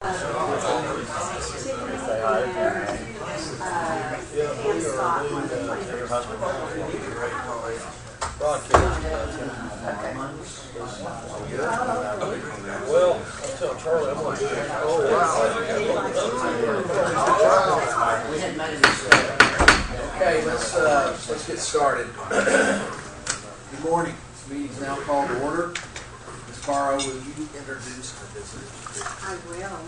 Well, I'll tell Charlie I'm going to check. Oh, wow. Okay, let's get started. Good morning. This meeting is now called to order. Ms. Barrow, will you introduce the visitors? I will.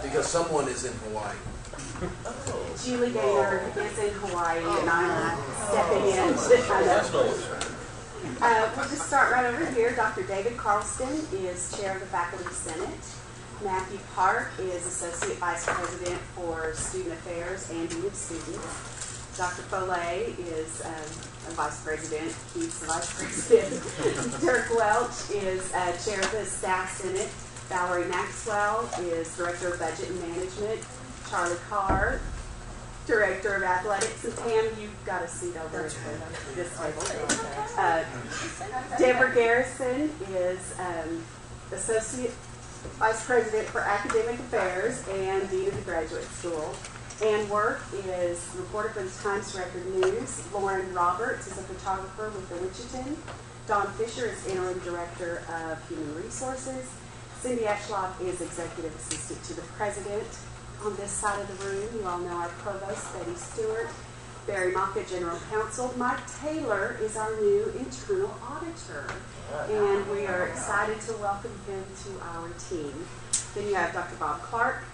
Because someone is in Hawaii. Julie Gaynor is in Hawaii, and I'm stepping in. We'll just start right over here. Dr. David Carlston is Chair of the Faculty Senate. Matthew Park is Associate Vice President for Student Affairs and Dean of Students. Dr. Foley is a Vice President. He's the Vice President. Dirk Welch is Chair of the Staff Senate. Valerie Maxwell is Director of Budget and Management. Charlie Carr, Director of Athletics, and Pam, you've got a seat over at this table. Deborah Garrison is Associate Vice President for Academic Affairs and Dean of the Graduate School. Ann Work is reporter for the Times Record News. Lauren Roberts is a photographer with the Wichita. Dawn Fisher is Interim Director of Human Resources. Cindy Ashlock is Executive Assistant to the President. On this side of the room, you all know our Provost, Betty Stewart. Barry Moffitt, General Counsel. Mike Taylor is our new Internal Auditor. And we are excited to welcome him to our team. Then you have Dr. Bob Clark,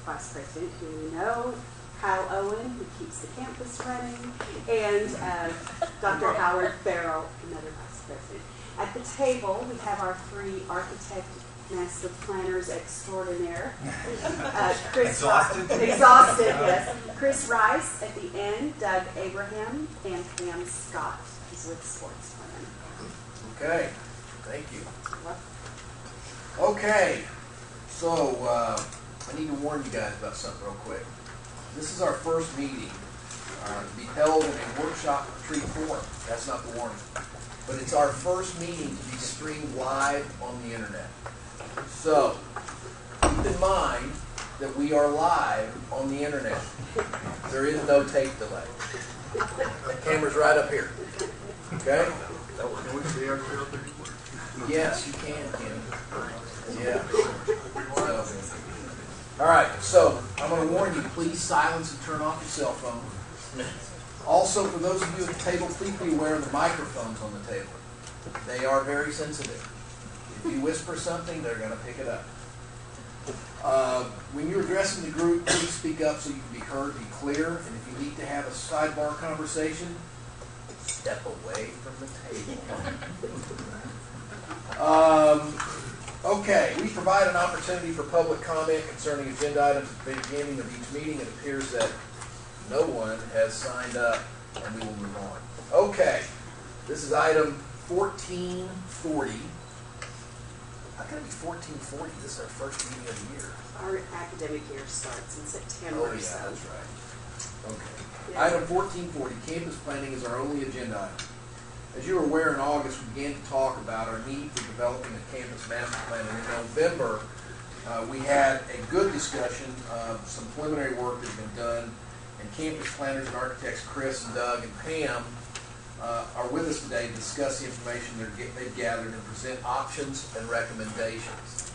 Vice President, who we know. Kyle Owen, who keeps the campus running. And Dr. Howard Farrell, another Vice President. At the table, we have our three master planners extraordinaire. Exhausted? Exhausted, yes. Chris Rice at the end, Doug Abraham, and Pam Scott is with Sports Plan. Okay, thank you. Okay, so I need to warn you guys about something real quick. This is our first meeting to be held in a workshop retreat forum. That's not the warning. But it's our first meeting to be streamed live on the internet. So, keep in mind that we are live on the internet. There is no tape delay. The camera's right up here. Okay? Can we see ourselves anymore? Yes, you can, Kim. Yeah. So, all right, so I'm going to warn you, please silence and turn off your cell phone. Also, for those of you at the table, please be aware of the microphones on the table. They are very sensitive. If you whisper something, they're going to pick it up. When you're addressing the group, please speak up so you can be heard, be clear, and if you need to have a sidebar conversation, step away from the table. Okay, we provide an opportunity for public comment concerning agenda items at the beginning of each meeting. It appears that no one has signed up, and we will move on. Okay, this is item 1440. How can it be 1440? This is our first meeting of the year. Our academic year starts in September. Oh, yeah, that's right. Okay. Yeah. Item 1440, campus planning is our only agenda item. As you are aware, in August, we began to talk about our need for developing a campus master plan. And in November, we had a good discussion of some preliminary work that has been done. And campus planners and architects Chris and Doug and Pam are with us today to discuss the information they've gathered and present options and recommendations.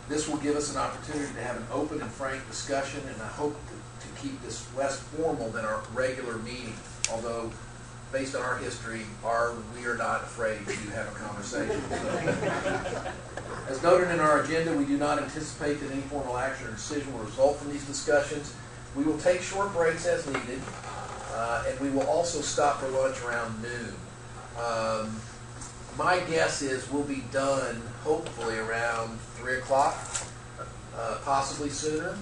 This will give us an opportunity to have an open and frank discussion, and I hope to keep this less formal than our regular meeting, although based on our history, we are not afraid to have a conversation. So, as noted in our agenda, we do not anticipate that any formal action or decision will result from these discussions. We will take short breaks as needed, and we will also stop for lunch around noon. My guess is we'll be done hopefully around 3 o'clock, possibly sooner.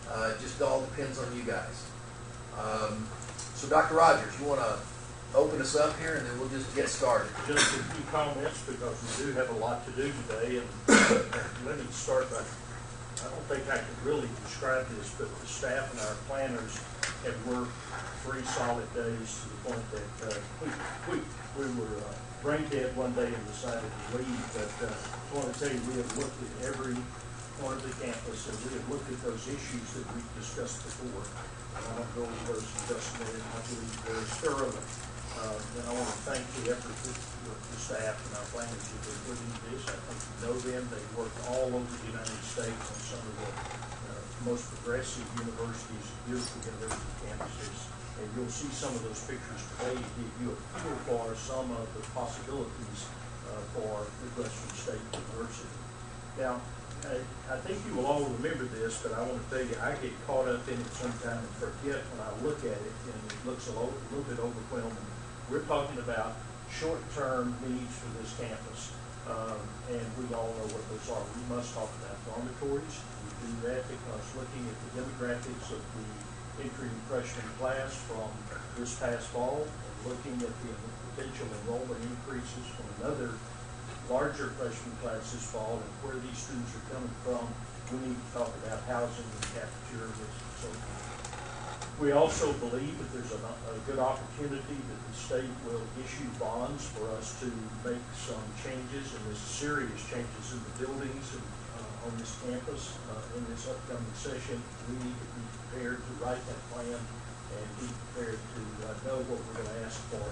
It just all depends on you guys. So Dr. Rogers, you want to open us up here, and then we'll just get started. Just a few comments because we do have a lot to do today. And let me start by, I don't think I could really describe this, but the staff and our planners have worked 3 solid days to the point that we were brain dead one day and decided to leave. But I want to tell you, we have looked at every corner of the campus, and we have looked at those issues that we've discussed before. And I want to go over those in just a minute, I believe very thoroughly. And I want to thank the effort that the staff and our planners have been putting into this. I think you know them. They worked all over the United States on some of the most progressive universities, beautiful university campuses. And you'll see some of those pictures today to give you a feel for some of the possibilities for Midwestern State University. Now, I think you will all remember this, but I want to tell you, I get caught up in it sometime and forget when I look at it, and it looks a little bit overwhelming. We're talking about short-term needs for this campus, and we all know what those are. We must talk about dormitories. We do that because looking at the demographics of the entering freshman class from this past fall, and looking at the potential enrollment increases from another larger freshman class this fall, and where these students are coming from, we need to talk about housing and cafeterias and so forth. We also believe that there's a good opportunity that the state will issue bonds for us to make some changes, and there's serious changes in the buildings and on this campus in this upcoming session. We need to be prepared to write that plan and be prepared to know what we're going to ask for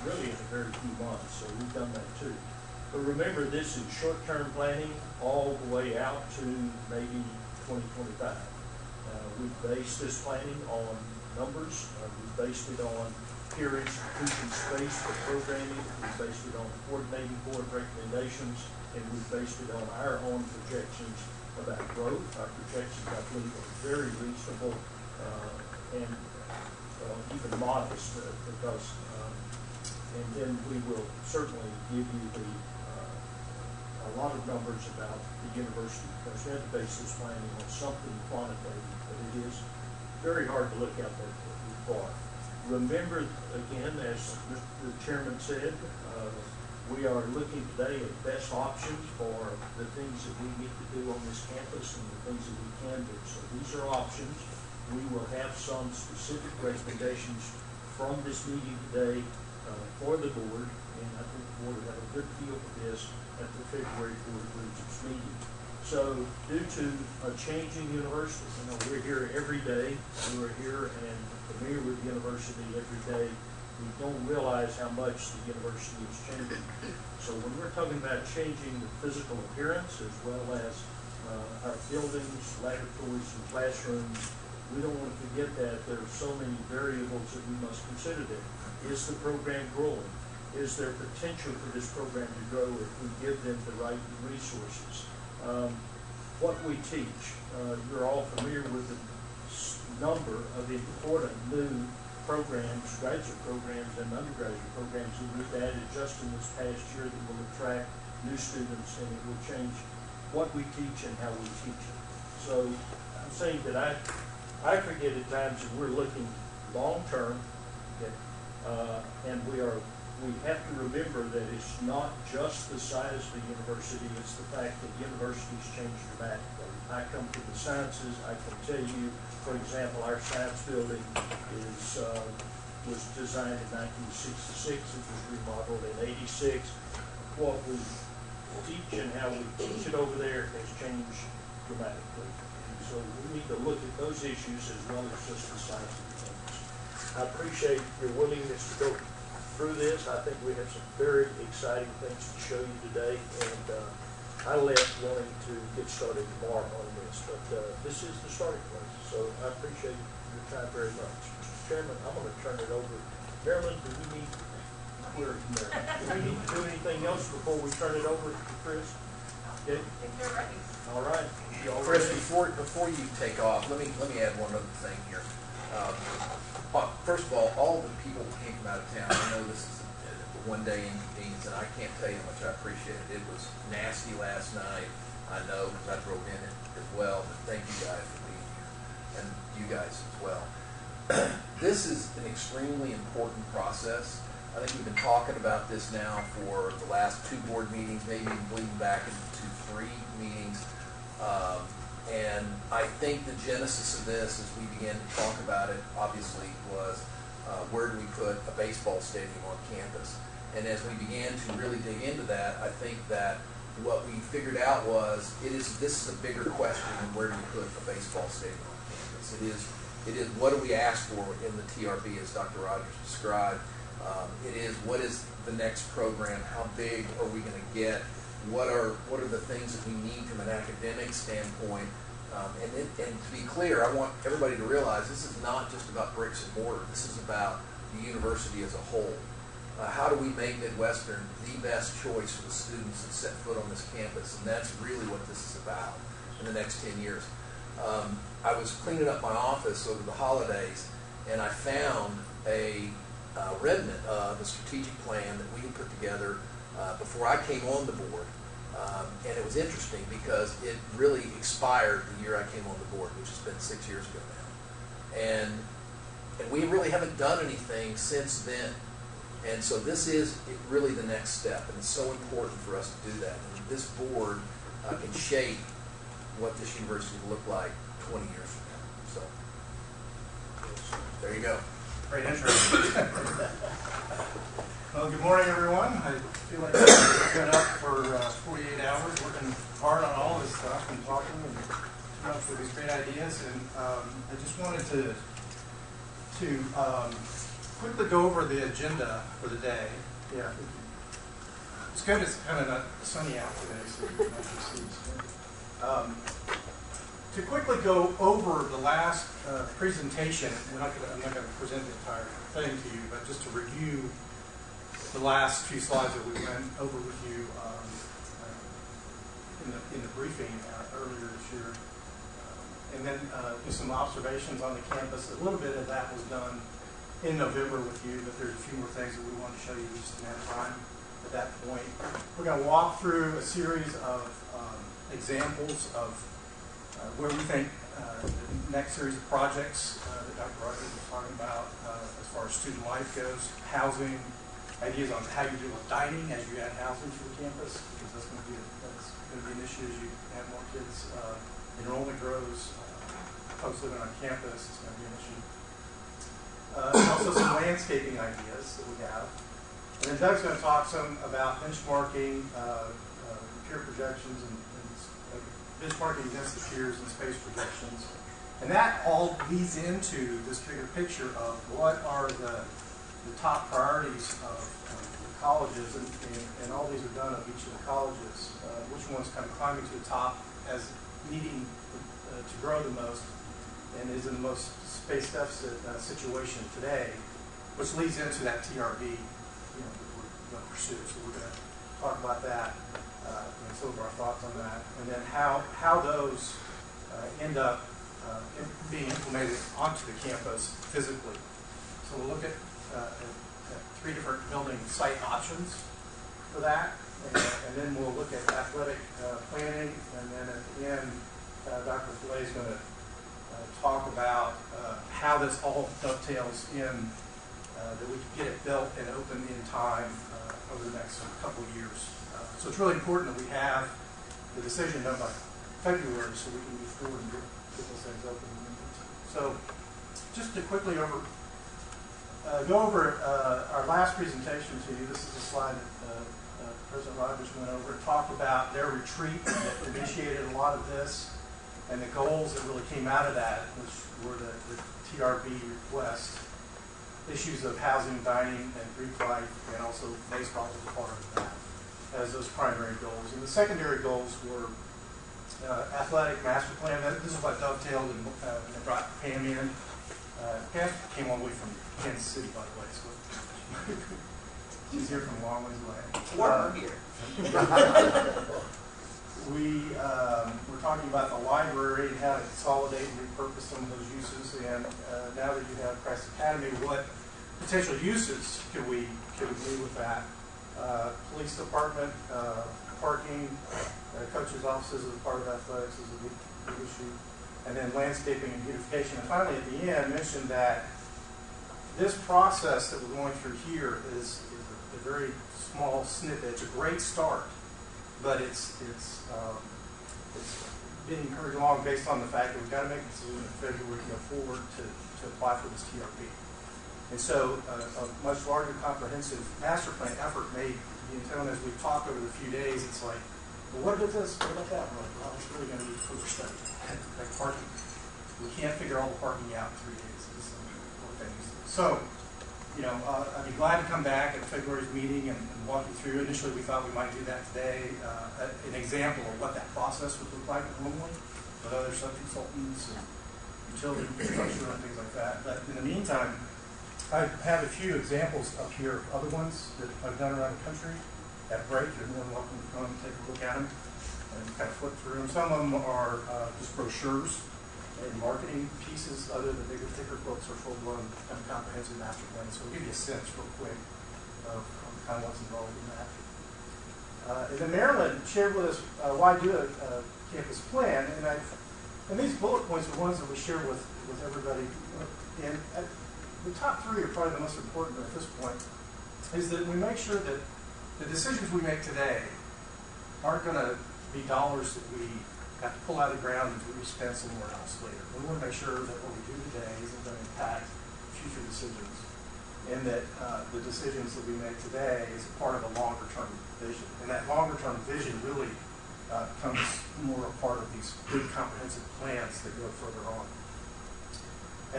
really in a very few months. So we've done that too. But remember, this is short-term planning all the way out to maybe 2025. We've based this planning on numbers. We've based it on peer institution space for programming. We've based it on coordinating board recommendations, and we've based it on our own projections about growth. Our projections, I believe, are very reasonable and even modest because, and then we will certainly give you a lot of numbers about the university because we had to base this planning on something quantitative, but it is very hard to look out that far. Remember, again, as the chairman said, we are looking today at best options for the things that we need to do on this campus and the things that we can do. So these are options. We will have some specific recommendations from this meeting today for the board, and I think the board will have a good feel for this at the February Board of Regents meeting. So due to a changing university, we're here every day. We're here and familiar with the university every day. We don't realize how much the university is changing. So when we're talking about changing the physical appearance as well as our buildings, laboratories, and classrooms, we don't want to forget that there are so many variables that we must consider there. Is the program growing? Is there potential for this program to grow if we give them the right resources? What we teach, you're all familiar with the number of important new programs, graduate programs and undergraduate programs that we've added just in this past year that will attract new students, and it will change what we teach and how we teach it. So I'm saying that I forget at times that we're looking long term, okay, and we have to remember that it's not just the size of the university, it's the fact that the university's changed dramatically. I come from the sciences. I can tell you, for example, our science building was designed in 1966. It was remodeled in 86. What we teach and how we teach it over there has changed dramatically. And so we need to look at those issues as well as just the size of the campus. I appreciate your willingness to go through this. I think we have some very exciting things to show you today, and I left wanting to get started tomorrow on this, but this is the starting place. So I appreciate your time very much. Mr. Chairman, I'm going to turn it over. Marilyn, do we need to do anything else before we turn it over to Chris? Okay. If you're ready. All right. Chris, before you take off, let me add one other thing here. First of all the people who came from out of town, I know this is a one-day inconvenience, and I can't tell you how much I appreciate it. It was nasty last night, I know, because I drove in it as well, but thank you guys for being here, and you guys as well. This is an extremely important process. I think we've been talking about this now for the last 2 board meetings, maybe even bleeding back into 3 meetings. And I think the genesis of this, as we began to talk about it, obviously was where do we put a baseball stadium on campus? And as we began to really dig into that, I think that what we figured out was this is a bigger question than where do you put a baseball stadium on campus. It is what do we ask for in the TRB, as Dr. Rogers described. It is what is the next program, how big are we going to get, what are the things that we need from an academic standpoint. And to be clear, I want everybody to realize this is not just about bricks and mortar. This is about the university as a whole. How do we make Midwestern the best choice for the students that set foot on this campus? And that's really what this is about in the next 10 years. I was cleaning up my office over the holidays, and I found a remnant of a strategic plan that we had put together before I came on the board. And it was interesting because it really expired the year I came on the board, which has been 6 years ago now. And we really haven't done anything since then. And so this is really the next step, and it's so important for us to do that. And this board can shape what this university will look like 20 years from now. So there you go. Great intro. Well, good morning, everyone. I feel like I've been up for 48 hours working hard on all this stuff and talking and coming up with these great ideas. And I just wanted to quickly go over the agenda for the day. Yeah, it's good. It's kind of not sunny out today, so you can actually see. To quickly go over the last presentation, I'm not going to present the entire thing to you, but just to review the last few slides that we went over with you in the briefing earlier this year, and then do some observations on the campus. A little bit of that was done in November with you, but there's a few more things that we want to show you. We just didn't have time at that point. We're going to walk through a series of examples of where we think the next series of projects that Dr. Rogers was talking about as far as student life goes, housing, ideas on how you deal with dining as you add housing to the campus, because that's going to be an issue as you have more kids. Enrollment grows, folks living on campus, it's going to be an issue. Also some landscaping ideas that we have. And then Doug's going to talk some about benchmarking, peer projections, and benchmarking against the peers and space projections. And that all leads into this bigger picture of what are the top priorities of the colleges, and all these are done of each of the colleges. Which one's kind of climbing to the top as needing to grow the most and is in the most space deficit situation today, which leads into that TRB, that we're going to pursue. So we're going to talk about that and some of our thoughts on that, and then how those end up being implemented onto the campus physically. So we'll look at 3 different building site options for that, and then we'll look at athletic planning, and then at the end, Dr. Filet is going to talk about how this all dovetails in that we can get it built and open in time over the next couple of years. So it's really important that we have the decision done by February so we can move forward and get those things open. So just to quickly go over our last presentation to you. This is a slide that President Rogers went over and talked about their retreat that initiated a lot of this, and the goals that really came out of that, which were the TRB request, issues of housing, dining, and Greek life, and also baseball was a part of that as those primary goals. And the secondary goals were athletic master plan. This is what dovetailed and brought Pam in. Pam came all the way from Kansas City, by the way, so she's here from a long ways away. We're here. We were talking about the library and how to consolidate and repurpose some of those uses. And now that you have Christ Academy, what potential uses could we do with that? Police department, parking, coaches' offices as a part of athletics is a big issue. And then landscaping and beautification. And finally, at the end, mentioned that this process that we're going through here is a very small snippet. It's a great start, but it's being hurried along based on the fact that we've got to make a decision in February to go forward to apply for this TRP. And so a much larger comprehensive master plan effort may be entailed. As we've talked over the few days, it's like Well, what about this? What about that? We're like, well, it's really going to need further study. Like parking. We can't figure all the parking out in 3 days. It's some more things. So, I'd be glad to come back at February's meeting and walk you through. Initially, we thought we might do that today. An example of what that process would look like normally with other sub-consultants and utility infrastructure and things like that. But in the meantime, I have a few examples up here of other ones that I've done around the country. At break, you're more than welcome to come and take a look at them and kind of flip through them. Some of them are just brochures and marketing pieces. Other than bigger, thicker books are full-blown kind of comprehensive master plans. So we'll give you a sense real quick of kind of what's involved in that. And then Marilyn shared with us why do a campus plan, and these bullet points are ones that we share with everybody. And the top three are probably the most important at this point, is that we make sure that the decisions we make today aren't going to be dollars that we have to pull out of the ground and be spent somewhere else later. We want to make sure that what we do today isn't going to impact future decisions, and that the decisions that we make today is part of a longer-term vision. And that longer-term vision really comes more a part of these big comprehensive plans that go further on.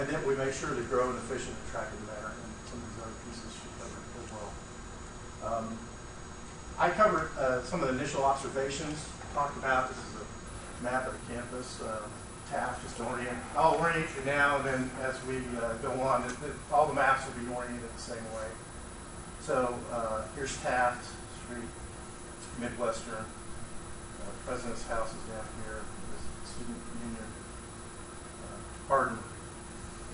And then we make sure they grow in an efficient and attractive manner, and some of these other pieces should cover it as well. I covered some of the initial observations, talked about, this is a map of the campus, Taft, just to orient. I'll orient you now, and then as we go on, all the maps will be oriented the same way. So here's Taft Street, Midwestern. President's house is down here, the student union, Hardin.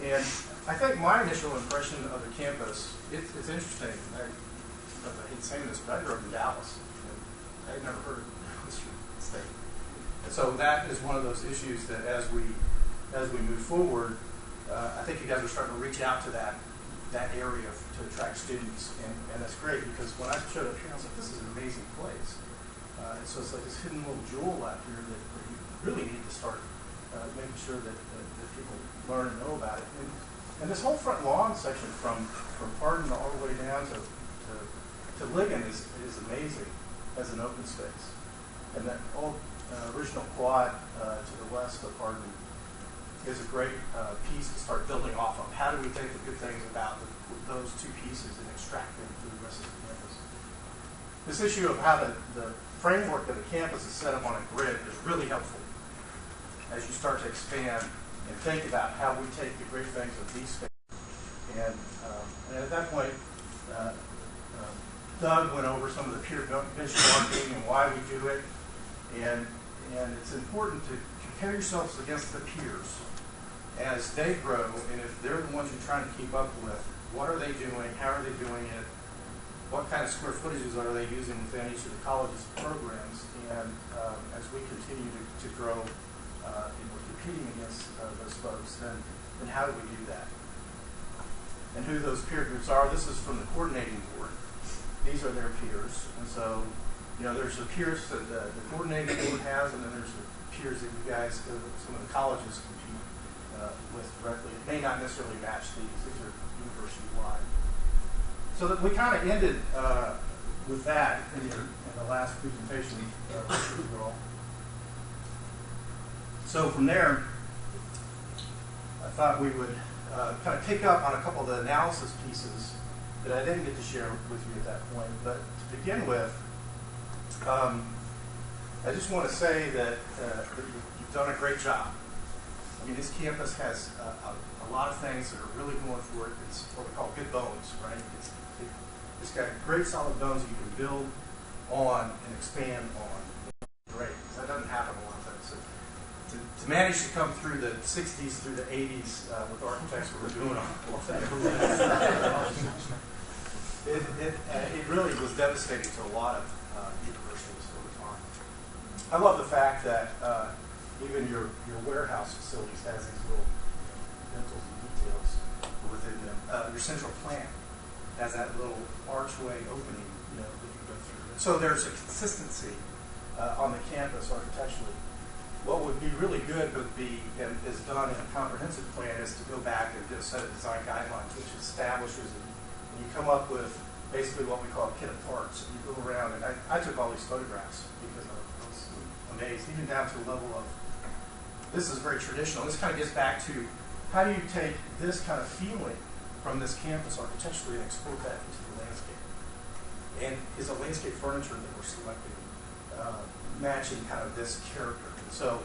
And I think my initial impression of the campus, it's interesting. I hate saying this, but I grew up in Dallas, and I had never heard of Dallas State. And so that is one of those issues that as we move forward, I think you guys are starting to reach out to that area to attract students, and that's great, because when I showed up here, I was like, this is an amazing place. And so it's like this hidden little jewel out here that you really need to start making sure that people learn and know about it. And this whole front lawn section from Hardin all the way down to Ligon is amazing as an open space. And that old original quad to the west of Hardin is a great piece to start building off of. How do we take the good things about those two pieces and extract them through the rest of the campus? This issue of how the framework of the campus is set up on a grid is really helpful as you start to expand and think about how we take the great things of these spaces. And at that point, Doug went over some of the peer benchmarking and why we do it. And it's important to compare yourselves against the peers as they grow, and if they're the ones you're trying to keep up with, what are they doing, how are they doing it, what kind of square footages are they using within each of the college's programs, and as we continue to grow and we're competing against those folks, then how do we do that? And who those peer groups are, this is from the coordinating board. These are their peers, and so there's the peers that the coordinating board has, and then there's the peers that you guys, some of the colleges compete with directly. It may not necessarily match these are university-wide. So that we kind of ended with that in the last presentation with you all. So from there, I thought we would kind of pick up on a couple of the analysis pieces that I didn't get to share with you at that point. But to begin with, I just want to say that you've done a great job. I mean, this campus has a lot of things that are really going for it. It's what we call good bones, right? It's got great solid bones you can build on and expand on. Great. That doesn't happen a lot of times. So to manage to come through the 60s through the 80s with architects who were doing all that, it really was devastating to a lot of universities over time. I love the fact that even your warehouse facilities has these little dentals and details within them. Your central plant has that little archway opening, that you go through. So there's a consistency on the campus architecturally. What would be really good would be, and is done in a comprehensive plan, is to go back and get a set of design guidelines, which establishes and you come up with basically what we call a kit of parts. And you go around, and I took all these photographs because I was days, even down to the level of, this is very traditional. This kind of gets back to, how do you take this kind of feeling from this campus architecturally and export that into the landscape? And is the landscape furniture that we're selecting matching kind of this character? And so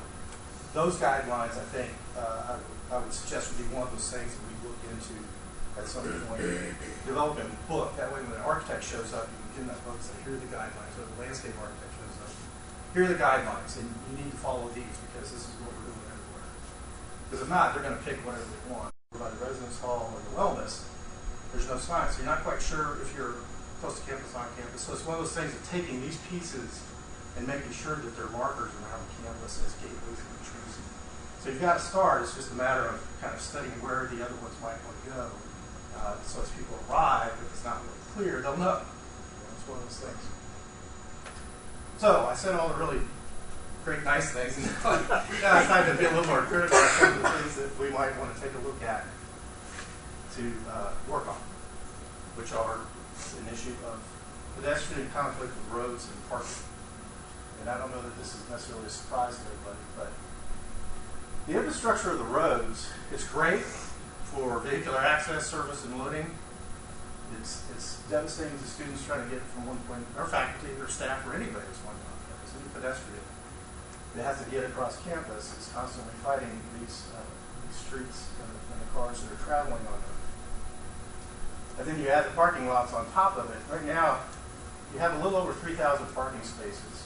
those guidelines, I think, I would suggest would be one of those things that we look into at some point. Develop a book. That way when an architect shows up, you can give them that book and say, here are the guidelines. Or the landscape architect shows up, here are the guidelines, and you need to follow these because this is what we're doing everywhere. Because if not, they're going to pick whatever they want. By the residence hall or the wellness, there's no sign. So you're not quite sure if you're close to campus, on campus. So it's one of those things of taking these pieces and making sure that they're markers around the campus as gateways and entries. So you've got to start. It's just a matter of kind of studying where the other ones might want to go. So as people arrive, if it's not really clear, they'll know. It's one of those things. So I said all the really great, nice things. And now it's time to be a little more critical of some of the things that we might want to take a look at to work on, which are an issue of pedestrian conflict with roads and parking. And I don't know that this is necessarily a surprise to everybody, but the infrastructure of the roads is great for vehicular access, service, and loading. It's devastating to students trying to get from one point, or faculty, or staff, or anybody that's going on campus. Any pedestrian that has to get across campus is constantly fighting these streets and the cars that are traveling on them. And then you add the parking lots on top of it. Right now, you have a little over 3,000 parking spaces.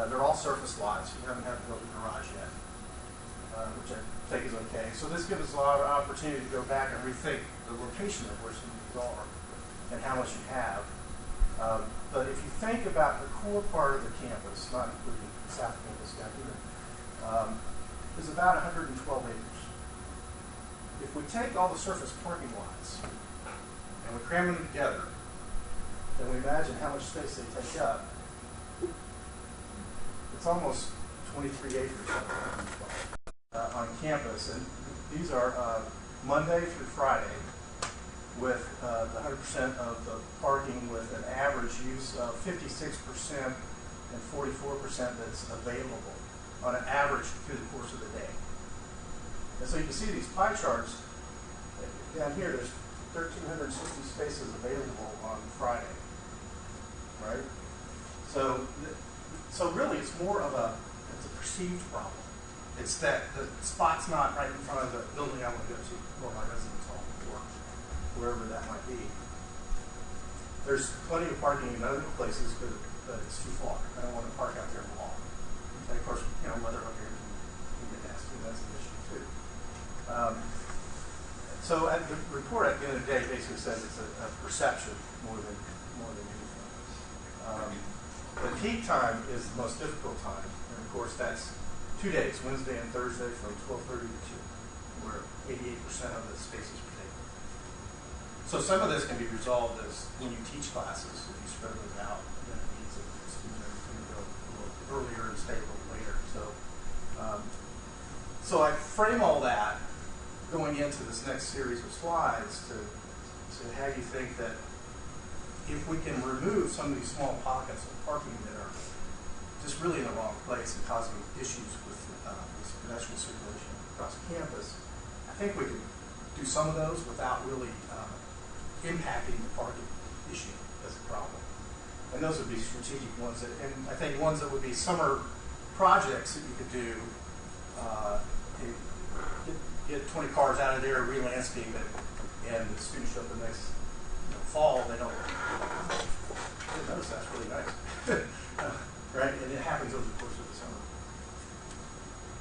They're all surface lots. You haven't had to build a garage yet, which I think is okay. So this gives us a lot of opportunity to go back and rethink the location of where some of these are and how much you have. But if you think about the core part of the campus, not including the South Campus down here, is about 112 acres. If we take all the surface parking lots and we cram them together, then we imagine how much space they take up. It's almost 23 acres on campus, and these are Monday through Friday with 100% of the parking with an average use of 56% and 44% that's available on an average through the course of the day. And so you can see these pie charts. Down here, there's 1,360 spaces available on Friday, right? So really, it's more of it's a perceived problem. It's that the spot's not right in front of the building I want to go to, or my residence hall, or wherever that might be. There's plenty of parking in other places, but it's too far. I don't want to park out there in the hall. And of course, weather up here can get nasty, and that's an issue too. So the report at the end of the day basically says it's a perception more than anything. The peak time is the most difficult time, and of course that's 2 days, Wednesday and Thursday from 12:30 to 2, where 88% of the spaces are taken. So some of this can be resolved as when you teach classes, if you spread those out, then it means that the students are going to go a little earlier and stay a little later. So I frame all that going into this next series of slides to have you think that if we can remove some of these small pockets of parking that are just really in the wrong place and causing issues with this pedestrian circulation across campus, I think we can do some of those without really impacting the parking issue as a problem. And those would be strategic ones, and I think ones that would be summer projects that you could do. Get 20 cars out of there, re-landscape it, and the students show up the next fall, they don't notice that's really nice. Right? And it happens over the course of the summer.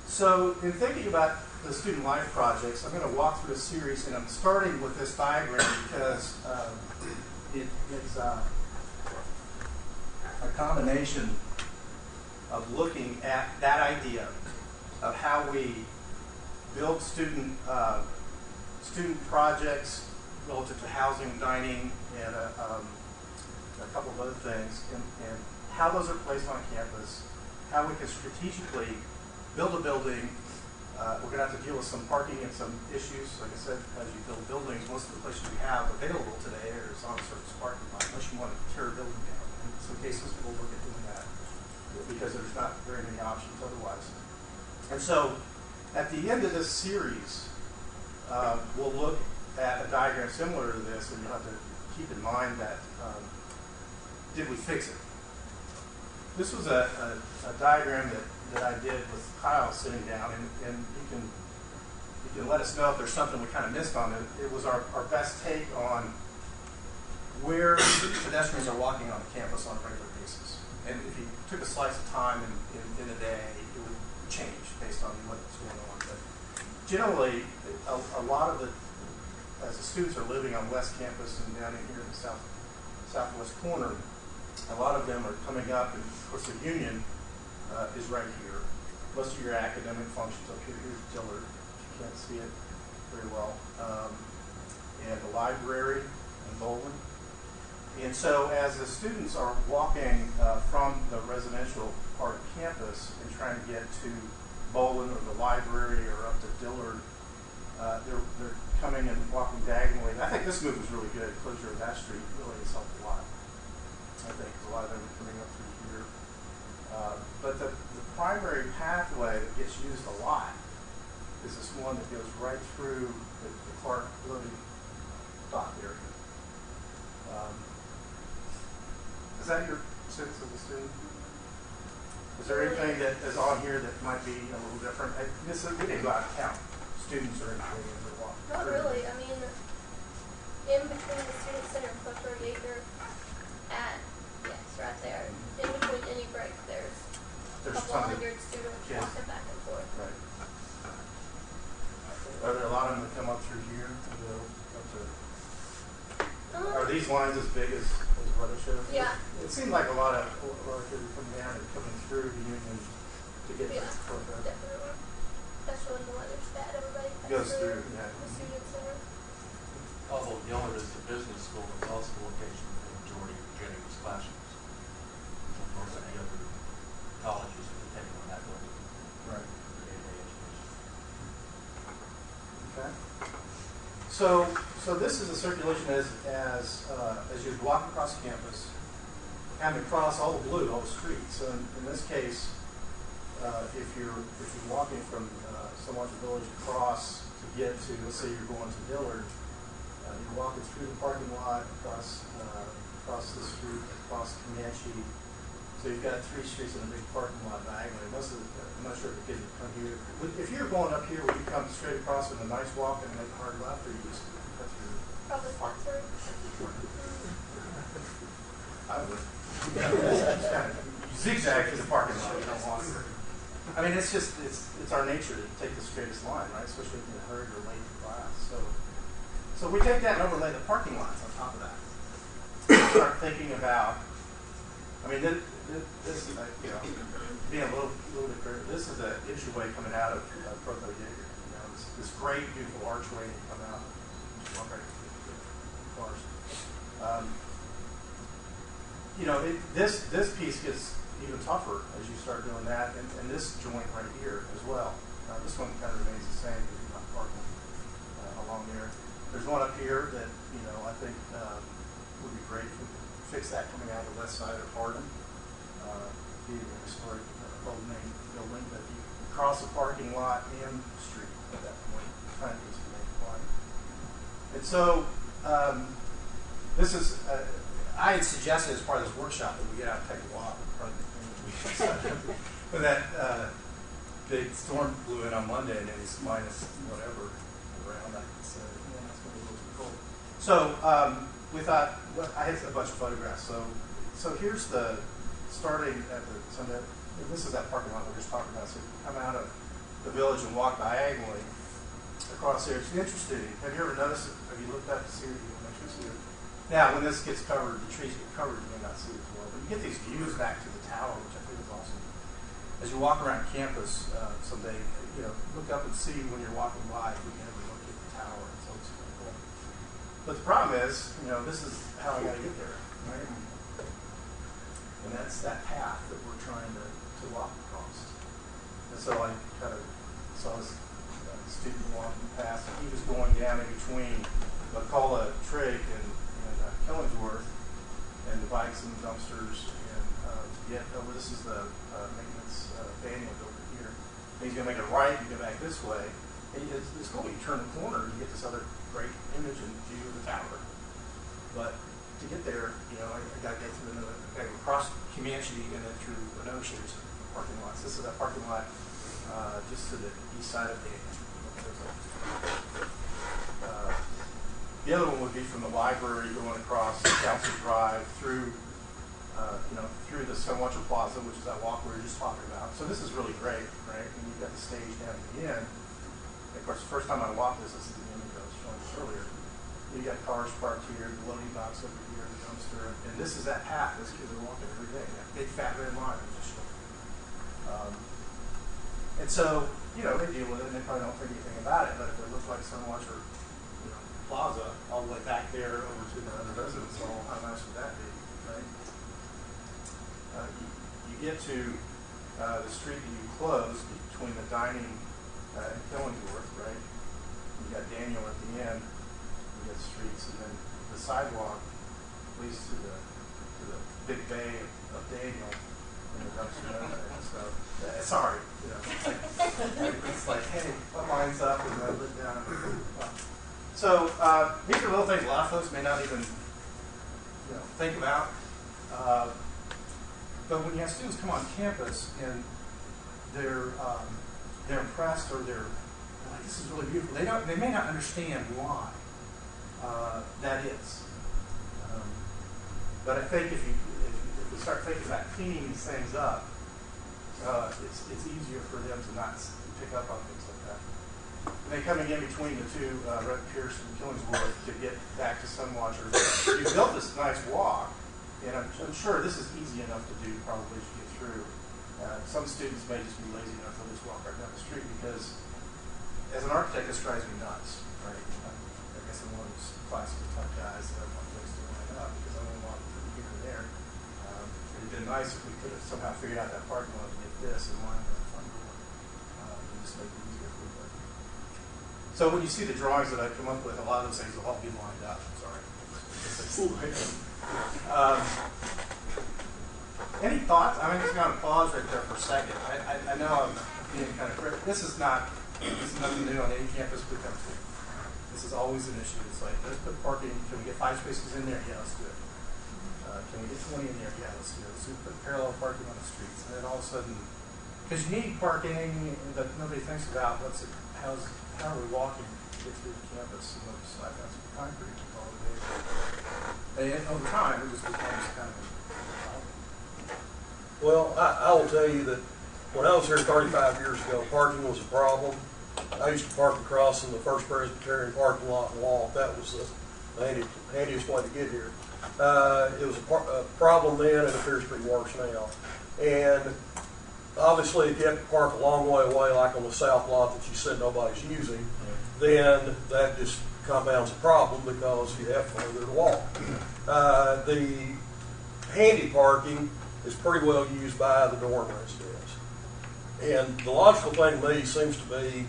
So in thinking about the student life projects, I'm going to walk through a series, and I'm starting with this diagram because it's a combination of looking at that idea of how we build student projects relative to housing, dining, and a couple of other things, and how those are placed on campus, how we can strategically build a building. We're going to have to deal with some parking and some issues. Like I said, as you build buildings, most of the places we have available today is on surface parking lot, unless you want to tear a building down. In some cases, we'll look at doing that. because there's not very many options otherwise. And so at the end of this series, we'll look at a diagram similar to this, and you'll have to keep in mind that, did we fix it? This was a diagram that I did with Kyle sitting down, and you can let us know if there's something we kind of missed on it. It was our best take on where pedestrians are walking on the campus on a regular basis. And if you took a slice of time in a day, it would change based on what's going on. But generally, a lot of as the students are living on West Campus and down in here in the southwest corner, a lot of them are coming up, and of course the Union is right here. Most of your academic functions up here. Here's Dillard. You can't see it very well. And the library and Bowling. And so as the students are walking from the residential part of campus and trying to get to Bowling or the library or up to Dillard, they're coming and walking diagonally. And I think this move was really good. Closure of that street really has helped a lot. I think because a lot of them are coming up through here. But the primary pathway that gets used a lot is this one that goes right through the Clark loading dock area. Is that your sense of the student? Is there anything that is on here that might be a little different? We didn't go out of town. Students are in the walk. Not really. I mean, in between the student center and Cultural Acre, right there. In between any break, there's a couple hundred students walking back and forth. Right. Are there a lot of them that come up through here? Are these lines as big as what it shows? Yeah. It seemed like a lot of kids are coming down and coming through the Union to get to the program. Definitely. Especially when the weather's bad, everybody goes through, the student center. Although Dillard is a business school, it's also the location for the majority of Jennings classrooms. Most of the other colleges are depending on that building. Right. For day-to-day education. Okay. So this is a circulation as you walk across campus, and across all the blue, all the streets. So in this case, if you're walking from Marshall Village across to get to, let's say you're going to Dillard, you're walking through the parking lot, across the street, across Comanche. So you've got 3 streets in a big parking lot diagonally. I'm not sure if the kids would come here. If you're going up here, would you come straight across with a nice walk and make a hard left, or you just cut through? Probably cut through. I would. Zigzag through the parking lot. You don't want to. I mean, it's our nature to take the straightest line, right? Especially if you're in a hurry or late to class. So we take that and overlay the parking lots on top of that. Start thinking about. I mean, this is being a little bit clear. This is an entryway coming out of Proto Jaeger. This great, beautiful archway that come out. Walk right through the cars. This piece gets even tougher as you start doing that, and this joint right here as well. This one kind of remains the same because you're not parking along there. There's one up here that I think would be great if we could fix that coming out of the west side of Hardin. Being a historic old main building, but you cross the parking lot and street at that point, trying to use the main line. And so this is. I had suggested as part of this workshop that we get out and take a walk. When that big storm blew in on Monday and it was minus whatever around, I said, that's going to be a little too cold. So we thought, I had a bunch of photographs. So here's starting at the Sunday. This is that parking lot we were just talking about. So if you come out of the village and walk diagonally across there, it's interesting. Have you ever noticed it? Have you looked up to see it? Now, when this gets covered, the trees get covered, you may not see it as well. But you get these views back to the tower, which I think is awesome. As you walk around campus someday, look up and see when you're walking by if you can ever look at the tower. So it's kind of cool. But the problem is, this is how I got to get there, right? And that's that path that we're trying to walk across. And so I kind of saw this student walking past, and he was going down in between McCullough, Trigg, and Killingsworth, and the bikes and the dumpsters, and get over. This is the maintenance Daniel over here. And he's going to make a right and go back this way. And it's cool. You turn the corner, you get this other great image and view of the tower. But to get there, I got to get through another, I got to go across Comanche and then through Winosia's parking lots. This is that parking lot just to the east side of Daniel. The other one would be from the library going across Council Drive through, through the Stonewatcher Plaza, which is that walk we were just talking about. So this is really great, right? And you've got the stage down at the end. And of course, the first time I walked this is the image I was showing you earlier. You got cars parked here, the loading docks over here, the dumpster, and this is that path those kids are walking every day. That big fat red line is just showing. And so, they deal with it and they probably don't think anything about it, but if it looks like Stonewatcher Plaza all the way back there over to the other residence hall, how nice would that be, right? You get to the street that you close between the dining and Killingsworth, right? You got Daniel at the end, you got streets, and then the sidewalk leads to the big bay of Daniel and the dumpster and stuff. Sorry, it's like, hey, what lines up and I live down. So these are little things a lot of folks may not even think about. But when you have students come on campus and they're impressed or they're like, this is really beautiful, they may not understand why that is. But I think if we start thinking about cleaning these things up, it's easier for them to not pick up on things like that. And then coming in between the two, Red Pierce and Killingsworth, to get back to Stonewatcher, you built this nice walk, and I'm sure this is easy enough to do probably as you get through. Some students may just be lazy enough to just walk right down the street because, as an architect, this drives me nuts, right? I guess I'm one of those classical type guys that I want things to line up because I only want from here and there. It would have been nice if we could have somehow figured out that parking lot to get this in line with the front door. And just make it easier for everybody. So when you see the drawings that I come up with, a lot of those things will all be lined up. Sorry. Any thoughts? I'm just going to pause right there for a second. I know I'm being kind of critical. This is nothing new on any campus we come to. This is always an issue. It's like, let's put parking. Can we get 5 spaces in there? Yeah, let's do it. Can we get 20 in there? Yeah, let's do it. So we put parallel parking on the streets, and then all of a sudden, because you need parking, but nobody thinks about how are we walking to get through the campus and those sidewalks with concrete all the way. And over time, it just becomes kind of a problem. Well, I will tell you that when I was here 35 years ago, parking was a problem. I used to park across in the First Presbyterian parking lot and walk. That was the handiest way to get here. It was a problem then, and it appears to be worse now. And obviously, if you have to park a long way away, like on the south lot that you said nobody's using, then that just compounds the problem because you have further to walk. The handy parking is pretty well used by the dorm residents. And the logical thing to me seems to be,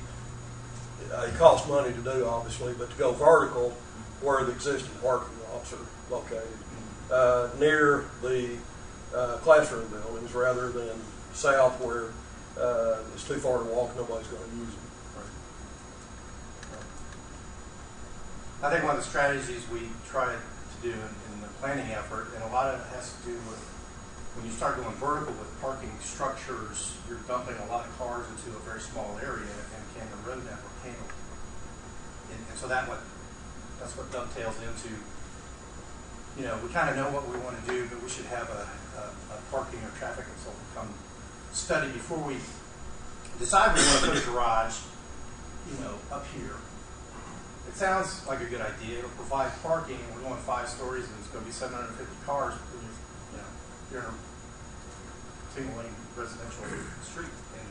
it costs money to do, obviously, but to go vertical where the existing parking lots are located, near the classroom buildings rather than south where it's too far to walk, nobody's going to use them. I think one of the strategies we try to do in the planning effort, and a lot of it has to do with when you start going vertical with parking structures, you're dumping a lot of cars into a very small area, and can the road network handle it? And so that's what dovetails into, we kind of know what we want to do, but we should have a parking or traffic consultant come study before we decide we want to put a garage, up here. It sounds like a good idea. It'll provide parking, and we're going 5 stories, and it's going to be 750 cars. You're in a single-lane residential street, and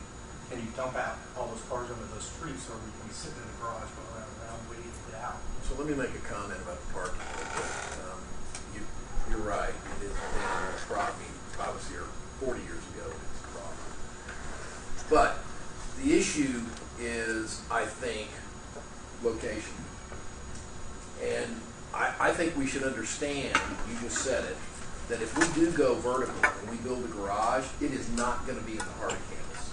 can you dump out all those cars onto those streets, or we can sit in the garage going around waiting to get out? So let me make a comment about the parking. You're right. It is a problem. If I was here 40 years ago, it's a problem. But the issue is, I think, location. And I think we should understand, you just said it, that if we do go vertical and we build a garage, it is not going to be in the heart of campus.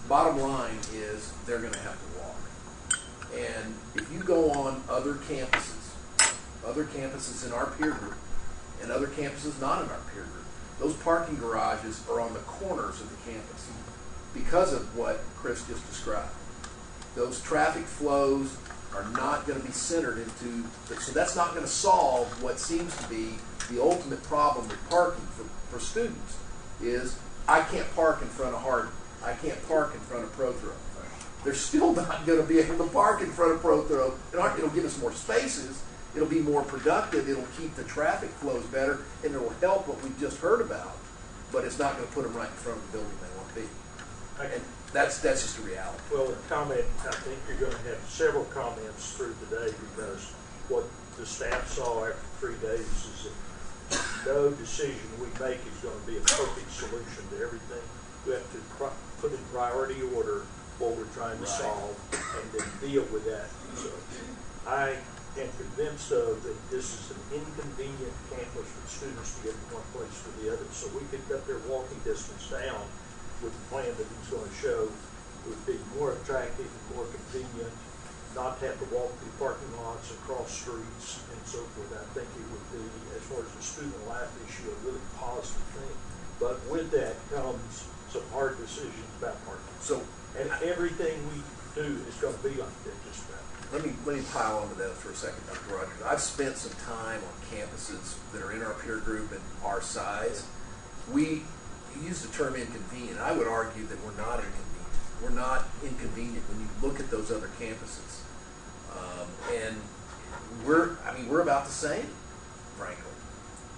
Bottom line is they're going to have to walk. And if you go on other campuses in our peer group, and other campuses not in our peer group, those parking garages are on the corners of the campus because of what Chris just described. Those traffic flows are not going to be centered into, so that's not going to solve what seems to be the ultimate problem with parking for students, is I can't park in front of Hardin. I can't park in front of Prothro. They're still not going to be able to park in front of Prothro. It'll give us more spaces. It'll be more productive. It'll keep the traffic flows better, and it'll help what we just heard about. But it's not going to put them right in front of the building they want to be. And that's just a reality. Well, the comment, I think you're going to have several comments through today, because what the staff saw after 3 days is that no decision we make is going to be a perfect solution to everything. We have to put in priority order what we're trying to solve and then deal with that. So I am convinced of that this is an inconvenient campus for students to get from one place to the other. So we could cut their walking distance down with the plan that he's going to show. It would be more attractive and more convenient, not have to walk through parking lots and cross streets and so forth. I think it would be, as far as the student life issue, a really positive thing. But with that comes some hard decisions about parking. And everything we do is going to be like that, just about. Let me pile onto that for a second, Dr. Rogers. I've spent some time on campuses that are in our peer group and our size. We use the term inconvenient. I would argue that we're not inconvenient. We're not inconvenient when you look at those other campuses. And we're about the same, frankly.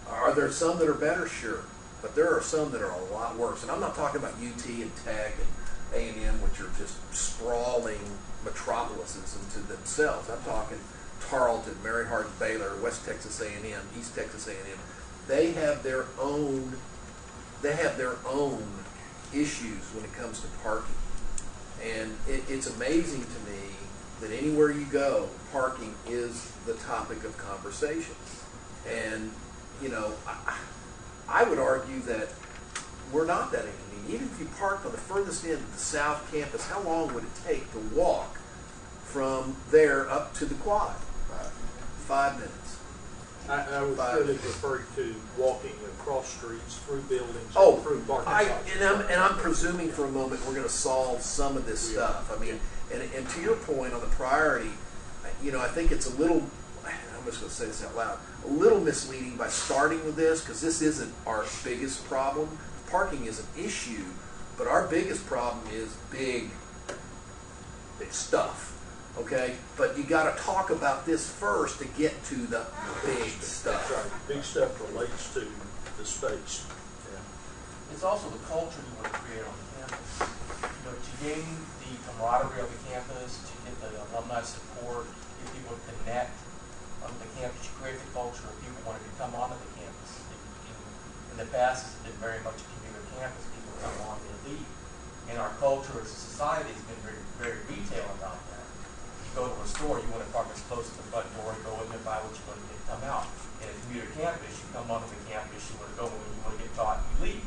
Are there some that are better? Sure. But there are some that are a lot worse. And I'm not talking about UT and Tech and A&M, which are just sprawling metropolises into themselves. I'm talking Tarleton, Mary Hardin, Baylor, West Texas A&M, East Texas A&M. They have their own issues when it comes to parking. And it's amazing to me that anywhere you go, parking is the topic of conversation. And, I would argue that we're not that inconvenient. Even if you parked on the furthest end of the South Campus, how long would it take to walk from there up to the quad? 5 minutes. I was really referring to walking across streets, through buildings, through parking lots. And I'm presuming for a moment we're going to solve some of this stuff. I mean, and to your point on the priority, I think it's a little, I'm just going to say this out loud, a little misleading by starting with this, because this isn't our biggest problem. Parking is an issue, but our biggest problem is big stuff. Okay, but you got to talk about this first to get to the big stuff. That's right. Big stuff relates to the space. Yeah. It's also the culture you want to create on the campus. To gain the camaraderie of the campus, to get the alumni support, get people to connect on the campus, you create the culture of people wanting to come onto the campus. In the past, it's been very much a commuter campus. People come on and leave. And our culture as a society has been very, very retail about that. You go to a store, you want to park as close to the front door, you go in and buy what you want to get, come out. In a commuter campus, you come onto the campus, you want to go when you want to get taught, you leave.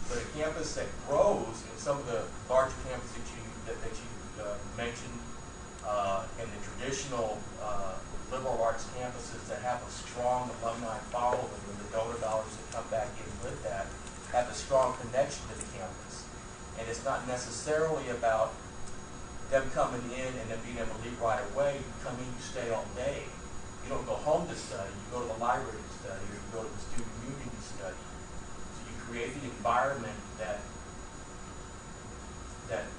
But a campus that grows, and some of the larger campuses that you mentioned, and the traditional liberal arts campuses that have a strong alumni following, and the donor dollars that come back in with that, have a strong connection to the campus. And it's not necessarily about them coming in and then being able to leave right away. You come in, you stay all day. You don't go home to study. You go to the library to study, or you go to the student union to study. So you create the environment that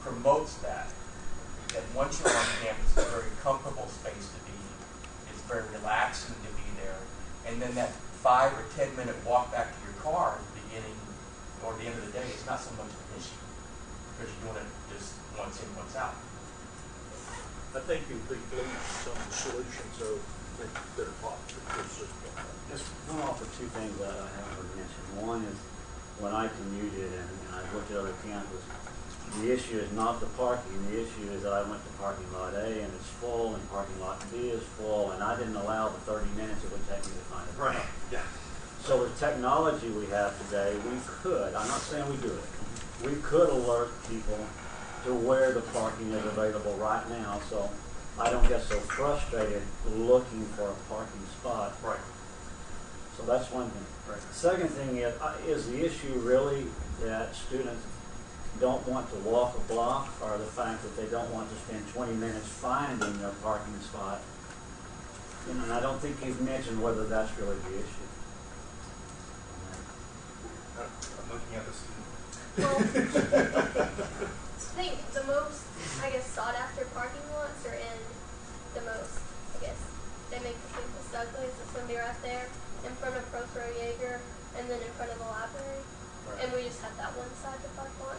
promotes that. That once you're on campus, it's a very comfortable space to be. It's very relaxing to be there. And then that 5 or 10 minute walk back to your car at the beginning or the end of the day is not so much an issue, because you're doing it just once in, once out. I think you'll be pleased with some of the solutions that are possible. Just one off of 2 things that I haven't mentioned. One is when I commuted and I looked at other campuses, the issue is not the parking. The issue is that I went to parking lot A and it's full, and parking lot B is full, and I didn't allow the 30 minutes it would take me to find a park. Right. Yeah. So the technology we have today, we could, I'm not saying we do it, we could alert people to where the parking is available right now, so I don't get so frustrated looking for a parking spot. Right. So that's one thing. Right. Second thing is the issue really that students don't want to walk a block, or the fact that they don't want to spend 20 minutes finding their parking spot? You know, and I don't think you've mentioned whether that's really the issue. I'm looking at this. Well, I think the most, I guess, sought after parking lots are in the most, I guess, they make the campus ugly. It's going to be right there in front of Prothero Jaeger and then in front of the library. Right. And we just have that one side to park on.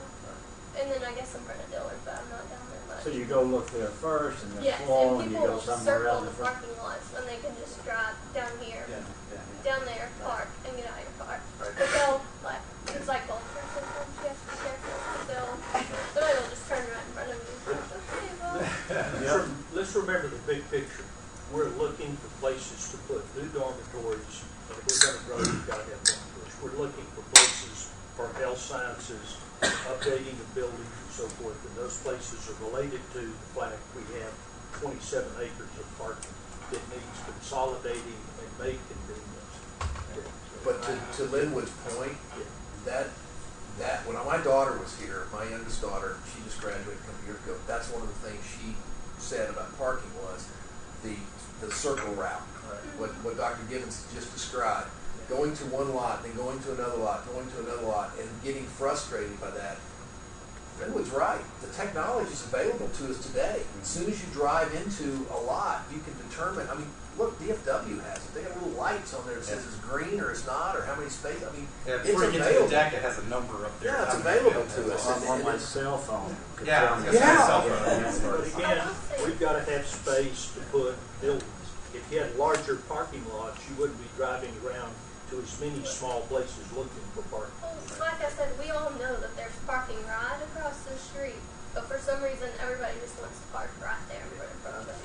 And then I guess in front of Dillard, but I'm not down there much. So you go look there first, and then Yes, fall, and and you people go somewhere circle else. the parking lots when they can just drive down here, down there, park, and get out of your car. Right. But they'll, like, it's like golf course sometimes, you have to be careful, because somebody will just turn right in front of you. Okay, well, Let's remember the big picture. We're looking for places to put new dormitories. If we're going to grow, we've got to have dormitories. We're looking for places for health sciences, updating the buildings and so forth, and those places are related to the fact we have 27 acres of parking that needs consolidating and made convenient. But to Linwood's point, that when my daughter was here, my youngest daughter, she just graduated a couple years ago. That's one of the things she said about parking was the circle route. Right. What Dr. Gibbons just described, going to one lot, then going to another lot, going to another lot, and getting frustrated by that. Linwood's right. The technology is available to us today. As soon as you drive into a lot, you can determine. I mean, look, DFW has it. They got little lights on there that says it's green or it's not, or how many spaces. I mean, Yeah, it's before you get to available. the deck, it has a number up there. Yeah, it's available to us. On my cell phone. could Yeah, tell me it's Yeah. cell phone. But again, we've got to have space to put buildings. If you had larger parking lots, you wouldn't be driving around to as many small places looking for parking. well, like I said, we all know that there's parking right across the street, but for some reason, everybody just wants to park right there in front of it.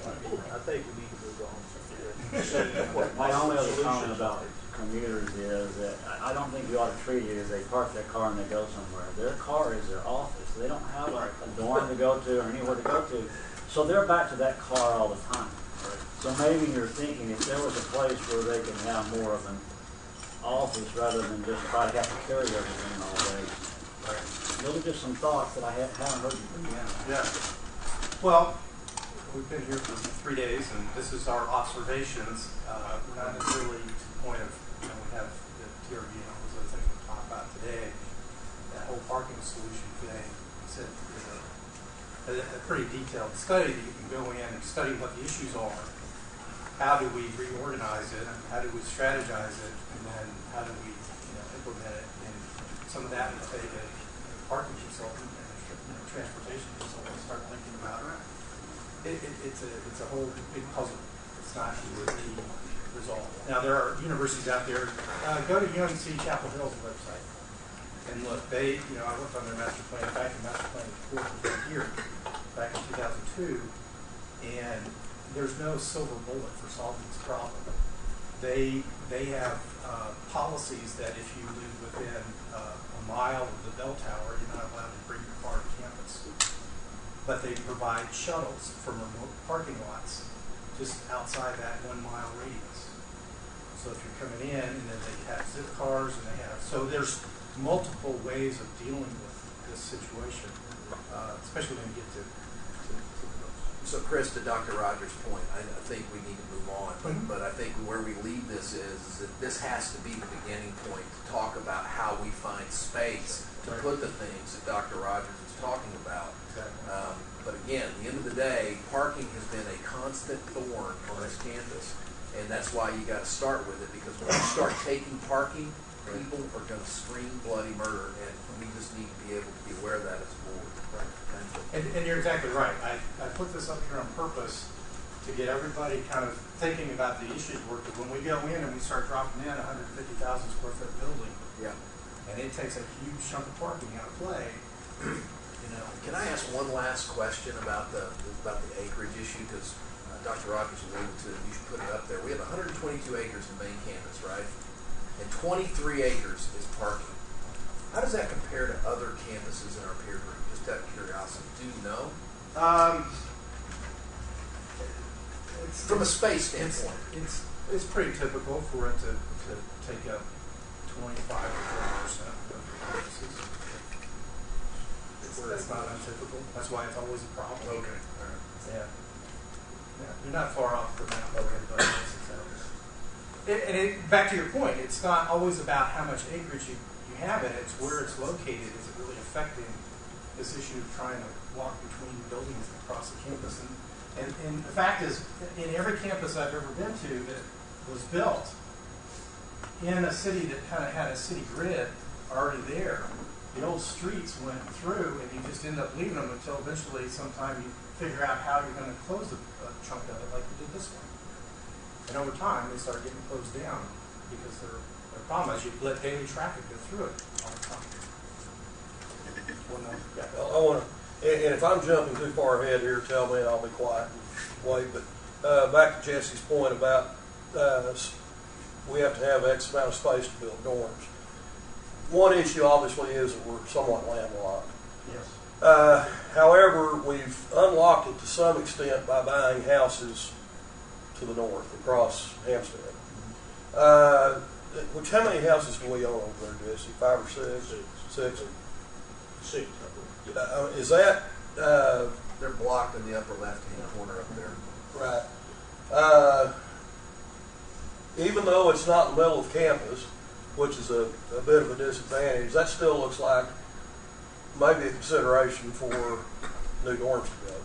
I think we need to move on. My only other comment about commuters is that I don't think you ought to treat it as they park their car and they go somewhere. Their car is their office. They don't have a dorm to go to or anywhere to go to. So they're back to that car all the time. So maybe you're thinking if there was a place where they can have more of an office rather than just try to have to carry everything all day. Those are just some thoughts that I haven't heard you bring out. Yeah. Well, we've been here for 3 days, and this is our observations. We're not necessarily to the point of, we have the TRV and all those other things we'll talk about today. That whole parking solution today is a pretty detailed study that you can go in and study what the issues are. How do we reorganize it, and how do we strategize it, and then how do we implement it? And some of that will take a parking consultant and a transportation consultant start thinking about it. It's a whole big puzzle. It's not easily resolved. Now there are universities out there. Go to UNC Chapel Hill's website and look. I looked on their master plan. In fact, the master plan report was right here back in 2002, and there's no silver bullet for solving this problem. They have policies that if you live within a mile of the bell tower, you're not allowed to bring your car to campus. But they provide shuttles from remote parking lots just outside that 1 mile radius. So if you're coming in, and then they have zip cars, and they have, so there's multiple ways of dealing with this situation, especially when you get to So, Chris, to Dr. Rogers' point, I think we need to move on. But I think where we leave this is that this has to be the beginning point to talk about how we find space to put the things that Dr. Rogers is talking about. But again, at the end of the day, parking has been a constant thorn on this campus. And that's why you got to start with it, because when you start taking parking, people are going to scream bloody murder. And we just need to be able to be aware of that as a board. And you're exactly right. I put this up here on purpose to get everybody kind of thinking about the issues. Because when we go in and we start dropping in a 150,000 square foot building, and it takes a huge chunk of parking out of play, Can I ask one last question about the acreage issue? Because Dr. Rogers alluded to it. You should put it up there. We have 122 acres in the main campus, right? and 23 acres is parking. How does that compare to other campuses in our peer group? Just out of curiosity, do you know? From a space standpoint. It's pretty typical for it to take up 25 or 30% of the campuses. That's not untypical. That's why it's always a problem. Okay. All right. Yeah. You're not far off from that. Okay. But back to your point, it's not always about how much acreage you have in it. It's where it's located. Is it really affecting this issue of trying to walk between buildings across the campus? And the fact is, in every campus I've ever been to that was built in a city that kind of had a city grid already there, the old streets went through, and you just end up leaving them until eventually sometime you figure out how you're going to close a chunk of it, like we did this one. And over time, they started getting closed down because their problem is you let daily traffic go through it all the time. Well, no, yeah. I want to, and if I'm jumping too far ahead here, tell me and I'll be quiet and wait. But back to Jesse's point about we have to have X amount of space to build dorms. One issue obviously is that we're somewhat landlocked. Yes. However, we've unlocked it to some extent by buying houses to the north across Hampstead. Which, how many houses do we own over there, Jesse? 5 or 6? Six. Six, I believe. Is that They're blocked in the upper left-hand corner up there. right? Even though it's not in the middle of campus, which is a bit of a disadvantage, that still looks like maybe a consideration for new dorms to go.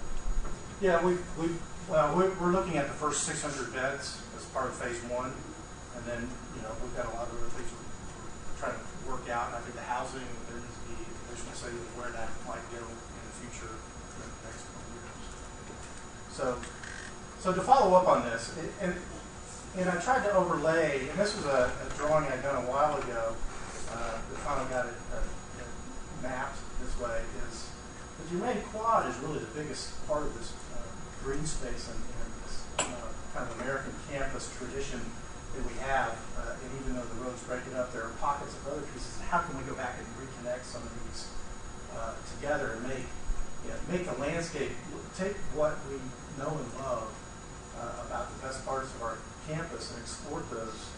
Yeah, we're looking at the first 600 beds as part of phase 1, and then we've got a lot of other things we're trying to work out. And I think the housing, there needs to be additional say of where that might go in the future in the next 20 years. So to follow up on this, and I tried to overlay, and this was a drawing I'd done a while ago that finally got it mapped this way, is the Germain Quad is really the biggest part of this green space and this kind of American campus tradition that we have. And even though the roads break it up, there are pockets of other pieces. How can we go back and reconnect some of these together and make the landscape, take what we know and love about the best parts of our campus and export those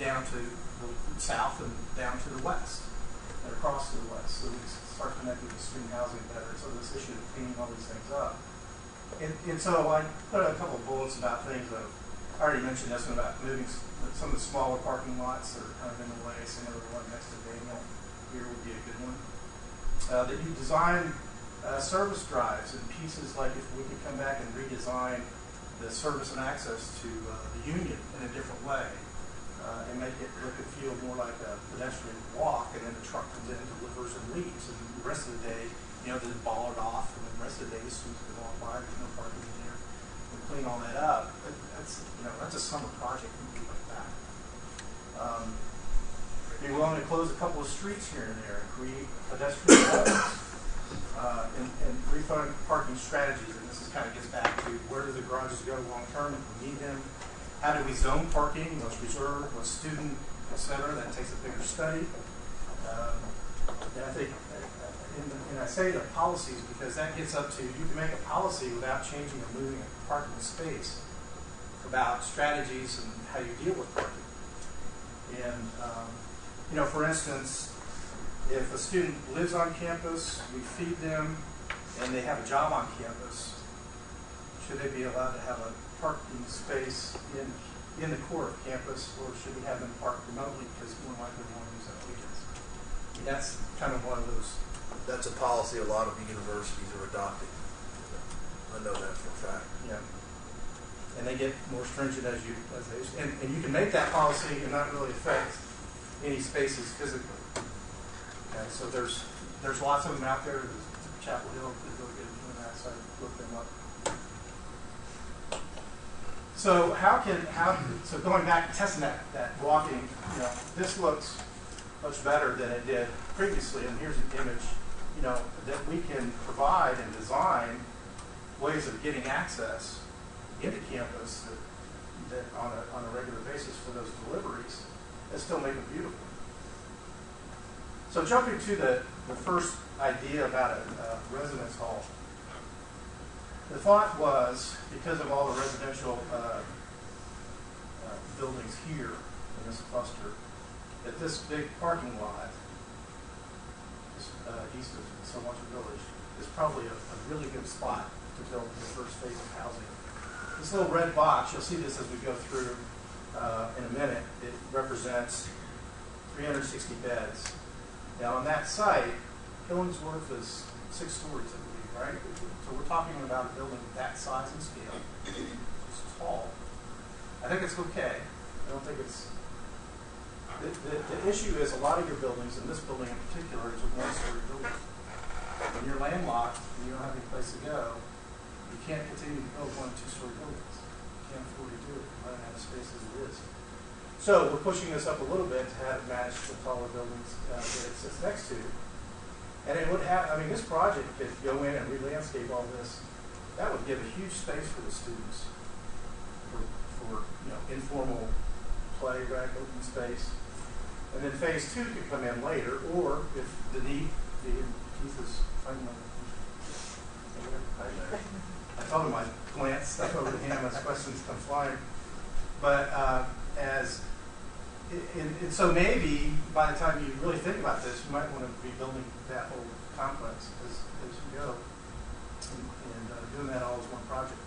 down to the south and down to the west and across to the west, so we can start connecting with student housing better. So this issue of cleaning all these things up. And so I put a couple of bullets about things that I already mentioned this one about moving some of the smaller parking lots that are kind of in the way. Some of the one next to Daniel here would be a good one. That you design service drives in pieces, like if we could come back and redesign the service and access to the Union in a different way and make it look and feel more like a pedestrian walk, and then the truck comes in, delivers, and leaves, and the rest of the day, they ball it off, and then the rest of the day, as soon as they walk by, there's no parking in there. We clean all that up. That's a summer project. We can do like that. Be willing to close a couple of streets here and there and create pedestrian walks and refund parking strategies. And this kind of gets back to where do the garages go long term if we need them. How do we zone parking? What's reserved? What's student, et cetera? That takes a bigger study. And I think, and I say the policies because that gets up to, you can make a policy without changing or moving a parking space about strategies and how you deal with parking. And, for instance, if a student lives on campus, we feed them, and they have a job on campus, should they be allowed to have a parking space in the core of campus, or should we have them park remotely because more likely they want to use that weekends? That's kind of one of those. That's a policy a lot of universities are adopting. I know that for a fact. Yeah. And they get more stringent as and you can make that policy and not really affect any spaces physically. Okay, so there's lots of them out there. There's Chapel Hill is really good at doing that, so I looked them up. So so going back and testing that walking, this looks much better than it did previously. And here's an image, that we can provide and design ways of getting access into campus that on a regular basis for those deliveries. and still make it beautiful. So jumping to the first idea about a residence hall. The thought was, because of all the residential buildings here in this cluster, that this big parking lot, just east of Saltwater Village, is probably a really good spot to build the first phase of housing. This little red box, you'll see this as we go through in a minute, it represents 360 beds. Now on that site, Killingsworth is 6 stories, I believe, right? So we're talking about a building that size and scale. It's tall. I think it's okay. I don't think it's... The issue is a lot of your buildings, and this building in particular, is a 1-story building. When you're landlocked and you don't have any place to go, you can't continue to build 1- and 2-story buildings. You can't afford to do it. You run out of space as it is. So we're pushing this up a little bit to have it match the taller buildings that it sits next to. And it would have, I mean, this project could go in and re-landscape all this. That would give a huge space for the students for informal play, rec, open space. And then phase 2 could come in later, or if the need, Keith is finding I told him I'd glance stuff over to him as questions come flying. But and so maybe by the time you really think about this, you might want to be building that whole complex as you go and doing that all as one project.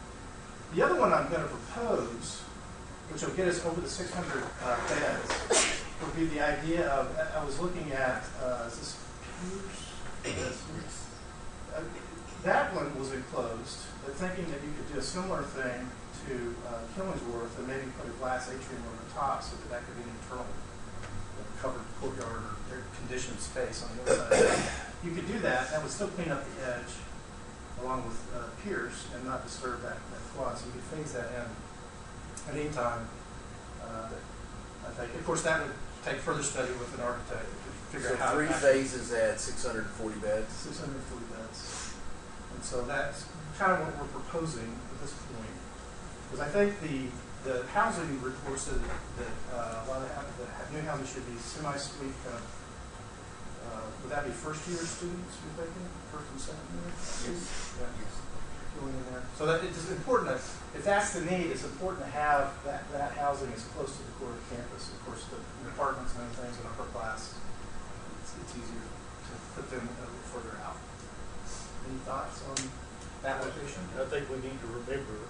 The other one I'm going to propose, which will get us over the 600 beds, would be the idea of, I was looking at, is this Pierce? That one was enclosed, but thinking that you could do a similar thing to Killingsworth and maybe put a glass atrium over the top so that could be an internal covered courtyard or air-conditioned space on the other side. You could do that. That would still clean up the edge along with Pierce and not disturb that quad. So you could phase that in at any time. I think, of course, that would take further study with an architect to figure out how. 3 phases at 640 beds. 640 beds. And so that's kind of what we're proposing at this point. Because I think the housing reports that a lot of the new housing should be semi-suite kind of. Would that be first-year students? You're thinking first and second year? Yes. Yeah. Yes. Going in there. So that it's important that if that's the need, it's important to have that housing as close to the core of the campus. Of course, the apartments and other things in upper class, it's easier to put them a little further out. Any thoughts on that location? I think we need to remember,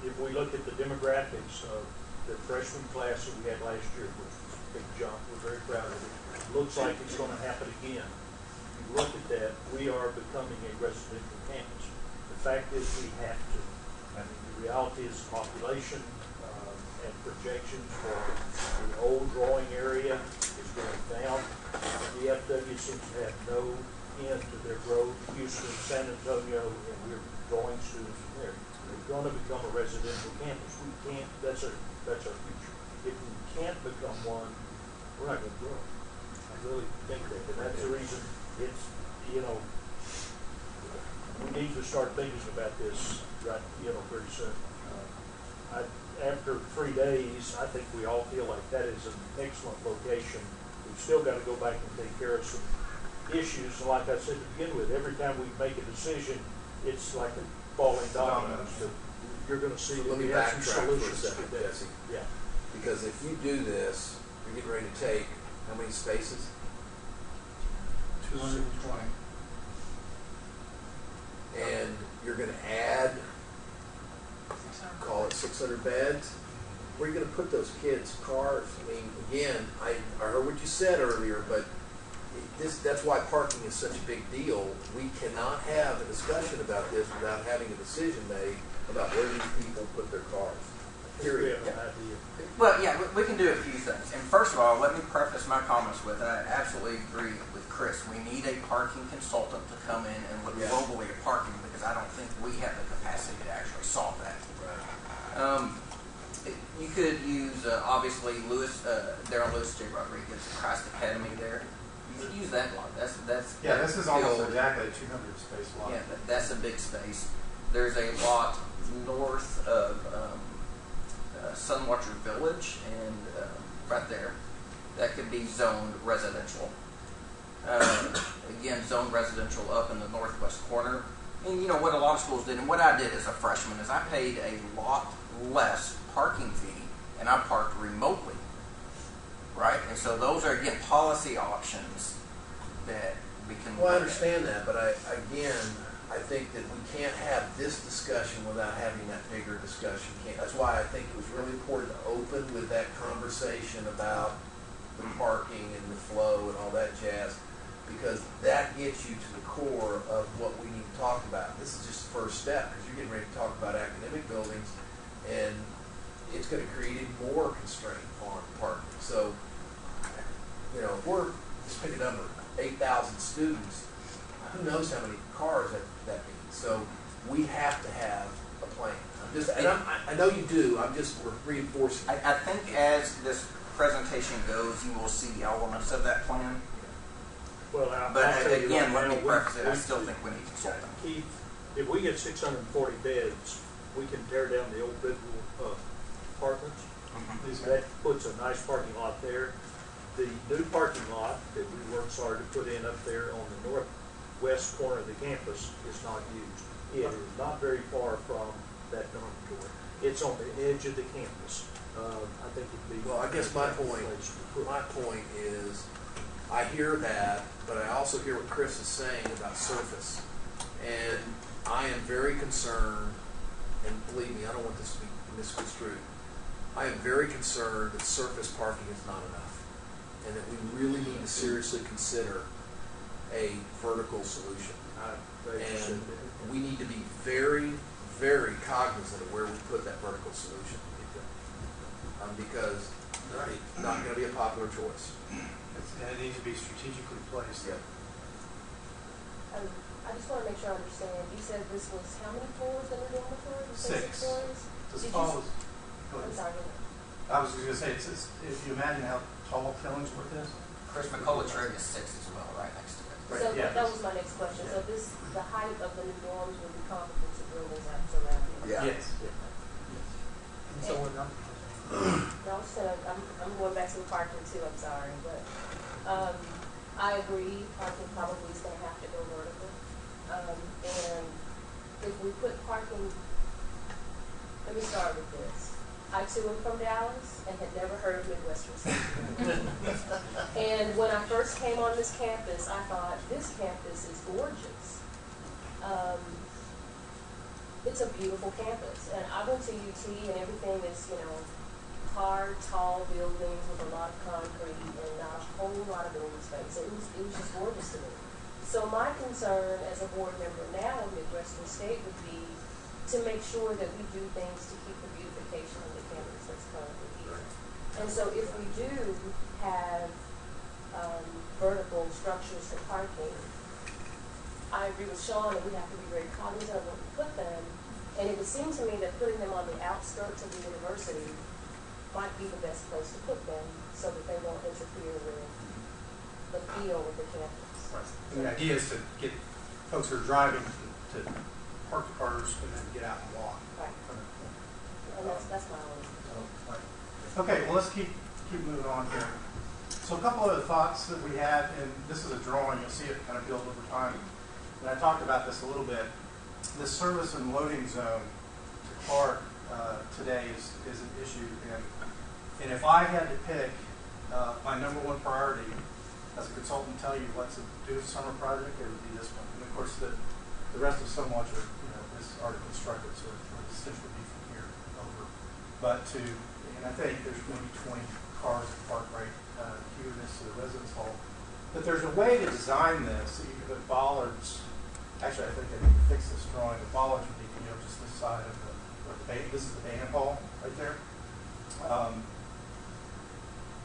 if we look at the demographics of the freshman class that we had last year, which was a big jump, we're very proud of it. Looks like it's going to happen again. If you look at that, we are becoming a residential campus. The fact is we have to. I mean, the reality is population and projections for the old drawing area is going down. The FW seems to have no end to their growth. Houston, San Antonio, and we're drawing students from there. We're going to become a residential campus. We can't. That's our future. If we can't become one, we're not going to grow. I really think that, and that's the reason it's we need to start thinking about this right very soon. After 3 days, I think we all feel like that is an excellent location. We've still got to go back and take care of some issues. And like I said to begin with, every time we make a decision, it's like a falling dominoes. You're going to see So let me we have some backtrack for a solutions second, to that. Jesse. Yeah. Because if you do this, you're getting ready to take how many spaces? 220. And you're going to add, call it 600 beds. Where are you going to put those kids' cars? I mean, again, I heard what you said earlier, but that's why parking is such a big deal. We cannot have a discussion about this without having a decision made about where these people put their cars. Period. Well, yeah, we can do a few things. And first of all, let me preface my comments with, I absolutely agree with Chris. We need a parking consultant to come in and look globally at parking because I don't think we have the capacity to actually solve that. Right. You could use, obviously, Darren Lewis J. Rodriguez, Christ Academy there. You could use that lot. That's this is almost exactly a 200 space lot. Yeah, that's a big space. There's a lot north of Sunwatcher Village and right there. that could be zoned residential. Again, zoned residential up in the northwest corner. And you know what a lot of schools did, and what I did as a freshman is I paid a lot less parking fee, and I parked remotely, right? And so those are, again, policy options that we can Well, I look at. understand that, but I think that we can't have this discussion without having that bigger discussion. That's why I think it was really important to open with that conversation about the parking and the flow and all that jazz, because that gets you to the core of what we need to talk about. This is just the first step, because you're getting ready to talk about academic buildings, and it's going to create even more constraint on parking. So, you know, if we're, just pick a number, 8,000 students, who knows how many cars that means. So we have to have a plan. I know you do, we're reinforcing. I think as this presentation goes, you will see elements of that plan. Well, But I'll tell you again, right let me now, preface it, I still think we need consulting. Keith, if we get 640 beds, we can tear down the old Bidwell apartments. That puts a nice parking lot there. The new parking lot that we worked hard to put in up there on the northwest corner of the campus is not used. It is not very far from that dormitory. It's on the edge of the campus. I think it'd be. Well, I guess my a place to put point is, I hear that, but I also hear what Chris is saying about surface. And I am very concerned, and believe me, I don't want this to be misconstrued. I am very concerned that surface parking is not enough, and that we really need to seriously consider a vertical solution. And we need to be very, very cognizant of where we put that vertical solution. Because it's not going to be a popular choice. And it needs to be strategically placed. Yeah. I just want to make sure I understand. You said this was how many floors in the dormitory? You said 6 floors? As Did tall as, I'm sorry. I was going to say, if you imagine how tall Killingsworth is. Chris McCullough's road is 6 as well, right next to it. So yeah. that was my next question. So the height of the new dorms would be comparable to buildings that surround it? Yeah. Yes. And so we're not. No, I'm going back to the parking too, I'm sorry, but I agree, parking probably is going to have to go vertical. And if we put parking, let me start with this. I too am from Dallas and had never heard of Midwestern City. And when I first came on this campus, I thought, this campus is gorgeous. It's a beautiful campus. And I went to UT and everything is, hard, tall buildings with a lot of concrete and not a whole lot of building space. It was just gorgeous to me. So my concern as a board member now in Midwestern State would be to make sure that we do things to keep the beautification of the campus that's currently here. And so if we do have vertical structures for parking, I agree with Sean that we have to be very cognizant of where we put them. And it would seem to me that putting them on the outskirts of the university might be the best place to put them so that they won't interfere with the feel of the campus. Right. And the idea is to get folks who are driving to park the cars and then get out and walk. Right. And that's my only. Okay, well, let's keep moving on here. So a couple of the thoughts that we had, and this is a drawing, you'll see it kind of build over time. And I talked about this a little bit. The service and loading zone to park today is an issue. And if I had to pick my number one priority as a consultant, tell you what to do for summer project, it would be this one. And of course, the rest of Sunwatch is already constructed, so it would essentially be from here over. But and I think there's maybe 20 cars parked right here next to the residence hall. But there's a way to design this that you can put bollards. Actually, I think I need to fix this drawing. The bollards would be just this side of this is the band hall right there.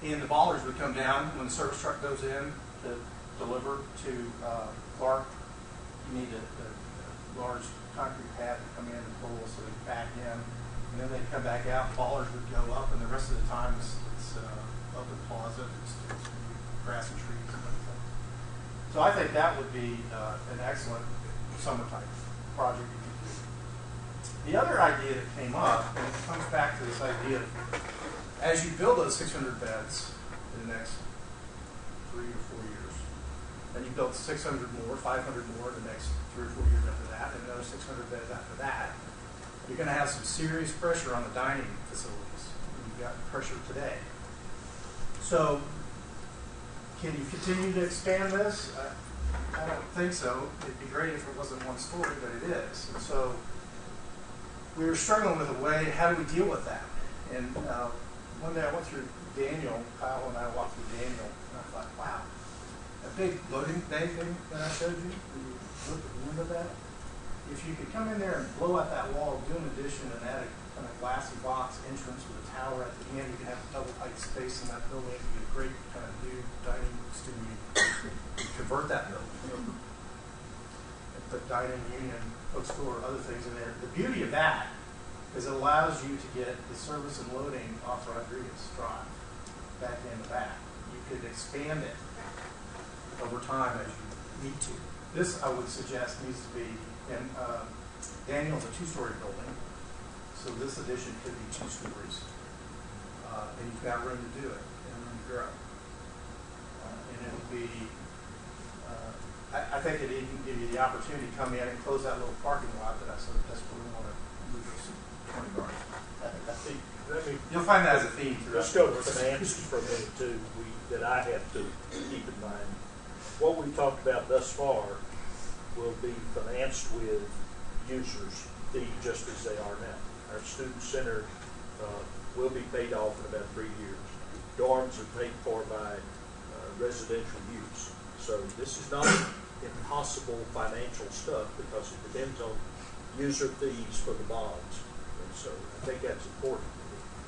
And the bollards would come down when the service truck goes in to deliver to Clark. You need a large concrete pad to come in and pull so they back in. And then they'd come back out, bollards would go up, and the rest of the time it's open plaza, it's grass and trees and everything. So I think that would be an excellent summer type project you could do. The other idea that came up, and it comes back to this idea of, as you build those 600 beds, in the next 3 or 4 years. And you build 600 more, 500 more in the next 3 or 4 years after that, and another 600 beds after that. You're going to have some serious pressure on the dining facilities. You've got pressure today. So, can you continue to expand this? I don't think so. It'd be great if it wasn't one story, but it is. And so, we were struggling with a way, how do we deal with that? And one day I went through Daniel, Kyle and I walked through Daniel, and I thought, wow, that big loading bay thing that I showed you, when you look at the window of that, if you could come in there and blow out that wall, do an addition, and add a kind of glassy box entrance with a tower at the end, you could have double height space in that building. It could be a great kind of new dining studio. Convert that building and put dining, union, bookstore, other things in there. The beauty of that is it allows you to get the service and loading off Rodriguez Drive, back in the back. You could expand it over time as you need to. This, I would suggest, needs to be, and Daniel's a 2-story building, so this addition could be 2 stories. And you've got room to do it and room to grow. And it would be, I think it even give you the opportunity to come in and close that little parking lot that I so desperately want to move those 20 cars. You'll find that as a theme throughout. Let's go to finances for a minute too, that I have to keep in mind. What we've talked about thus far will be financed with users' fee just as they are now. Our student center will be paid off in about 3 years. Dorms are paid for by residential use. So this is not impossible financial stuff because it depends on user fees for the bonds. And so I think that's important.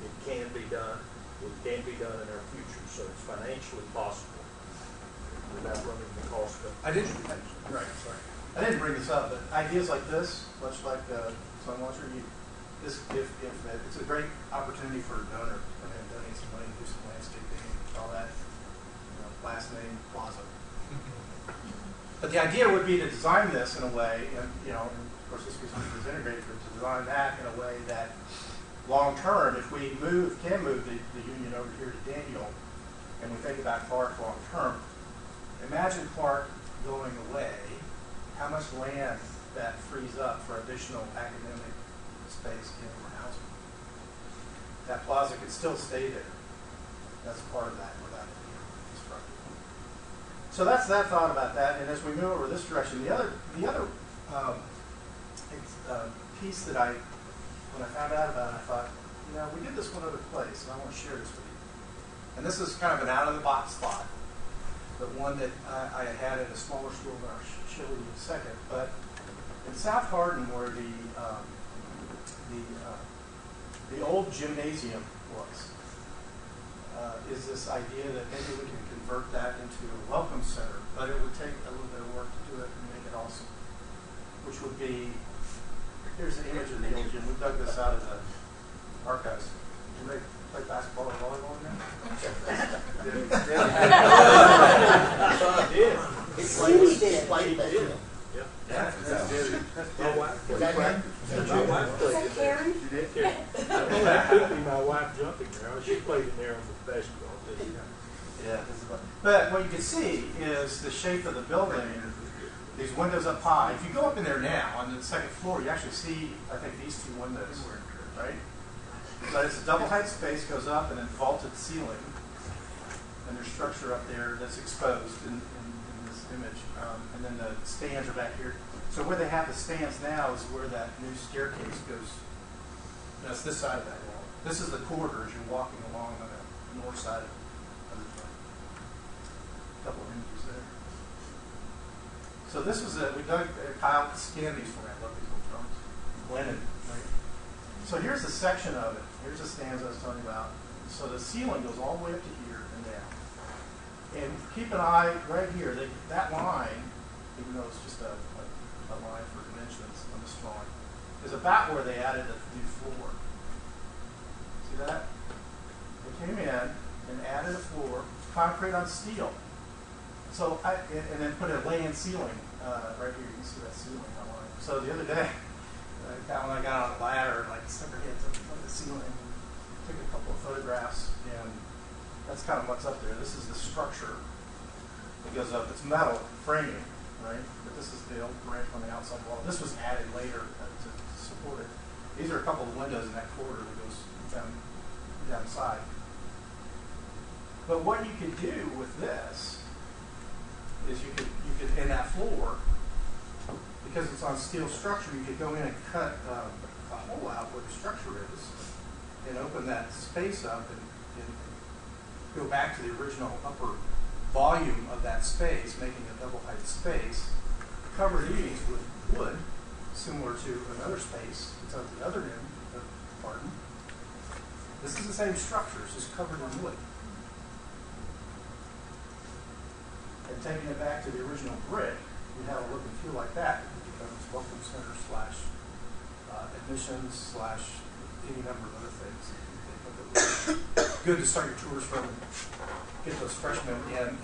It can be done. It can be done in our future. So it's financially possible without running the cost of. I didn't bring this up, but ideas like this, much like Sunwatcher, if it's a great opportunity for a donor to come in and donate some money, do some landscaping, all that, last name Plaza. But the idea would be to design this in a way, and of course this was integrated, to design that in a way that long term, if we can move the union over here to Daniel, and we think about Clark long term, imagine Clark going away, how much land that frees up for additional academic space in housing. That plaza could still stay there. That's part of that without it being constructed. So that's that thought about that. And as we move over this direction, the other piece that when I found out about it, I thought, we did this one other place, and I want to share this with you. And this is kind of an out-of-the-box thought, but one that I had at a smaller school that I'll show you in a second. But in South Hardin, where the old gymnasium was, is this idea that maybe we can convert that into a welcome center, but it would take a little bit of work to do it and make it awesome. Which would be, here's an image of the old gym. We dug this out of the archives. Did they play basketball or volleyball in there? Cindy did. Yeah. My wife played. My wife Is played that in there. Karen? She did. That could be my wife jumping there. She played in there on the basketball team. Yeah. But what you can see is the shape of the building. These windows up high. If you go up in there now on the second floor, you actually see, I think, these 2 windows, right? But it's a double height space, goes up, and then vaulted ceiling. And there's structure up there that's exposed in this image. And then the stands are back here. So where they have the stands now is where that new staircase goes. That's this side of that wall. This is the corridor as you're walking along on the north side of the joint. A couple of images there. So this was we dug, Kyle scanned these for me. I love these little drums. Blended, right? So here's a section of it. Here's the stands I was telling you about. So the ceiling goes all the way up to here and down. And keep an eye right here. That line, even though it's just a line for dimensions on this drawing, is about where they added the new floor. See that? They came in and added a floor, concrete on steel. So and then put a lay-in ceiling right here. You can see that ceiling line. So the other day, Cal and I got on a ladder and stuck our heads up on the ceiling and took a couple of photographs. And That's kind of what's up there. This is the structure that goes up. It's metal framing, right? But this is the old brick on the outside wall. This was added later to support it. These are a couple of windows in that corridor that goes down the side. But what you could do with this is you could in that floor, because it's on steel structure, you could go in and cut a hole out where the structure is and open that space up and go back to the original upper volume of that space, making a double height space, cover these with wood, similar to another space that's at the other end of the garden. This is the same structure, it's just covered in wood. And taking it back to the original brick, you have a look and feel like that. It becomes welcome center slash admissions slash any number of other things. Good to start your tours from and get those freshmen in and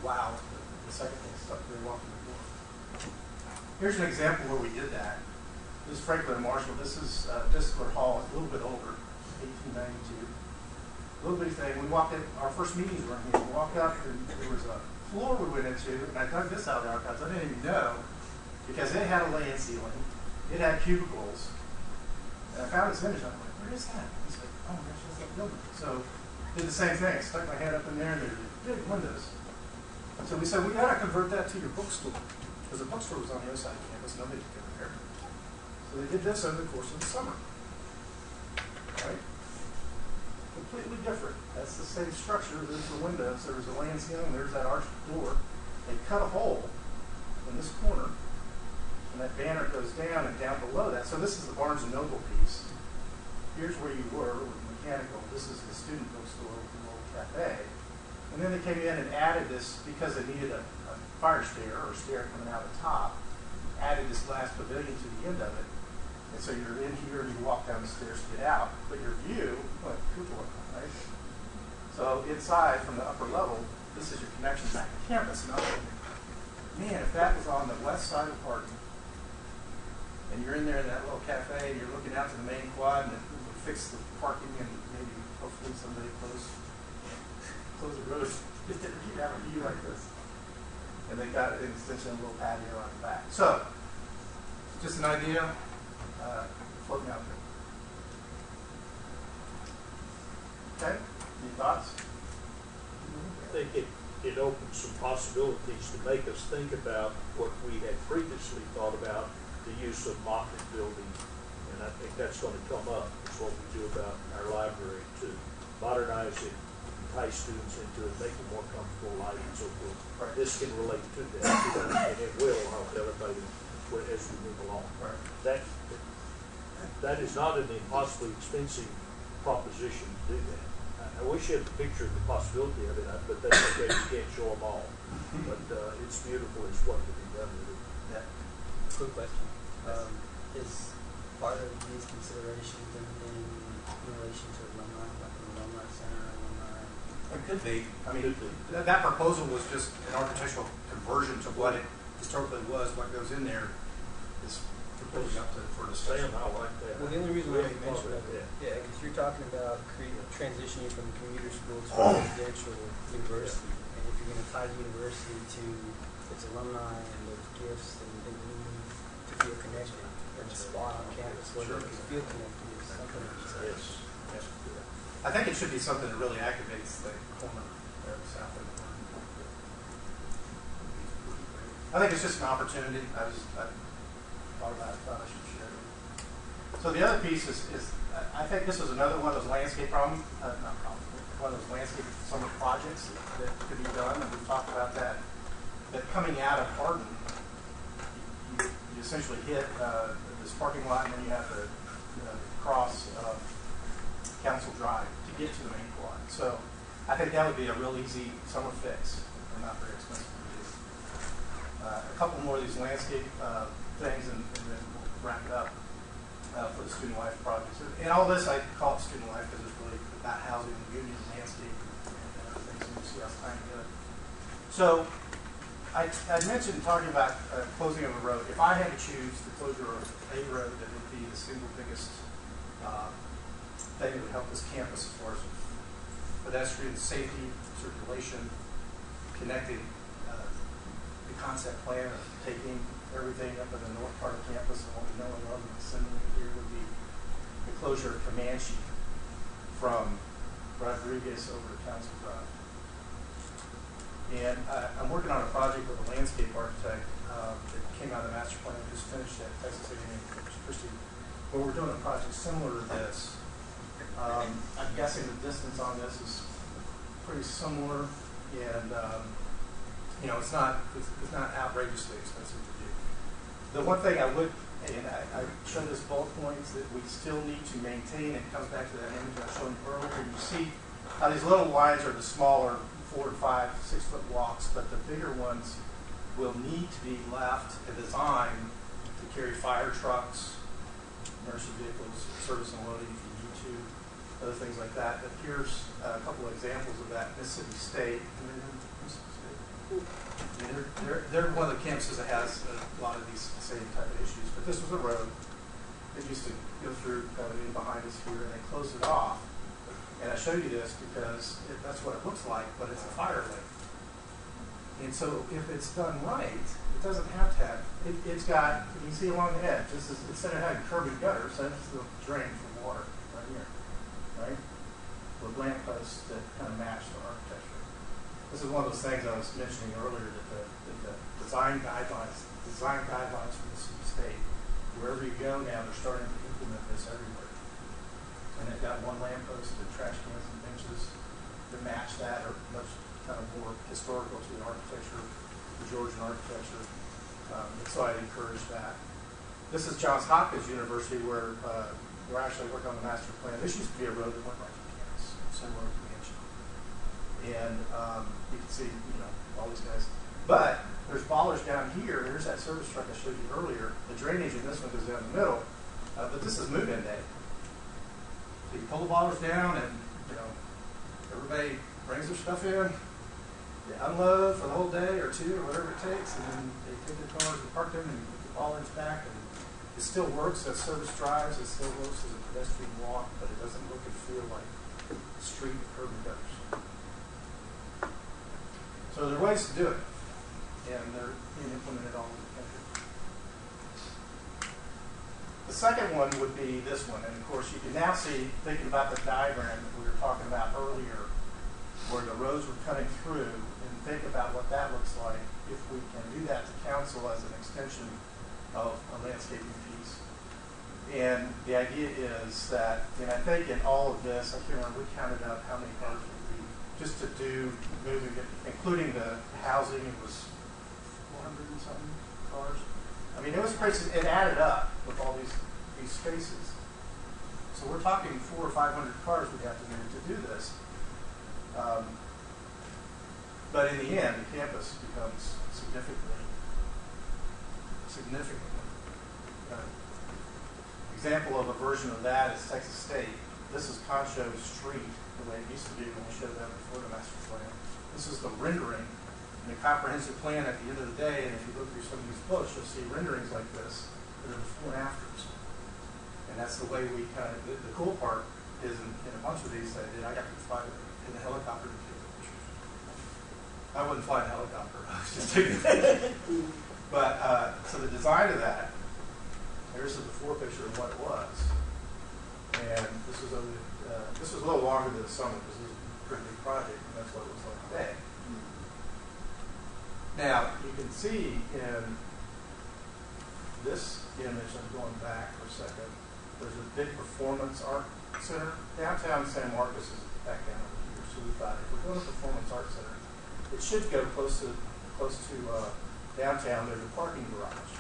wow, the second thing stuff they walk in the door. Here's an example where we did that. This is Franklin and Marshall. This is Discipler Hall, a little bit older, 1892. Little bitty thing. We walked in, our first meetings were in here. We walked up and there was a floor we went into, and I dug this out of the archives. I didn't even know because it had a lay-in ceiling. It had cubicles. And I found this image. I'm like, where is that? He's like, oh my gosh, that's that building. So did the same thing. I stuck my head up in there, and there's big windows. So we said, we got to convert that to your bookstore because the bookstore was on the other side of campus. Nobody could get there. So they did this over the course of the summer. Right? Completely different. That's the same structure. There's the windows. There's a lay-in ceiling. There's that arched door. They cut a hole in this corner, and that banner goes down and down below that. So this is the Barnes & Noble piece. Here's where you were with mechanical. This is the student bookstore with the old cafe. And then they came in and added this because they needed a fire stair or stair coming out the top. Added this glass pavilion to the end of it. And so you're in here and you walk down the stairs to get out, but your view, right? So inside from the upper level, this is your connection back to campus. And I was thinking, man, if that was on the west side of the parking, and you're in there in that little cafe and you're looking out to the main quad and it would fix the parking and maybe hopefully somebody close the road, you have a view like this. And they got an extension, a little patio on the back. So, just an idea. Floating out there. Okay, any thoughts? I think it opens some possibilities to make us think about what we had previously thought about the use of Moffett building. And I think that's going to come up. It's what we do about our library to modernize it, entice students into it, make it more comfortable, light and so forth. Right. This can relate to that, and it will, I'll tell everybody as we move along. Right. That is not an impossibly expensive proposition to do that. I wish you had the picture of the possibility of it, but that's okay, you can't show them all. But it's beautiful, it's what can be done with it. Yeah. Quick question. Is part of these considerations in relation to alumni, like an alumni center, alumni? It could be. I mean, that proposal was just an architectural conversion to what it historically was. What goes in there is proposed up for discussion. Sam, I like that. Well, the only reason why we mentioned that, because you're talking about transitioning from commuter school to a residential university, and if you're going to tie the university to its alumni and those gifts, then you need to feel connected in a spot on campus where you can feel connected is something that Yes. I think it should be something that really activates the corner there, the south end. I think it's just an opportunity. I thought about it, thought I should share it. So the other piece is I think this is another one of those landscape one of those landscape summer projects that could be done, and we've talked about that. That coming out of Hardin, you essentially hit this parking lot, and then you have to cross Council Drive to get to the main quad. So I think that would be a real easy summer fix and not very expensive to do. A couple more of these landscape things, and then we'll wrap it up for the student life projects. And all this, I call it student life because it's really about housing and union and landscape and other things, and you see us tying together. So I mentioned talking about closing of a road. If I had to choose the closure of a road that would be the single biggest thing that would help this campus as far as pedestrian safety, circulation, connecting the concept plan of taking everything up in the north part of campus and what we know and love and sending it here would be the closure of Comanche from Rodriguez over to Council Drive. And I'm working on a project with a landscape architect that came out of the master plan. We just finished at Texas A&M Christie, where we're doing a project similar to this. I'm guessing the distance on this is pretty similar, and it's not outrageously expensive to do. The one thing I would, and I showed this bullet points that we still need to maintain. It comes back to that image I showed you earlier. You see how these little lines are the smaller 4 to 5, 6 foot walks, but the bigger ones will need to be left and designed to carry fire trucks, emergency vehicles, service and loading if you need to, other things like that. But here's a couple of examples of that. Mississippi State. They're one of the campuses that has a lot of these same type of issues. But this was a road that used to go through kind of in behind us here, and they closed it off. And I show you this because that's what it looks like, but it's a fire lane. And so if it's done right, it doesn't have to have, it's got, you can see along the edge, this is, instead of having curving gutters, that's the drain for water right here, right? With lamp posts that kind of match the architecture. This is one of those things I was mentioning earlier that the design guidelines from the state, wherever you go now, they're starting to implement this everywhere. And they've got one lamppost and trash cans and benches to match that, or much kind of more historical to the architecture, the Georgian architecture. So I'd encourage that. This is Johns Hopkins University, where we're actually working on the master plan. This used to be a road that went right to campus, similar to Comanche. And you can see, all these guys. But there's ballers down here. There's that service truck I showed you earlier. The drainage in this one goes down the middle. But this is move-in day. So you pull the ballers down, and everybody brings their stuff in. They unload for the whole day or two or whatever it takes, and then they take their cars and park them and put the ballers back. And it still works as service drives. It still works as a pedestrian walk, but it doesn't look and feel like a street with curb and gutters. So there are ways to do it, and they're being implemented all over the country. The second one would be this one, and of course you can now see, thinking about the diagram that we were talking about earlier, where the roads were cutting through, and think about what that looks like if we can do that to council as an extension of a landscaping piece. And the idea is that, and I think in all of this, I can't remember, we counted out how many cars would be, just to do moving it, including the housing, it was 400 and something cars. I mean, it was crazy. It added up with all these spaces. So we're talking 400 or 500 cars we'd have to move to do this. But in the end, the campus becomes significantly. Example of a version of that is Texas State. This is Concho Street, the way it used to be when we showed that before the master plan. This is the rendering. The comprehensive plan at the end of the day, and if you look through some of these books, you'll see renderings like this that are before and afters. And that's the way we kind of, the cool part is in a bunch of these that I did, I got to fly in the helicopter to take the pictures. I wouldn't fly in a helicopter, I was just taking pictures. But, so the design of that, here's the before picture of what it was. And this was a little longer than the summer because it was a pretty big project, and that's what it was like today. Now, you can see in this image, I'm going back for a second, there's a big performance art center. Downtown San Marcos is back down over here, so we thought if we're doing a performance art center, it should go close to downtown. There's a parking garage.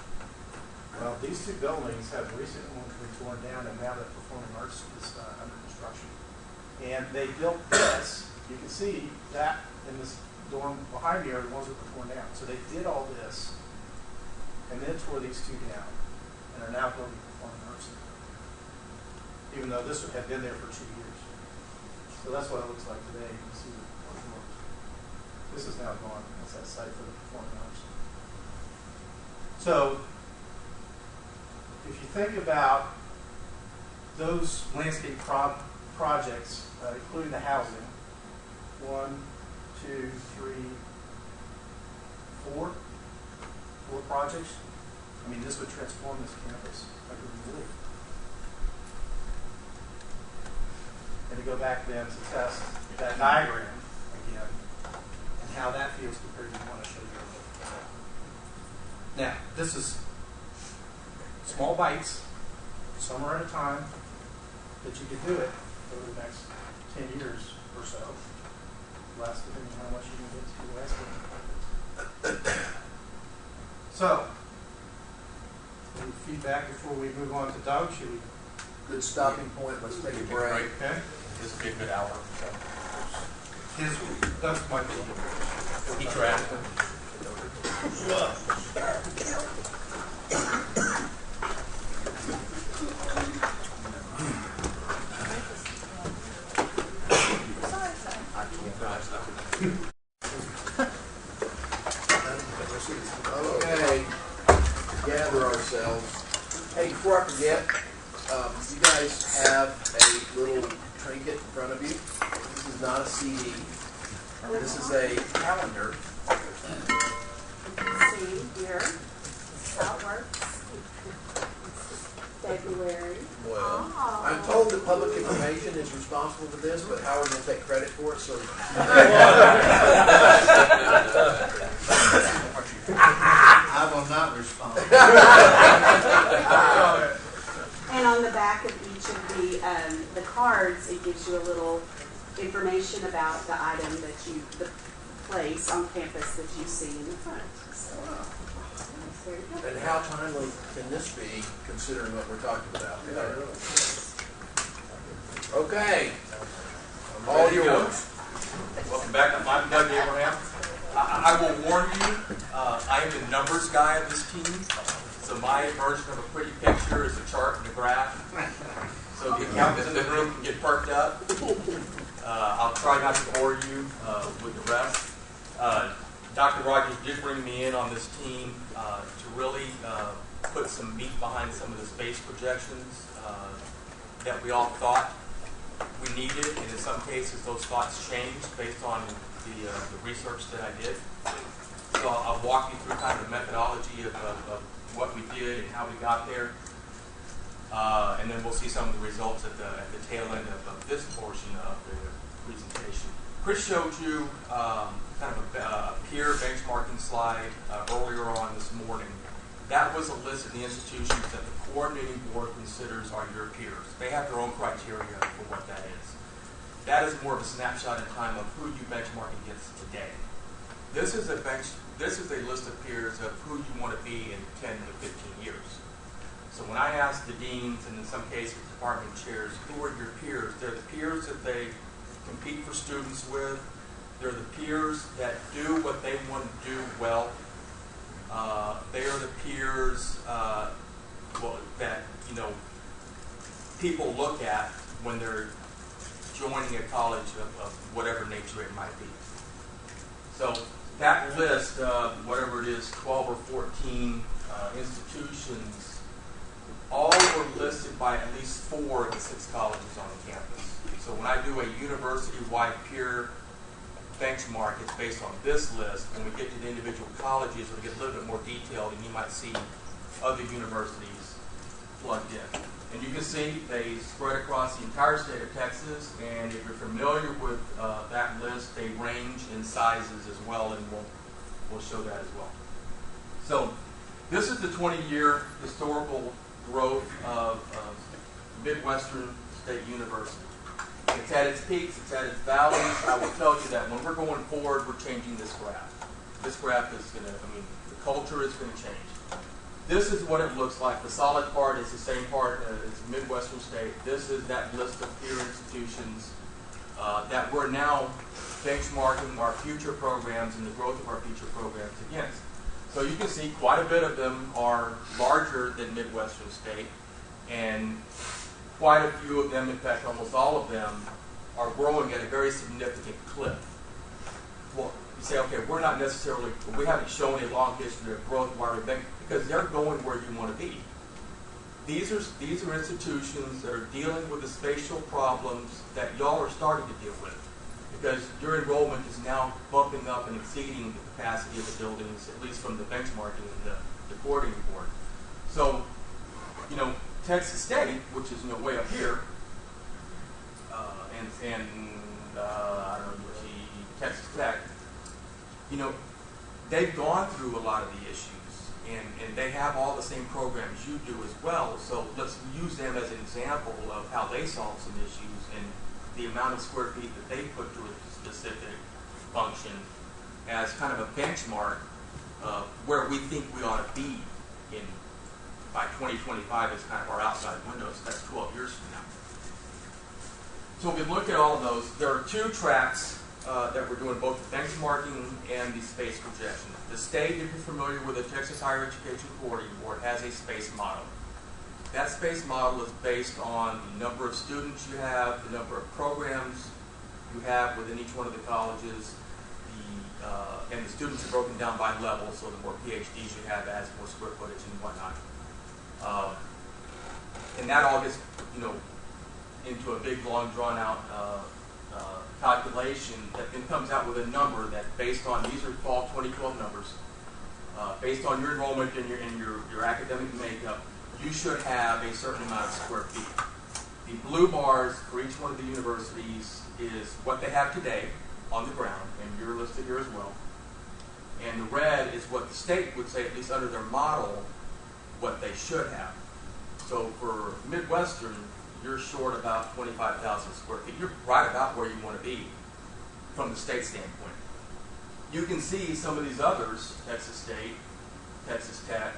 Well, these two buildings have recently been torn down, and now the performing arts is under construction. And they built this. You can see that in this dorm behind me are the ones that were torn down. So they did all this, and then tore these two down, and are now building performing arts center. Even though this had been there for 2 years. So that's what it looks like today. You can see the performance. This is now gone. That's that site for the performing arts. So if you think about those landscape projects, including the housing, 1, 2, 3, 4 projects. I mean, this would transform this campus, I really believe. And to go back then to test that diagram again and how that feels compared to what I showed you earlier. Now, this is small bites, somewhere at a time, that you could do it over the next 10 years or so. Less depending on how much you can get to the last one. So, any feedback before we move on to Doug? Should we? Good stopping point. Let's take a break. Okay. This would be a good hour. Doug's might be. He tracked. Okay, gather ourselves. Hey, before I forget, you guys have a little trinket in front of you. This is not a CD. This is a calendar. See here how it works. February. Well, I'm told that public information is responsible for this, but Howard will take credit for it, so. I will not respond. And on the back of each of the cards, it gives you a little information about the item that the place on campus that you see in the front. So, there you go. And how timely can this be, considering what we're talking about? Okay. All yours. Welcome back. I'm Doug Abraham. I will warn you, I am the numbers guy of this team. So my version of a pretty picture is a chart and a graph. So the accountants in the room can get perked up. I'll try not to bore you with the rest. Dr. Rogers did bring me in on this team to really put some meat behind some of the space projections that we all thought we needed, and in some cases those thoughts changed based on the research that I did. So I'll walk you through kind of the methodology of what we did and how we got there, and then we'll see some of the results at the tail end of this portion of the presentation. Chris showed you kind of a peer benchmarking slide earlier on this morning. That was a list of the institutions that the coordinating board considers are your peers. They have their own criteria for what that is. That is more of a snapshot in time of who you benchmark against today. This is a list of peers of who you want to be in 10 to 15 years. So when I ask the deans, and in some cases department chairs, who are your peers? They're the peers that they compete for students with. They're the peers that do what they want to do well. They are the peers that people look at when they're joining a college of whatever nature it might be. So that list of whatever it is, 12 or 14 institutions, all were listed by at least 4 of the 6 colleges on the campus. So when I do a university-wide peer benchmark, it's based on this list. When we get to the individual colleges, it'll get a little bit more detailed, and you might see other universities plugged in. And you can see they spread across the entire state of Texas, and if you're familiar with that list, they range in sizes as well, and we'll show that as well. So this is the 20-year historical growth of Midwestern State University. It's at its peaks, it's at its valleys. I will tell you that when we're going forward, we're changing this graph. This graph is going to, the culture is going to change. This is what it looks like. The solid part is the same part as Midwestern State. This is that list of peer institutions that we're now benchmarking our future programs and the growth of our future programs against. So you can see quite a bit of them are larger than Midwestern State, and quite a few of them, in fact almost all of them, are growing at a very significant clip. Well, you say, okay, we haven't shown a long history of growth, why are we banking? Because they're going where you want to be. These are institutions that are dealing with the spatial problems that y'all are starting to deal with. because your enrollment is now bumping up and exceeding the capacity of the buildings, at least from the benchmarking and the boarding report. So, you know, Texas State, which is, you know, way up here, and I don't know, Texas Tech, you know, they've gone through a lot of the issues, and they have all the same programs you do as well. So let's use them as an example of how they solve some issues and the amount of square feet that they put to a specific function as kind of a benchmark of where we think we ought to be in by 2025 is kind of our outside window. So that's 12 years from now. So we look at all of those. There are two tracks that we're doing, both the benchmarking and the space projection. The state, if you're familiar with the Texas Higher Education Coordinating Board, has a space model. That space model is based on the number of students you have, the number of programs you have within each one of the colleges, and the students are broken down by level, so the more PhDs you have adds more square footage and whatnot. And that all gets, you know, into a big, long, drawn-out calculation that then comes out with a number that, based on, these are fall 2012 numbers, based on your enrollment and your academic makeup, you should have a certain amount of square feet. The blue bars for each one of the universities is what they have today on the ground, and you're listed here as well. And the red is what the state would say, at least under their model, what they should have. So for Midwestern, you're short about 25,000 square feet. You're right about where you want to be from the state standpoint. You can see some of these others, Texas State, Texas Tech,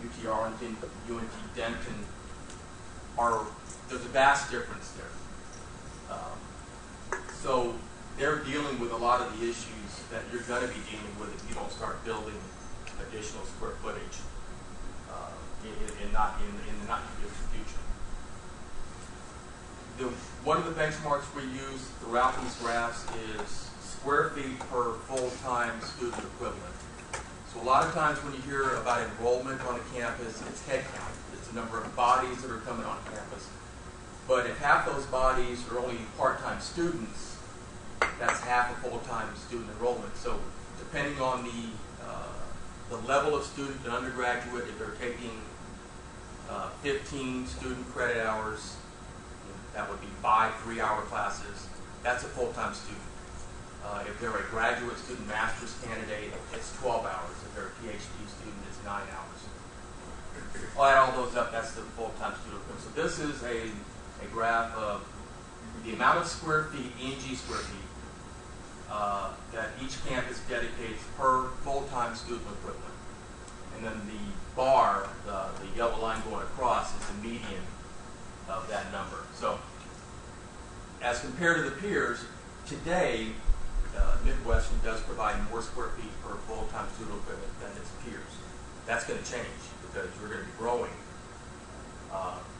UT Arlington, UNT Denton, there's a vast difference there. So they're dealing with a lot of the issues that you're going to be dealing with if you don't start building additional square footage in the not too distant future. One of the benchmarks we use throughout these graphs is square feet per full-time student equivalent. So a lot of times when you hear about enrollment on a campus, it's head count. It's the number of bodies that are coming on campus. But if half those bodies are only part-time students, that's half a full-time student enrollment. So depending on the level of student and undergraduate, if they're taking 15 student credit hours, that would be 5 3-hour classes, that's a full-time student. If they're a graduate student master's candidate, it's 12 hours. If they're a PhD student, it's 9 hours. I'll add all those up, that's the full-time student. So this is a graph of the amount of square feet, ENG square feet, that each campus dedicates per full-time student equivalent. And then the bar, the yellow line going across, is the median of that number. So as compared to the peers, today, Midwestern does provide more square feet per full-time student equivalent than its peers. That's going to change because we're going to be growing.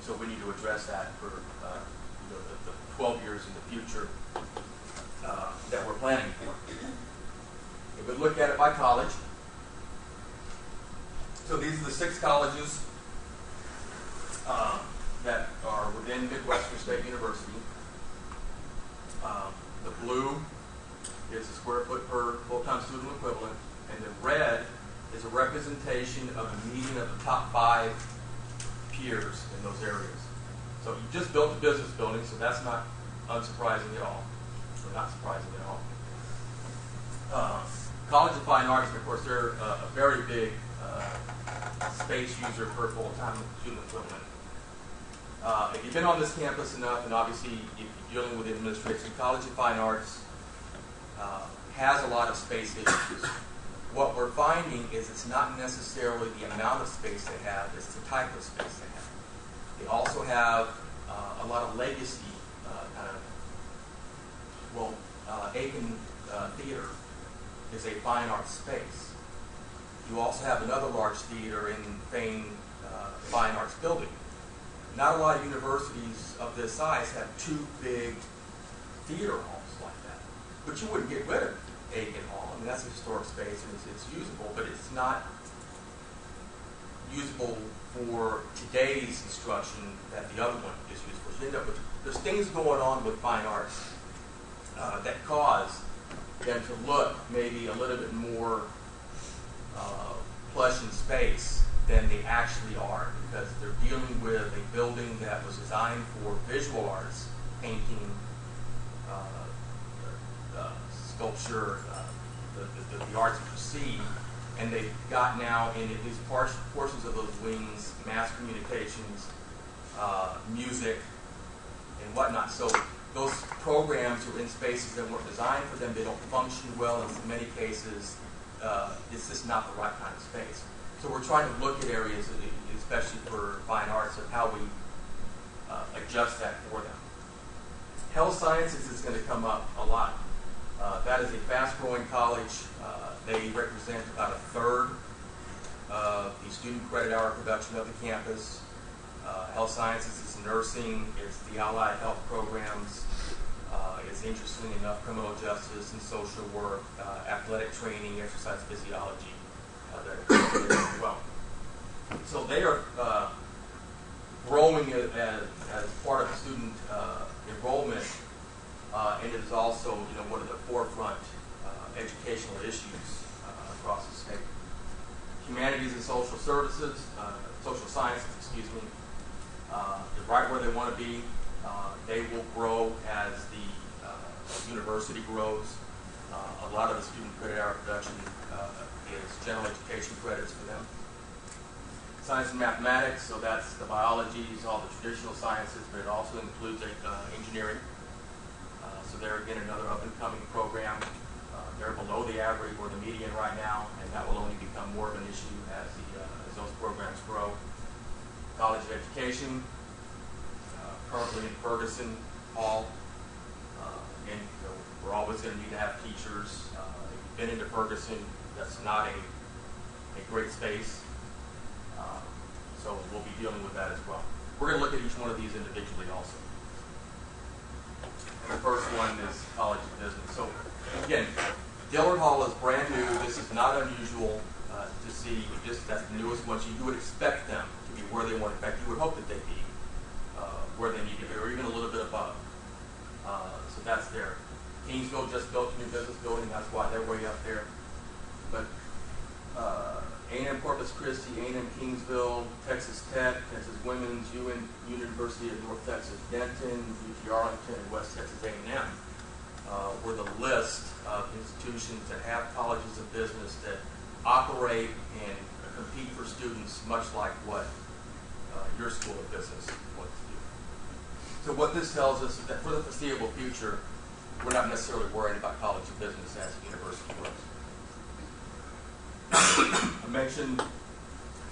So we need to address that for the 12 years in the future that we're planning for. If we look at it by college, so these are the 6 colleges that are within Midwestern State University. The blue is the square foot per full-time student equivalent, and the red is a representation of the median of the top 5 peers in those areas. So you just built a business building, so that's not unsurprising at all. Or not surprising at all. College of Fine Arts, of course, they're a very big space user per full-time student equivalent. If you've been on this campus enough, and obviously if you're dealing with the administration, College of Fine Arts has a lot of space issues. What we're finding is it's not necessarily the amount of space they have, it's the type of space they have. They also have a lot of legacy Aiken Theater is a fine arts space. You also have another large theater in Fane Fine Arts Building. Not a lot of universities of this size have 2 big theater halls like that. But you wouldn't get rid of Aiken Hall. I mean, that's a historic space and it's usable, but it's not usable for today's instruction that the other one is used for. So you end up with, there's things going on with fine arts that cause them to look maybe a little bit more plush in space than they actually are, because they're dealing with a building that was designed for visual arts, painting, sculpture, the arts that you see, and they've got now in at least portions of those wings mass communications, music, and whatnot. So those programs are in spaces that weren't designed for them. They don't function well, and in many cases, it's just not the right kind of space. So we're trying to look at areas, especially for fine arts, of how we adjust that for them. Health sciences is going to come up a lot. That is a fast-growing college. They represent about a third of the student credit hour production of the campus. Health sciences is nursing, it's the allied health programs, it's interestingly enough criminal justice and social work, athletic training, exercise physiology that are there as well. So they are growing as part of the student enrollment, and it is also one of the forefront educational issues across the state. Humanities and social services, social sciences, excuse me, is right where they want to be. They will grow as the university grows. A lot of the student credit hour production is general education credits for them. Science and mathematics, so that's the biologies, all the traditional sciences, but it also includes engineering. So they're again another up-and-coming program. They're below the average or the median right now, and that will only become more of an issue as those programs grow. College of Education, currently in Ferguson Hall. Again, we're always going to need to have teachers. If you've been into Ferguson, that's not a great space. So we'll be dealing with that as well. We're going to look at each one of these individually also. And the first one is College of Business. So again, Dillard Hall is brand new. This is not unusual to see. Just that's the newest one. So you would expect them to be where they want. In fact, you would hope that they'd be where they need to be, or even a little bit above. So that's there. Kingsville just built a new business building. That's why they're way up there. But A&M Corpus Christi, A&M Kingsville, Texas Tech, Texas Women's, University of North Texas Denton, UT Arlington, and West Texas A&M were the list of institutions that have colleges of business that operate and compete for students, much like what your school of business wants to do. So what this tells us is that for the foreseeable future, we're not necessarily worried about college of business as the university grows. I mentioned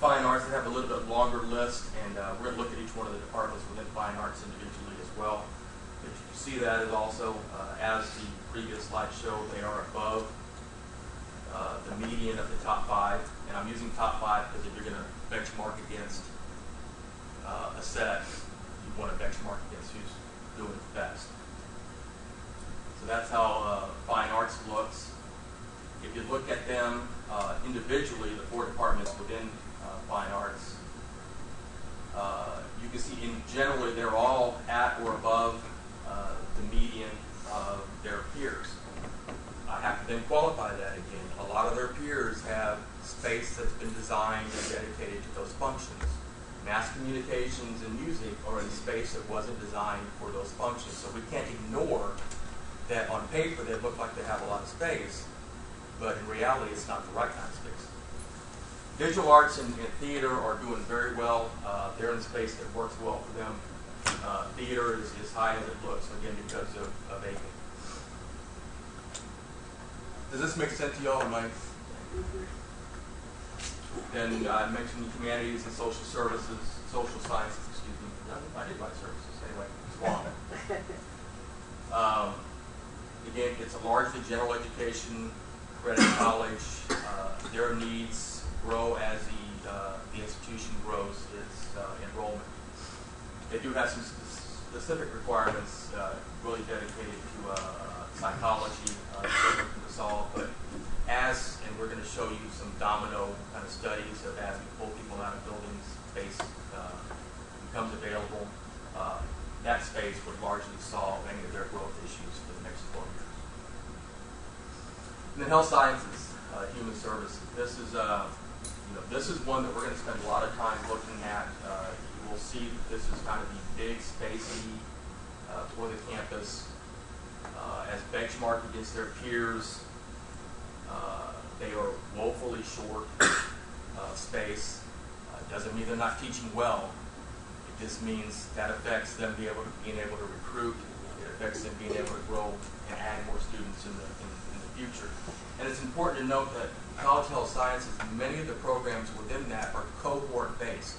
fine arts. They have a little bit longer list, and we're going to look at each one of the departments within fine arts individually as well. But you can see that is also, as the previous slide showed, they are above the median of the top 5. And I'm using top 5 because if you're going to benchmark against a set, you want to benchmark against who's doing it best. So that's how fine arts looks. If you look at them individually, the 4 departments within fine arts, you can see in generally they're all at or above the median of their peers. I have to then qualify that again. A lot of their peers have space that's been designed and dedicated to those functions. Mass communications and music are in space that wasn't designed for those functions. So we can't ignore that on paper they look like they have a lot of space, but in reality it's not the right kind of space. Visual arts and theater are doing very well. They're in a space that works well for them. Theater is as high as it looks, again, because of AIC. Does this make sense to y'all, Mike? Then I mentioned humanities and social services, social sciences, excuse me. I did write services, anyway, it's wrong. Again, it's a largely general education credit college. Their needs grow as the institution grows its enrollment. They do have some specific requirements really dedicated to psychology that they're looking to solve, but and we're going to show you some domino kind of studies of as we pull people out of buildings, space becomes available. that space would largely solve any of their growth issues for the next 4 years. And then health sciences, human services. This is this is one that we're going to spend a lot of time looking at. You will see that this is kind of the big spacey for the campus. As benchmarked against their peers, they are woefully short space. Doesn't mean they're not teaching well. It just means that affects them being able to recruit. It affects them being able to grow and add more students in the future. And it's important to note that college health sciences, many of the programs within that are cohort based.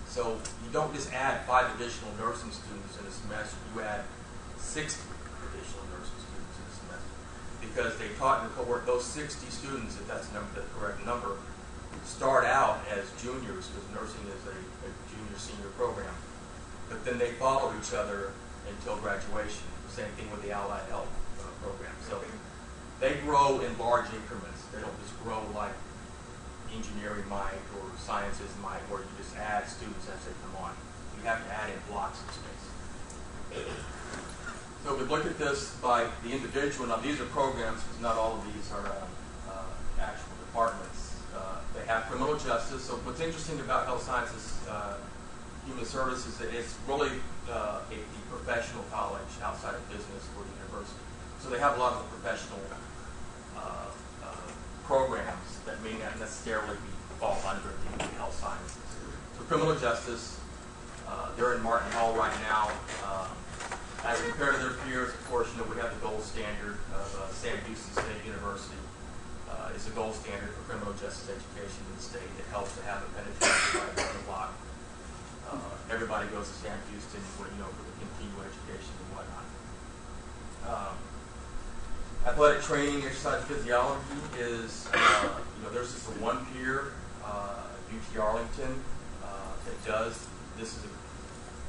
So you don't just add 5 additional nursing students in a semester, you add 60 additional nursing students in a semester. Because they taught in the cohort, those 60 students, if that's the correct number, start out as juniors, because nursing is a junior-senior program. But then they follow each other until graduation. Same thing with the allied health program. So they grow in large increments. They don't just grow like engineering might or sciences might, where you just add students as they come on. You have to add in blocks of space. So we look at this by the individual. Now these are programs, because not all of these are actual departments. They have criminal justice. So what's interesting about health sciences, human services, is that it's really a professional college outside of business or university. So they have a lot of the professional programs that may not necessarily fall under the health sciences. So criminal justice, they're in Martin Hall right now. As compared to their peers, of course, we have the gold standard of Sam Houston State University. It's a gold standard for criminal justice education in the state. It helps to have a penetration right on the block. Everybody goes to Sam Houston for the continuing education and whatnot. Athletic training, exercise physiology is, there's just one peer, UT Arlington, that does. This is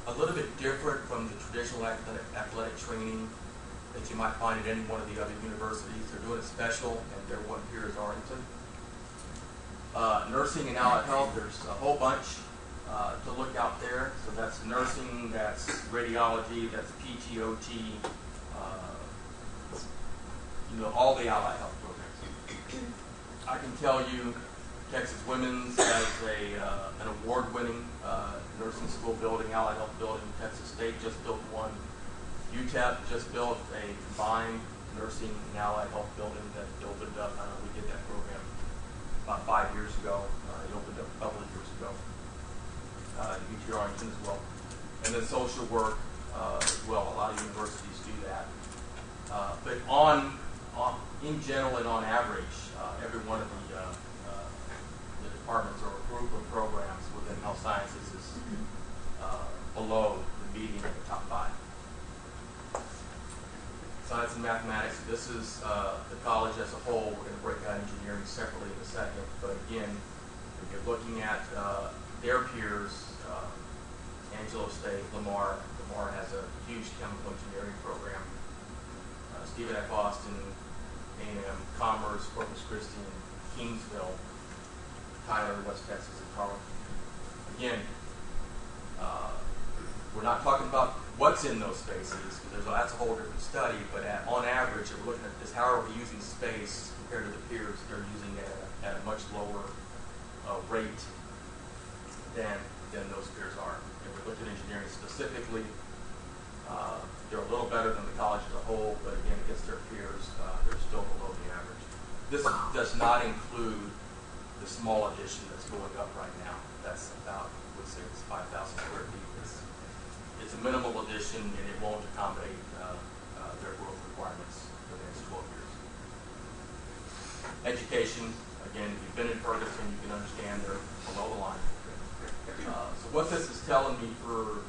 a little bit different from the traditional athletic training that you might find at any one of the other universities. They're doing it special, and their one peer is Arlington. Nursing and allied health, there's a whole bunch to look out there. So that's nursing, that's radiology, that's PTOT, all the allied health programs. I can tell you Texas Women's has an award-winning nursing school building, allied health building. Texas State just built one. UTEP just built a combined nursing and allied health building that opened up. We did that program about 5 years ago. It opened up a couple of years ago. UT Arlington as well. And then social work as well. A lot of universities do that. But in general and on average, every one of the departments or a group of programs within health sciences is below the median of the top 5. Science and mathematics, this is the college as a whole. We're going to break out engineering separately in a second. But again, if you're looking at their peers, Angelo State, Lamar has a huge chemical engineering program. Stephen F. Austin, A&M, Commerce, Corpus Christi, and Kingsville, Tyler, West Texas, and Carlton. Again, we're not talking about what's in those spaces, because that's a whole different study, but on average, if we're looking at this, how are we using space compared to the peers? They're using it at a much lower rate than those peers are. If we look at engineering specifically, they're a little better than the college as a whole, but again, against their peers, they're still below the average. This does not include the small addition that's going up right now. That's about, let's say it's 5,000 square feet. It's a minimal addition, and it won't accommodate their growth requirements for the next 12 years. Education, again, if you've been in Ferguson, you can understand they're below the line. So what this is telling me for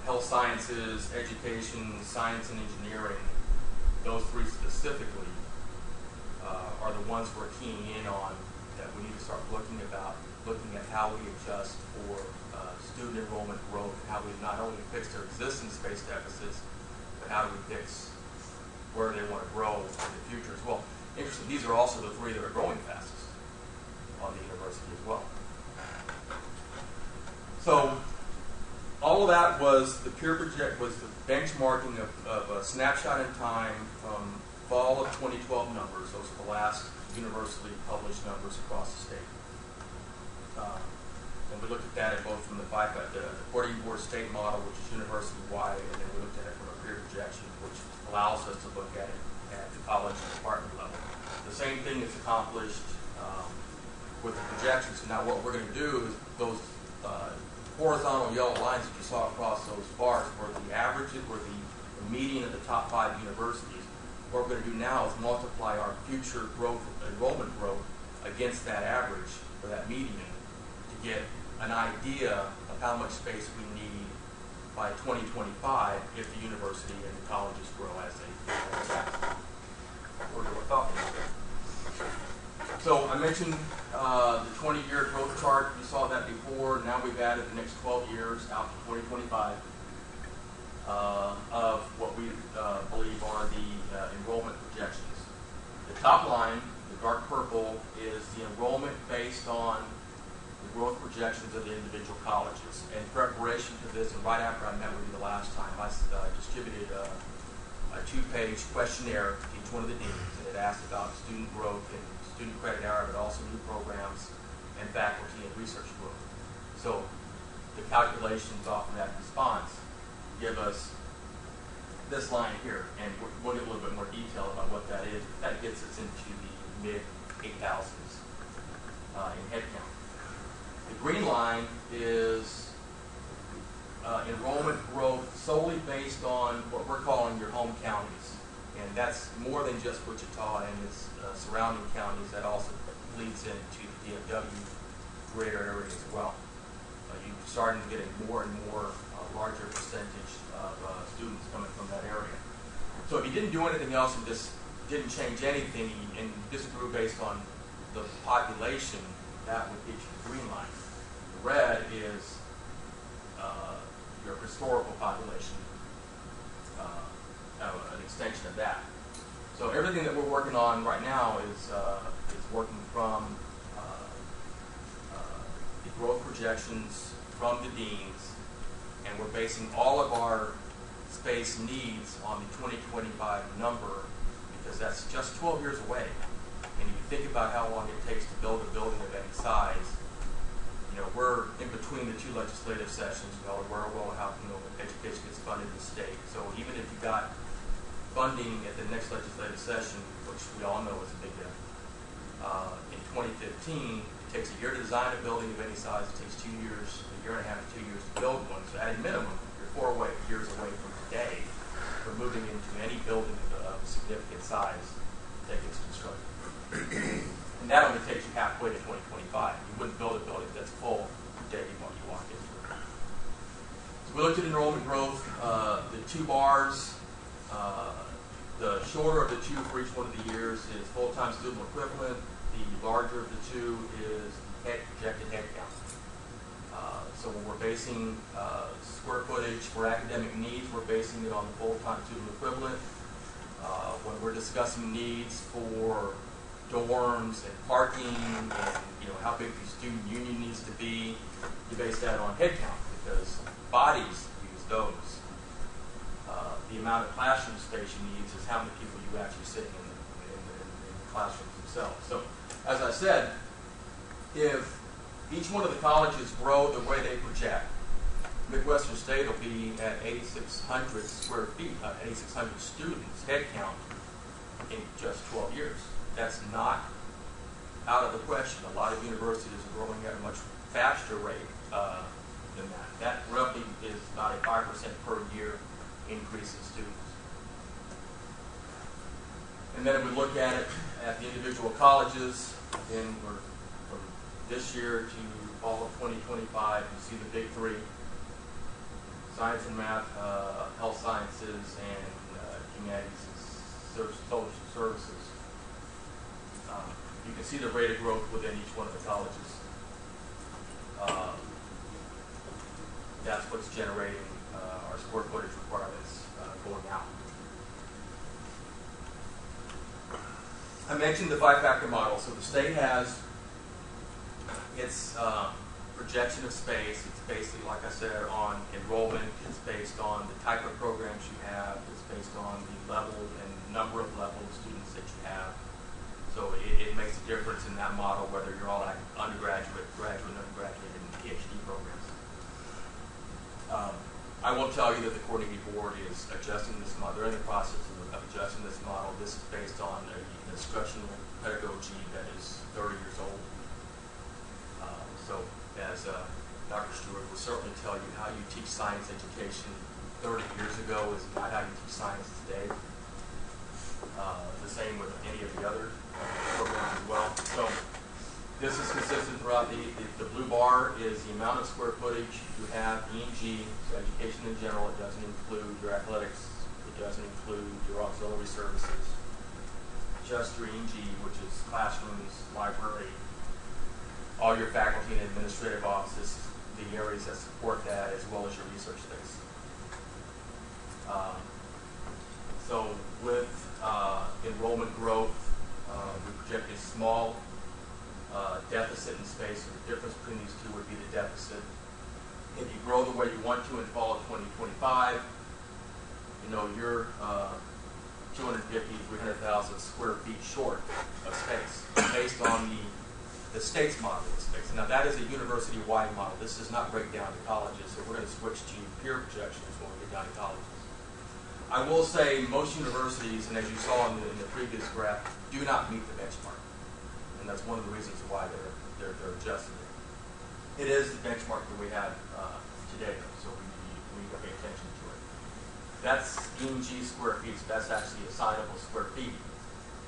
health sciences, education, science and engineering, those three specifically are the ones we're keying in on that we need to start looking at how we adjust for student enrollment growth, and how we not only fix their existing space deficits, but how do we fix where they want to grow in the future as well. Interesting, these are also the three that are growing fastest on the university as well. So all of that was the peer project was the benchmarking of a snapshot in time from fall of 2012 numbers. Those are the last universally published numbers across the state. And we looked at that both from the Porting Board state model, which is university-wide, and then we looked at it from a peer projection, which allows us to look at it at the college and department level. The same thing is accomplished with the projections. So now what we're going to do is those horizontal yellow lines that you saw across those bars were the averages, were the median of the top 5 universities. What we're going to do now is multiply our future growth, enrollment growth, against that average or that median to get an idea of how much space we need by 2025 if the university and the colleges grow as they expect. Or we're talking about. So I mentioned the 20-year growth chart. You saw that before. Now we've added the next 12 years out to 2025 of what we believe are the enrollment projections. The top line, the dark purple, is the enrollment based on the growth projections of the individual colleges. In preparation for this, and right after I met with you the last time, I distributed a 2-page questionnaire to each one of the deans, and it asked about student growth and student credit hour, but also new programs and faculty and research growth. So the calculations off of that response give us this line here, and we'll get a little bit more detail about what that is. That gets us into the mid-8,000s in headcount. The green line is enrollment growth solely based on what we're calling your home counties. And that's more than just Wichita and its surrounding counties. That also leads into the DFW greater area as well. You're starting to get a more and more larger percentage of students coming from that area. So if you didn't do anything else and just didn't change anything and just grew based on the population, that would get you the green line. The red is your historical population, an extension of that. So everything that we're working on right now is working from the growth projections from the deans, and we're basing all of our space needs on the 2025 number because that's just 12 years away. And if you think about how long it takes to build a building of any size, you know, we're in between the 2 legislative sessions. We're aware of how education gets funded in the state. So even if you got funding at the next legislative session, which we all know is a big deal, in 2015, it takes a year to design a building of any size. It takes 2 years, a year and a half to 2 years to build one. So at a minimum, you're 4 years away from today from moving into any building of a significant size that gets constructed. And that only takes you halfway to 2025. You wouldn't build a building that's full the day you walk into it. So we looked at enrollment growth. The 2 bars, the shorter of the 2 for each one of the years is full-time student equivalent. The larger of the 2 is the projected head count. So when we're basing square footage for academic needs, we're basing it on the full-time student equivalent. When we're discussing needs for dorms and parking and how big the student union needs to be, you base that on head count because bodies use those. The amount of classroom space you need is how many people you actually sitting in the classrooms themselves. So as I said, if each one of the colleges grow the way they project, Midwestern State will be at 8,600 square feet, 8,600 students head count in just 12 years. That's not out of the question. A lot of universities are growing at a much faster rate than that. That roughly is about a 5% per year increase in students. And then if we look at it at the individual colleges, again, we're from this year to fall of 2025, you see the big 3, science and math, health sciences, and humanities and social services. You can see the rate of growth within each one of the colleges. That's what's generating our square footage requirements going out. I mentioned the 5-factor model. So the state has its projection of space. It's basically, like I said, on enrollment. It's based on the type of programs you have. It's based on the level and number of level of students that you have. So it makes a difference in that model whether you're all like undergraduate, graduate, undergraduate, and PhD programs. I will tell you that the coordinating board is adjusting this model. They're in the process of adjusting this model. This is based on an instructional pedagogy that is 30 years old. So as Dr. Stewart will certainly tell you, how you teach science education 30 years ago is not how you teach science today. The same with any of the other programs as well. So this is consistent throughout. The blue bar is the amount of square footage you have, E&G, so education in general. It doesn't include your athletics. It doesn't include your auxiliary services. Just your E&G, which is classrooms, library, all your faculty and administrative offices, the areas that support that, as well as your research space. So with enrollment growth, we project a small deficit in space. So the difference between these two would be the deficit. If you grow the way you want to in fall of 2025, you know, you're 250, 300,000 square feet short of space based on the state's model of space. Now that is a university-wide model. This does not break down to colleges, so we're going to switch to peer projections when we get down to colleges. I will say most universities, and as you saw in the previous graph, do not meet the benchmark. And that's one of the reasons why they're adjusting it. It is the benchmark that we have today, so we need to pay attention to it. That's E&G square feet, so that's actually assignable square feet.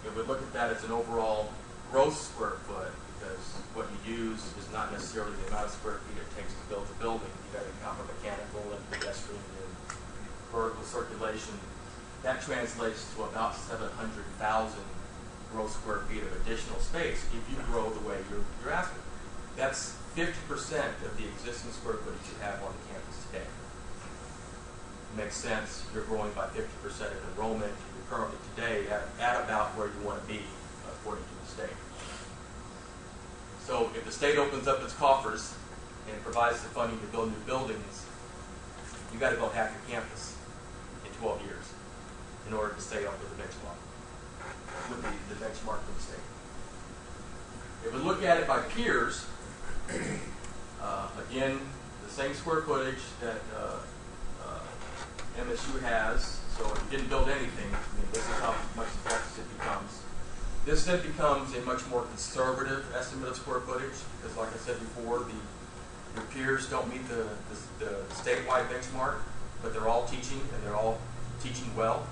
If we look at that as an overall gross square foot, because what you use is not necessarily the amount of square feet it takes to build the building. You got to account for mechanical and pedestrian and vertical circulation. That translates to about 700,000 gross square feet of additional space if you grow the way you're asking. That's 50% of the existing square footage you have on the campus today. Makes sense. You're growing by 50% of enrollment. You're currently today at about where you want to be according to the state. So if the state opens up its coffers and provides the funding to build new buildings, you got to build half your campus in 12 years in order to stay up with the benchmark, with the benchmark from the state. If we look at it by peers, again, the same square footage that MSU has. So if you didn't build anything, I mean, this is how much the deficit becomes. This then becomes a much more conservative estimate of square footage because, like I said before, your peers don't meet the statewide benchmark, but they're all teaching and they're all teaching well.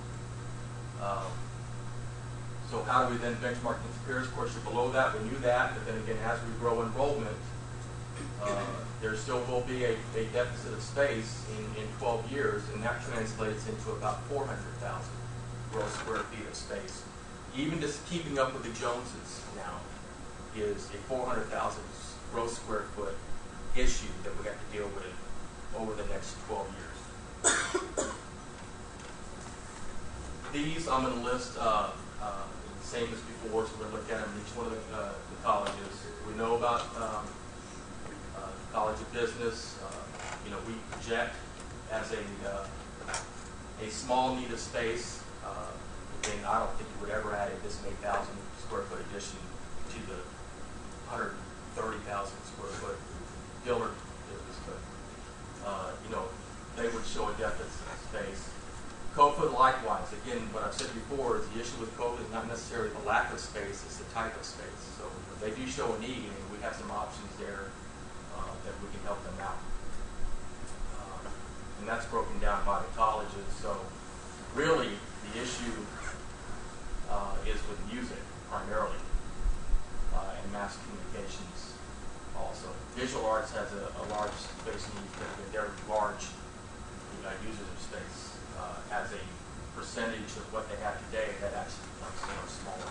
So how do we then benchmark these peers? Of course, you're below that. We knew that, but then again, as we grow enrollment, there still will be a deficit of space in 12 years, and that translates into about 400,000 gross square feet of space. Even just keeping up with the Joneses now is a 400,000 gross square foot issue that we have to deal with over the next 12 years. These I'm going to list same as before, so we're going to look at them in each one of the colleges. We know about College of Business. You know, we project as a small need of space. Again, I don't think you would ever add this 8,000 square foot addition to the 130,000 square foot Dillard business, but you know, they would show a deficit of space. COFA likewise. Again, what I've said before is the issue with COFA is not necessarily the lack of space, it's the type of space. So they do show a need, and we have some options there that we can help them out. And that's broken down by the colleges. So really, the issue is with music primarily, and mass communications also. Visual arts has a large space need, but they're large users of space. As a percentage of what they have today, that actually becomes smaller.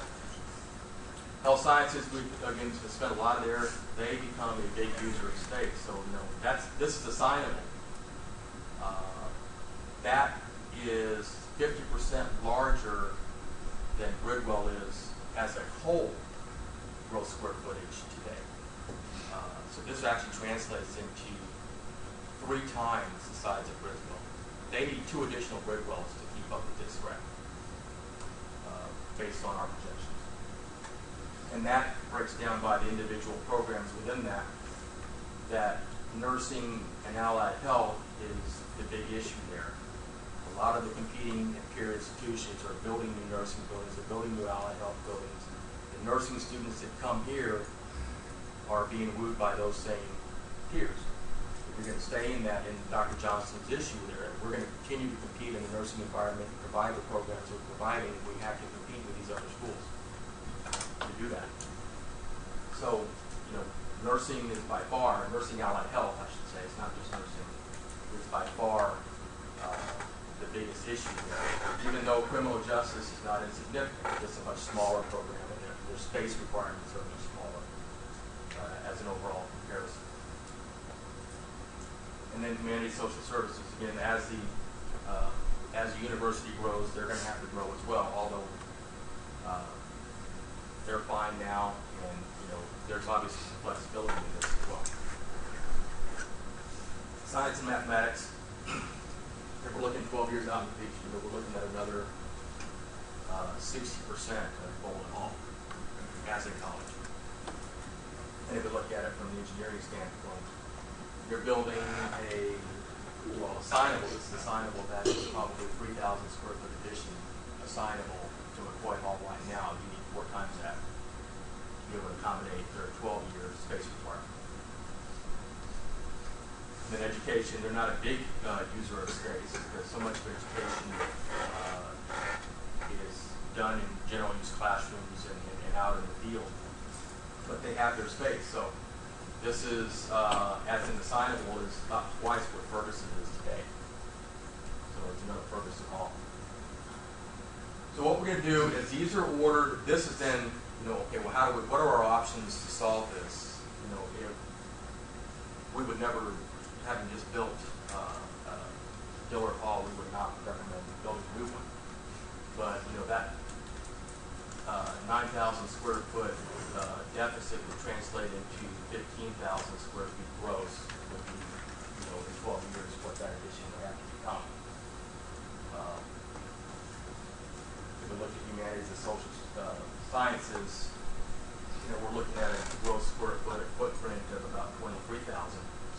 Health sciences, we again spent a lot there. They become a big user of space. So you know this is assignable. That is 50% larger than Gridwell is as a whole gross square footage today. So this actually translates into 3 times the size of Bridgewell. They need 2 additional Bridgewells to keep up with this threat, based on our projections. And that breaks down by the individual programs within that nursing and allied health is the big issue there. A lot of the competing peer institutions are building new nursing buildings, they're building new allied health buildings. The nursing students that come here are being wooed by those same peers. If we're going to stay in that, in Dr. Johnson's issue there, if we're going to continue to compete in the nursing environment and provide the programs we're providing, we have to compete with these other schools to do that. So, you know, nursing is by far, nursing allied health, I should say, it's not just nursing, is by far the biggest issue there. Even though criminal justice is not insignificant, it's a much smaller program, and their space requirements are much smaller as an overall comparison. And then community social services, again, as the university grows, they're going to have to grow as well, although they're fine now, and you know, there's obviously some flexibility in this as well. Science and mathematics, if we're looking 12 years out in the future, we're looking at another 60% of Bowling Hall as a college. And if we look at it from the engineering standpoint, you're building a assignable, this is assignable, that is probably 3,000 square foot addition assignable to McCoy Hall right now. You need 4 times that to be able to accommodate their 12-year space requirement. And then education, they're not a big user of space because so much of education is done in general use classrooms and out in the field. But they have their space. So this is, as an assignable, is about twice what Ferguson is today. So it's another Ferguson Hall. So what we're going to do is these are ordered. This is then, you know, okay, well, what are our options to solve this? You know, if we would never, having just built Dillard Hall, we would not recommend building a new one. But, you know, that 9,000 square foot deficit would translate into 15,000 square feet gross, would be, you know, in 12 years what that addition would have to become. If we look at humanities and social sciences, you know, we're looking at a gross square foot footprint of about 23,000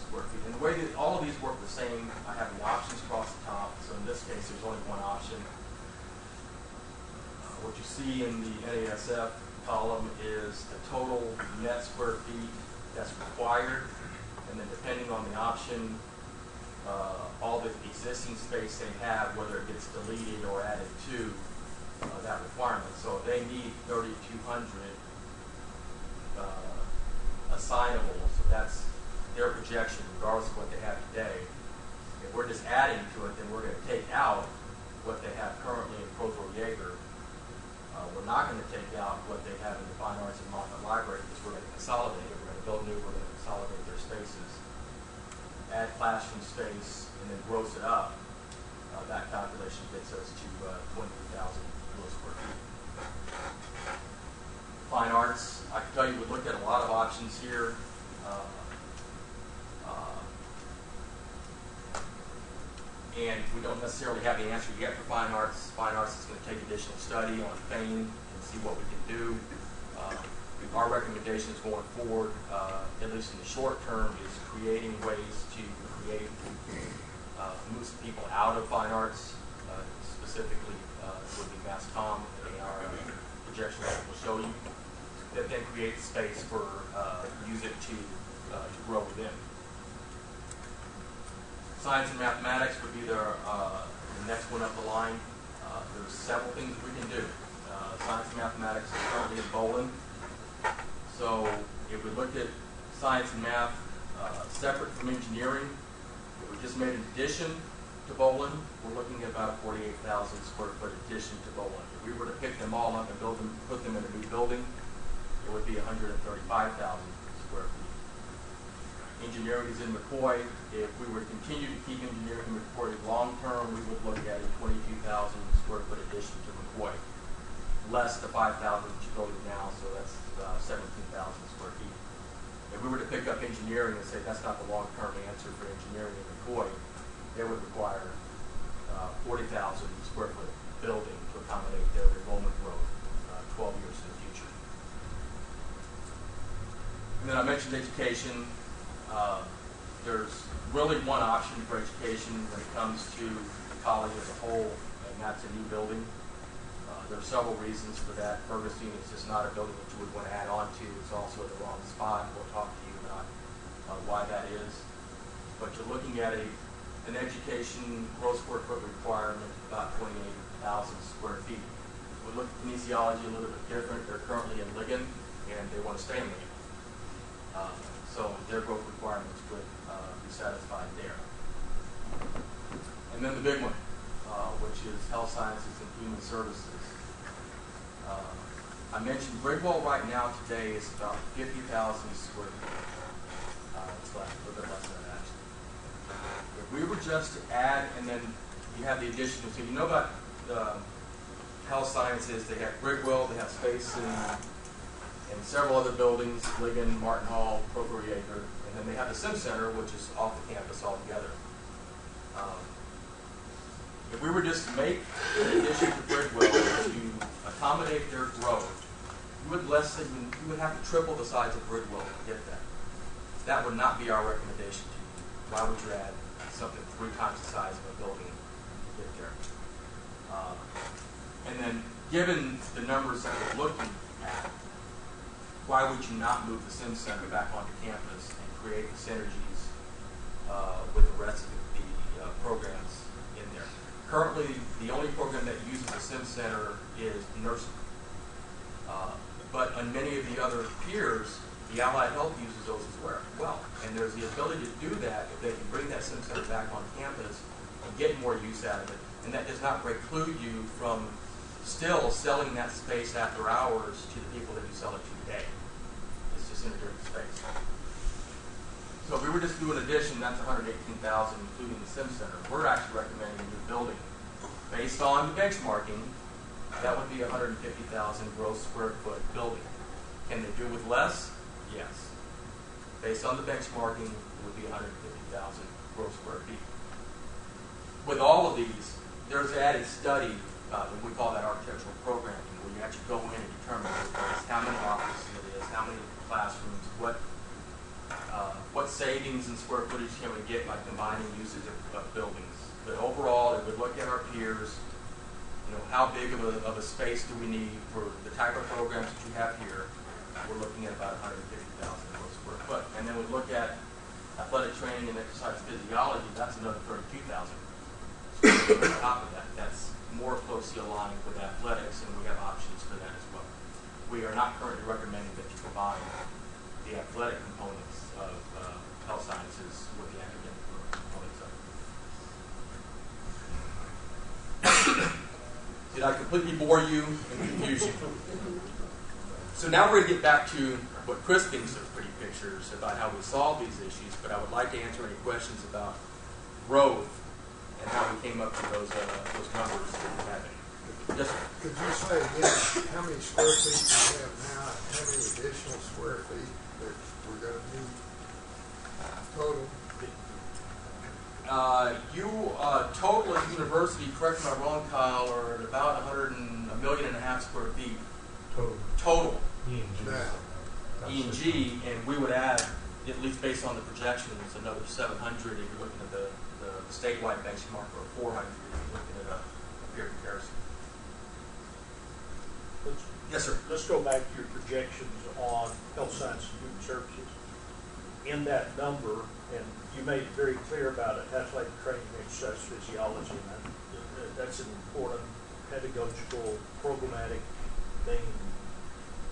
square feet. And the way that all of these work the same, I have the options across the top. So in this case, there's only one option. What you see in the NASF column is the total net square feet that's required, and then depending on the option, all the existing space they have, whether it gets deleted or added to that requirement. So if they need 3,200 assignable, so that's their projection regardless of what they have today. If we're just adding to it, then we're going to take out what they have currently in Prothro Jaeger. We're not going to take out what they have in the Fine Arts and Moffat Library because we're going to consolidate it. We're going to build new, we're going to consolidate their spaces, add classroom space, and then gross it up. That calculation gets us to 23,000 square feet. Fine Arts, I can tell you we looked at a lot of options here. And we don't necessarily have the answer yet for Fine Arts. Fine Arts is going to take additional study on Fane and see what we can do. Our recommendations going forward, at least in the short term, is creating ways to move some people out of Fine Arts, specifically would be mass comm and our projection that will show you, that then create space for use it to grow within. Science and mathematics would be the next one up the line. There's several things we can do. Science and mathematics is currently in Bowling. So if we look at science and math separate from engineering, if we just made an addition to Bowling, we're looking at about a 48,000 square foot addition to Bowling. If we were to pick them all up and build them, put them in a new building, it would be 135,000 square feet. Engineering is in McCoy. If we were to continue to keep engineering in McCoy long term, we would look at a 22,000 square foot addition to McCoy, less the 5,000 that you're building now, so that's 17,000 square feet. If we were to pick up engineering and say that's not the long-term answer for engineering in McCoy, they would require 40,000 square foot building to accommodate their enrollment growth 12 years in the future. And then I mentioned education. There's really one option for education when it comes to the college as a whole, and that's a new building. There are several reasons for that. Ferguson is just not a building that you would want to add on to. It's also at the wrong spot. We'll talk to you about why that is. But you're looking at an education gross square foot requirement of about 28,000 square feet. We look at kinesiology a little bit different. They're currently in Ligon, and they want to stay in Ligon. So their growth requirements would be satisfied there. And then the big one, which is health sciences and human services. I mentioned Bridwell right now today is about 50,000 square feet. It's less, a little bit less than that actually. If we were just to add, and then you have the addition, so you know about the health sciences, they have Bridwell, they have space in several other buildings, Ligon, Martin Hall, Procure Acre, and then they have the Sim Center, which is off the campus altogether. If we were just to make an addition to Bridwell to accommodate their growth, you would have to triple the size of Bridwell to get that. That would not be our recommendation to you. Why would you add something 3 times the size of a building to get there? And then, given the numbers that we're looking at, why would you not move the Sim Center back onto campus and create the synergies with the rest of the programs in there? Currently, the only program that uses the Sim Center is nursing. But on many of the other peers, the allied health uses those as well. And there's the ability to do that if they can bring that Sim Center back on campus and get more use out of it. And that does not preclude you from still selling that space after hours to the people that you sell it to today. It's just in a different space. So if we were just to do an addition, that's $118,000, including the Sim Center. We're actually recommending a new building. Based on the benchmarking, that would be 150,000 gross square foot building. Can they do with less? Yes. Based on the benchmarking, it would be 150,000 gross square feet. With all of these, there's added study, we call that architectural programming, where you actually go in and determine how many offices it is, how many classrooms, what savings in square footage can we get by combining usage of buildings. But overall, if we look at our peers, how big of a space do we need for the type of programs that you have here? We're looking at about 150,000 square foot. And then we look at athletic training and exercise physiology, that's another 32,000 square foot on top of that. That's more closely aligned with athletics, and we have options for that as well. We are not currently recommending that you combine the athletic components of health sciences with the academic components of it. Did I completely bore you and confuse you? So now we're going to get back to what Chris thinks are pretty pictures about how we solve these issues, but I would like to answer any questions about growth and how we came up with those numbers that we have. Yes, sir. Could you say again how many square feet we have now and how many additional square feet that we're going to need total? Total at university, correct me if I'm wrong, Kyle, are at about 1.5 million square feet. Total. E&G, and we would add, at least based on the projections, another 700 if you're looking at the statewide benchmark, or 400 if you're looking at a peer comparison. Yes, sir. Let's go back to your projections on health science and human services. In that number, and you made it very clear about it, athletic training, exercise physiology, and that's an important pedagogical, programmatic thing.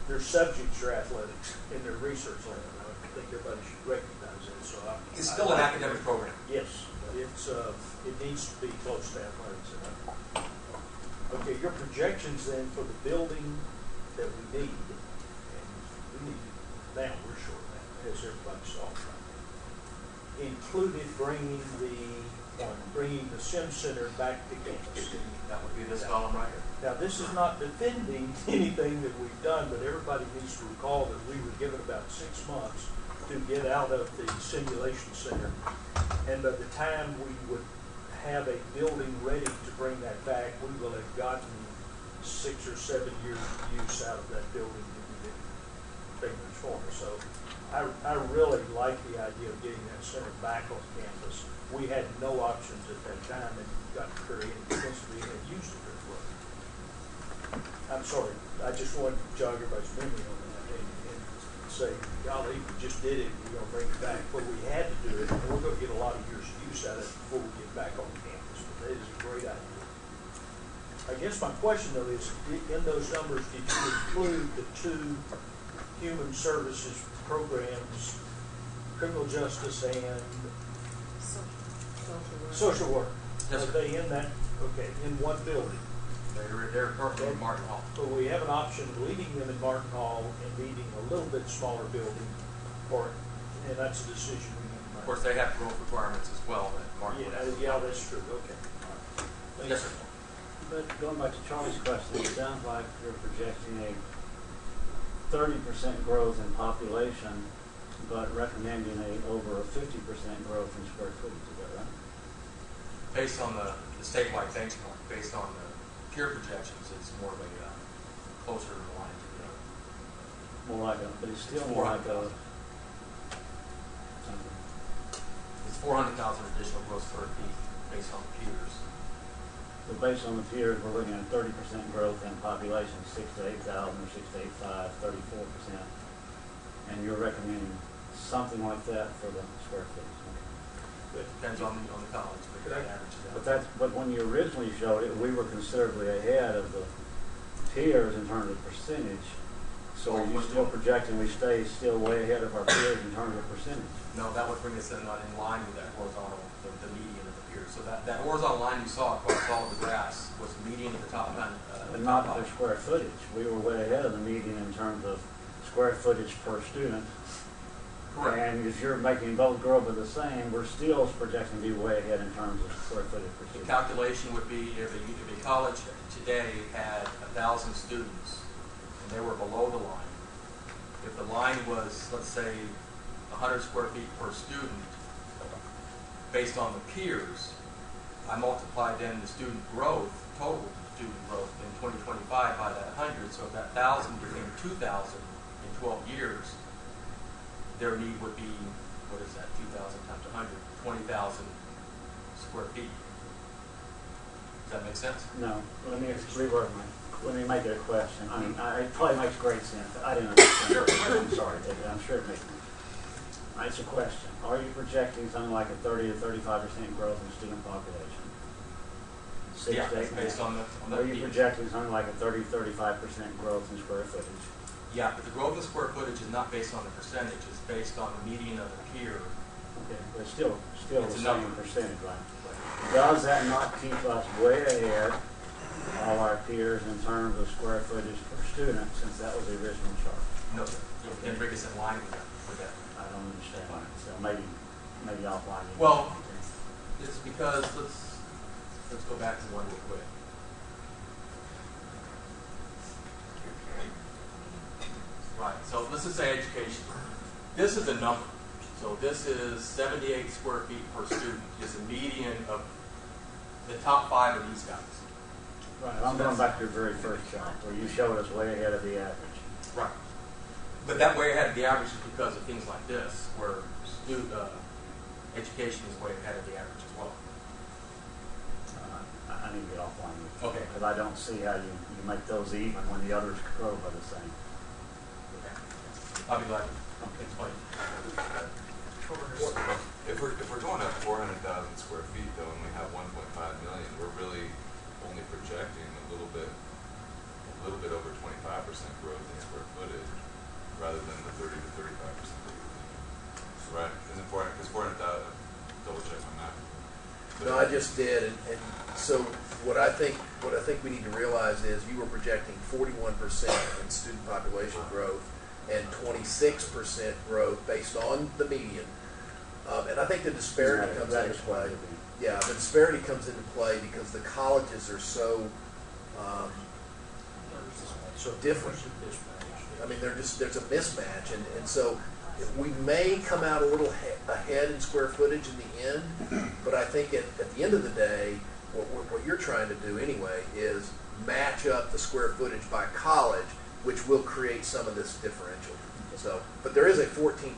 Their subjects are athletics in their research lab. I think everybody should recognize it. So it's still an academic program. Yes, it needs to be close to athletics. Okay, your projections then for the building that we need, and we need now, we're short now, as everybody saw, included bringing the Sim Center back to campus. That would be this column right here. Now, this is not defending anything that we've done, but everybody needs to recall that we were given about 6 months to get out of the simulation center. And by the time we would have a building ready to bring that back, we will have gotten 6 or 7 years of use out of that building that we did figures for. So I really like the idea of getting that center back on campus. We had no options at that time, and got very inexpensively and used it very well. I'm sorry, I just wanted to jog everybody's memory on that and say, golly, we just did it, we're gonna bring it back. But we had to do it, and we're gonna get a lot of years of use out of it before we get back on campus. But that is a great idea. I guess my question though is, in those numbers, did you include the 2 human services programs, criminal justice and social work? Yes, Are sir. they in that, okay, in one building? They're currently in Martin Hall. So we have an option of leaving them in Martin Hall and needing a little bit smaller building for it, and that's a decision we need to make. Of course, they have growth requirements as well that Martin would have. Yeah, that's true, okay. Thank Yes, you. sir. But going back to Charlie's question, it sounds like you're projecting a 30% growth in population, but recommending over a 50% growth in square footage. Is that right? Based on the statewide benchmark, based on the peer projections, it's more of a closer to the line to the other. More like a, but it's still more like a. Something. It's 400,000 additional gross square feet based on the peers. So based on the peers, we're looking at 30% growth in population, 6,000 to 8,000 or 6,000 to 8,500, 34%. And you're recommending something like that for the square footage. Okay. It depends on the college, but it averages out. But when you originally showed it, we were considerably ahead of the peers in terms of percentage. So are you still projecting we stay still way ahead of our peers in terms of percentage? No, that would bring us in line with that horizontal, the median of the peers. So that horizontal line you saw across all the graphs was the median at the top. But not for square footage. We were way ahead of the median in terms of square footage per student. Correct. And if you're making both grow by the same, we're still projecting to be way ahead in terms of square footage per The student. calculation would be if a college today had 1,000 students and they were below the line, if the line was, let's say, 100 square feet per student, based on the peers, I multiplied then the student growth, total student growth in 2025 by that 100. So if that 1,000 became 2,000 in 12 years, their need would be, what is that, 2,000 times 100, 20,000 square feet. Does that make sense? No, let me reword let me make it a question. I mean, it probably makes great sense. I didn't understand. I'm sorry, David. I'm sure it makes sense. It's a question. Are you projecting something like a 30 to 35% growth in student population? Yeah, that's based on the Are you projecting something like a 30 to 35% growth in square footage? Yeah, but the growth in square footage is not based on the percentage. It's based on the median of the peer. Okay, but still It's the a same number. percentage, right? Does that not keep us way ahead of our peers in terms of square footage per student, since that was the original chart? No, sir. It can bring us in line with that. I don't understand. So maybe offline. Well, it's because let's go back to one real quick. Right. So let's just say education. This is a number. So this is 78 square feet per student. Is a median of the top 5 of these guys. Right. I'm going back to your very first chart where you showed us way ahead of the average. Right. But that way ahead of the average is because of things like this, where education is way ahead of the average as well. I need to get offline with you. Okay. Because I don't see how you make those even when the others grow by the same. Okay. I'll be glad to explain. If we're going up 400,000 square feet though, and we have 1.5 million, we're really only projecting a little bit over 25% growth in square footage, rather than the 30 to 35% that you're thinking. Right? Isn't 400? Because 400,000. Double check my math. But No, I just did, and so what I think we need to realize is you were projecting 41% in student population growth and 26% growth based on the median. And I think the disparity comes into play. Yeah, the disparity comes into play because the colleges are so different. I mean, there's a mismatch, and so We may come out a little ahead in square footage in the end, but I think at the end of the day, what you're trying to do anyway is match up the square footage by college, which will create some of this differential. So, but there is a 14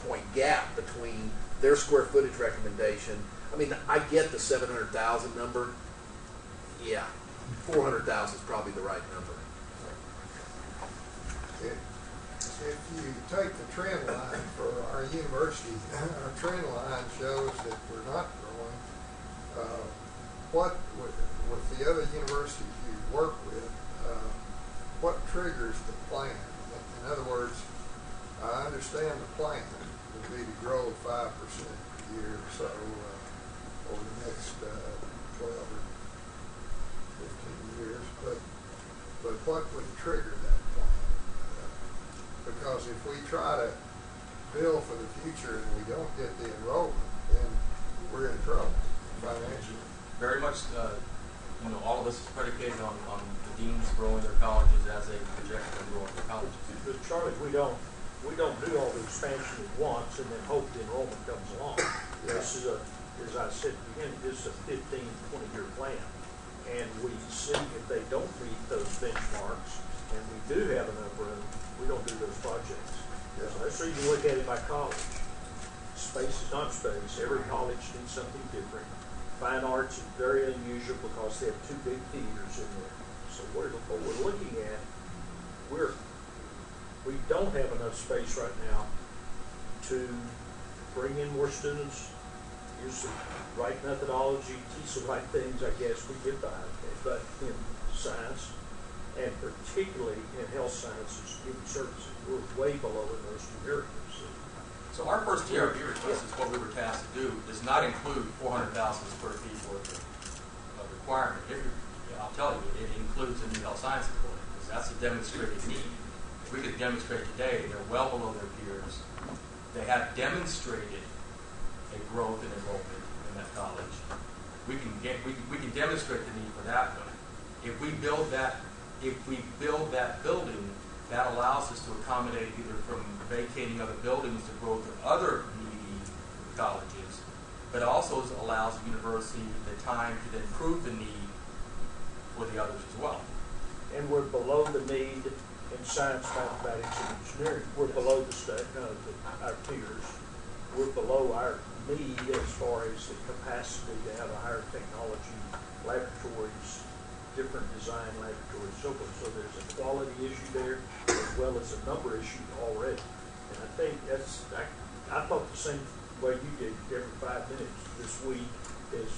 point gap between their square footage recommendation. I mean, I get the 700,000 number. Yeah, 400,000 is probably the right number. If you take the trend line for our university, our trend line shows that we're not growing. What with the other universities you work with, what triggers the plan? In other words, I understand the plan would be to grow 5% a year or so over the next 12 or 15 years, but what would trigger that plan? Because if we try to build for the future and we don't get the enrollment, then we're in trouble financially. Very much, all of this is predicated on the deans growing their colleges as they project them growing their colleges. But Charlie, we don't do all the expansion at once and then hope the enrollment comes along. Yeah. This is as I said at the beginning, this is a 15, 20-year plan. And we see if they don't meet those benchmarks and we do have enough room, we don't do those projects. Yeah. So that's so you can look at it by college. Space is not space. Every college needs something different. Fine arts is very unusual because they have two big theaters in there. So what we're looking at, we don't have enough space right now to bring in more students, use the right methodology, teach the right things, I guess, we get by. But in science, and particularly in health sciences, human services, we're way below in those two areas. So our first TRB request is what we were tasked to do, does not include 400,000 square feet worth of requirement. I'll tell you, it includes a new health science building, because that's a demonstrated need. If we could demonstrate today, they're well below their peers. They have demonstrated a growth in enrollment in that college. We can demonstrate the need for that one. If we build that building, that allows us to accommodate either from vacating other buildings to growth of other needy colleges, but also allows the university the time to then prove the need for the others as well. And we're below the need in science, mathematics, and engineering. We're below our peers. We're below our need as far as the capacity to have a higher technology laboratories, different design laboratories, so forth. So there's a quality issue there as well as a number issue already. And I think I thought the same way you did every 5 minutes this week is,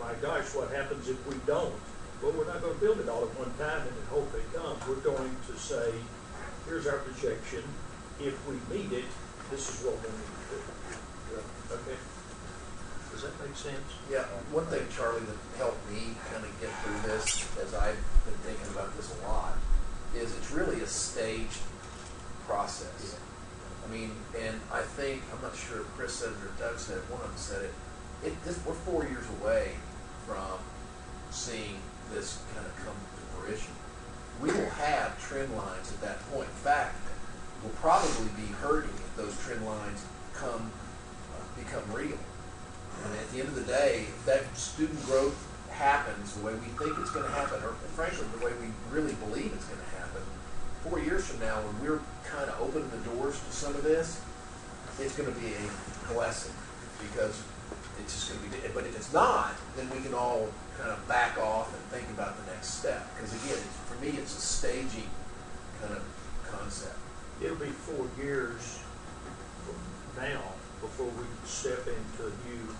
my gosh, what happens if we don't? Well, we're not going to build it all at one time and then hope it comes. We're going to say, here's our projection. If we meet it, this is what we need to do. Okay. Does that make sense? Yeah. One thing, Charlie, that helped me kind of get through this, as I've been thinking about this a lot, is it's really a staged process. Yeah. I mean, and I think, I'm not sure if Chris said it or Doug said it, one of them said it, we're 4 years away from seeing this kind of come to fruition. We will have trend lines at that point. In fact, we'll probably be hurting if those trend lines become real. And at the end of the day, if that student growth happens the way we think it's going to happen, or frankly, the way we really believe it's going to happen, 4 years from now, when we're kind of opening the doors to some of this, it's going to be a blessing, because it's just going to be, but if it's not, then we can all kind of back off and think about the next step. Because again, for me, it's a staging kind of concept. It'll be 4 years from now before we step into a new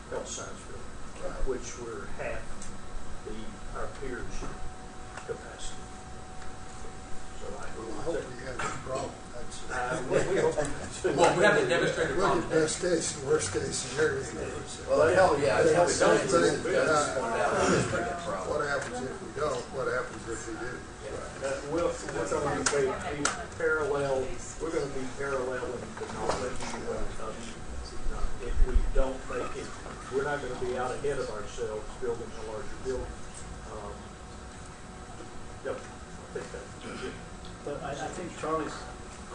health science building, right, which we're half our peers' capacity. So I hope we have no problem. Well, we have to demonstrate a problem. Look at best case and worst case scenario. Well, it helps. Yeah, it helps. What happens if we don't? What happens if we do? We're going to be parallel. We're going to be paralleling the knowledge. If we don't make it, we're not going to be out ahead of ourselves building a larger building. Yep, I think that's it. But I think Charlie's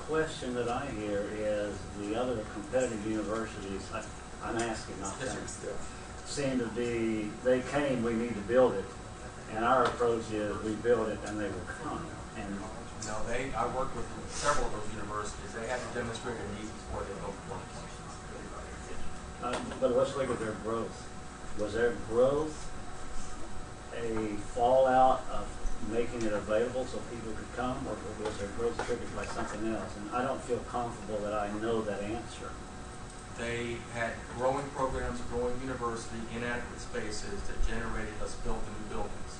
question that I hear is the other competitive universities, I'm asking, not them, seem to be, they came, we need to build it. And our approach is we build it and they will come. And No, I worked with several of those universities. They had to demonstrate a need before they built one. but let's look at their growth. Was their growth a fallout of making it available so people could come, or was their growth triggered by something else? And I don't feel comfortable that I know that answer. They had growing programs, growing university, inadequate spaces that generated us building new buildings.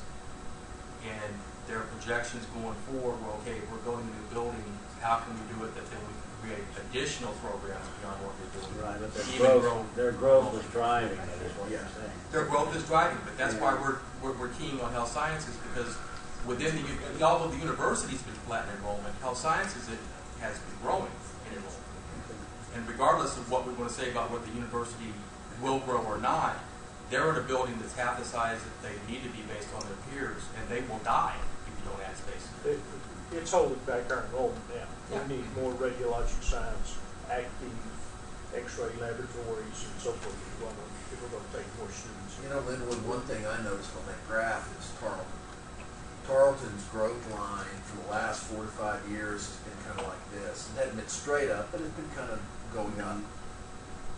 And their projections going forward were, okay, if we're building a new building, how can we do it that then we can create additional programs beyond what we're doing? Right, but Even their growth was driving it, is what you're saying. Their growth is driving, but that's why we're keying on health sciences, because within although the university's been flat in enrollment, health sciences has been growing in enrollment. And regardless of what we want to say about what the university will grow or not, they're in a building that's half the size that they need to be based on their peers, and they will die if you don't add space. It's holding back our enrollment now. Yeah. We need more radiologic science, active X-ray laboratories, and so forth if we're going to take more students. You know, Linwood, one thing I noticed on that graph is Tarleton. Tarleton's growth line for the last 4 to 5 years has been kind of like this. It hasn't been straight up, but it's been kind of going up.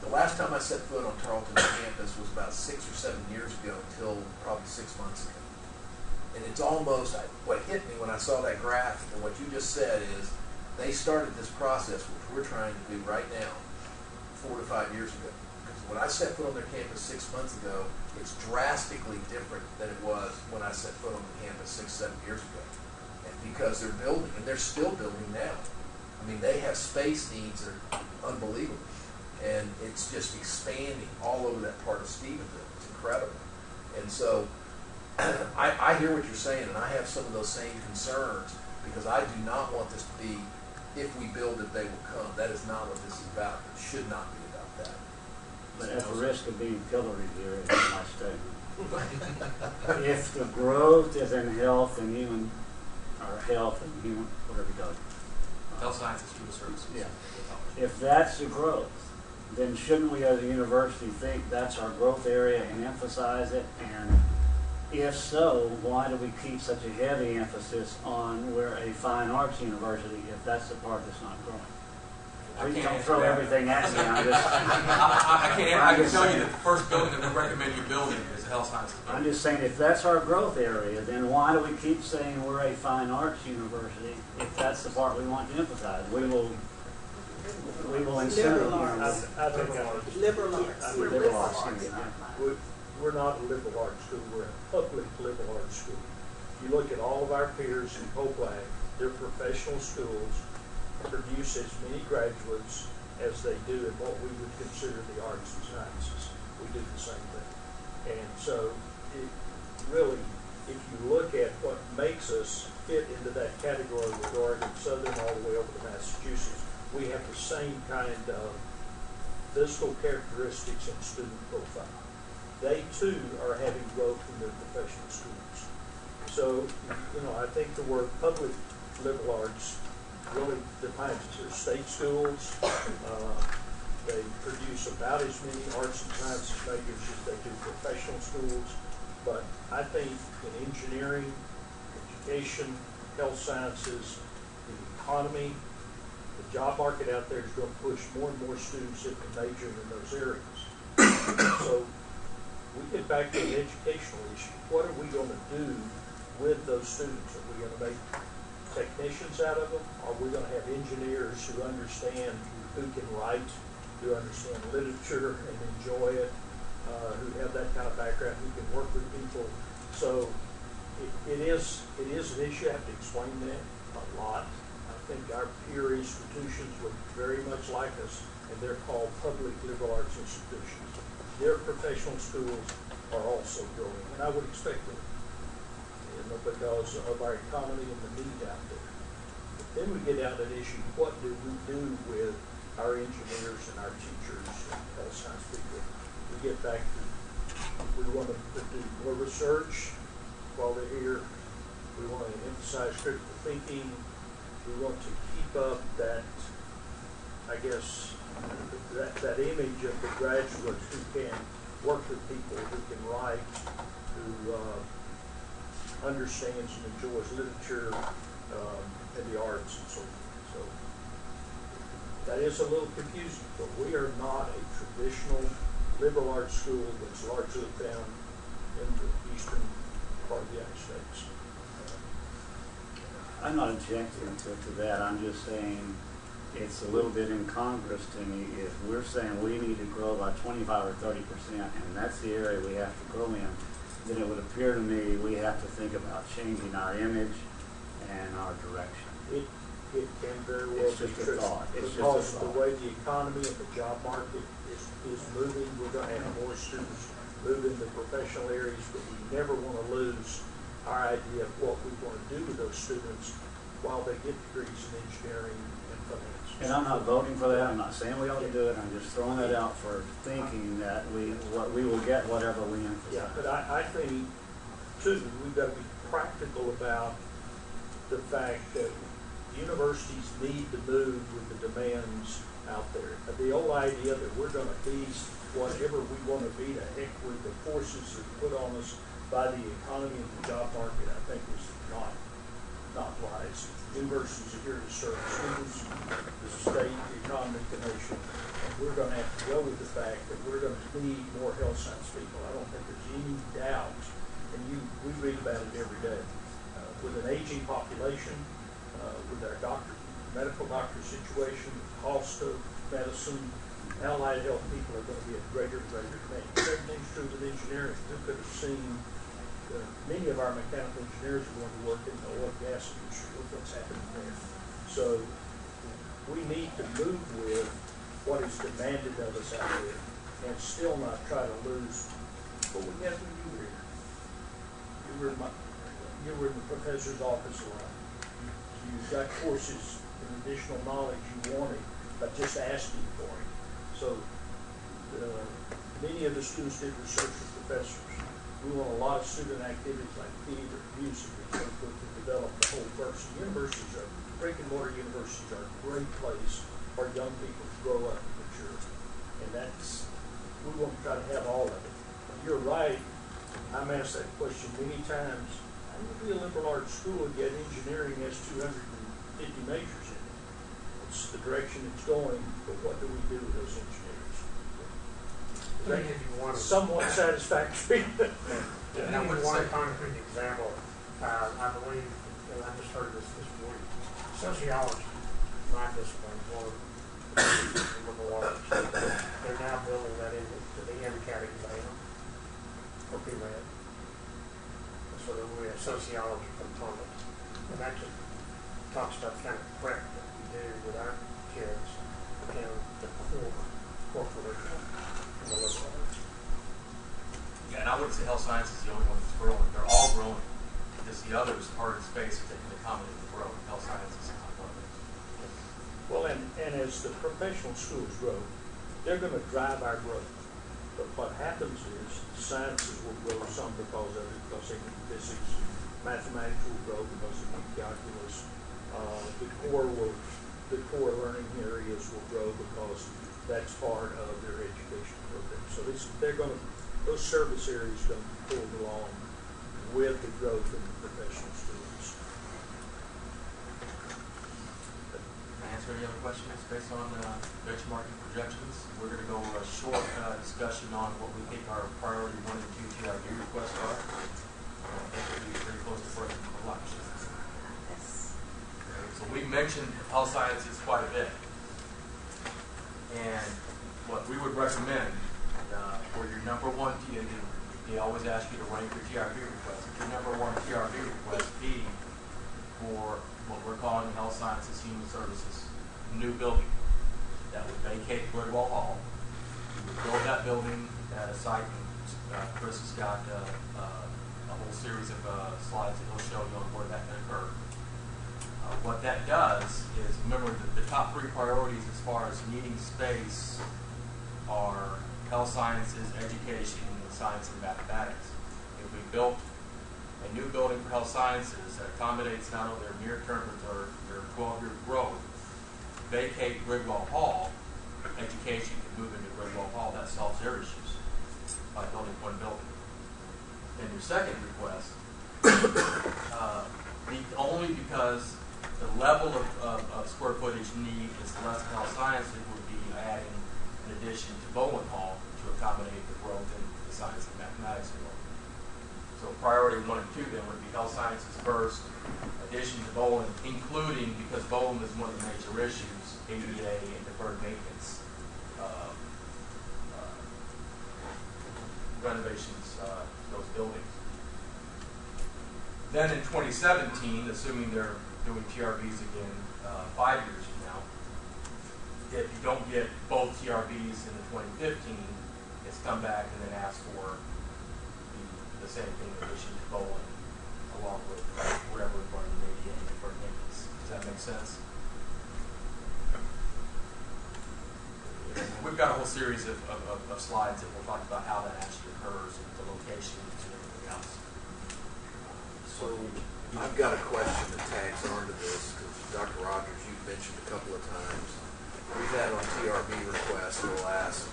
The last time I set foot on Tarleton's campus was about 6 or 7 years ago, until probably 6 months ago. And it's almost, what hit me when I saw that graph and what you just said is, they started this process, which we're trying to do right now, 4 to 5 years ago. Because when I set foot on their campus 6 months ago, it's drastically different than it was when I set foot on the campus 6, 7 years ago. And because they're building, and they're still building now. I mean, they have space needs that are unbelievable. And it's just expanding all over that part of Stephenville. It's incredible. And so, I hear what you're saying, and I have some of those same concerns, because I do not want this to be, if we build it, they will come. That is not what this is about. It should not be about that. But at the risk of being pilloried here in my statement, if the growth is in health and human, or health and human, whatever you call it. Health sciences, human services. Yeah. If that's the growth, then shouldn't we as a university think that's our growth area and emphasize it? And if so, why do we keep such a heavy emphasis on we're a fine arts university if that's the part that's not growing? Please don't throw everything at me. I can tell you that the first building that we recommend you building is a health sciences building. I'm just saying, if that's our growth area, then why do we keep saying we're a fine arts university if that's the part we want to emphasize? We will Liberal arts. I think Liberal arts. Liberal arts. we're not a liberal arts school. We're a public liberal arts school. You look at all of our peers in Popelag, their professional schools produce as many graduates as they do in what we would consider the arts and sciences. We do the same thing. And so, really, if you look at what makes us fit into that category with Oregon Southern all the way over to Massachusetts, we have the same kind of physical characteristics and student profile. They too are having growth in their professional schools. So, I think the word public liberal arts really defines it. They're state schools. They produce about as many arts and sciences majors as they do professional schools. But I think in engineering, education, health sciences, the economy, the job market out there is going to push more and more students into majoring in those areas. So we get back to the educational issue. What are we going to do with those students? Are we going to make technicians out of them? Are we going to have engineers who understand, who can write, who understand literature and enjoy it, who have that kind of background, who can work with people? So it is an issue. I have to explain that a lot. I think our peer institutions look very much like us, and they're called public liberal arts institutions. Their professional schools are also growing, and I would expect them, because of our economy and the need out there. But then we get out that issue, what do we do with our engineers and our teachers and health science people? We get back to, we want to do more research while they're here. We want to emphasize critical thinking. We want to keep up that, I guess, that image of the graduate who can work with people, who can write, who understands and enjoys literature and the arts and so forth. So that is a little confusing, but we are not a traditional liberal arts school that's largely found in the eastern part of the United States. I'm not objecting to that. I'm just saying it's a little bit incongruous to me if we're saying we need to grow by 25 or 30%, and that's the area we have to grow in, then it would appear to me we have to think about changing our image and our direction. It can very well It's just be a true. thought. It's just a Because of thought. the way the economy and the job market is moving, we're going to have more students move into professional areas, but we never want to lose our idea of what we want to do with those students while they get degrees in engineering and finance. And I'm not voting for that. I'm not saying we ought to do it. I'm just throwing that out for thinking that we will get whatever we emphasize. Yeah, but I think, too, we've got to be practical about the fact that universities need to move with the demands out there. The old idea that we're going to be whatever we want to be, to heck with the forces that are put on us by the economy and the job market, I think is not wise. Universities are here to serve students, the state, the economy, the nation, and we're going to have to go with the fact that we're going to need more health science people. I don't think there's any doubt, and we read about it every day. With an aging population, with our medical doctor situation, the cost of medicine, allied health people are going to be a greater and greater demand. Same thing's true with engineering. Who could have seen many of our mechanical engineers are going to work in the oil and gas industry. Look what's happening there. So we need to move with what is demanded of us out there and still not try to lose what we have when you were here. You were in the professor's office a lot. You got courses and additional knowledge you wanted, but just asking for it. So many of the students did research with professors. We want a lot of student activities like theater, music, and so forth to develop the whole person. Brick and mortar universities are a great place for young people to grow up and mature. And we want to try to have all of it. You're right. I'm asked that question many times. How do you be a liberal arts school and yet engineering has 250 majors in it? It's the direction it's going, but what do we do with those engineers? Somewhat satisfactory. And I would one concrete example. I believe, and I just heard this morning, sociology, my discipline, one of the liberal arts. They're now building that into the MCAT exam for pre-med. So there will be a sociology component. And that just talks about the kind of prep that we do with our kids in the core curriculum in the liberal arts. Yeah, and I wouldn't say health science is the only one that's growing. They're all growing. Just the others are in space that can accommodate the growth. Health science is not one of them. Well, and as the professional schools grow, they're going to drive our growth. But what happens is sciences will grow some because of it, because they need physics. Mathematics will grow because they need calculus. The core learning areas will grow because that's part of their education program. So those service areas are going to be pulled along with the growth in the professional schools. Can I answer any other questions based on benchmarking projections? We're going to go a short discussion on what we think our priority 1 and 2 TRD requests are. I think we'll be pretty close to breaking the lunch. So we've mentioned health sciences quite a bit. And what we would recommend for your number 1 TRD, they always ask you to rank your TRD request. If your number 1 TRD request be for what we're calling health sciences, human services, new building that would vacate Gridwell Hall. We would build that building at a site, and Chris has got a whole series of slides that he'll show you on where that can occur. What that does is, remember that the top 3 priorities as far as needing space are health sciences, education, and science and mathematics. If we built a a new building for health sciences that accommodates not only their near-term but their 12-year growth, vacate Gridwell Hall, education can move into Gridwell Hall. That solves their issues by building one building. And your second request, only because the level of square footage need is less than health sciences would be adding an addition to Bowling Hall to accommodate the growth in the science and mathematics field. So priority 1 and 2 then would be health sciences first, addition to bowling, including, because bowling is one of the major issues, ADA and deferred maintenance renovations to those buildings. Then in 2017, assuming they're doing TRBs again 5 years from now, if you don't get both TRBs in the 2015, it's come back and then ask for the same thing in addition to bowling, along with whatever part of the ADA and deferred maintenance. Does that make sense? We've got a whole series of slides that will talk about how that actually occurs and the locations and everything else. So I've got a question that tags onto this, because Dr. Rogers, you've mentioned a couple of times, we've had on TRB requests for the last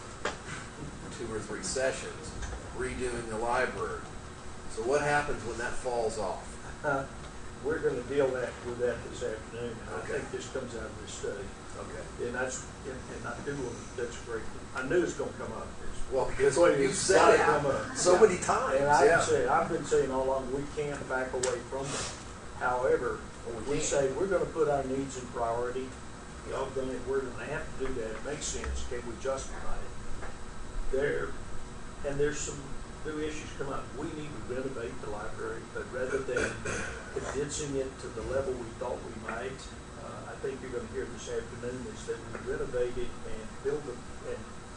2 or 3 sessions, redoing the library. So what happens when that falls off? We're going to deal with that this afternoon. I think this comes out of this study. Okay. And that's great. I knew it's going to come up. Well, because you've said it so many times. And I've been saying all along, we can't back away from that. However, we say we're going to put our needs in priority. Y'all done it. We're going to have to do that. It makes sense. Can we justify it? There's some new issues come up. We need to renovate the library, but rather than condensing it to the level we thought we might, I think you're going to hear this afternoon is that we renovate it and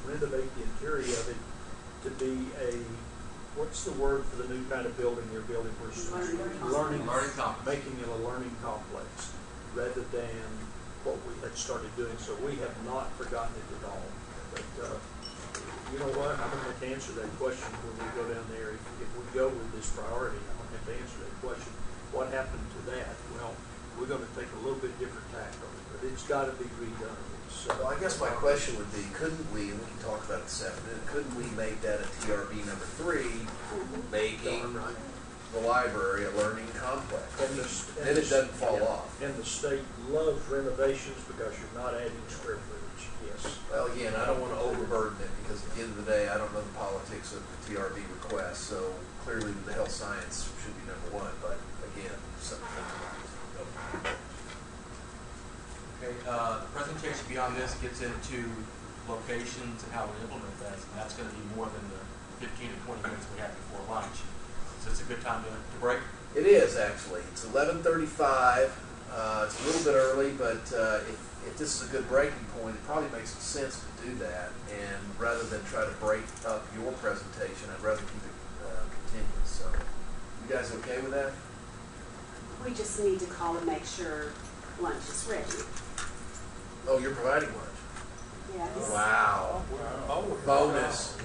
renovate the interior of it to be what's the word for the new kind of building you're building? Learning complex. Making it a learning complex rather than what we had started doing. So we have not forgotten it at all. But you know what? I'm going to have to answer that question when we go down there. If we go with this priority, I'm going to have to answer that question. What happened to that? Well, we're going to take a little bit different tack on it, but it's got to be redone. Well, I guess my question would be, couldn't we, and we can talk about it this afternoon, couldn't we make that a TRB number 3, making the library a learning complex? Then it doesn't fall off. And the state loves renovations because you're not adding square footage, yes. Well, again, I don't want to overburden it because at the end of the day, I don't know the politics of the TRB request, so clearly the health science should be number 1, but again, something. Okay, the presentation beyond this gets into locations and how we implement that, and that's going to be more than the 15 to 20 minutes we had before lunch. So it's a good time to break. It is, actually. It's 11:35. It's a little bit early, but if this is a good breaking point, it probably makes sense to do that. And rather than try to break up your presentation, I'd rather keep it continuous. So, you guys okay with that? We just need to call and make sure lunch is ready. Oh, you're providing lunch? Yes. Wow. Bonus.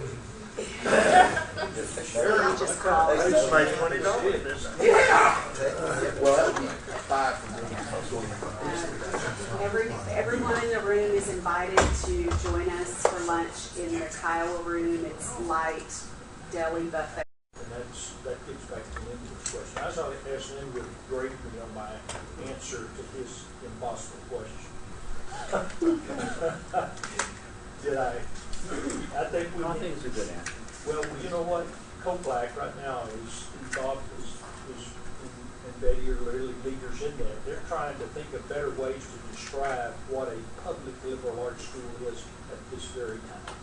Sure, just call. They just made $20. Yeah. Well, that would be 5 for me. Everyone in the room is invited to join us for lunch in the Kiowa room. It's light deli buffet. And that gets back to Lincoln's question. I saw S&M would grade me on my answer to his impossible question. Did I? I think it's a good answer. Well, you know what? COPLAC right now is involved, and Betty are really leaders in that. They're trying to think of better ways to describe what a public liberal arts school is at this very time.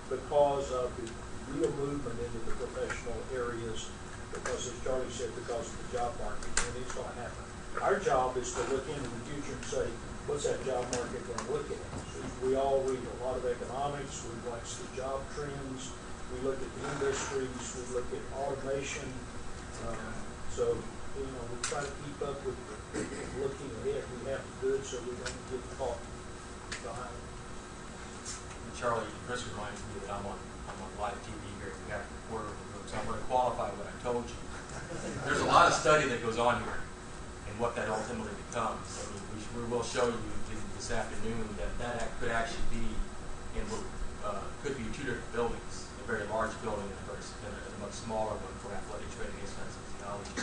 Because of the real movement into the professional areas, because as Charlie said, because of the job market, and it's going to happen. Our job is to look into the future and say, what's that job market going to look at? So we all read a lot of economics, we watch the job trends, we look at the industries, we look at automation. So, we try to keep up with looking ahead. We have to do it so we don't get caught behind. And Charlie, Chris reminds me that I'm on live TV here. We have to record over the room, so I'm going to qualify what I told you. there's a lot of study that goes on here and what that ultimately becomes. I mean, we will show you this afternoon that could actually be could be two different buildings, a very large building and a much smaller one for athletic training and physiology.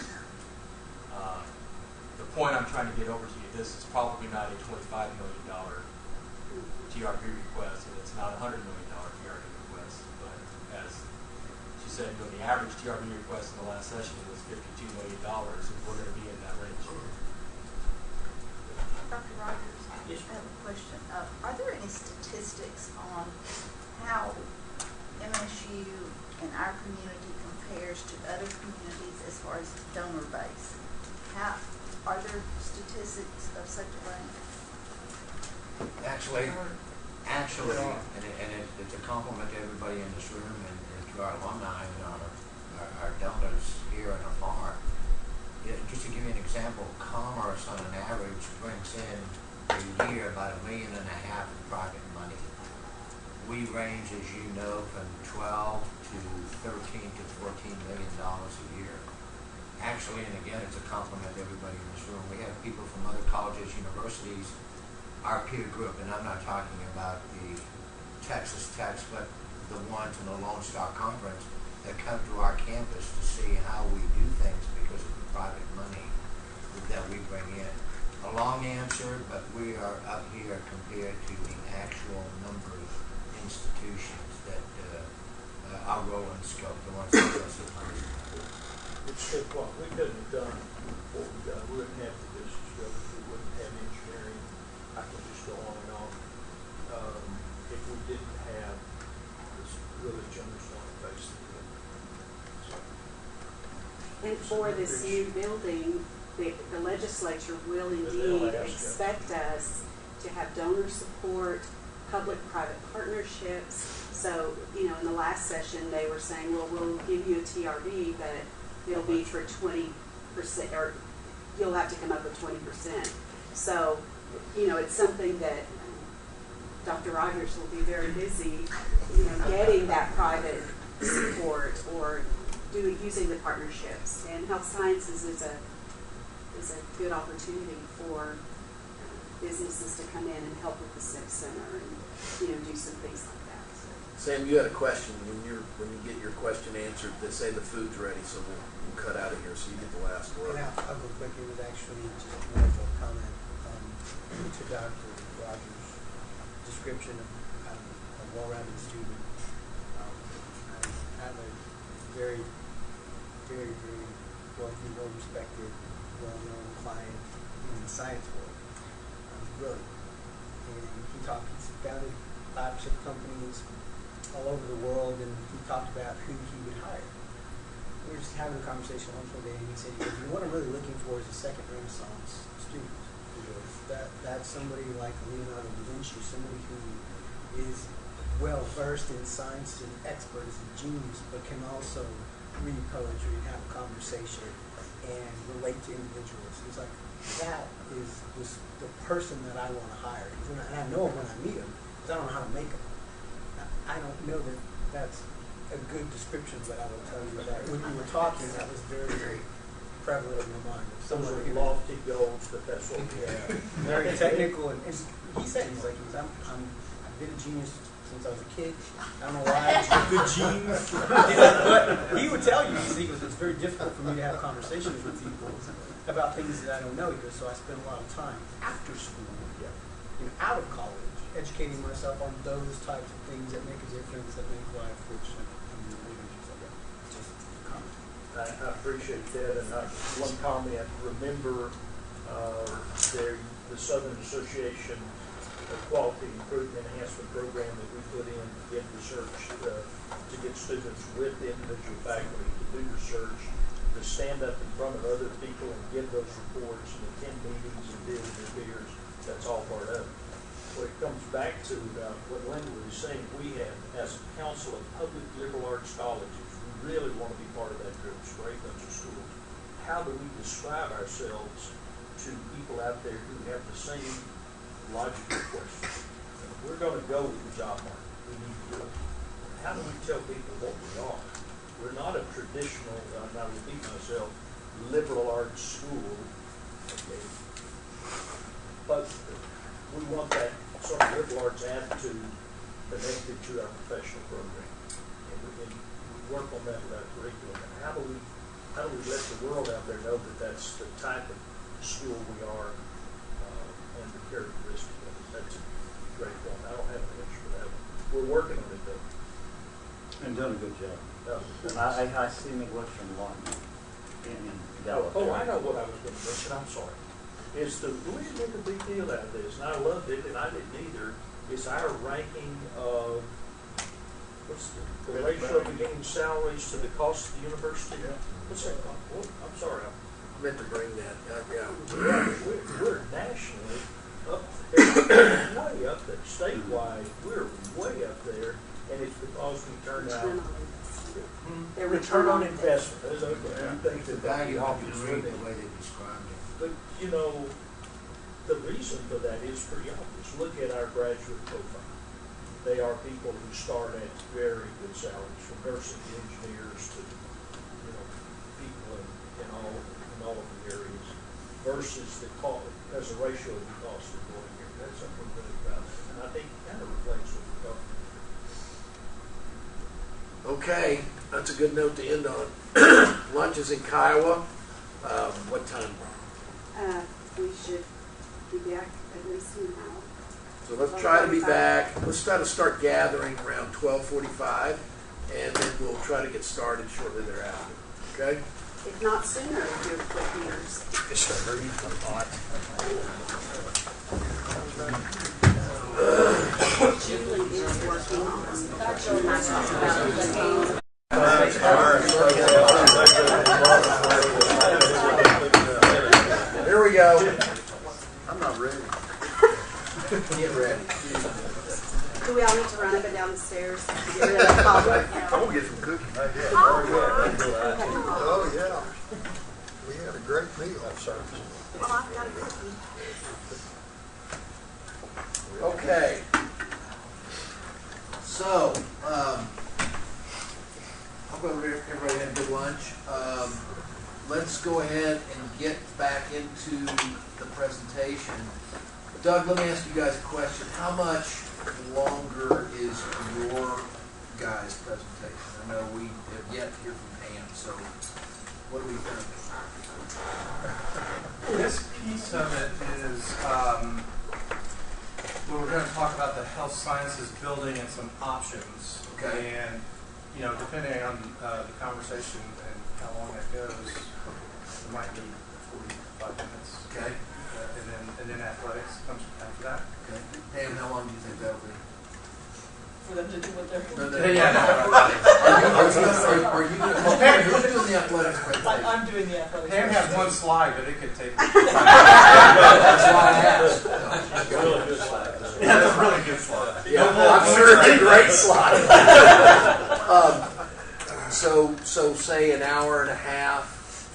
The point I'm trying to get over to you, this is probably not a $25 million TRB request, and it's not a $100 million TRB request, but as she said, the average TRB request in the last session was $52 million, and we're going to be in that range. Dr. Rogers, I have a question. Are there any statistics on how MSU and our community compares to other communities as far as donor base? Are there statistics of such a thing? Actually, it's a compliment to everybody in this room and to our alumni and our donors here and afar. Just to give you an example, Commerce on an average brings in a year about $1.5 million in private money. We range, as you know, from 12 to 13 to $14 million a year. Actually, and again, it's a compliment to everybody in this room. We have people from other colleges, universities, our peer group, and I'm not talking about the Texas Techs, but the ones in the Lone Star Conference that come to our campus to see how we do things because of the private money that we bring in. A long answer, but we are up here compared to the actual number of institutions that our role and scope, the ones that us at home. It's just what we couldn't have done what we've done. We wouldn't have the business buildings, we wouldn't have engineering. I can just go on and on. If we didn't have this really generous on the face of it. So, And for this new building, the legislature will indeed expect us to have donor support, public-private partnerships. So, in the last session, they were saying, well, we'll give you a TRB, but it'll be for 20%, or you'll have to come up with 20%. So, it's something that Dr. Rogers will be very busy, getting that private support or using the partnerships. And health sciences is a good opportunity for businesses to come in and help with the SIP center and do some things like that. So. Sam, you had a question. When you get your question answered, they say the food's ready, so we'll cut out of here so you get the last word. Yeah, I'll go quick. It was actually just a wonderful comment to Dr. Rogers' description of a well-rounded student. I'm a very, very, very wealthy, well-respected, well-known client in the science world. Brilliant. And he founded 5 or 6 companies all over the world, and he talked about who he would hire. We were just having a conversation one day, and he said, "You what I'm really looking for is a second Renaissance student. That's somebody like Leonardo da Vinci, somebody who is well versed in science and expert, is a genius, but can also read poetry and have a conversation and relate to individuals." He's like, that is the person that I want to hire. And I know him when I meet him, because I don't know how to make him. I don't know that that's a good description, but I will tell you that when you were talking, that was very, very prevalent in my mind. Those are lofty goals, but that's what we have. Very technical, and he said, I've been a genius since I was a kid. I don't know why I was a good genes. But he would tell you, it's very difficult for me to have conversations with people about things that I don't know. He goes, so I spend a lot of time after school, out of college, educating myself on those types of things that make a difference, that make life rich. Just a comment. I appreciate that, and one comment. Remember, the Southern Association Quality Improvement Enhancement Program that we put in to get research, to get students with individual faculty to do research, to stand up in front of other people and give those reports and attend meetings and deal with their peers. That's all part of it. What it comes back to, what Linda was saying, we have, as a council of public liberal arts colleges, we really want to be part of that group, it's a great bunch of schools. How do we describe ourselves to people out there who have the same logical questions? We're going to go with the job market. We need to do it. How do we tell people what we are? we're not a traditional, I'm not repeating myself, liberal arts school, okay? But we want that sort of liberal arts attitude connected to our professional program. And we can work on that with our curriculum. And how do we let the world out there know that that's the type of school we are and the characteristic of it? That's a great point. I don't have an answer for that one. We're working on it though. And doing a good job. No. I see Midwestern a lot in Dallas. Oh, I know what I was going to mention. I'm sorry. Is we didn't make a big deal out of this, and I loved it, and I didn't either. Is our ranking of what's the ratio of beginning salaries to the cost of the university? Yeah. What's that called? Well, I'm sorry. I meant to bring that. Yeah. We're nationally up there, way up there. Statewide, we're way up there, and it's because we turn out. Their Return on investment. That's okay. Yeah. You think The that value that of is the really- way they described it. But, you know, the reason for that is pretty obvious. Look at our graduate profile. They are people who start at very good salaries, from nursing to engineers to, you know, people in all of the areas, versus the cost, as a ratio of the cost of going here. That's something we're really proud of. And I think it kind of reflects what we're talking about. Okay, that's a good note to end on. Lunch is in Kiowa. What time? We should be back at least an hour. So let's try to be back. Let's try to start gathering around 12:45, and then we'll try to get started shortly thereafter. Okay? If not sooner, if you're quick ears. Julie is working on I talked about the game. Here we go. I'm not ready. Get ready. Do we all need to run up and down the stairs to get rid of that cobweb? I'm gonna get some cookies. Oh, yeah. We had a great meal. Well, I've got a cookie. Okay. So, I'm going to everybody had a good lunch. Let's go ahead and get back into the presentation. Doug, let me ask you guys a question. How much longer is your guys' presentation? I know we have yet to hear from Pam, so what do we think? This piece of it is where we're going to talk about the health sciences building and some options. Okay. And, you know, depending on the conversation and how long that goes, it might be 45 minutes. Okay. And then athletics comes after that. Okay. Pam, how long do you think that'll be? For them to do what they're No, no, Yeah, no. Are you going to who's doing the athletics presentation? I'm doing the athletics. Pam had one slide, but it could take. That's why I asked. Really good slide. Yeah, that's a really good slide. Yeah, I'm sure it's a great slide. So say an hour and a half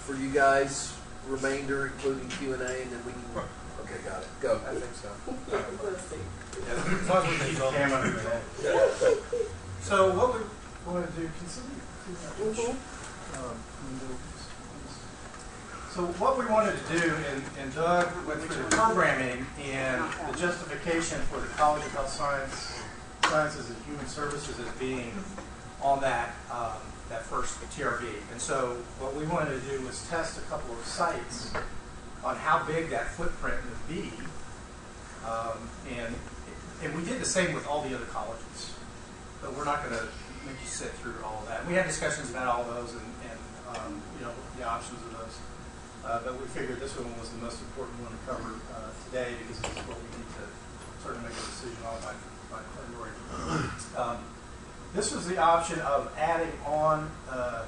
for you guys, remainder including Q&A, and then we can. Okay, got it. Go. I think so. We'll see. Yeah, as long as we keep Pam under control. So what we want to do, can somebody do that? So what we wanted to do, and Doug went through the programming and the justification for the College of Health Sciences and Human Services as being on that that first TRV. And so what we wanted to do was test a couple of sites on how big that footprint would be. And we did the same with all the other colleges. But we're not going to make you sit through all of that. We had discussions about all those and you know, the options of those. But we figured this one was the most important one to cover today because this is what we need to sort of make a decision on by February. This was the option of adding on to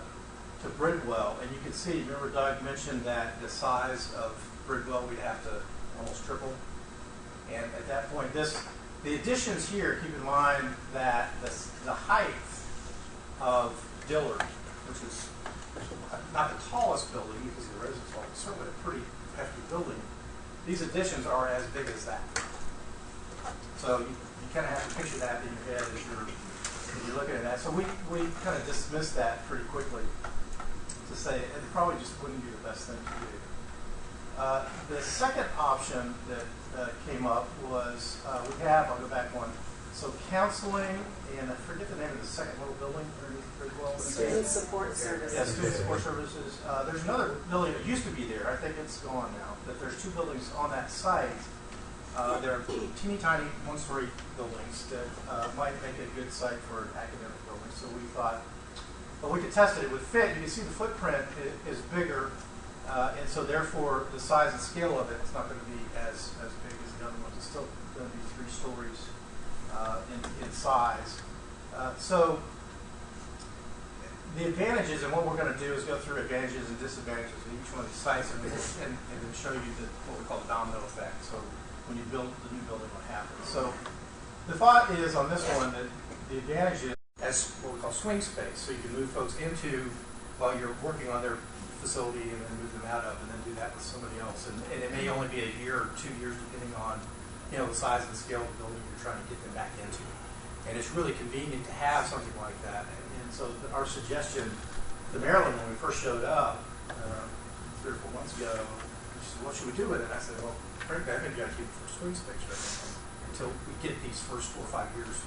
Bridwell. And you can see, remember Doug mentioned that the size of Bridwell we'd have to almost triple. And at that point, the additions here, keep in mind that the height of Dillard, which is not the tallest building because of the residence hall, but certainly a pretty hefty building, these additions are as big as that. So you kind of have to picture that in your head as you're If you're looking at that, so we kind of dismissed that pretty quickly to say it probably just wouldn't be the best thing to do. The second option that came up was I'll go back one. So counseling, and I forget the name of the second little building underneath Bridgewell. Student support services. Yeah, student support services. There's another building that used to be there. I think it's gone now. But there's two buildings on that site. They're teeny tiny one-story buildings that might make a good site for an academic building. So we thought, well, we could test it. It would fit. You can see the footprint is bigger, and so therefore the size and scale of it is not going to be as big as the other ones. It's still going to be 3 stories in size. So the advantages, and what we're going to do is go through advantages and disadvantages of each one of these sites and then show you what we call the domino effect. So when you build the new building, what happens. So the thought is on this one that the advantage is as what we call swing space. So you can move folks into while you're working on their facility and then move them out of and then do that with somebody else. And it may only be a year or 2 years depending on the size and scale of the building you're trying to get them back into. And it's really convenient to have something like that. And so our suggestion to Maryland when we first showed up 3 or 4 months ago, she said, what should we do with it? I said, well, frankly, I think you got to keep it for swing space right now until we get these first 4 or 5 years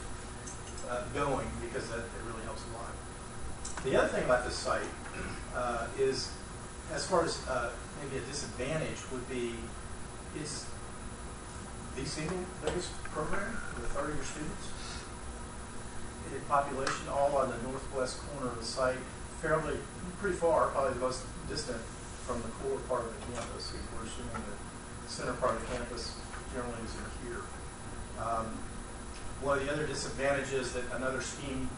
going, because it really helps a lot. The other thing about this site is, as far as maybe a disadvantage would be, it's the single biggest program with 30 of your students. In population, all on the northwest corner of the site, pretty far, probably the most distant from the core part of the campus. We're assuming the center part of the campus generally is in here. One of the other disadvantages that another scheme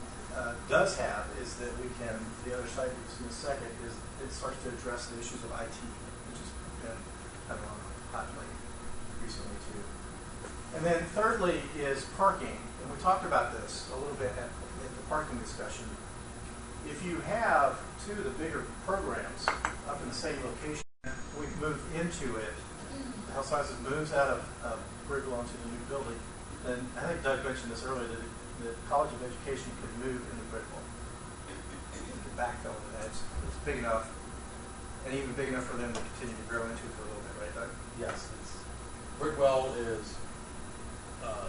does have is that the other side we'll see in a second, is it starts to address the issues of IT, which has been kind of on a hot plate recently too. And then thirdly is parking. And we talked about this a little bit at the parking discussion. If you have 2 of the bigger programs up in the same location, we move into it, the health sciences moves out of Bridgewell into the new building, then I think Doug mentioned this earlier, that the College of Education could move into Bridgewell. It could backfill into that. It's big enough, and even big enough for them to continue to grow into for a little bit, right, Doug? Yes, Bridgewell is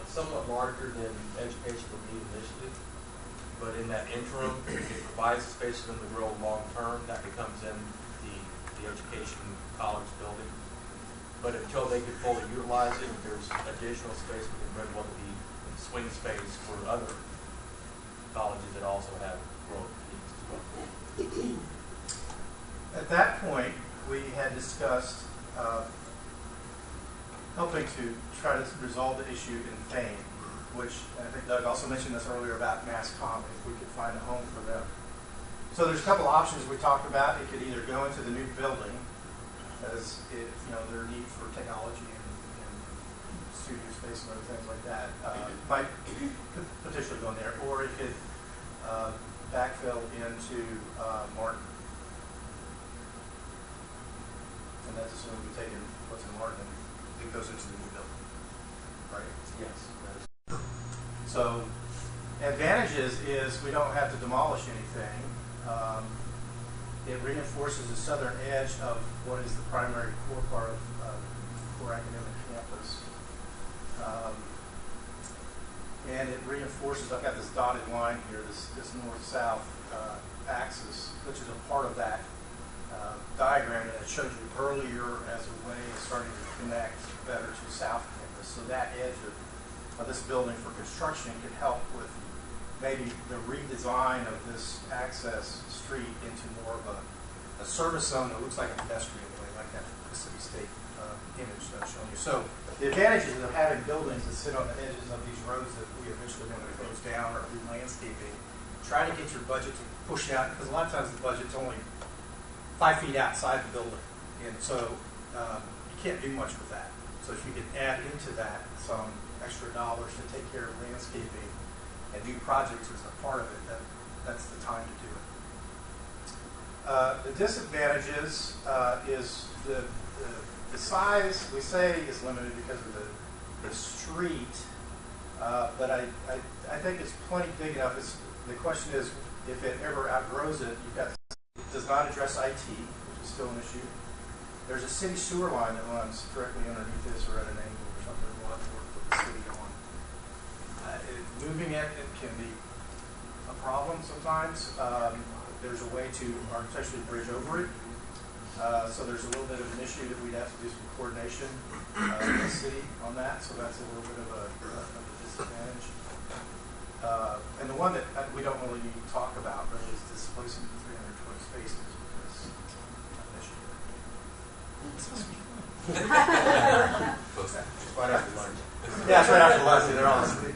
somewhat larger than education would need initially, but in that interim, it provides a space for them to grow long term. That becomes in the education college building. But until they can fully utilize it, there's additional space within Bridgewell to be swing space for other colleges that also have growth needs as well. At that point, we had discussed helping to try to resolve the issue in Fame, which I think Doug also mentioned this earlier about Mass Comm, if we could find a home for them. So there's a couple options we talked about. It could either go into the new building, as their need for technology and studio space and other things like that might potentially go in there, or it could backfill into Martin. And that's assuming we take in what's in Martin and it goes into the new building, right? Yes. So advantages is we don't have to demolish anything. It reinforces the southern edge of what is the primary core part of core academic campus. And it reinforces, I've got this dotted line here, this north-south axis, which is a part of that diagram that I showed you earlier as a way of starting to connect better to South Campus. So that edge of this building for construction could help with maybe the redesign of this access street into more of a service zone that looks like a pedestrian way, like that Mississippi State image that I'm showing you. So the advantages of having buildings that sit on the edges of these roads that we eventually want to close down or do landscaping, try to get your budget to push out, because a lot of times the budget's only 5 feet outside the building, and so you can't do much with that. So if you can add into that some extra dollars to take care of landscaping and new projects as a part of it, that's the time to do it. The disadvantages is the size, we say, is limited because of the street, but I think it's plenty big enough. the question is, if it ever outgrows it, it does not address IT, which is still an issue. There's a city sewer line that runs directly underneath this or at an angle or something. We'll have to work with the city on. Moving it can be a problem sometimes. There's a way to architecturally bridge over it. So there's a little bit of an issue that we'd have to do some coordination with the city on that. So that's a little bit of a disadvantage. And the one that we don't really need to talk about really is displacing 320 spaces because of an issue. Right after lunch. Yeah, it's right after lunch. They're all asleep.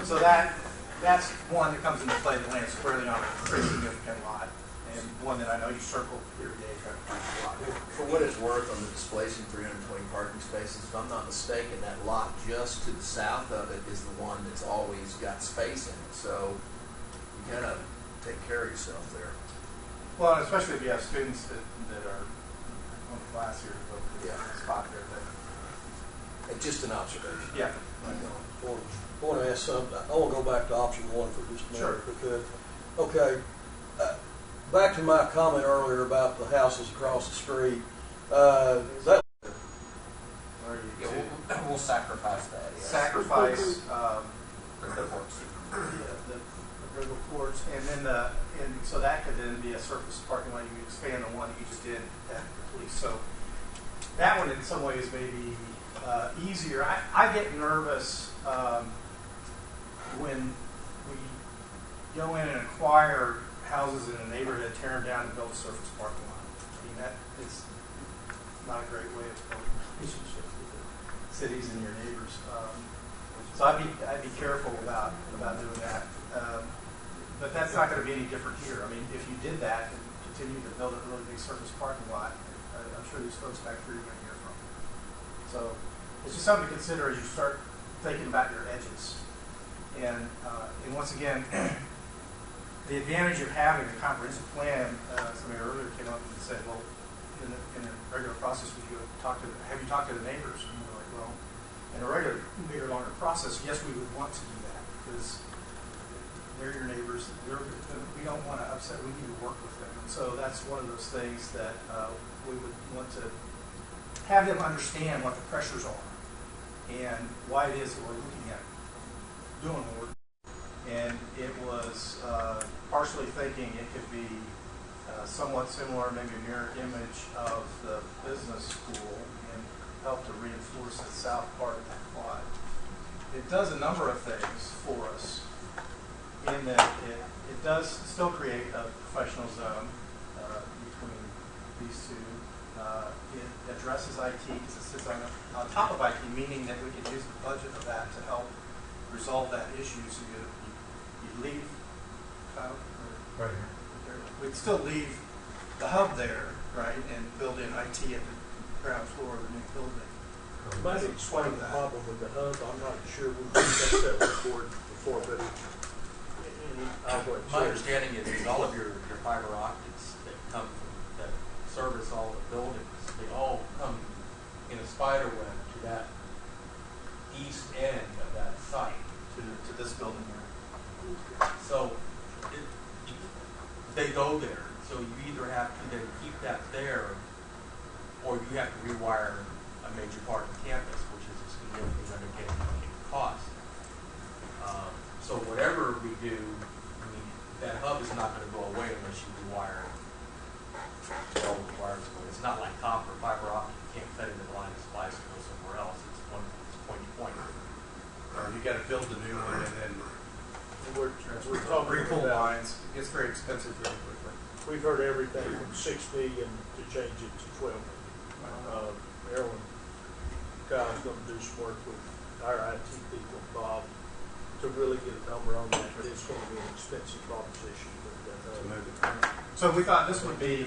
So that's one that comes into play that lands squarely on a pretty significant lot, and one that I know you circled here today trying to find a lot. For what it's worth, on the displacing 320 parking spaces, if I'm not mistaken, that lot just to the south of it is the one that's always got space in it. So you gotta take care of yourself there. Well, especially if you have students that are on the class here to go to the spot there. Just an observation. Yeah. I want to ask something. I want to go back to option one for just a minute. Because, okay, back to my comment earlier about the houses across the street. That We'll sacrifice that. Yes. Sacrifice the river courts, and then so that could then be a surface parking lot. You could expand the one that you just did at the police. So that one, in some ways, may be easier. I get nervous when we go in and acquire houses in a neighborhood, tear them down, and build a surface parking lot. I mean, that is not a great way of building relationships with the cities and your neighbors. So I'd be careful about doing that. But that's not going to be any different here. I mean, if you did that and continue to build a really big surface parking lot, I'm sure these folks back here you're going to hear from. So it's just something to consider as you start thinking about your edges. And once again, the advantage of having a comprehensive plan, somebody earlier came up and said, well, in a regular process, have you talked to the neighbors? And we're like, well, in a regular, bigger, longer process, yes, we would want to do that because they're your neighbors. We don't want to upset. We need to work with them. And so that's one of those things that we would want to have them understand what the pressures are and why it is that we're looking at doing what we're doing. And it was partially thinking it could be somewhat similar, maybe a mirror image of the business school and help to reinforce the south part of that plot. It does a number of things for us in that it does still create a professional zone between these two. It addresses IT because it sits on top of IT, meaning that we can use the budget of that to help resolve that issue. So you leave, Right here. we'd still leave the hub there, right, and build in IT at the ground floor of the new building. You might explain the problem with the hub. I'm not sure we've discussed that report before, but my understanding is all of your fiber optics that come from that service all the buildings, they all come in a spider web to that east end of that site. To this building here. So they go there. So you either have to then keep that there, or you have to rewire a major part of the campus, which is a significant undertaking cost. So whatever we do, I mean, that hub is not going to go away unless you rewire all the wires. It's not like copper, fiber optic. You can't cut into the line and splice and go somewhere else. It's point to point. You got to build the new one, and then we're talking re-pull about lines. It's very expensive really quickly. We've heard everything from $6 million to change it to $12 million. Maryland, Kyle's going to do some work with our IT people, Bob, to really get a number on that. But it's going to be an expensive proposition. So we thought this would be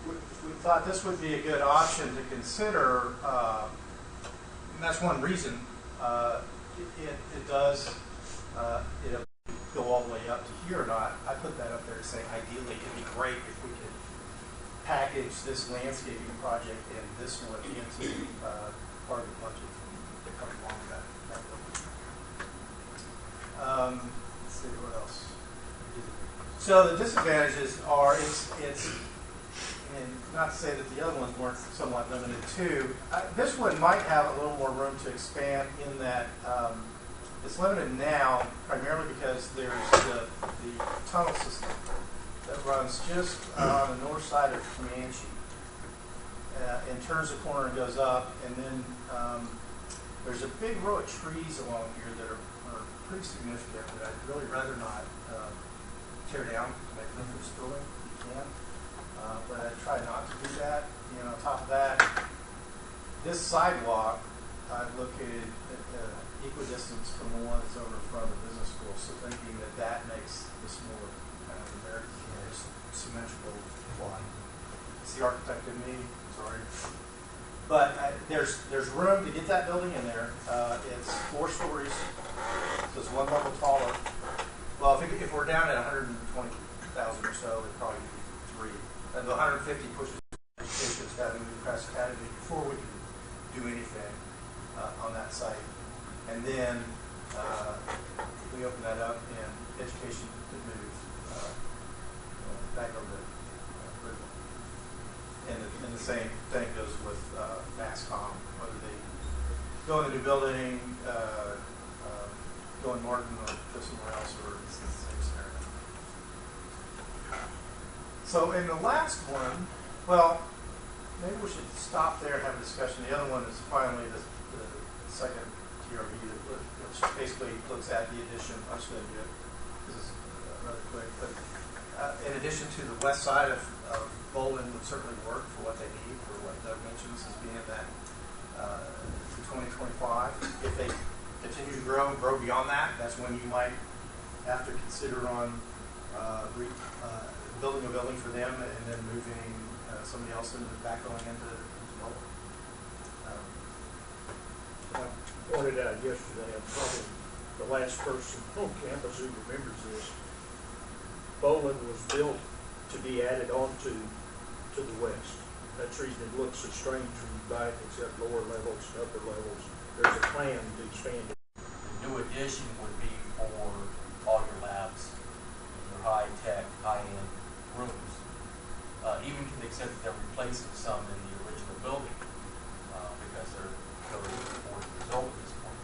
we thought this would be a good option to consider. And that's one reason. It does it'll go all the way up to here or not. I put that up there to say ideally it'd be great if we could package this landscaping project and this one into part of the budget that comes along with that building. Let's see what else. So the disadvantages are and not to say that the other ones weren't somewhat limited too. This one might have a little more room to expand in that it's limited now primarily because there's the tunnel system that runs just on the north side of Comanche and turns the corner and goes up, and then there's a big row of trees along here that are pretty significant that I'd really rather not tear down to make room for this building. You can. But I try not to do that. And on top of that, this sidewalk I've located at equidistance from the one that's over in front of the business school, so thinking that that makes this more kind of American, symmetrical plot. It's the architect in me, sorry. But there's room to get that building in there. It's 4 stories, so it's 1 level taller. Well, if we're down at 120,000 or so, it'd probably be 3. And the 150 pushes education academy, Crest Academy, before we can do anything on that site. And then we open that up, and education could move back over to Britain. And the same thing goes with MassCom, whether they go in the new building, go in Martin, or go somewhere else, or it's the same scenario. So in the last one, well, maybe we should stop there and have a discussion. The other one is finally the second TRV which basically looks at the addition. I'm just going to do it because it's rather quick. But in addition to the west side of Bowling would certainly work for what they need, for what Doug mentions as being that to 2025. If they continue to grow and grow beyond that, that's when you might have to consider on building a building for them and then moving somebody else back going into Bowling. I pointed out yesterday, I'm probably the last person on campus who remembers this. Bowling was built to be added on to the west. That's the reason it looks so strange when you buy it. It's got lower levels, upper levels. There's a plan to expand it. The new addition would be for all your labs, your high-tech, high-end rooms, even to the extent that they're replacing some in the original building because they're really 40 years old at this point.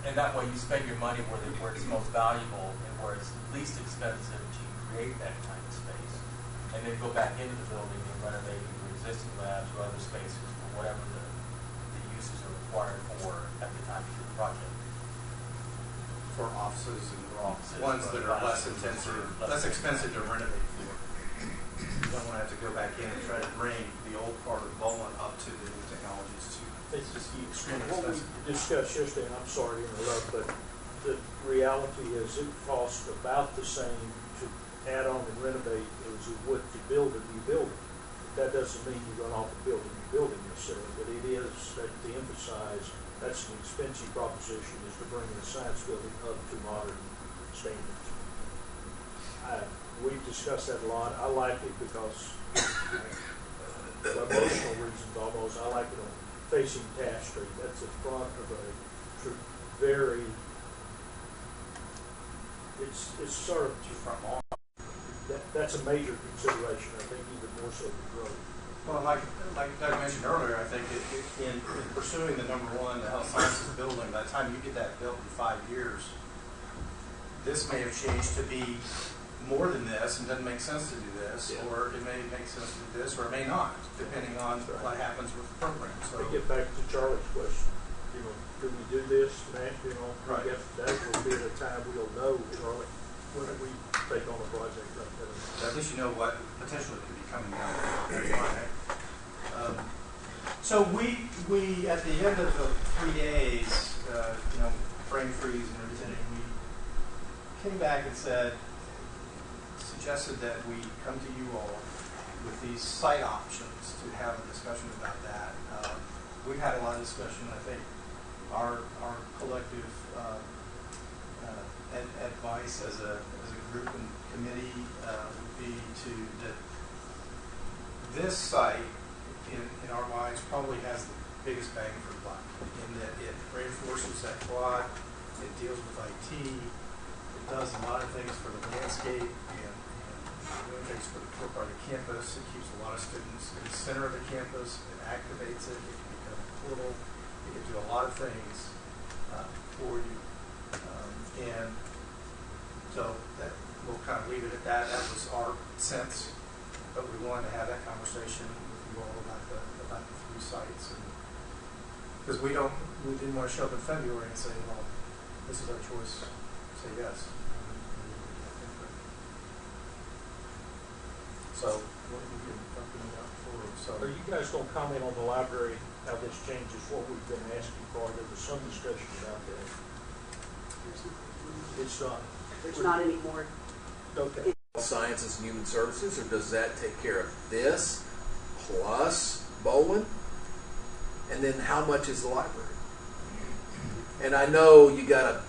And that way you spend your money where it's most valuable and where it's least expensive to create that kind of space. And then go back into the building and renovate your existing labs or other spaces for whatever the uses are required for at the time of your project. For offices and ones that are less intensive, less expensive to renovate for. You don't want to have to go back in and try to bring the old part of Bowling up to the new technologies too. It's just extremely What we expensive. discussed yesterday, and I'm sorry to interrupt, but the reality is it costs about the same to add on and renovate as it would to build a new building. That doesn't mean you run off and build a new building necessarily, but it is that to emphasize that's an expensive proposition is to bring the science building up to modern standards. We've discussed that a lot. I like it because for emotional reasons almost. I like it on facing Taft Street. That's the front of a very, it's sort of Front lawn. that's a major consideration, I think, even more so than growth. Well, like Doug mentioned earlier, I think in pursuing the number one, the health sciences building, by the time you get that built in 5 years, this may have changed to be more than this and doesn't make sense to do this, or it may make sense to do this, or it may not, depending on what happens with the program. So we get back to Charlie's question. You know, do we do this, Matt? You know, right. That will be at a time we'll know, Charlie, when we take on a project like that. At least you know what potentially could be coming down the line. So we at the end of the 3 days, frame freeze and everything, we came back and suggested that we come to you all with these site options to have a discussion about that. We've had a lot of discussion. I think our collective advice as a group and committee would be that this site in our minds probably has the biggest bang for the buck in that it reinforces that quad It deals with IT. It does a lot of things for the landscape and doing things for the core part of the campus. It keeps a lot of students in the center of the campus. It activates it. It can become a portal. It can do a lot of things for you. And so that, we'll kind of leave it at that. That was our sense, but we wanted to have that conversation with you all about the 3 sites, because we didn't want to show up in February and say, well, this is our choice. Say yes. So what we can talking about for. So Are you guys going to comment on the library, how this changes what we've been asking for? There was some discussion about that. It's not. There's not any more. Okay. Sciences and Human Services, or does that take care of this plus Bolin? And then how much is the library? And I know you that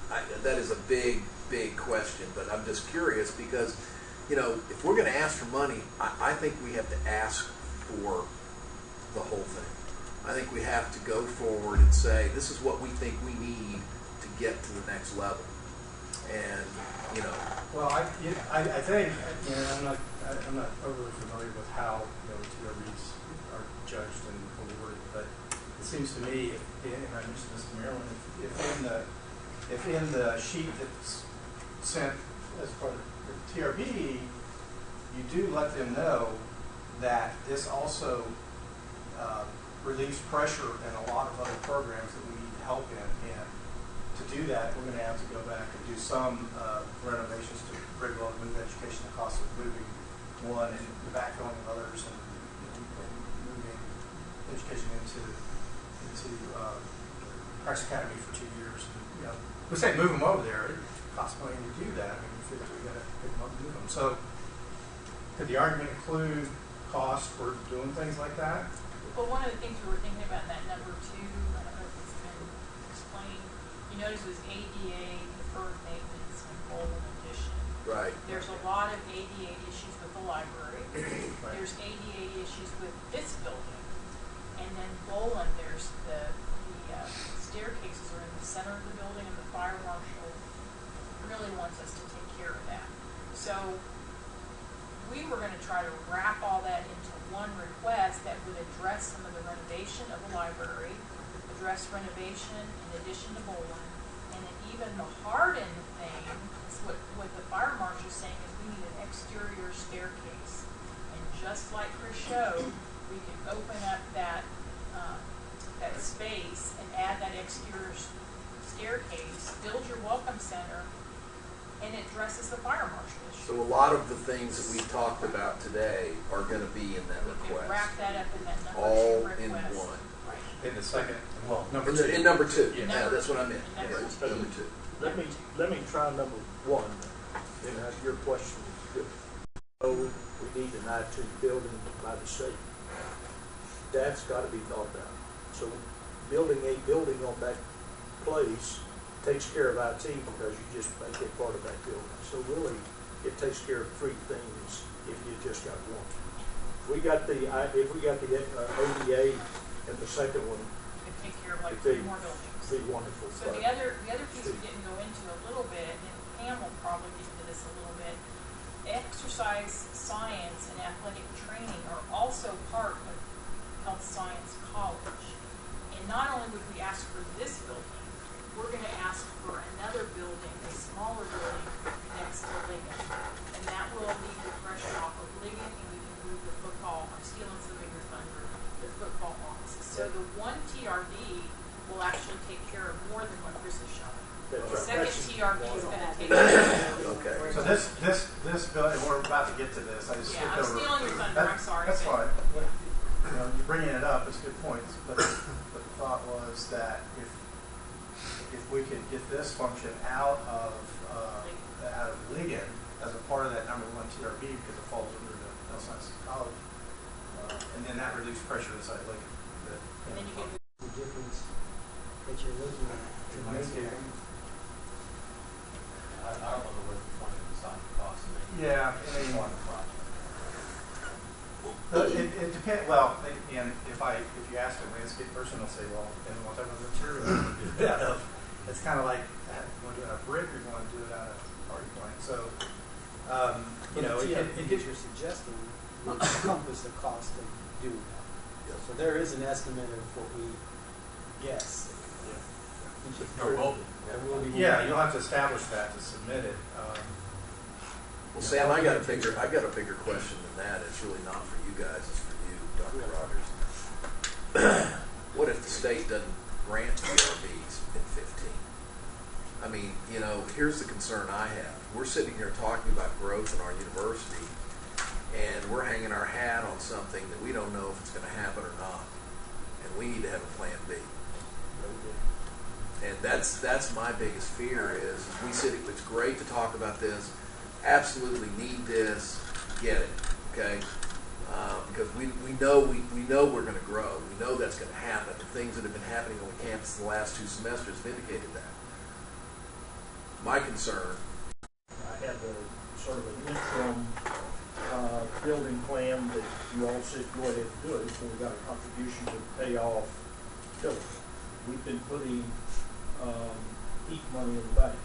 is a big, big question, but I'm just curious because, if we're going to ask for money, I think we have to ask for the whole thing. I think we have to go forward and say, this is what we think we need to get to the next level. And, Well, I think, I'm not overly familiar with how, TRBs are judged and awarded, but it seems to me, and I mentioned this to Marilyn, if in the sheet that's sent as part of the TRB, you do let them know that this also relieves pressure in a lot of other programs that we need help in. And to do that, we're going to have to go back and do some renovations to bring well move education, the cost of moving one and the backfilling of others, and moving education into Christ Academy for 2 years. And, we say move them over there. It costs money to do that. I mean, we got to pick them up and move them. So, could the argument include cost for doing things like that? Well, one of the things we were thinking about in that number 2, I don't know if it's been explained, you notice it was ADA, deferred maintenance, and Bolin addition. Right. There's a lot of ADA issues with the library. Right. There's ADA issues with this building. And then Bolin, there's the staircases are in the center of the building, and the fire marshal really wants us to take care of that. So we were going to try to wrap all that into one request that would address some of the renovation of the library, address renovation in addition to Bolin, and then even the hardened thing is what the fire marshal is saying is we need an exterior staircase. And just like Chris showed, we can open up that space and add that exterior staircase, build your welcome center, and it addresses the fire marshal issue. So a lot of the things that we talked about today are going to be in that We can request. wrap that up in that number 2 All request. in one. In the second, Number 2. In number 2. Yeah. Yeah, that's what I meant. Number Yes, two. number 2. Let me try number 1. And your question is good. So we need an IT building by the state. That's got to be thought about. So building a building on that place takes care of IT because you just make it part of that building. So really, it takes care of 3 things if you just got one. If we got the ODA and the second one, Could take care of like it'd 3 more buildings. be wonderful. So the other piece we didn't go into a little bit, and Pam will probably get into this a little bit, exercise science and athletic training are also part of Health Science College. And not only would we ask for this building, we're going to ask for another building, a smaller building next to Ligon. And that will leave the pressure off of Ligon, and we can move the football, I'm stealing some of your thunder, the football offices. So the one TRD will actually take care of more than what Chris is showing. The second TRD is going to take care of it. Okay. So this building, we're about to get to this. I just Yeah, skipped I'm over. stealing your thunder, I'm sorry. That's but- fine. You're bringing it up. It's a good point. But the thought was that if we could get this function out of Ligon as a part of that number 1 TRB because it falls under the Health Sciences College, and then that reduced pressure inside Ligon. And then you get The difference that you're looking at to make it. I don't know where the point of the sign cost is. Yeah, I mean, Part of the project. it depends. Well, and if you ask a landscape person, they'll say, well, depending on what type of material you get out of. It's kind of like you want to do it out of brick, or you want to do it out of party plank. So, you know, What you're suggesting would encompass the cost of doing that. So there is an estimate of what we guess. Yeah, you'll have to establish that to submit it. Well, Sam, I got a bigger question than that. It's really not for you guys, it's for you, Dr. Rogers. What if the state doesn't grant PRBs in 15? I mean, you know, here's the concern I have. We're sitting here talking about growth in our university, and we're hanging our hat on something that we don't know if it's going to happen or not. And we need to have a plan B. And that's my biggest fear is we sit, it's great to talk about this, absolutely need this, get it, okay? Because we know we're going to grow. We know that's going to happen. The things that have been happening on campus the last 2 semesters vindicated that. My concern. I have a sort of an interim building plan that you all said go ahead and do it. So we got a contribution to pay off Philip. We've been putting heat money in the bank.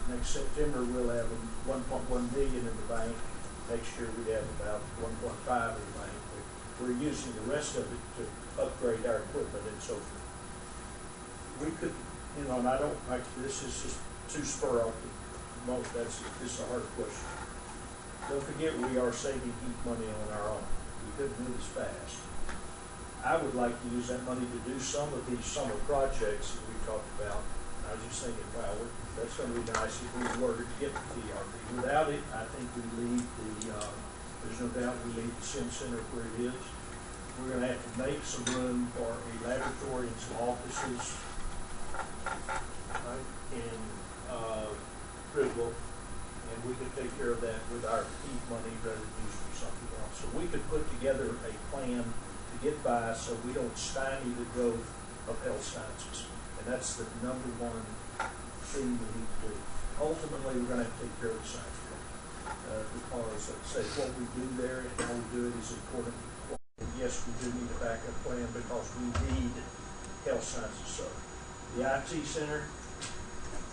Next September we'll have 1.1 million in the bank. Next year we have about 1.5 in the bank. We're using the rest of it to upgrade our equipment and so forth. We could, you know, and I don't like this is just too spur off the moment. This is a hard question. Don't forget we are saving heat money on our own. We couldn't move as fast. I would like to use that money to do some of these summer projects that we talked about. I was just thinking, wow, that's going to be nice if we were to get the PRB. Without it, I think we leave there's no doubt we leave the Sim Center where it is. We're going to have to make some room for a laboratory and some offices in Critical, and we could take care of that with our heat money rather than use it for something else. So we could put together a plan to get by so we don't stymie the growth of health sciences. And that's the number one thing we need to do. Ultimately, we're going to have to take care of the science field. Because, like I say, what we do there and how we do it is important. And yes, we do need a backup plan because we need health sciences. So the IT center,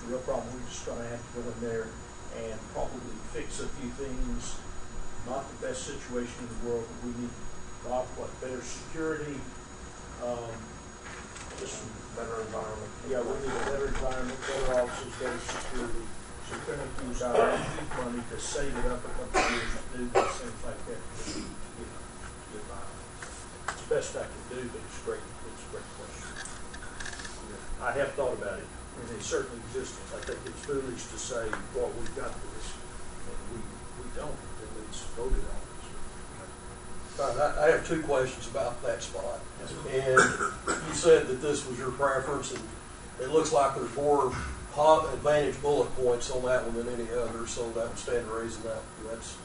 the real problem, we're just going to have to go in there and probably fix a few things. Not the best situation in the world, but we need better security, just better environment. Yeah, we need a better environment, better officers, better security. So we're going to use our heat money to save it up a couple of years and do these things like that. Get by. It's the best I can do, but it's great. It's a great question. I have thought about it, and it's certainly existence. I think it's foolish to say, well, we've got this, and we don't until it's voted on. I have 2 questions about that spot. And you said that this was your preference, and it looks like there's more advantage bullet points on that one than any other, so that would stand to reason that that's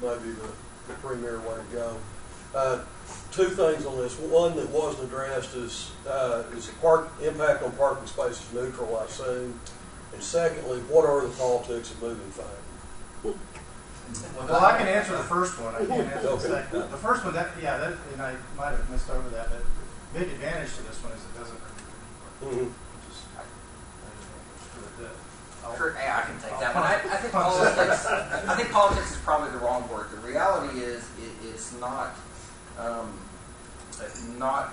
maybe the premier way to go. 2 things on this. One that wasn't addressed is the impact on parking spaces neutral, I assume? And secondly, what are the politics of moving fame? Well, I can answer the first one. I can't answer the second. The first one, and I might have missed over that, but the big advantage to this one is it doesn't. I can take that one. I think politics is probably the wrong word. The reality is it's not. I'm not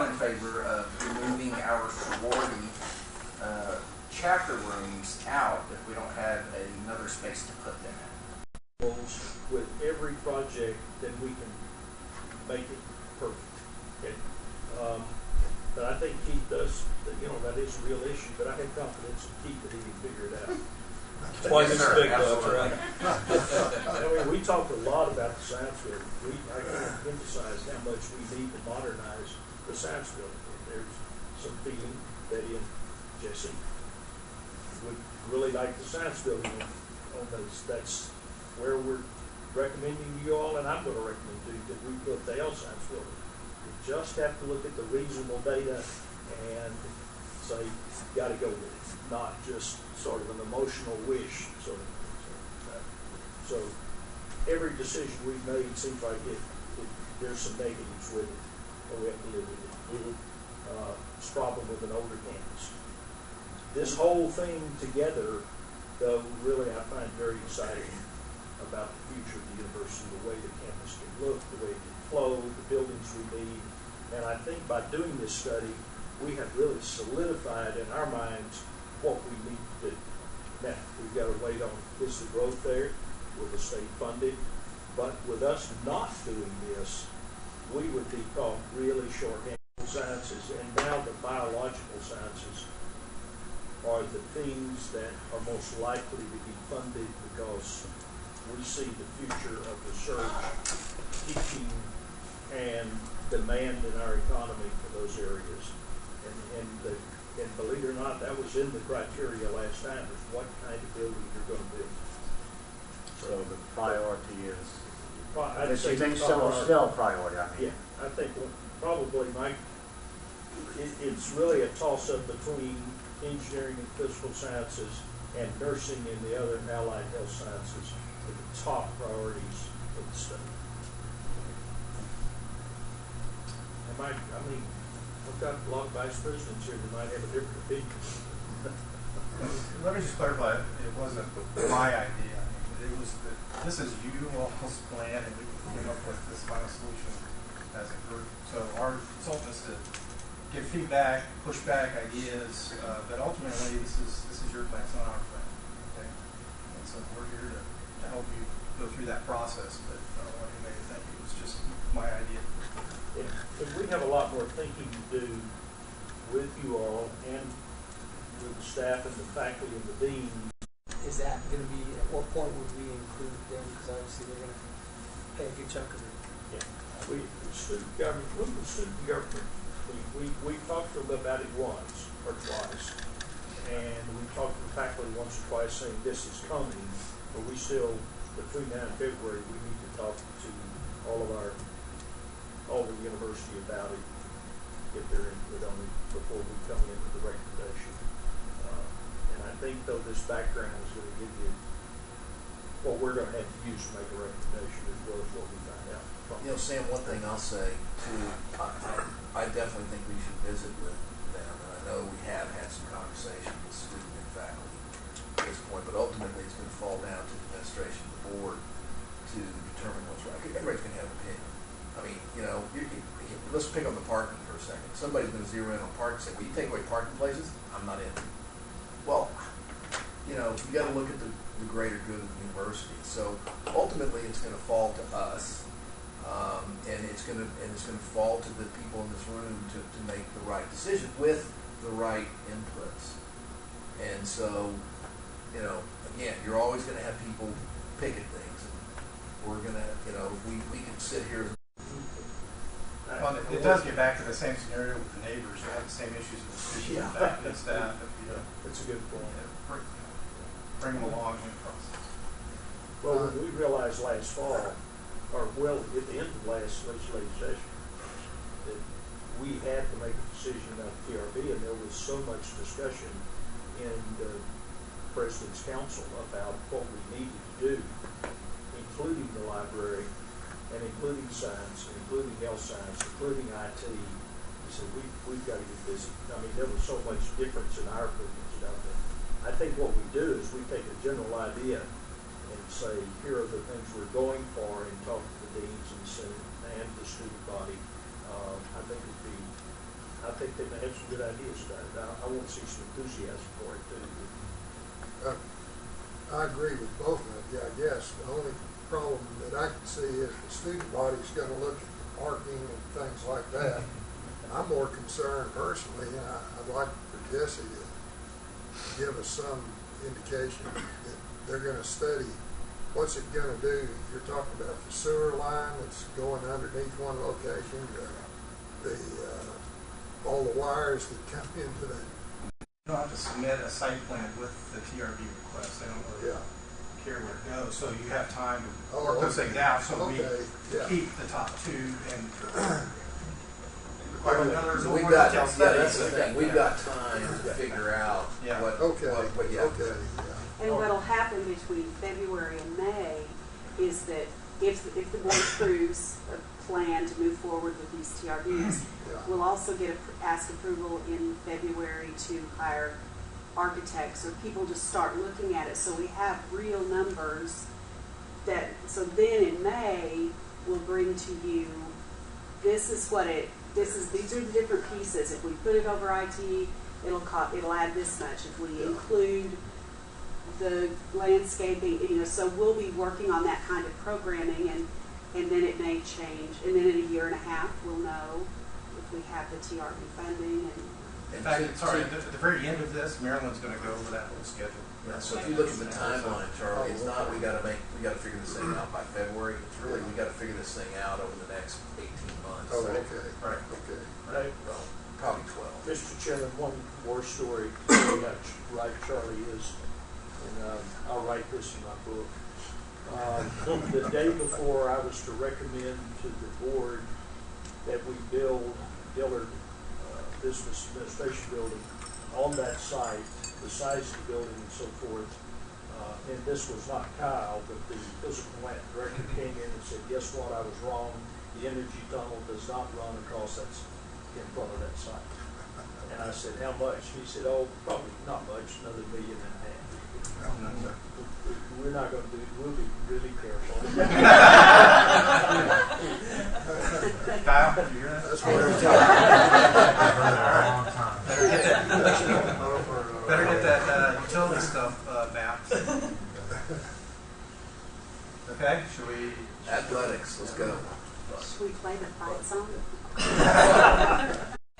in favor of removing our sorority chapter rooms out if we don't have another space to put them in. With every project, then we can make it perfect. Okay? But I think Keith does, that is a real issue, but I have confidence in Keith that he can figure it out. Twice as big, right? I mean, we talked a lot about the science field. I can't emphasize how much we need to modernize the science field. There's some feeling Betty and Jesse would really like the science building on those. That's where we're recommending you all, and I'm going to recommend to you that we put the L science building. We just have to look at the reasonable data and say, you've got to go with it, not just sort of an emotional wish. So every decision we've made seems like there's some negatives with it, but we have to live with it. It's a problem with an older campus. this whole thing together, though, really I find very exciting about the future of the university, the way the campus can look, the way it can flow, the buildings we need. And I think by doing this study, we have really solidified in our minds what we need to do. Now, we've got to wait on, is the growth there? Will the state fund it? But with us not doing this, we would be caught really short-handed. Sciences, and now the biological sciences are the things that are most likely to be funded because we see the future of research, teaching, and demand in our economy for those areas. And believe it or not, that was in the criteria last time, is what kind of building you're going to build. So the priority is, I'd say you think top still priority, I mean. Yeah, I think probably it's really a toss-up between engineering and physical sciences and nursing and the other allied health sciences are the top priorities of the study. I mean, I've got a lot of vice presidents here that might have a different opinion. Let me just clarify, it wasn't my idea. It was this is you all's plan, and we came up with this final solution as a group. So our consultants to give feedback, push back ideas, but ultimately this is your plan, it's not our plan. Okay? And so we're here to help you go through that process, but I don't want anybody to think it was just my idea. And we have a lot more thinking to do with you all and with the staff and the faculty and the dean. Is that going to be, at what point would we include them? Because obviously they're going to pay a good chunk of it. Yeah. Student government, we talked to them about it once or twice, and we talked to the faculty once or twice saying this is coming, but we still, between now and February, we need to talk to all the university about it, get their input on it before we come in with the recommendation. And I think though this background is going to give you what we're going to have to use to make a recommendation as well as what we find out. You know, Sam, one thing I'll say too, I definitely think we should visit with them, and I know we have had some conversations with student and faculty at this point, but ultimately it's going to fall down to the administration of the board to determine what's right. Everybody's going to have an opinion. I mean, you know, let's pick on the parking for a second. Somebody's going to zero in on parking and say, well, you take away parking places, I'm not in. Well, you know, you got to look at the greater good of the university. So ultimately it's going to fall to us. And it's going to fall to the people in this room to make the right decision with the right inputs. And so, you know, again, you're always going to have people picking things. And we're going to, you know, we can sit here. Well, it does get back to the same scenario with the neighbors who have the same issues with the students and faculty and staff. That's a good point. Bring them along in the process. Well, we realized last fall, or well, at the end of last legislative session, that we had to make a decision about the TRB, and there was so much discussion in the President's Council about what we needed to do, including the library, and including science, and including health science, including IT. We said, we've got to get busy. I mean, there was so much difference in our opinions about that. I think what we do is we take a general idea and say, here are the things we're going for, and talk to the deans and the senate and the student body. I think they may have some good ideas about it. I want to see some enthusiasm for it too. I agree with both of you, I guess. The only problem that I can see is the student body's going to look at the parking and things like that. I'm more concerned personally, and I'd like for Jesse to give us some indication that they're going to study what's it going to do. You're talking about the sewer line that's going underneath one location, all the wires that come into that. You don't have to submit a site plan with the TRB request. They don't really care where it goes, so you have time to work those things out. So we keep the top two and require another. So we've got that's the thing. We've got time to figure out what. And what'll happen between February and May is that if the board approves a plan to move forward with these TRBs, we'll also get ask approval in February to hire architects or people just start looking at it, so we have real numbers that, so then in May, we'll bring to you, these are the different pieces. If we put it over IT, it'll add this much. If we include the landscaping, so we'll be working on that kind of programming, and then it may change. And then in a year and a half, we'll know if we have the TRB funding. In fact, sorry, at the very end of this, Marilyn's going to go over that whole schedule. Yeah, so if you look at the timeline, Charlie, it's not we got to figure this thing out by February. It's really we got to figure this thing out over the next 18 months. Oh, So, okay. Right. Okay. Right. well, probably 12. Mr. Chairman, one more story, right, Charlie, is, and I'll write this in my book. The day before I was to recommend to the board that we build Dillard Business Administration Building on that site, the size of the building and so forth, and this was not Kyle, but the physical plant director came in and said, guess what, I was wrong. The energy tunnel does not run across that, in front of that site. And I said, how much? He said, oh, probably not much, another $1.5 million. We're not going to do it. We'll be really careful. Kyle, you hear that? That's what we're talking about. Better get that utility stuff mapped. Okay, should we? Athletics, let's go. Should we play the fight song?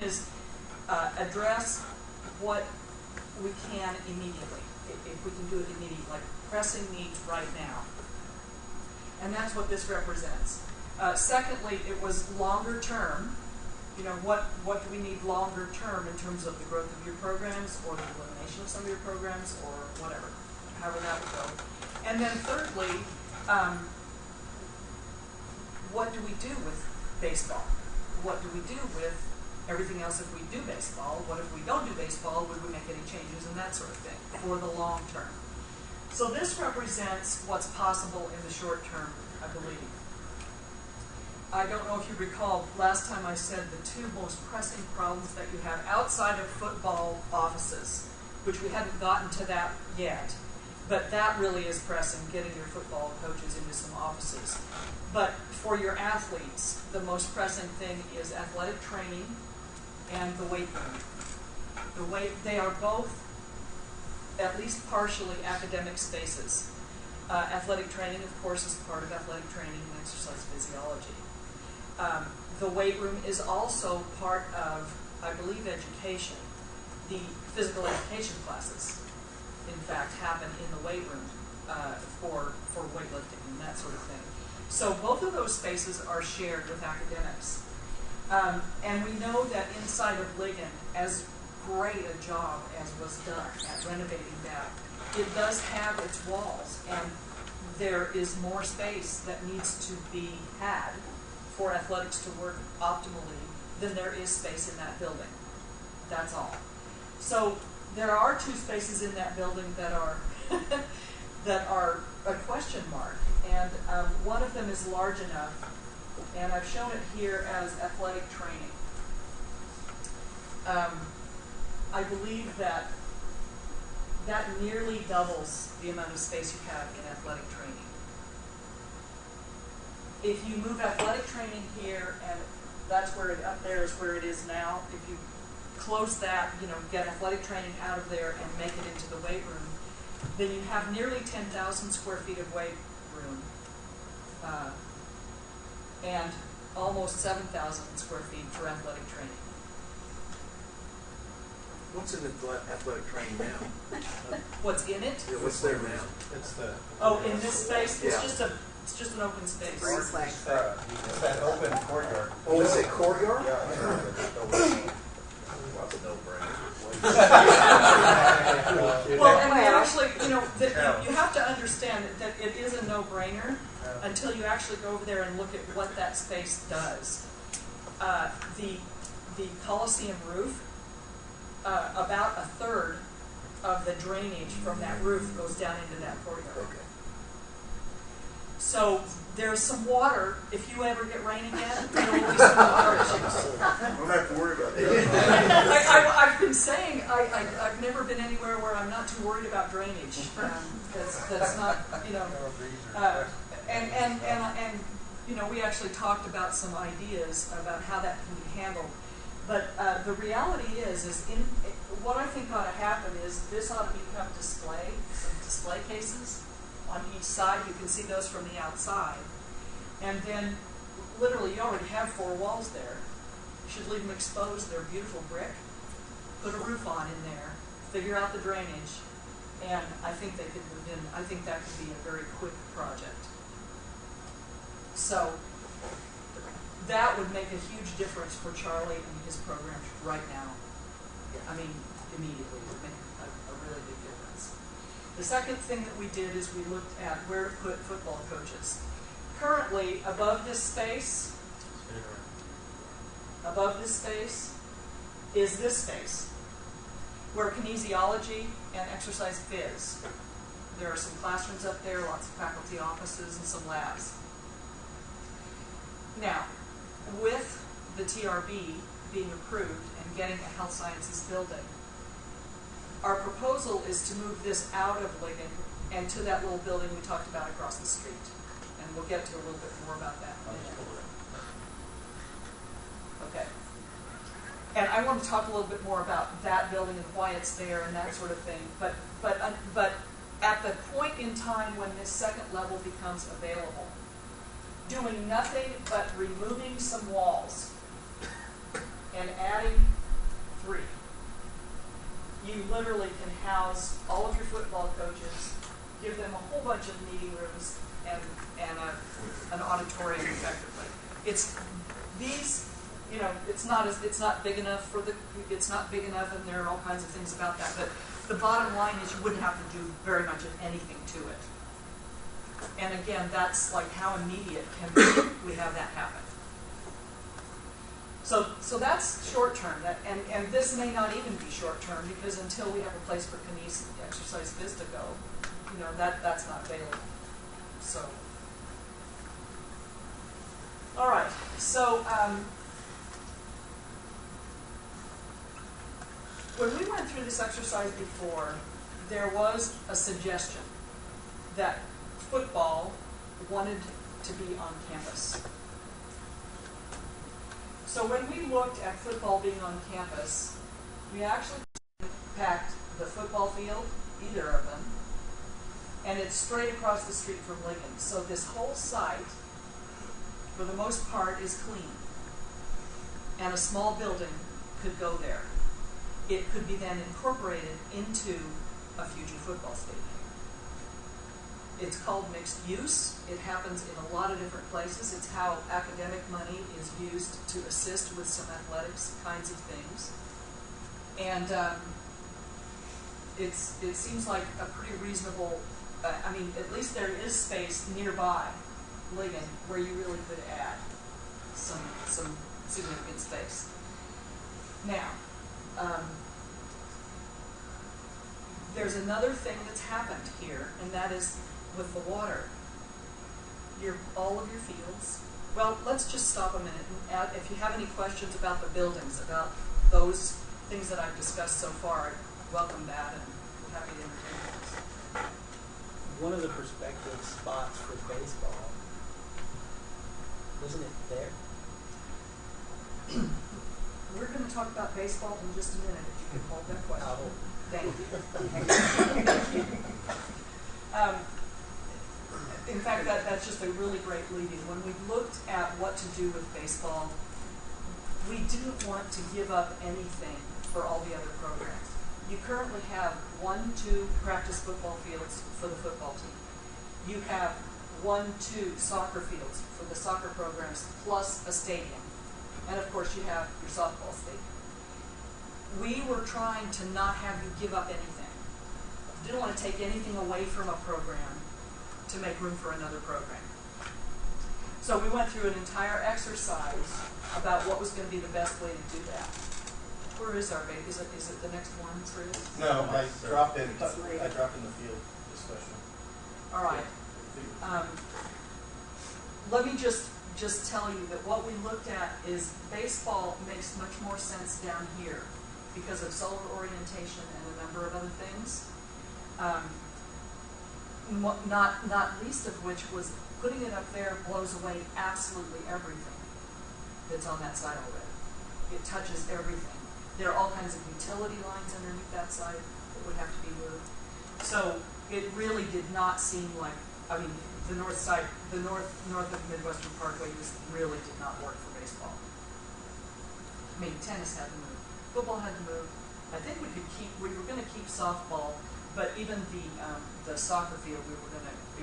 Is address what we can immediately, if we can do it immediately, like pressing needs right now. And that's what this represents. Secondly, it was longer term. What do we need longer term in terms of the growth of your programs or the elimination of some of your programs or whatever, however that would go. And then thirdly, what do we do with baseball? What do we do with everything else if we do baseball? What if we don't do baseball? Would we make any changes and that sort of thing for the long term? So this represents what's possible in the short term, I believe. I don't know if you recall, last time I said the two most pressing problems that you have outside of football offices, which we hadn't gotten to that yet, but that really is pressing, getting your football coaches into some offices. But for your athletes, the most pressing thing is athletic training and the weight room. They are both at least partially academic spaces. Athletic training, of course, is part of athletic training and exercise physiology. The weight room is also part of, I believe, education. The physical education classes, in fact, happen in the weight room for weightlifting and that sort of thing. So both of those spaces are shared with academics. And we know that inside of Ligon, as great a job as was done at renovating that, it does have its walls, and there is more space that needs to be had for athletics to work optimally than there is space in that building. That's all. So there are two spaces in that building that are that are a question mark, and one of them is large enough, and I've shown it here as athletic training. I believe that nearly doubles the amount of space you have in athletic training. If you move athletic training here, and that's where it, up there is where it is now, if you close that, get athletic training out of there and make it into the weight room, then you have nearly 10,000 square feet of weight room and almost 7,000 square feet for athletic training. What's in the athletic training now? What's in it? Yeah, what's there now? It's the. Oh, in this space, it's Yeah. just an open space. It's like It's that open courtyard. Oh, is it courtyard? Yeah. That's a no-brainer. Well, and actually, you have to understand that it is a no-brainer until you actually go over there and look at what that space does. The Coliseum roof, about a third of the drainage from that roof goes down into that courtyard. Okay. So There's some water. If you ever get rain again, there will be some water issues. Don't have to worry about that. I've been saying I've never been anywhere where I'm not too worried about drainage. That's not, you know, and you know, we actually talked about some ideas about how that can be handled. But the reality is what I think ought to happen is this ought to become some display cases on each side. You can see those from the outside. And then, literally, you already have 4 walls there. You should leave them exposed. They're beautiful brick. Put a roof on in there. Figure out the drainage. And I think they could move in. I think that could be a very quick project. So, that would make a huge difference for Charlie and his program right now. I mean, immediately. It would make a really big difference. The second thing that we did is we looked at where to put football coaches. Currently, above this space is this space, where kinesiology and exercise phys. There are some classrooms up there, lots of faculty offices, and some labs. Now, with the TRB being approved and getting a health sciences building, our proposal is to move this out of Ligon and to that little building we talked about across the street. And we'll get to a little bit more about that in a minute. Okay. And I want to talk a little bit more about that building and why it's there and that sort of thing. But at the point in time when this second level becomes available, doing nothing but removing some walls and adding 3. You literally can house all of your football coaches, give them a whole bunch of meeting rooms and an auditorium effectively. It's these, you know, it's not big enough and there are all kinds of things about that, but the bottom line is you wouldn't have to do very much of anything to it. And again, that's like how immediate can we have that happen. So that's short term, and this may not even be short term because until we have a place for kinesiology exercise phys to go, you know, that's not available. So, all right. So when we went through this exercise before, there was a suggestion that football wanted to be on campus. So when we looked at football being on campus, we actually packed the football field, either of them, and it's straight across the street from Ligon. So this whole site, for the most part, is clean. And a small building could go there. It could be then incorporated into a future football stadium. It's called mixed use. It happens in a lot of different places. It's how academic money is used to assist with some athletics kinds of things. And it seems like a pretty reasonable, I mean, at least there is space nearby Ligon where you really could add some significant space. Now, there's another thing that's happened here, and that is with the water. All of your fields. Well, let's just stop a minute and add, if you have any questions about the buildings, about those things that I've discussed so far, I welcome that and I'm happy to entertain those. One of the prospective spots for baseball, wasn't it there? We're going to talk about baseball in just a minute, if you can hold that question. Oh. Thank you. In fact, that's just a really great lead-in. When we looked at what to do with baseball, we didn't want to give up anything for all the other programs. You currently have 1-2 practice football fields for the football team. You have 1-2 soccer fields for the soccer programs, plus a stadium. And of course, you have your softball stadium. We were trying to not have you give up anything. Didn't want to take anything away from a program to make room for another program. So we went through an entire exercise about what was going to be the best way to do that. Where is our baby? Is it the next one, Chris? No, I dropped in the field discussion. All right. let me just tell you that what we looked at is baseball makes much more sense down here because of solar orientation and a number of other things. Not least of which was putting it up there blows away absolutely everything that's on that side already. It touches everything. There are all kinds of utility lines underneath that side that would have to be moved. So it really did not seem like, I mean, the north side, the north of Midwestern Parkway just really did not work for baseball. I mean, tennis had to move, football had to move. I think we were going to keep softball, but even the soccer field, it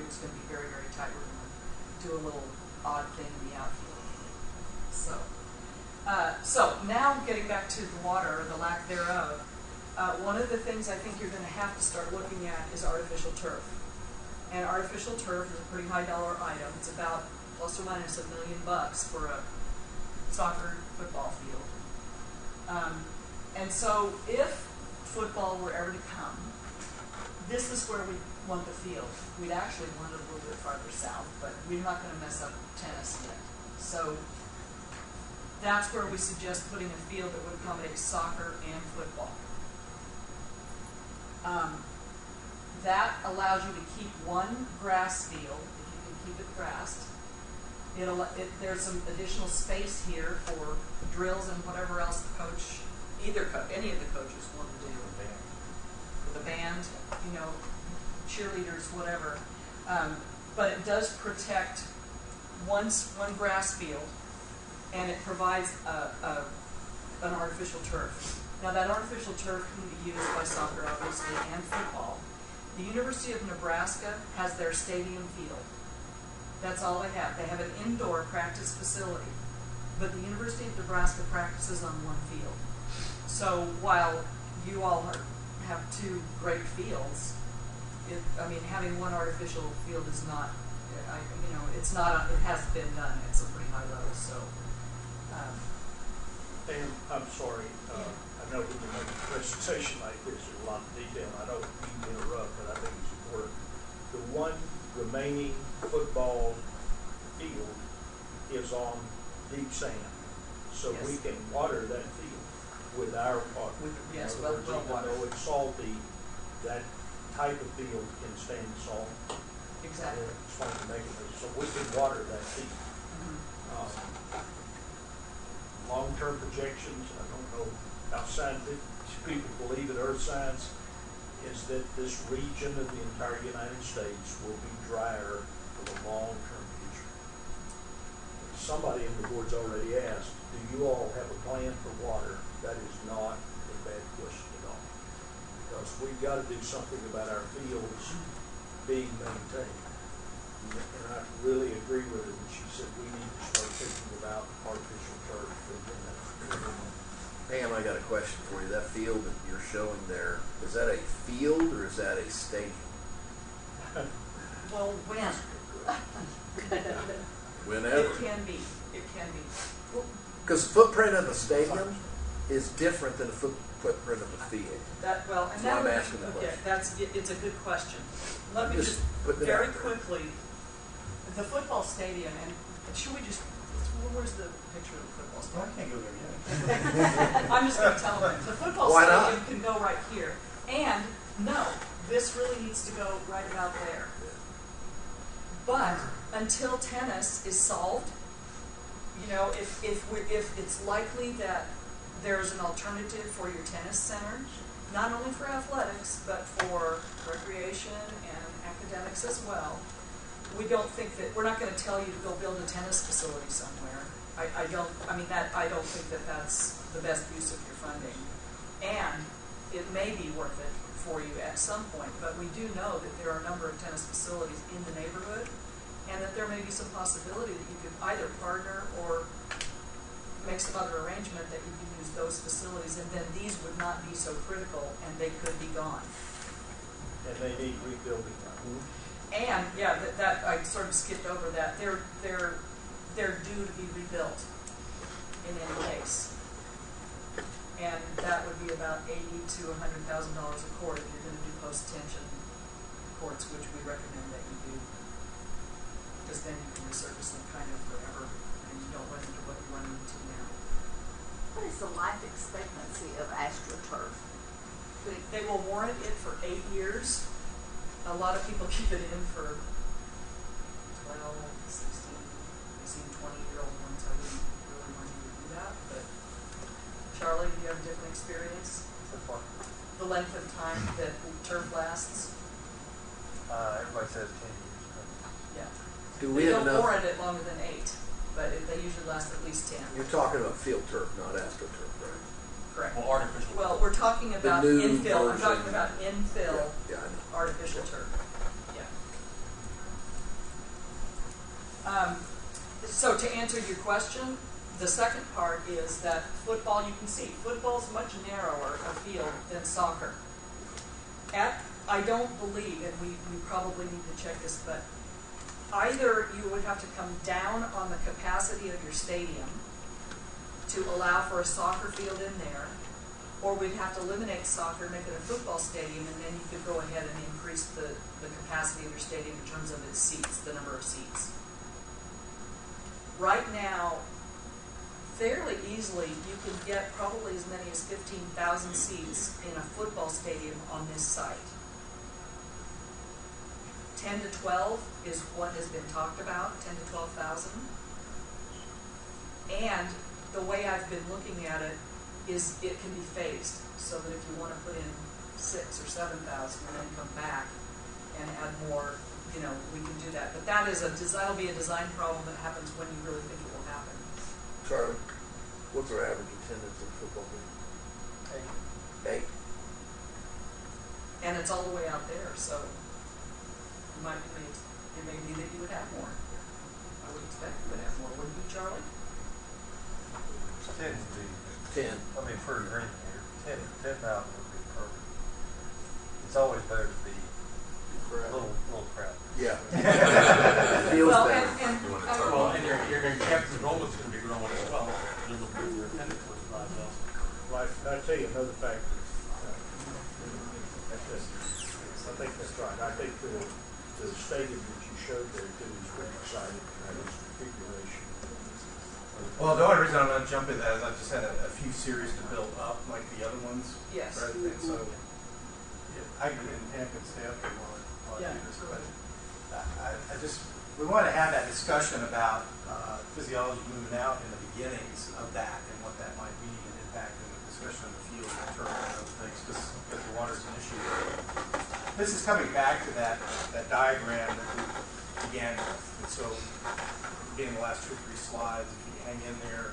was going to be very, very tight. We were going to do a little odd thing in the outfield. So now getting back to the water, or the lack thereof, one of the things I think you're going to have to start looking at is artificial turf. And artificial turf is a pretty high dollar item. It's about plus or minus $1 million for a soccer football field. And so if football were ever to come, this is where we want the field. We'd actually want it a little bit farther south, but we're not going to mess up tennis yet. So that's where we suggest putting a field that would accommodate soccer and football. That allows you to keep one grass field, if you can keep it grassed. There's some additional space here for drills and whatever else the coach, any of the coaches want to do. With a band, cheerleaders, whatever. But it does protect one grass field, and it provides an artificial turf. Now that artificial turf can be used by soccer, obviously, and football. The University of Nebraska has their stadium field. That's all they have. They have an indoor practice facility, but the University of Nebraska practices on one field. So while you all have two great fields, having one artificial field is not, it hasn't been done. It's a pretty high level, so. And I'm sorry, I know we can make a presentation like this in a lot of detail. I don't mean to interrupt, but I think it's important. The one remaining football field is on deep sand, so yes. we can water that field with our water. Yes, well water. Even though it's salty, that type of field can stand salt. Exactly. It's fun to make it, so we can water that field. Long-term projections, I don't know how scientific people believe in earth science, is that this region of the entire United States will be drier for the long-term future. Somebody in the board's already asked, do you all have a plan for water? That is not a bad question at all. Because we've got to do something about our fields being maintained. And I really agree with her when she said we need to start thinking about artificial turf. Pam, I got a question for you. That field that you're showing there, is that a field or is that a stadium? Well, when? Whenever. It can be. Because the footprint of the stadium is different than the footprint of the field. That's why I'm asking the question. It's a good question. Let me just very quickly, the football stadium, and should we just, where's the picture of the football stadium? I can't go there yet. I'm just going to tell them. The football stadium can go right here. And no, this really needs to go right about there. But until tennis is solved, if it's likely that there's an alternative for your tennis center, not only for athletics, but for recreation and academics as well, we're not going to tell you to go build a tennis facility somewhere. I don't think that that's the best use of your funding. And it may be worth it for you at some point, but we do know that there are a number of tennis facilities in the neighborhood, and that there may be some possibility that you could either partner or make some other arrangement that you can use those facilities, and then these would not be so critical, and they could be gone. And they need rebuilding. And that I sort of skipped over that. They're due to be rebuilt in any case, and that would be about $80,000 to $100,000 a court if you're going to do post-tension courts, which we recommend that you do, because then you can resurface them kind life expectancy of AstroTurf? They will warrant it for 8 years. A lot of people keep it in for 12, 16, I've seen 20-year-old ones. I wouldn't really want you to do that, but Charlie, do you have a different experience? So far. The length of time that turf lasts? Everybody says 10 years. Yeah. Do we They have don't enough? warrant it longer than 8, but they usually last at least 10. You're talking about field turf, not AstroTurf, right? Correct. Well, artificial. Well, we're talking about new infill. I'm talking version. about infill Yeah, I know. artificial turf. Yeah. So to answer your question, the second part is that football, you can see, football's much narrower a field than soccer. I don't believe, and we probably need to check this, but either you would have to come down on the capacity of your stadium to allow for a soccer field in there, or we'd have to eliminate soccer, make it a football stadium, and then you could go ahead and increase the capacity of your stadium in terms of its seats, the number of seats. Right now, fairly easily, you can get probably as many as 15,000 seats in a football stadium on this site. 10 to 12 is what has been talked about, 10 to 12,000. And the way I've been looking at it is it can be phased, so that if you want to put in 6,000 or 7,000 and then come back and add more, we can do that. But that'll be a design problem that happens when you really think it will happen. Charlie, what's our average attendance at football game? 8. And it's all the way out there, so it may be that you would have more. I would expect you would have more, wouldn't you, Charlie? 10 would be. 10. I mean, for your ring here, 10,000 would be perfect. It's always better to be a little crowd. Yeah. Well, and your campus enrollment's going to be growing as well. Well, I tell you another fact. I think that's right. I think the stadium that you showed there too is pretty exciting. Its configuration. Well, the only reason I'm going to jump in that is I've just had a few series to build up, like the other ones. Yes. Right? And so I can get in Tampa and stay up here while I do this. But we want to have that discussion about physiology moving out in the beginnings of that and what that might be and impact in the discussion of the field and turf and those things, because the water's an issue. This is coming back to that diagram that we began with. And so, again, the last 2 or 3 slides, if you hang in there,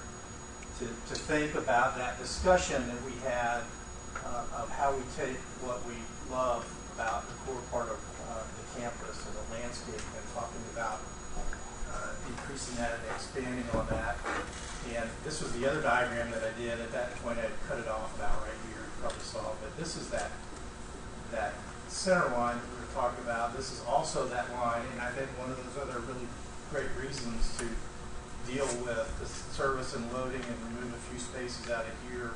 to think about that discussion that we had of how we take what we love about the core part of the campus and the landscape and talking about increasing that and expanding on that. And this was the other diagram that I did. At that point, I had cut it off about right here. You probably saw, but this is that center line that we were talking about. This is also that line, and I think one of those other really great reasons to deal with the service and loading and remove a few spaces out of here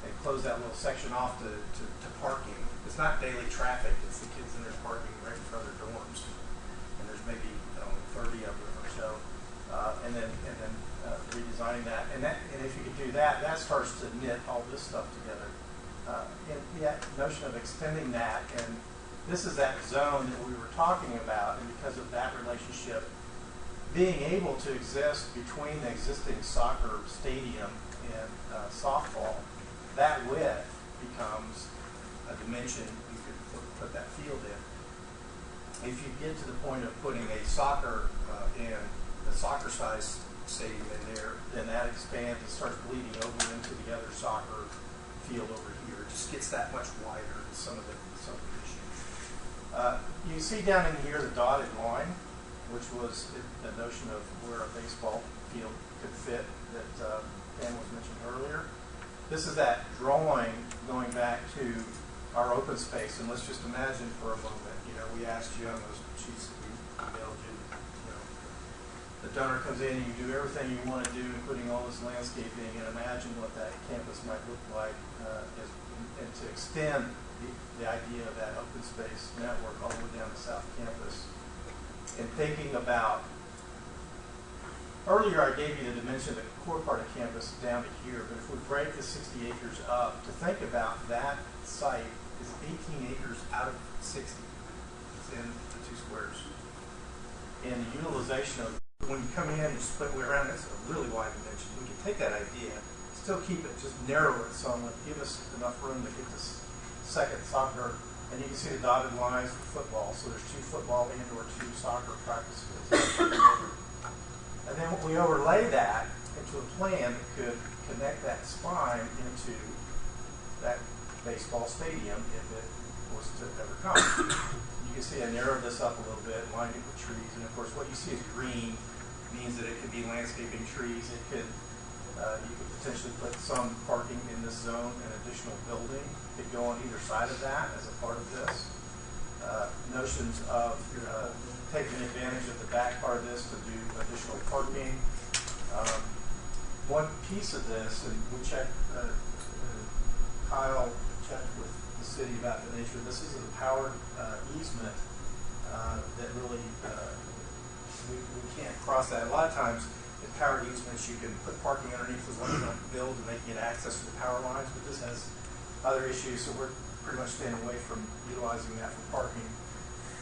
and close that little section off to parking. It's not daily traffic, it's the kids in there parking right in front of their dorms. And there's maybe 30 of them or so. And then redesigning that. And if you could do that, that starts to knit all this stuff together. And that notion of extending that, and this is that zone that we were talking about, and because of that relationship, being able to exist between the existing soccer stadium and softball, that width becomes a dimension you could put that field in. If you get to the point of putting a soccer size stadium in there, then that expands and starts bleeding over into the other soccer field over here. It just gets that much wider than some of the issues. You see down in here the dotted line, which was the notion of where a baseball field could fit that Dan was mentioning earlier. This is that drawing going back to our open space, and let's just imagine for a moment, we asked you on those sheets that we emailed you, the donor comes in and you do everything you want to do, including all this landscaping, and imagine what that campus might look like, and to extend the idea of that open space network all the way down the South Campus. And thinking about Earlier, I gave you the dimension of the core part of campus down to here, but if we break the 60 acres up, to think about that site is 18 acres out of 60. It's in the 2 squares. And the utilization of, when you come in and split way around, it's a really wide dimension. We can take that idea, still keep it, just narrow it somewhat, give us enough room to get this second soccer. And you can see the dotted lines for football. So there's 2 football and/or 2 soccer practice fields. And then we overlay that into a plan that could connect that spine into that baseball stadium if it was to ever come. You can see I narrowed this up a little bit, lined it with trees, and of course what you see is green means that it could be landscaping trees. It could, you could potentially put some parking in this zone, an additional building could go on either side of that as a part of this. Notions of taking advantage of the back part of this to do additional parking. One piece of this, and we checked, Kyle checked with the city about the nature of this. This is a powered easement that really, we can't cross that. A lot of times in powered easements you can put parking underneath the one you don't build and they can get access to the power lines, but this has other issues, so we're pretty much staying away from utilizing that for parking.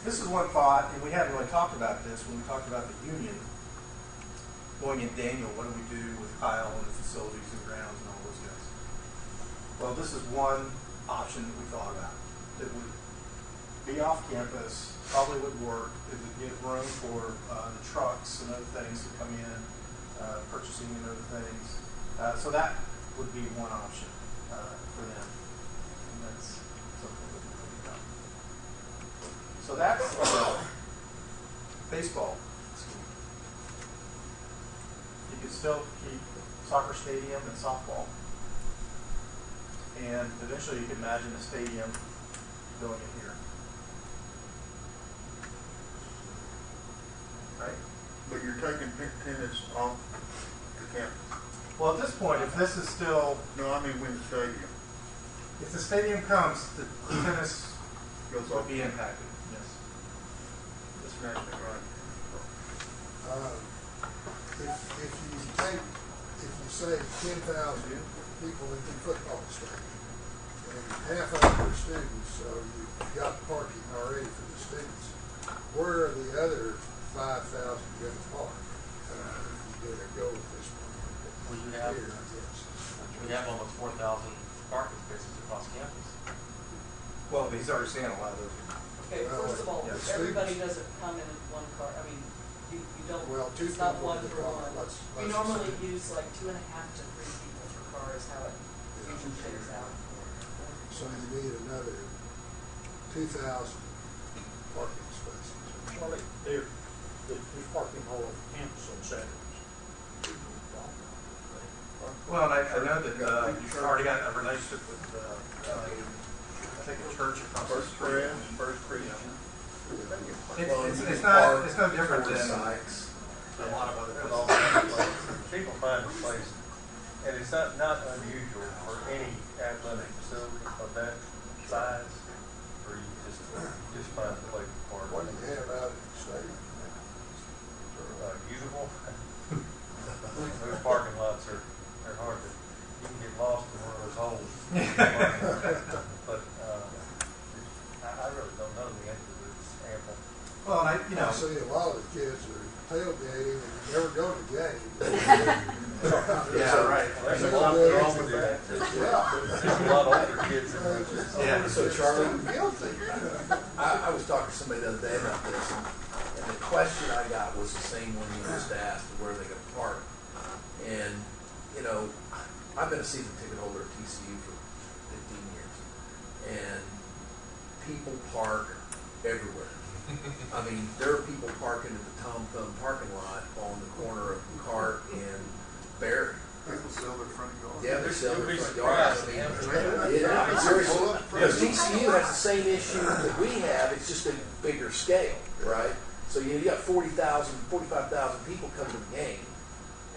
This is one thought, and we hadn't really talked about this when we talked about the union. Going in Daniel, what do we do with Kyle and the facilities and grounds and all those guys? Well, this is one option that we thought about that would be off campus, probably would work. It would give room for the trucks and other things to come in, purchasing and other things. So that would be one option for them. And that's something that we think about. So that's baseball scheme. You could still keep soccer stadium and softball. And eventually you could imagine a stadium going in here. Right? But you're taking tennis off the campus. Well, at this point, if this is still... No, I mean when the stadium. If the stadium comes, the tennis goes would off. be impacted, yes. That's naturally right. If you say 10,000 people in the football stadium, and half of them are students, so you've got parking already for the students, where are the other 5,000 going to park? If you go with this one. We have almost 4,000 parking spaces across campus. Well, he's already saying a lot of those. Okay, first of all, yeah, everybody doesn't come in one car. I mean, you don't, Well, 2 it's not people one in the for car. one. Let's We just normally say- use like 2.5 to 3 people per car is how it usually shakes out. So you need another 2,000 parking spaces. Well, there's parking all over campus on Saturdays. Well, and I know that you've already got a relationship with, I think, a church across the street. First Creek. It's no different than a lot of other places. People find a place, and it's not unusual for any athletic facility of that size, where you just find a place to park. What do you have out at the stadium? Usable. Those parking lots they're hard to, you can get lost in one of those holes. But I really don't know the answer to this ample. Well, and I see a lot of the kids are tailgating and never go to games. Yeah, right. There's something wrong with that. There's a lot of older kids in there. Yeah, so Charlie, Guilty. I was talking to somebody the other day about this, and the question I got was the same one you just asked, where are they going to park? And, you know, I've been a season ticket holder at TCU for 15 years, and people park everywhere. I mean, there are people parking at the Tom Thumb parking lot on the corner of Cart and Barry. People sell their front yard. Yeah, they're selling their front surprised. yards. Yeah, seriously. Because TCU has the same issue that we have, it's just a bigger scale, right? So you got 40,000, 45,000 people coming to the game,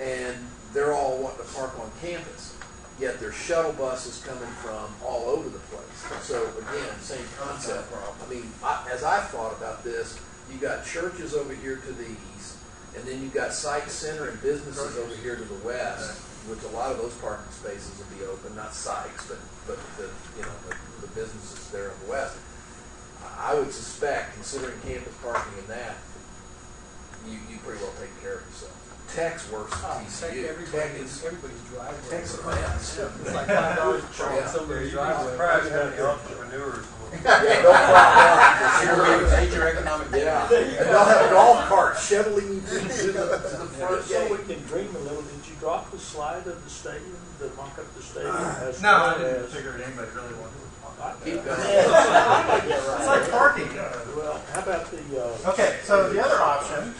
and they're all wanting to park on campus. Yet there's shuttle buses coming from all over the place. So again, same concept. I mean, as I've thought about this, you got churches over here to the east, And then you've got Sykes Center and businesses over here to the west, which a lot of those parking spaces will be open, not Sykes, but the, you know, the businesses there on the west. I would suspect, considering campus parking and that, you pretty well take care of yourself. Tech's worse than TCU. Tech is everybody's driveway. Tech's a mess. It's like $5 to charge somebody's driveway. Surprised how many entrepreneurs will. Yeah, they'll plow Sure, major economic Yeah, development. and they'll have golf carts shoveling you to the front So we gate. can dream a little. Did you drop the slide of the stadium, the mock up the stadium? As No, well I didn't as- figure anybody really wanted to talk about Keep it. going. It's like parking. Well, how about the, Okay, so the other option,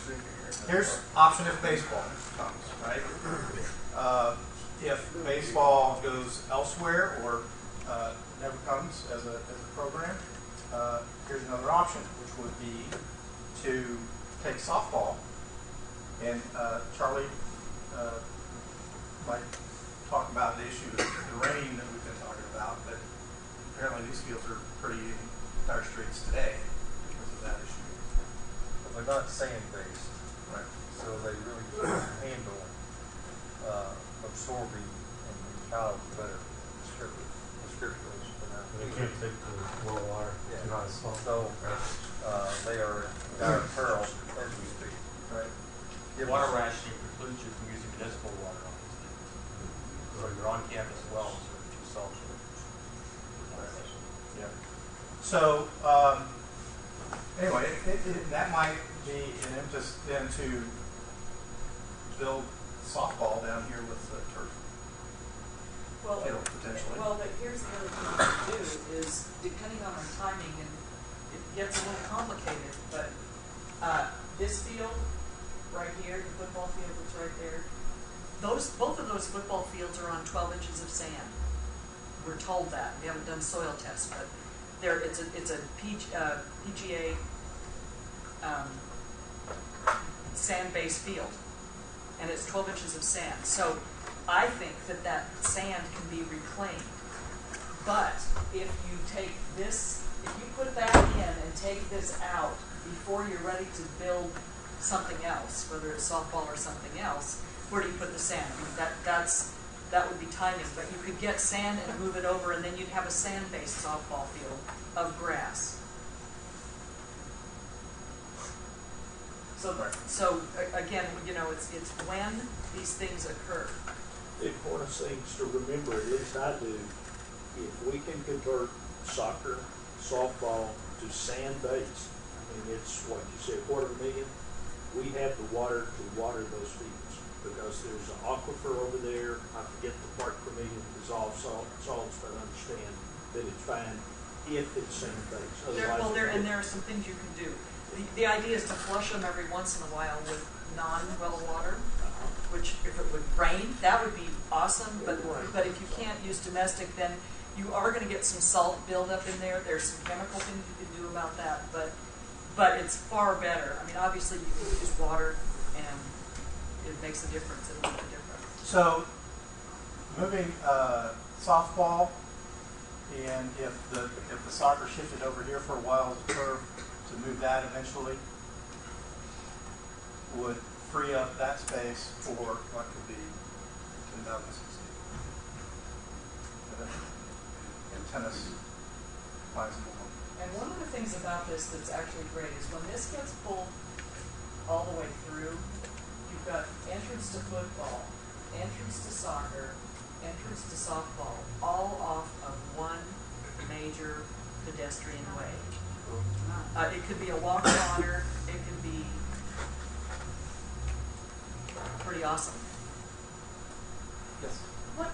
here's option if baseball comes, right? If baseball goes elsewhere or never comes as a program, here's another option, which would be to take softball. And Charlie might talk about the issue of the rain that we've been talking about, but apparently these fields are pretty in dire straits today because of that issue. They're not sand-based, Right. so they really can't handle absorbing and child better descriptors. They can't take the raw water. It's not as salt. So they are in dire peril as we speak. Right. Water rationing precludes you from using municipal water on these things. So you're on campus wells, or you salt Yeah. So anyway, that might be an impetus then to build softball down here with the turf. Well, Field, potentially. well, but here's the other thing you can do is, depending on our timing, and it gets a little complicated, but this field right here, the football field that's right there, both of those football fields are on 12 inches of sand. We're told that. We haven't done soil tests, but it's a PGA sand-based field, and it's 12 inches of sand. So I think that sand can be reclaimed. But if you take this, if you put that in and take this out before you're ready to build something else, whether it's softball or something else, where do you put the sand? I mean, that would be timing. But you could get sand and move it over, and then you'd have a sand-based softball field of grass. So again, you know, it's when these things occur. the important things to remember, at least I do, if we can convert soccer, softball to sand-based, I mean, it's what you said, $250,000, we have the water to water those fields because there's an aquifer over there. I forget the part per million dissolved salts, but I understand that it's fine if it's sand-based. There are some things you can do. The idea is to flush them every once in a while with non-well water, which if it would rain, that would be awesome. But if you can't use domestic, then you are going to get some salt buildup in there. There's some chemical things you can do about that, but it's far better. I mean, obviously you can use water, and it makes a difference. It'll make a difference. So, moving softball, and if the soccer shifted over here for a while as a curve, to move that eventually would free up that space for what could be 10,000 and tennis finds a home. And one of the things about this that's actually great is when this gets pulled all the way through, you've got entrance to football, entrance to soccer, entrance to softball, all off of one major pedestrian way. It could be a walk of honor, it could be pretty awesome. Yes. What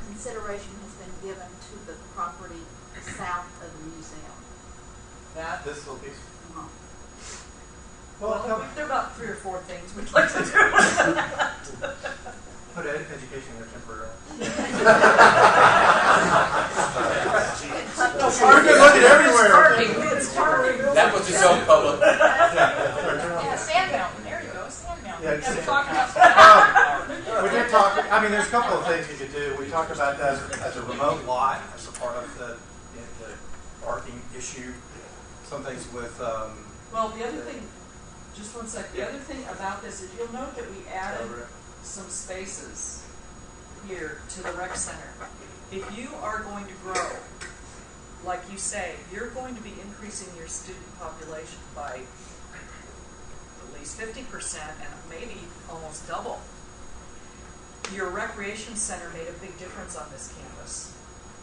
consideration has been given to the property south of the museum? This little piece. Well, there are about 3 or 4 things we'd like to do. Put education there temporarily. Parking. Look at everywhere. It's parking. That was just so public. Yeah, sand mountain, there you go, sand mountain. Yeah, Yeah, sand- talking about We did talk, I mean, there's a couple of things you could do. We talked about that as a remote lot, as a part of the parking issue. Some things with, Well, the other thing, just one sec. The other thing about this is you'll note that we added some spaces here to the rec center. If you are going to grow, like you say, you're going to be increasing your student population by at least 50% and maybe almost double. Your recreation center made a big difference on this campus.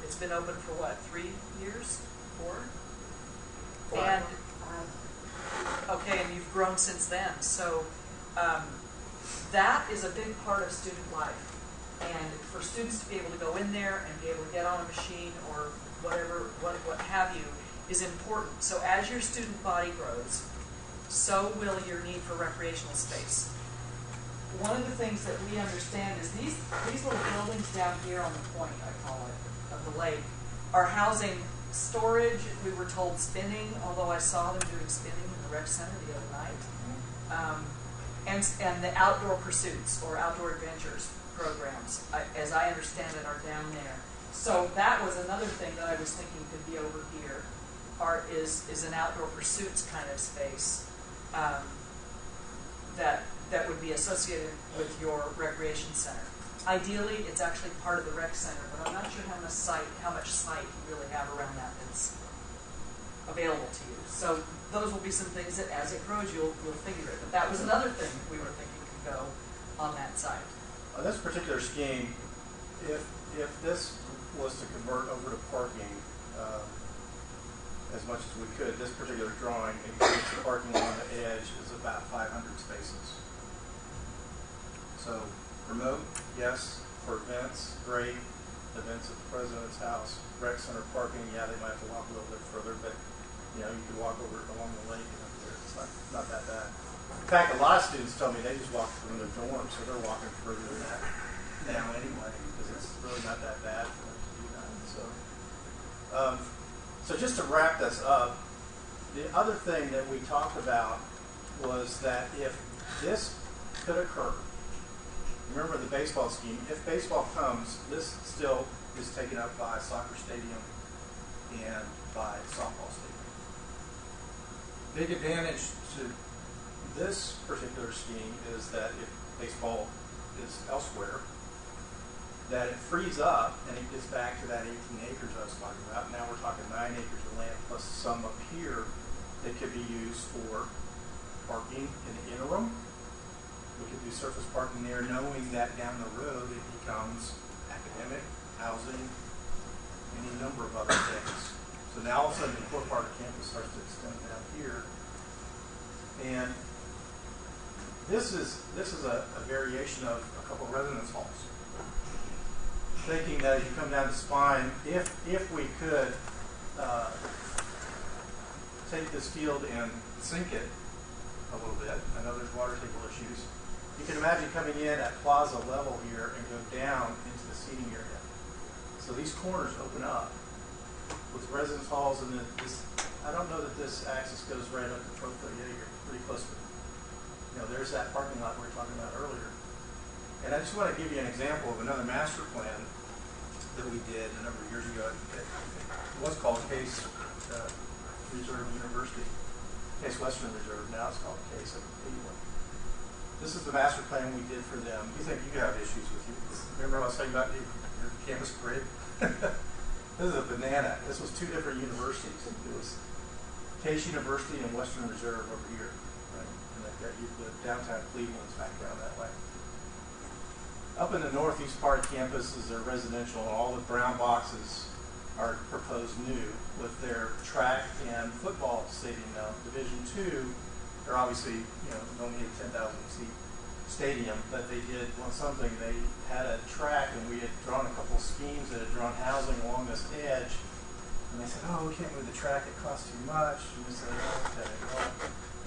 It's been open for what, 3 years? 4? And okay, and you've grown since then. So that is a big part of student life. And for students to be able to go in there and be able to get on a machine or whatever, what have you, is important. So as your student body grows, so will your need for recreational space. One of the things that we understand is these little buildings down here on the point, I call it, of the lake, are housing storage. We were told spinning, although I saw them doing spinning in the rec center the other night. And the outdoor pursuits or outdoor adventures programs, as I understand it, are down there. So that was another thing that I was thinking could be over here, is an outdoor pursuits kind of space that would be associated with your recreation center. Ideally, it's actually part of the rec center, but I'm not sure how much site you really have around that that's available to you. So those will be some things that, as it grows, you'll figure it. But that was another thing we were thinking could go on that site. On this particular scheme, if this was to convert over to parking as much as we could, this particular drawing includes the parking along the edge is about 500 spaces. So remote, yes. For events, great. Events at the president's house, rec center parking, yeah, they might have to walk a little bit further, but you can walk over along the lake and up there. It's not that bad. In fact, a lot of students tell me they just walk from their dorms, so they're walking further than that now anyway, because it's really not that bad for them to do that. So just to wrap this up, the other thing that we talked about was that if this could occur, remember the baseball scheme, if baseball comes, this still is taken up by a soccer stadium and by softball stadium. Big advantage to this particular scheme is that if baseball is elsewhere, that it frees up and it gets back to that 18 acres I was talking about. Now we're talking 9 acres of land plus some up here that could be used for parking in the interim. We could do surface parking there, knowing that down the road it becomes academic, housing, any number of other things. So now all of a sudden the core part of campus starts to extend down here. And this is a variation of a couple of residence halls. Thinking that as you come down the spine, if we could take this field and sink it a little bit, I know there's water table issues, you can imagine coming in at plaza level here and go down into the seating area. So these corners open up with residence halls, and then this, I don't know that this axis goes right up to Proto. Yeah, you're pretty close to it. There's that parking lot we were talking about earlier. And I just want to give you an example of another master plan that we did a number of years ago. It was called Case Reserve University, Case Western Reserve. Now it's called Case Cleveland. This is the master plan we did for them. You think you have issues with you? Remember I was talking about your campus grid? This is a banana. This was 2 different universities. It was Case University and Western Reserve over here. Right? And they've got the downtown Cleveland's back down that way. Up in the northeast part of campus is their residential, and all the brown boxes are proposed new with their track and football stadium now. Division II, they're obviously, only a 10,000 seat stadium, but they did something. They had a track, and we had drawn a couple of schemes that had drawn housing along this edge. And they said, oh, we can't move the track, it costs too much. And we said, okay, well,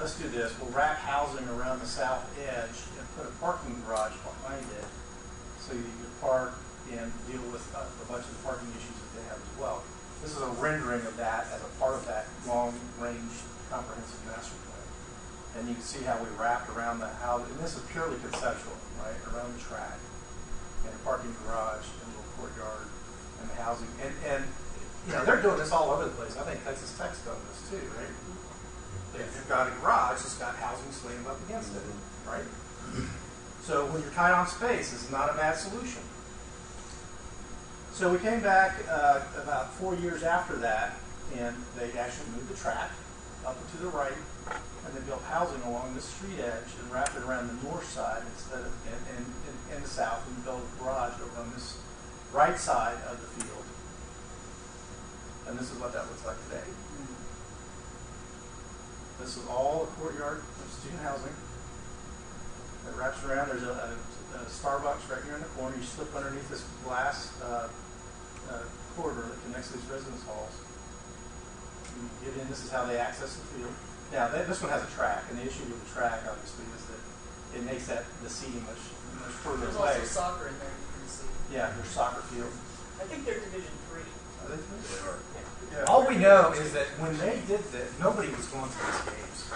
let's do this. We'll wrap housing around the south edge and put a parking garage behind it so you can park and deal with a bunch of the parking issues that they have as well. This is a rendering of that as a part of that long-range comprehensive master plan. And you can see how we wrapped around the house, and this is purely conceptual, right, around the track, and a parking garage, and a little courtyard, and the housing. And they're doing this all over the place. I think Texas Tech's done this too, right? You've got a garage that's got housing slammed up against it, right? So when you're tight on space, this is not a bad solution. So we came back about 4 years after that, and they actually moved the track up and to the right, and they built housing along the street edge and wrapped it around the north side instead of in the south, and built a garage over on this right side of the field. And this is what that looks like today. This is all a courtyard of student housing. It wraps around. There's a Starbucks right here in the corner. You slip underneath this glass corridor that connects these residence halls. You get in. This is how they access the field. Now, this one has a track, and the issue with the track, obviously, is that it makes the seating much further There's away. also soccer in there, you can see. Yeah, there's soccer field. I think they're Division III. Are they? They are. Yeah. All we know is that when they did this, nobody was going to these games.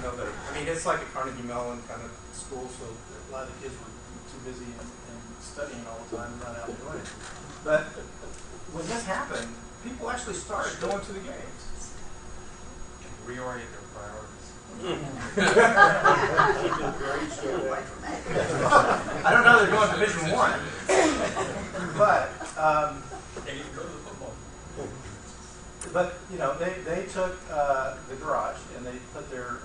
Nobody. I mean, it's like a Carnegie Mellon kind of school, so a lot of the kids were too busy and studying all the time and not out doing it. But when this happened, people actually started going to the games. Reorient their priorities. I don't know they're going to Division I, but you know they took the garage and they put their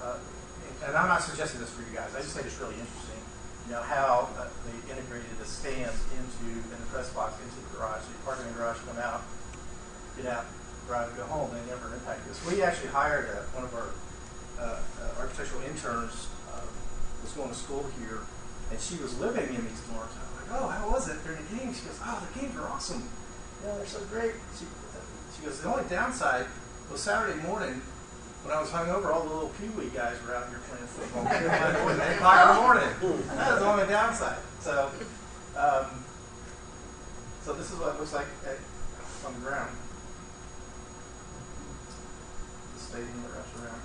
and I'm not suggesting this for you guys. I just think it's really interesting. You know how they integrated the stands and the press box into the garage. So you park in the garage, come out, get out, drive, go home. They never impact this. We actually hired one of our architectural interns was going to school here, and she was living in these dorms. I was like, oh, how was it during the games? She goes, oh, the games are awesome. Yeah, they're so great. She goes, the only downside was Saturday morning when I was hungover, all the little Pee-wee guys were out here playing football at 8 o'clock in the morning. That was the only downside. So, so this is what it looks like on the ground. The stadium that wraps around.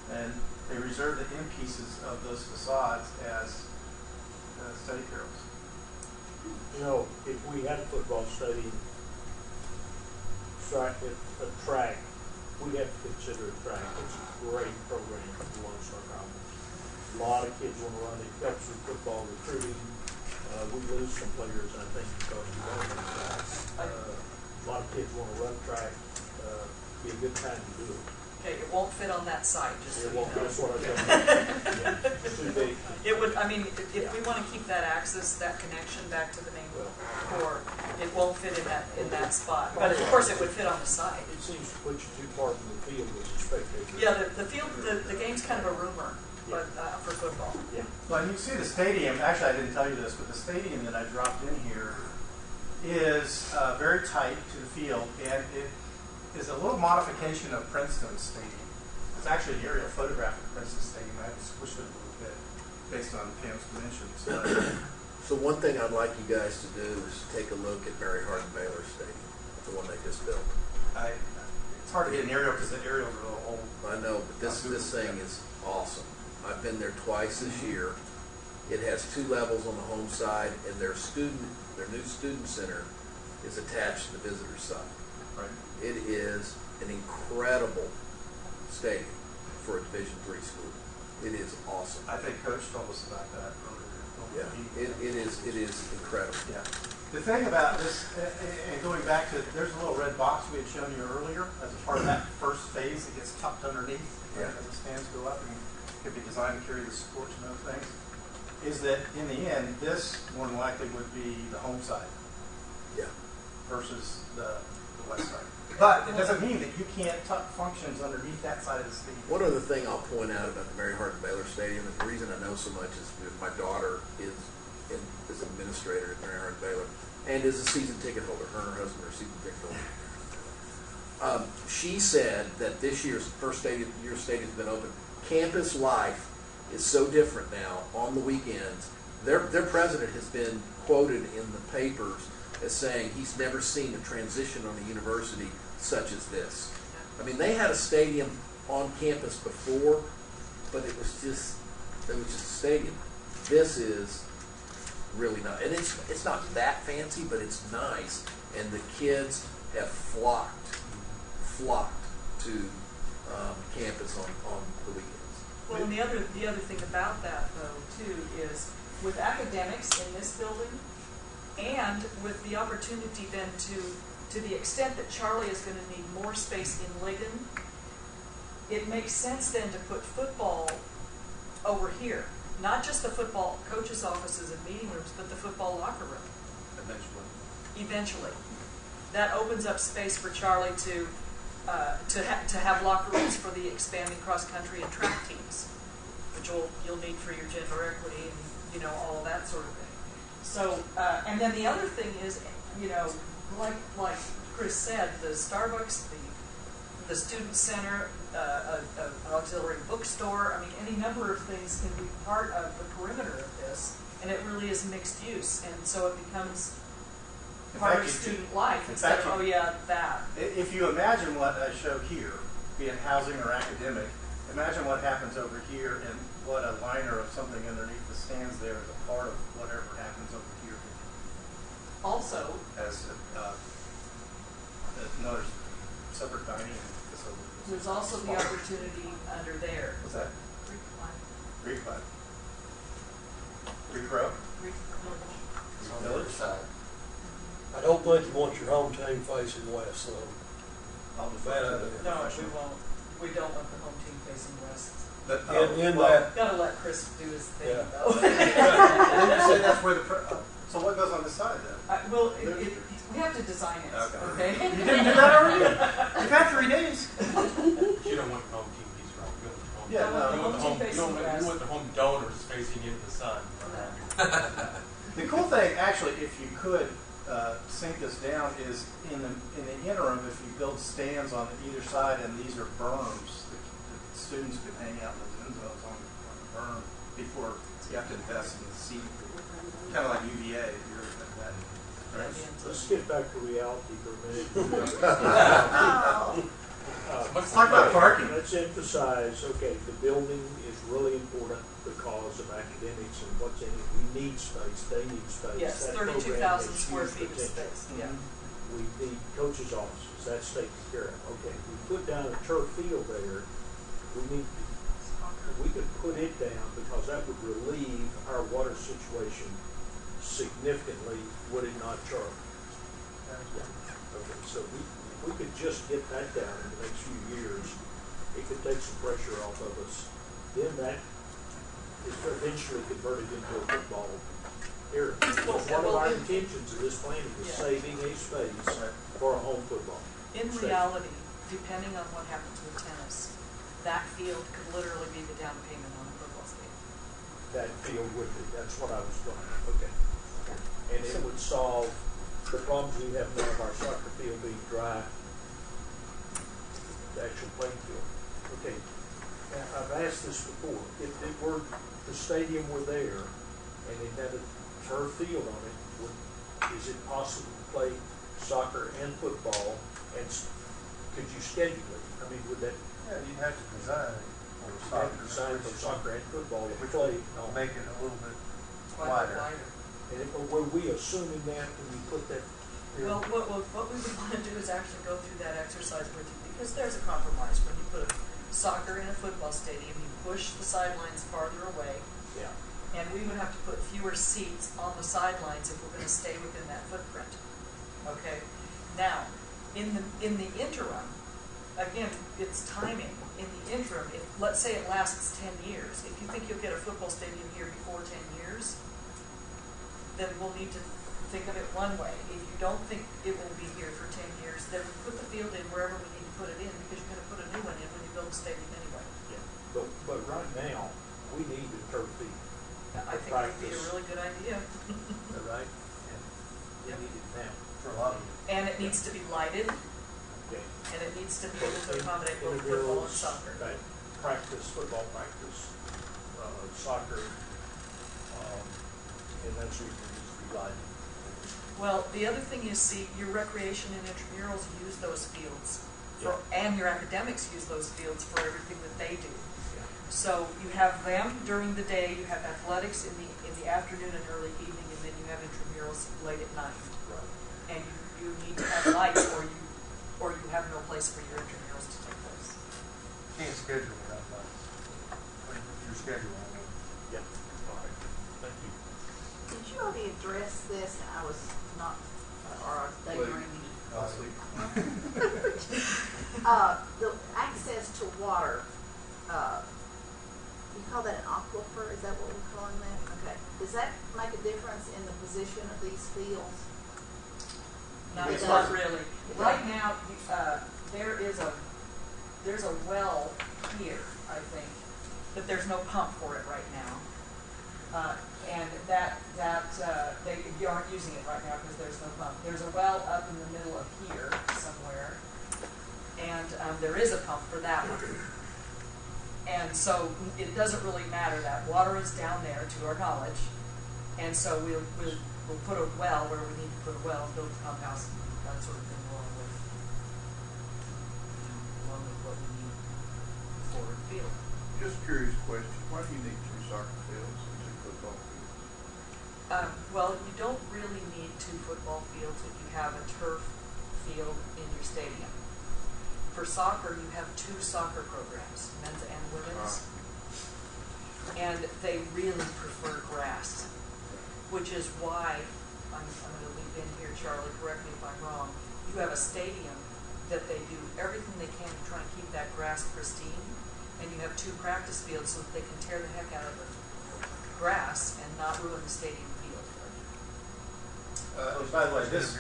And they reserve the end pieces of those facades as study carrels. You know, if we had a football stadium, a track, we have to consider a track. It's a great program for Lone Star College. A lot of kids want to run it. It helps with football recruiting. We lose some players, I think, because we don't have track. A lot of kids want to run track. Be a good time to do it. Okay, it won't fit on that site, just so you know. That's what I yeah, it's too big. It would, I mean, if we want to keep that access, that connection back to the main core, it won't fit in that spot. But of course, it would fit on the site. It seems to put you too far from the field as a spectator. Yeah, the field, the game's kind of a rumor, but for football. Yeah. Well, and you see the stadium. Actually, I didn't tell you this, but the stadium that I dropped in here is very tight to the field, and it is a little modification of Princeton Stadium. It's actually an aerial photograph of Princeton Stadium. I squished it a little bit based on Pam's dimensions. So one thing I'd like you guys to do is take a look at Mary Hardin Baylor Stadium, the one they just built. It's hard to get an aerial because the aerials are a little old. I know, but this thing is awesome. I've been there twice this year. It has 2 levels on the home side, and their new student center is attached to the visitor side. Right. It is an incredible stadium for a Division III school. It is awesome. I think Coach told us about that earlier. Yeah, it is incredible. Yeah. The thing about this, and going back to, there's a little red box we had shown you earlier as a part of that first phase that gets tucked underneath as the stands go up and could be designed to carry the supports and other things, is that in the end, this more than likely would be the home side. Yeah. Versus the west side. But it doesn't mean that you can't tuck functions underneath that side of the stadium. One other thing I'll point out about the Mary Hardin Baylor Stadium, and the reason I know so much is because my daughter is an administrator at Mary Hardin Baylor and is a season ticket holder. Her and her husband are season ticket holders. She said that this year's first year stadium's been open. Campus life is so different now on the weekends. Their president has been quoted in the papers as saying he's never seen a transition on a university such as this. I mean, they had a stadium on campus before, but it was just a stadium. This is really nice, and it's not that fancy, but it's nice, and the kids have flocked to campus on the weekends. Well, and the other thing about that, though, too, is with academics in this building, and with the opportunity then to the extent that Charlie is going to need more space in Ligon, it makes sense then to put football over here. Not just the football coaches' offices and meeting rooms, but the football locker room. Eventually. That opens up space for Charlie to have locker rooms for the expanding cross-country and track teams, which you'll need for your gender equity and, all of that sort of thing. So, and then the other thing is, like Chris said, the Starbucks, the student center, an auxiliary bookstore, any number of things can be part of the perimeter of this, and it really is mixed use, and so it becomes part of student life instead of, that. If you imagine what I show here, be it housing or academic, imagine what happens over here and what a liner of something underneath the stands there is a part of whatever happens over here. Also, as another separate dining facility. There's also the opportunity under there. What's that? Greek Greek life. Greek row? Greek village. It's on the other side. I don't think you want your home team facing west, though. I'll defer to the No, professional. we won't. We don't want the home team facing west. That, Gotta let Chris do his thing, Yeah. though. Didn't you say that's where the so what goes on this side then? Well, we have to design it. Okay. You didn't do that already? You've had 3 days. You don't want the home team piece right. You want the home. Yeah, no. You want the home donors facing into the sun. The cool thing, actually, if you could sink this down, is in the interim, if you build stands on either side, and these are berms, the students can hang out in those end zones on the berm before you have to invest in the seat, kind of like UVA. If you're at that. Right? Let's get back to reality for a minute. Let's talk about parking. Let's emphasize, okay, the building is really important because of academics and what's in it. We need space. They need space. Yes, That 32,000 program has square huge feet of potential. space. Yeah. We need coaches' offices. That's taken care of. Okay, we put down a turf field there. We could put it down because that would relieve our water situation significantly, would it not, Charlie? Okay, so we could just get that down in the next few years. It could take some pressure off of us. Then that is eventually converted into a football area. One of our intentions of this planning is saving a space for a home football. In reality, depending on what happens with tennis, that field could literally be the down payment on a football stadium. That field would be, that's what I was going, okay. And it would solve the problems we have now of our soccer field being dry, the actual playing field. Okay, now, I've asked this before. If it were, the stadium were there and it had a turf field on it, is it possible to play soccer and football, and could you schedule it? I mean, would that? Yeah, you'd have to design it for soccer. Design for soccer and football to Which play. will make it a little bit Wider. wider. And were we assuming that when we put that here? Well, what we would want to do is actually go through that exercise with you, because there's a compromise. When you put soccer in a football stadium, you push the sidelines farther away, Yeah. and we would have to put fewer seats on the sidelines if we're going to stay within that footprint. Okay. Now, in the interim, again, it's timing. In the interim, if let's say it lasts 10 years, if you think you'll get a football stadium here before 10 years, then we'll need to think of it one way. If you don't think it will be here for 10 years, then we put the field in wherever we need to put it in, because you're going to put a new one in when you build a stadium anyway. Yeah. But right now, we need a turf field. I think that would be a really good idea. Right? And we need it now. For a lot of And it needs to be lighted, Okay. and it needs to be able to accommodate both football and soccer. Right. Practice, football practice, soccer, and that's what needs to be lighted. Well, the other thing is, see, your recreation and intramurals use those fields, and your academics use those fields for everything that they do. Yeah. So you have them during the day, you have athletics in the afternoon and early evening, and then you have intramurals late at night. Right. And you need to have lights, or you have no place for your intramurals to take place. schedule that night. Your schedule, I mean. Yeah. All right, thank you. Did you already address this? And I was not, or are they Wait. bringing it? Last week. The access to water, you call that an aquifer? Is that what we're calling that? Okay. Does that make a difference in the position of these fields? Not, It not does. really. Right now, there's a well here, I think, but there's no pump for it right now. And you aren't using it right now because there's no pump. There's a well up in the middle of here somewhere, and there is a pump for that one. And so it doesn't really matter. That water is down there, to our knowledge, and so we'll put a well where we need to put a well, build a pump house, and that sort of thing, along with what we need for the field. Just curious question, why do you need 2 soccer fields and 2 football fields? Well, you don't really need 2 football fields if you have a turf field in your stadium. For soccer, you have 2 soccer programs, men's and women's, and they really prefer grass, which is why, I'm going to leap in here, Charlie, correct me if I'm wrong, you have a stadium that they do everything they can to try and keep that grass pristine, and you have 2 practice fields so that they can tear the heck out of the grass and not ruin the stadium field. By the way, this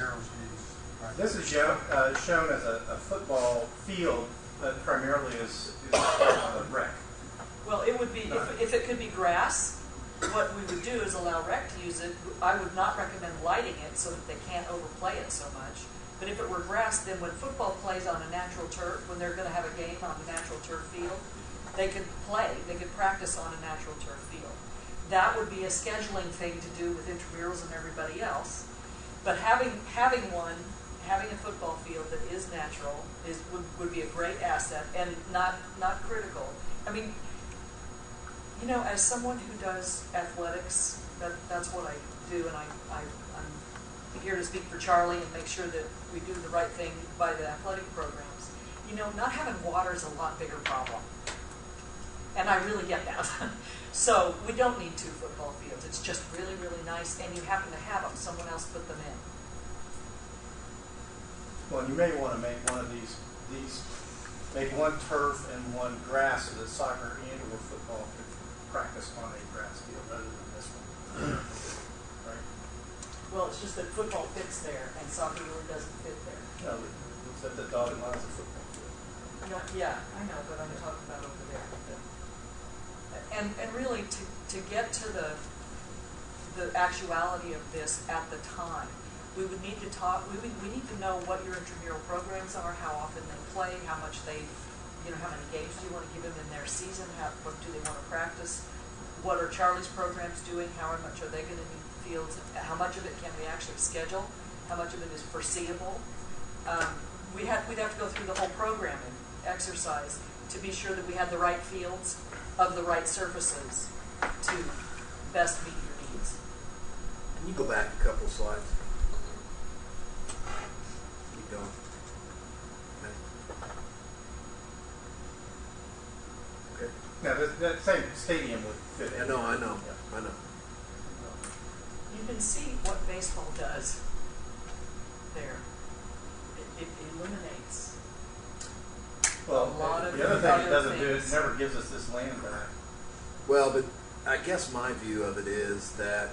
is shown as a football field, but primarily is a rec. Well, it would be, if it could be grass, what we would do is allow rec to use it. I would not recommend lighting it so that they can't overplay it so much. But if it were grass, then when football plays on a natural turf, when they're going to have a game on a natural turf field, they could play, they could practice on a natural turf field. That would be a scheduling thing to do with intramurals and everybody else. But having a football field that is natural would be a great asset and not critical. I mean, you know, as someone who does athletics, that's what I do, and I'm here to speak for Charlie and make sure that we do the right thing by the athletic programs. You know, not having water is a lot bigger problem. And I really get that. So we don't need 2 football fields. It's just really, really nice, and you happen to have them. Someone else put them in. Well, and you may want to make one of these make one turf and one grass so that soccer and or football could practice on a grass field rather than this one. Right? Well, it's just that football fits there, and soccer really doesn't fit there. No, except the dotted line is a football field. No, yeah, I know, but I'm talking about over there. And really, to get to the actuality of this at the time, we would need to talk. We need to know what your intramural programs are, how often they play, how much they, how many games do you want to give them in their season, what do they want to practice, what are Charlie's programs doing, how much are they going to need fields, how much of it can we actually schedule, how much of it is foreseeable. We'd have to go through the whole programming exercise to be sure that we had the right fields of the right surfaces to best meet your needs. Can you go back a couple slides? Keep going. Okay. Now, that same stadium would fit in. I know. You can see what baseball does there. It eliminates Well, a lot of the other thing it doesn't do, things. it never gives us this land back. Well, but I guess my view of it is that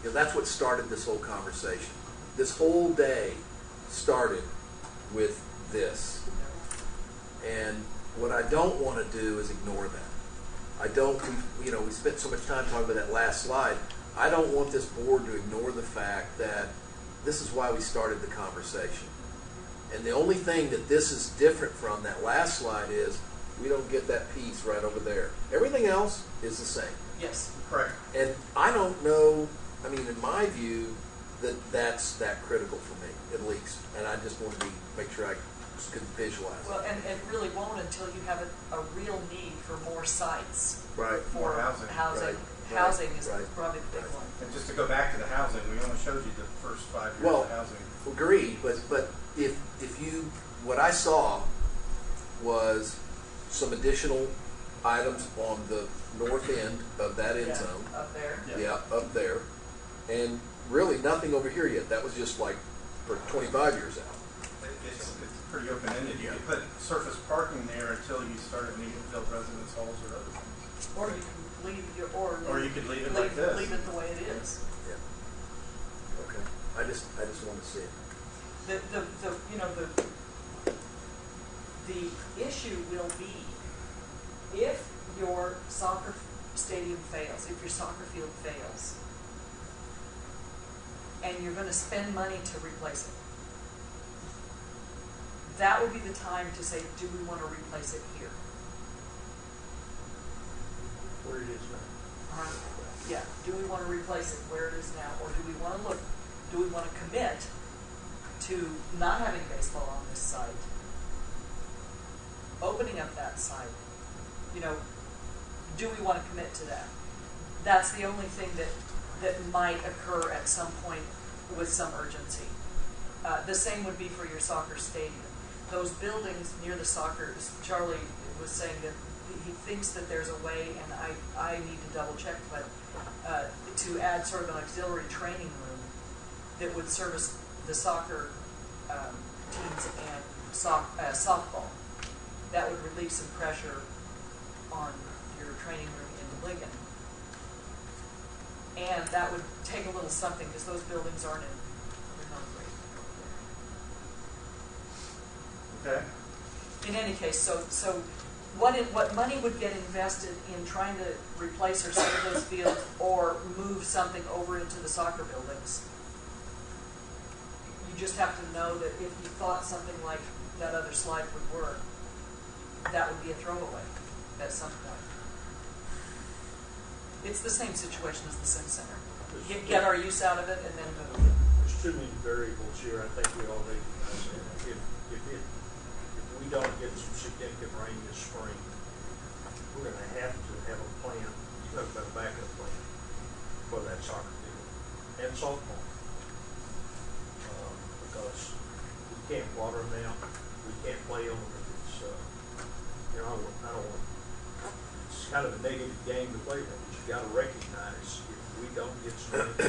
that's what started this whole conversation. This whole day started with this. And what I don't want to do is ignore that. I don't, we spent so much time talking about that last slide. I don't want this board to ignore the fact that this is why we started the conversation. And the only thing that this is different from that last slide is we don't get that piece right over there. Everything else is the same. Yes. Correct. And I don't know, in my view, that's that critical for me, at least. And I just want to make sure I can visualize Well, it. and it really won't until you have a real need for more sites. Right. For More housing. Housing. Right. Housing is Right. probably the big one. And just to go back to the housing, we only showed you the first 5 years Well, of housing. agreed, but if you, what I saw was some additional items on the north end of that end zone. Up there. Yeah, up there. And really nothing over here yet. That was just like for 25 years out. It's pretty open-ended. You could put surface parking there until you started needing to build residence halls or other things. Or you can leave your, Or you could leave it like this. Leave it the way it is. Yeah. Okay. I just want to see it. The issue will be if your soccer stadium fails, if your soccer field fails, and you're going to spend money to replace it, that would be the time to say, do we want to replace it here? Where it is now. Yeah, do we want to replace it where it is now, or do we want to commit to not having baseball on this site, opening up that site? Do we want to commit to that? That's the only thing that might occur at some point with some urgency. The same would be for your soccer stadium. Those buildings near the soccer, Charlie was saying that he thinks that there's a way, and I need to double check, but to add sort of an auxiliary training room that would service the soccer teams and softball. That would relieve some pressure on your training room in Lincoln. And that would take a little something because those buildings they're not great. Okay. In any case, so what money would get invested in trying to replace or save those fields or move something over into the soccer buildings? You just have to know that if you thought something like that other slide would work, that would be a throwaway at some point. It's the same situation as the Sim Center. Get our use out of it and then move. There's too many variables here. I think we all recognize that. If we don't get some significant rain this spring, we're going to have a plan, a backup plan for that soccer field and softball. Because we can't water them down. We can't play on them if it's, I don't want, it's kind of a negative game to play that. But you got to recognize if we don't get some to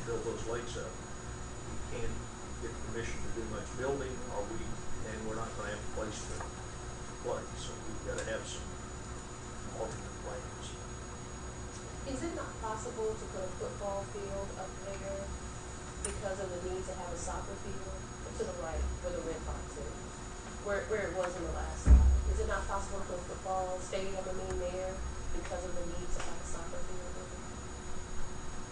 build those lakes up, we can't get permission to do much building, and we're not going to have a place to play. So we've got to have some alternate plans. Is it not possible to put a football field up there because of the need to have a soccer field to the right where the red box is, where it was in the last slide? Is it not possible to put a football stadium there because of the need to have a soccer field?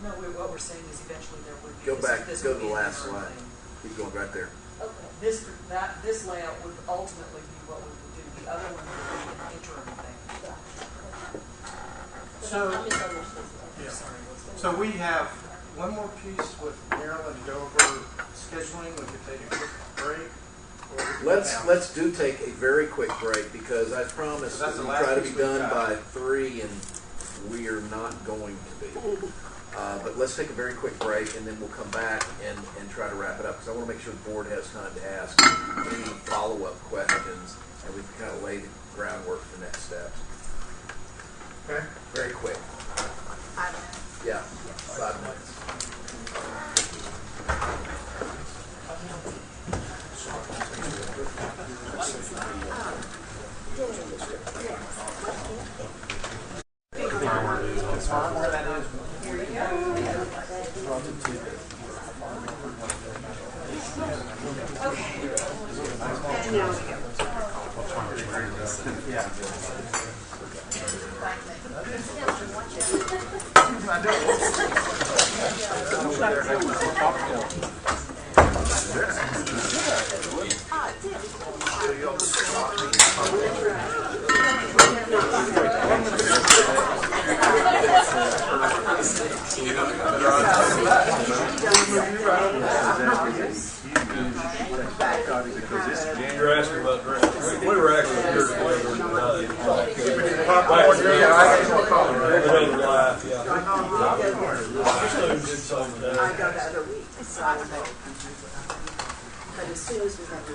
No, what we're saying is eventually there would be. Go back, this go to would be the an last interim slide. thing. Keep going right there. Okay. This layout would ultimately be what we would do. The other one would be an interim thing. So, I misunderstood. yeah. Sorry, what's going on? So we have one more piece with Maryland to go over scheduling. We could take a quick break. Or we could Let's do take a very quick break because I promised That's that the we last try to piece be we've done got. by 3, and we are not going to be. But let's take a very quick break, and then we'll come back and try to wrap it up because I want to make sure the board has time to ask any follow-up questions, and we can kind of lay the groundwork for the next steps. Okay. Very quick. 5 minutes. Yeah, 5 minutes. Where that is. And now we go. Yeah. You're asking about dress. We were actually here together tonight. Another life, yeah. Students did something there. I go the other week, so I don't know. But as soon as we got into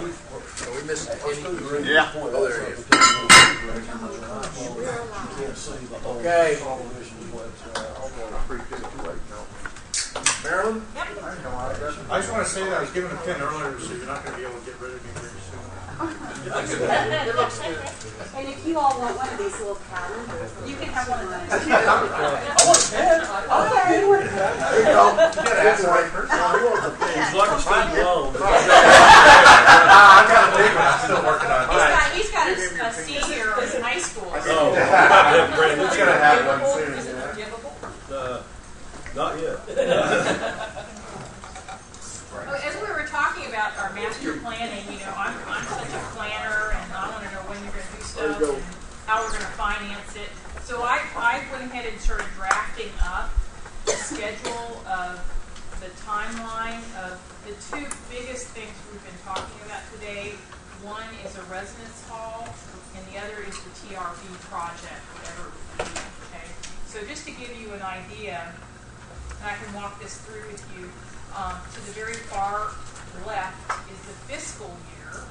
we missing any? Yeah. Oh, there he is. You can't see the whole Okay. television website. I appreciate you waiting on me. Marilyn? I just want to say that I was given a pin earlier, so you're not going to be able to get rid of me very soon. It looks good. And if you all want one of these little calendars, you can have one of those. I want a pen. Okay, you want a pen? There you go. You gotta ask the right person. It's like a student loan. I've got a big one. I'm still working on it. He's got a senior in high school. Oh, Brandon's gonna have one soon. Is it forgivable? Not yet. As we were talking about our master planning, you know, I'm such a planner, and I want to know when you're going to do stuff and how we're going to finance it. So I went ahead and started drafting up a schedule of the timeline of the two biggest things we've been talking about today. One is a residence hall, and the other is the TRV project, whatever it would be. Okay, so just to give you an idea, and I can walk this through with you. To the very far left is the fiscal year.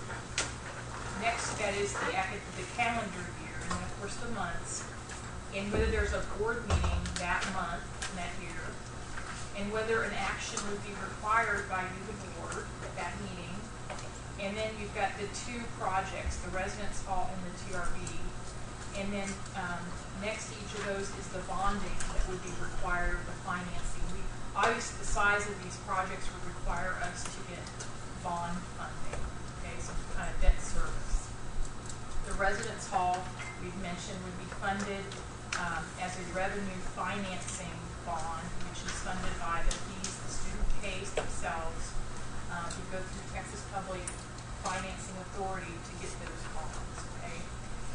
Next, that is the calendar year, and then of course the months, and whether there's a board meeting that month, that year, and whether an action would be required by you, the board, at that meeting. And then you've got the two projects, the residence hall and the TRV. And then next to each of those is the bonding that would be required, the financing. Obviously, the size of these projects would require us to get bond funding, okay, some kind of debt service. The residence hall, we've mentioned, would be funded as a revenue financing bond, which is funded by the fees the student pays themselves to go through Texas Public Financing Authority to get those bonds, okay.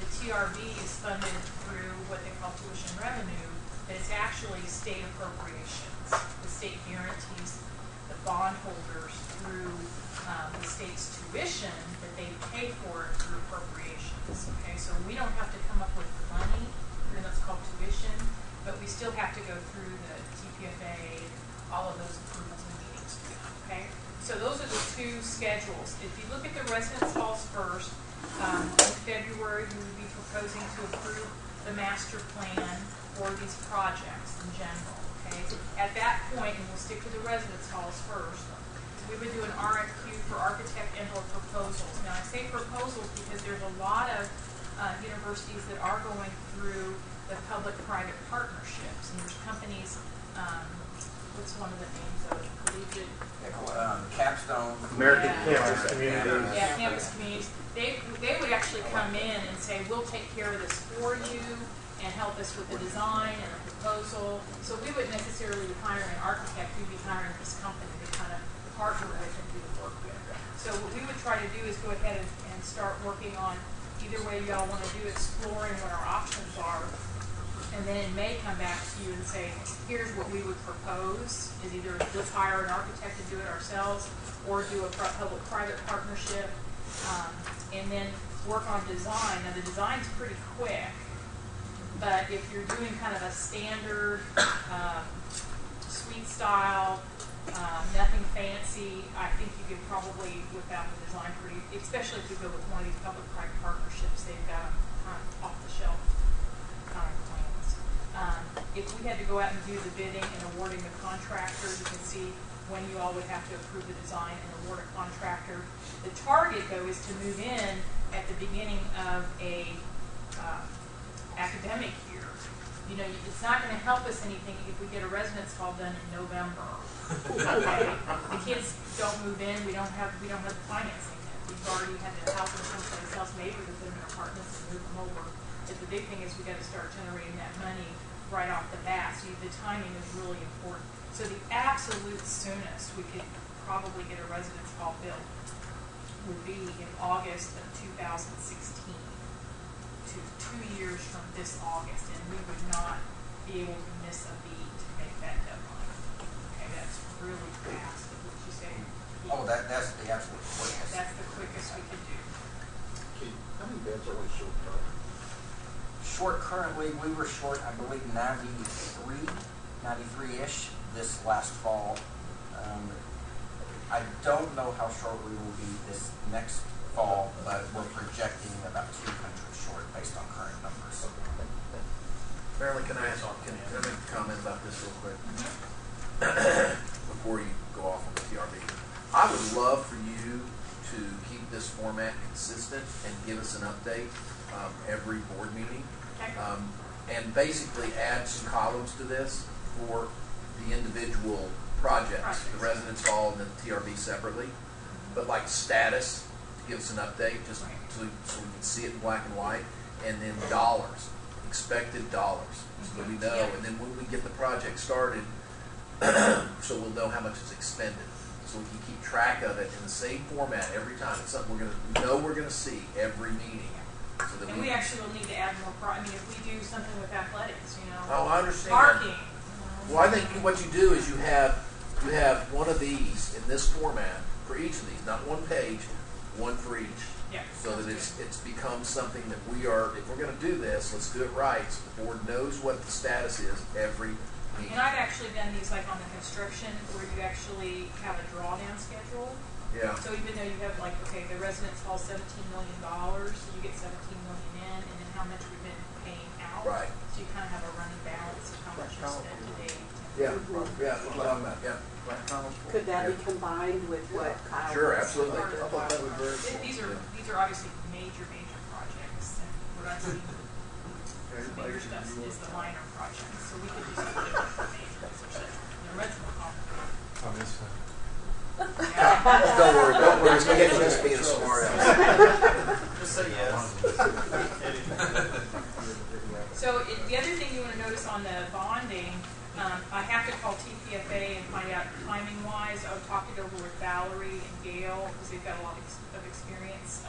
The TRV is funded through what they call tuition revenue, but it's actually state appropriations. The state guarantees the bondholders through the state's tuition that they pay for it through appropriations. Okay, so we don't have to come up with the money, and that's called tuition, but we still have to go through the TPFA, all of those approvals and meetings. Okay, so those are the two schedules. If you look at the residence halls first, in February we would be proposing to approve the master plan for these projects in general. Okay. At that point, and we'll stick to the residence halls first, we would do an RFQ for architect and/or proposals. Now, I say proposals because there's a lot of universities that are going through the public-private partnerships, and there's companies. What's one of the names of it? Collegiate. Capstone. American Yeah. Campus Community. Yeah, campus communities. They would actually come in and say, we'll take care of this for you and help us with the design and the proposal. So we wouldn't necessarily be hiring an architect, we'd be hiring this company to kind of partner with and do the work with. So what we would try to do is go ahead and start working on either way y'all want to do, exploring what our options are. And then in May come back to you and say, here's what we would propose, is either let's hire an architect to do it ourselves or do a public-private partnership, and then work on design. Now the design's pretty quick, but if you're doing kind of a standard suite style, nothing fancy, I think you could probably whip out the design pretty, especially if you go with one of these public-private partnerships, they've got kind of off-the-shelf kind of plans. If we had to go out and do the bidding and awarding the contractor, you can see when you all would have to approve the design and award a contractor. The target, though, is to move in at the beginning of a academic year. You know, it's not going to help us anything if we get a residence hall done in November. Okay? The kids don't move in. We don't have the financing yet. We've already had to house them someplace else, maybe with them in apartments and move them over. But the big thing is we got to start generating that money right off the bat. So the timing is really important. So the absolute soonest we could probably get a residence hall built would be in August of 2016. To 2 years from this August, and we would not be able to miss a beat to make that deadline. Okay, that's really fast. Would you say? Oh, that's the absolute quickest. That's the quickest we could do. How many beds are we short term? Short currently, we were short, I believe, 93-ish this last fall. I don't know how short we will be this next fall, but we're projecting about 200 short based on current numbers. Marilyn, can I make a comment about this real quick? Before you go off on the TRB. I would love for you to keep this format consistent and give us an update every board meeting. And basically add some columns to this for the individual projects, the residence hall and the TRB separately. But like status, to give us an update, just so we can see it in black and white. And then dollars, expected dollars, so that we know. And then when we get the project started, so we'll know how much is expended. So we can keep track of it in the same format every time. It's something we're going to see every meeting. So that and we actually will need to add more. I mean, if we do something with athletics, Oh, I understand. parking. Well, I think what you do is you have one of these in this format for each of these, not one page, one for each. Yeah. So that it's become something that we are. If we're going to do this, let's do it right. So the board knows what the status is every meeting. And I've actually done these like on the construction where you actually have a drawdown schedule. Yeah. So even though you have like, okay, the residence hall $17 million, so you get $17 million in, and then how much we've been paying out. Right. So you kind of have a running balance of how much you spent to date. Yeah. Yeah. That's what I'm talking about. Yeah. Could that be combined with what Kyle? Sure, was- absolutely. I thought that was very. These are obviously major projects, and what I've seen, the major stuff is the minor projects. So we could do something with the major, the rest of them I miss that. Don't worry. It's going to get just being a smart ass. Just say yes. So the other thing you want to notice on the bonding, I have to call TPFA and find out timing-wise. I would talk it over with Valerie and Gail because they've got a lot of experience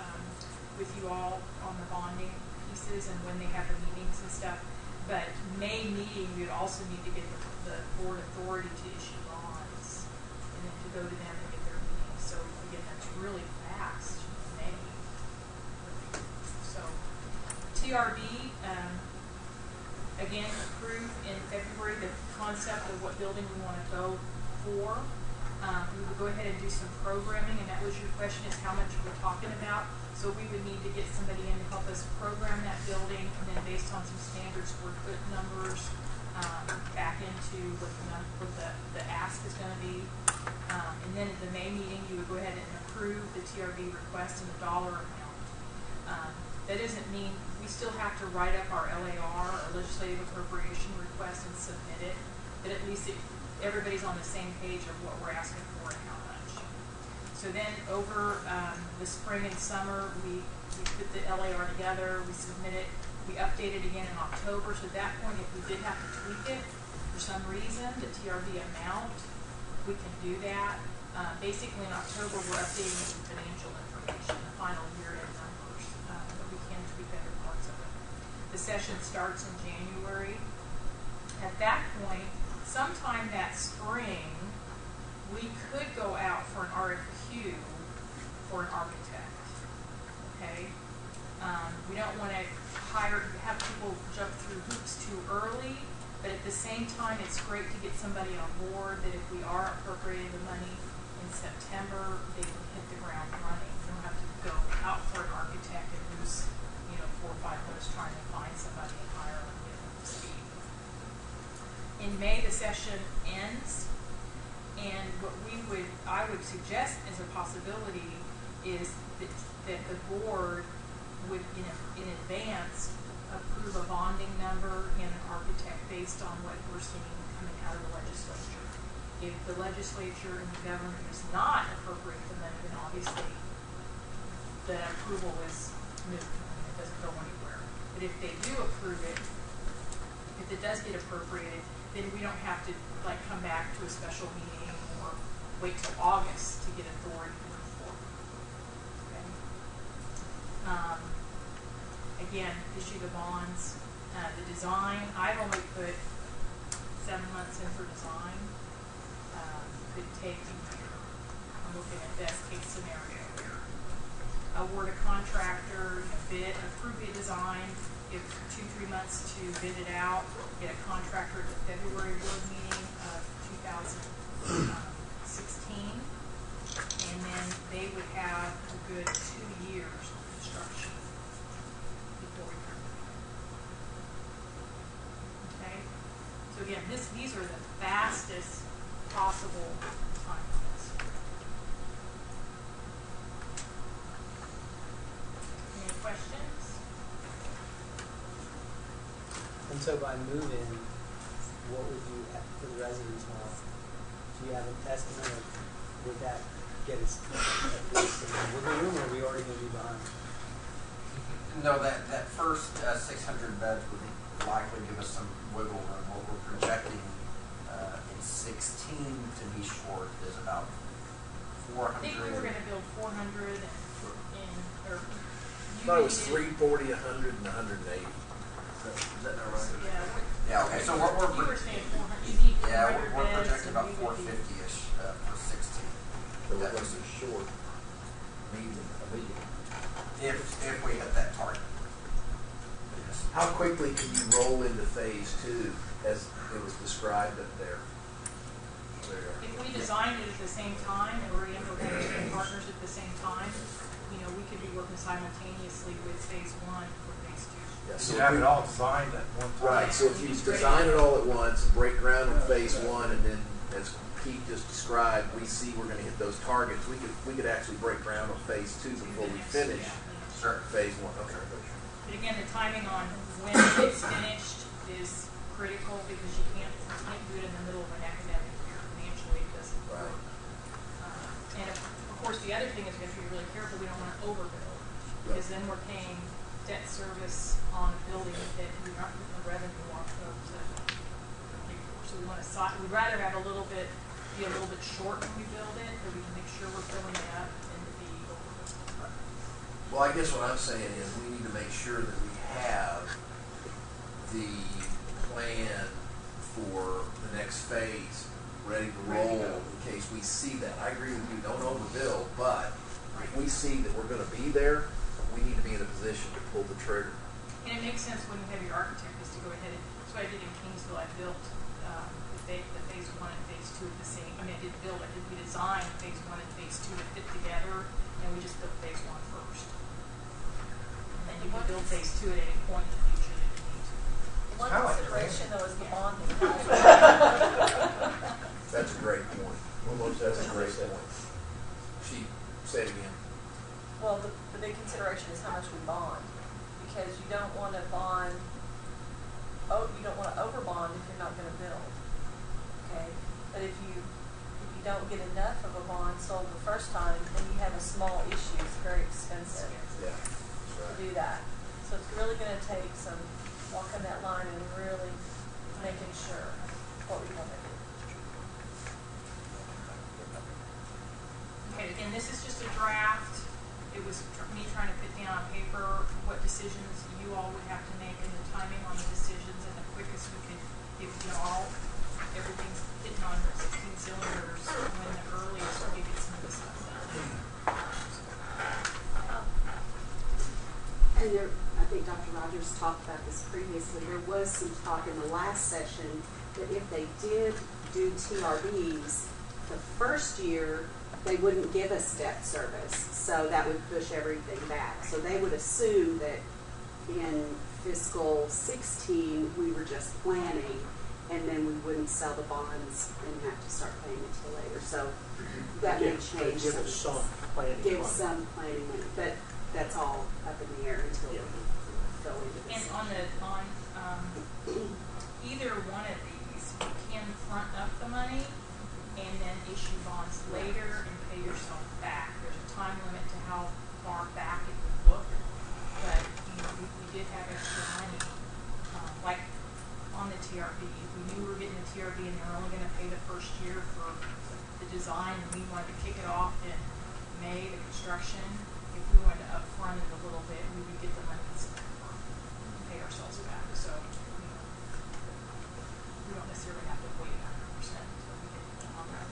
with you all on the bonding pieces and when they have the meetings and stuff. But May meeting, you'd also need to get the board authority to issue bonds and then to go to them and get their meeting. So again, that's really fast, May. So TRB, again, approve in February the concept of what building we want to go for. We will go ahead and do some programming, and that was your question, is how much we're talking about. So we would need to get somebody in to help us program that building, and then based on some standard square foot numbers, back into what the ask is going to be. And then at the May meeting, you would go ahead and approve the TRB request and the dollar amount. That doesn't mean we still have to write up our LAR, our legislative appropriation request, and submit it. But at least everybody's on the same page of what we're asking for and how much. So then over the spring and summer, we put the LAR together, we submit it, we update it again in October. So at that point, if we did have to tweak it for some reason, the TRB amount, we can do that. Basically in October, we're updating the financial information, the final year-end numbers, but we can tweak other parts of it. The session starts in January. At that point, sometime that spring, we could go out for an RFQ for an architect. Okay? We don't want to have people jump through hoops too early, but at the same time, it's great to get somebody on board that if we are appropriating the money in September, they can hit the ground running. We don't have to go out for an architect and lose, 4 or 5 months trying to find somebody and hire them and get them to speed. In May, the session ends, and what I would suggest as a possibility is that the board would, in advance, approve a bonding number and an architect based on what we're seeing coming out of the legislature. If the legislature and the governor does not appropriate the money, then obviously the approval is moot. It doesn't go anywhere. But if they do approve it, if it does get appropriated, then we don't have to come back to a special meeting or wait till August to get authority to move forward. Okay. Again, issue the bonds. The design, I've only put 7 months in for design. Could take a year. I'm looking at best case scenario here. Award a contractor, approve a design, give 2-3 months to bid it out, get a contractor at the February board meeting of 2016. these are the fastest possible timelines. Any questions? And so by move-in, what would you, for the residence hall, do you have an estimate of, would that get us at least in the wiggle room, or are we already going to be behind? No, that first 600 beds would likely give us some wiggle room. What we're projecting in 16 to be short is about 400. I think we were going to build 400 or I thought it was 340, 100, and 180. Is that not right? Yeah, okay, so we're you were saying 400. You need 400 we're beds, projecting and about we would be- 450-ish for 16. So we're going to be short, medium, a medium. If we hit that target. Yes. How quickly can you roll into phase 2 as it was described up there? If we designed it at the same time and we're implementing partners at the same time, we could be working simultaneously with phase 1 for phase 2. Yeah, So you have it all designed at one time. Right, so if you design it all at once, break ground on phase 1, and then as Pete just described, we see we're going to hit those targets, we could actually break ground on phase 2 before we finish phase 1. Okay. But again, the timing on when it's finished is critical because you can't do it in the middle of an academic year. Financially, it doesn't work. And of course, the other thing is we have to be really careful. We don't want to overbuild because then we're paying debt service on a building that we're not getting the revenue off of to pay for. So we want to. We'd rather have be a little bit short when we build it, so we can make sure we're filling it up and to be overbuilt. Well, I guess what I'm saying is we need to make sure that we have the plan for the next phase ready to roll in case we see that. I agree with you, don't overbuild, but if we see that we're going to be there, we need to be in a position to pull the trigger. And it makes sense when you have your architect is to go ahead and, that's what I did in Kingsville. I built the phase 1 and phase 2 at the same, we designed phase 1 and phase 2 to fit together, and we just built phase 1 first. And then you can build phase 2 at any point in the future that you need to. One consideration though is the bonding. That's a great point. That's a great point. She said again. Well, the big consideration is how much we bond, because you don't want to bond. You don't want to overbond if you're not going to build. Okay, but if you don't get enough of a bond sold the first time, then you have a small issue. It's very expensive to do that. So it's really going to take some walking that line and really making sure what we want to do. Okay, again, this is just a draft. It was me trying to put down on paper what decisions you all would have to make and the timing on the decisions and the quickest we could, if everything's hitting on 16 cylinders, when the earliest we could get some of this stuff done. And there, I think Dr. Rogers talked about this previously, there was some talk in the last session that if they did do TRBs the first year, they wouldn't give us debt service, so that would push everything back. So they would assume that in fiscal 16, we were just planning, and then we wouldn't sell the bonds and have to start paying until later. So that may change. Give us some planning. Give some planning money, but that's all up in the air until we go into this. And on either one of these, you can front up the money and then issue bonds later and pay yourself back. There's a time limit to how far back it would look, but we did have extra money, like on the TRB. If we knew we were getting the TRB and they were only going to pay the first year for the design, and we wanted to kick it off in May, the construction, if we wanted to upfront it a little bit, we would get the money in September and pay ourselves back. So we don't necessarily have to wait 100% until we get on that.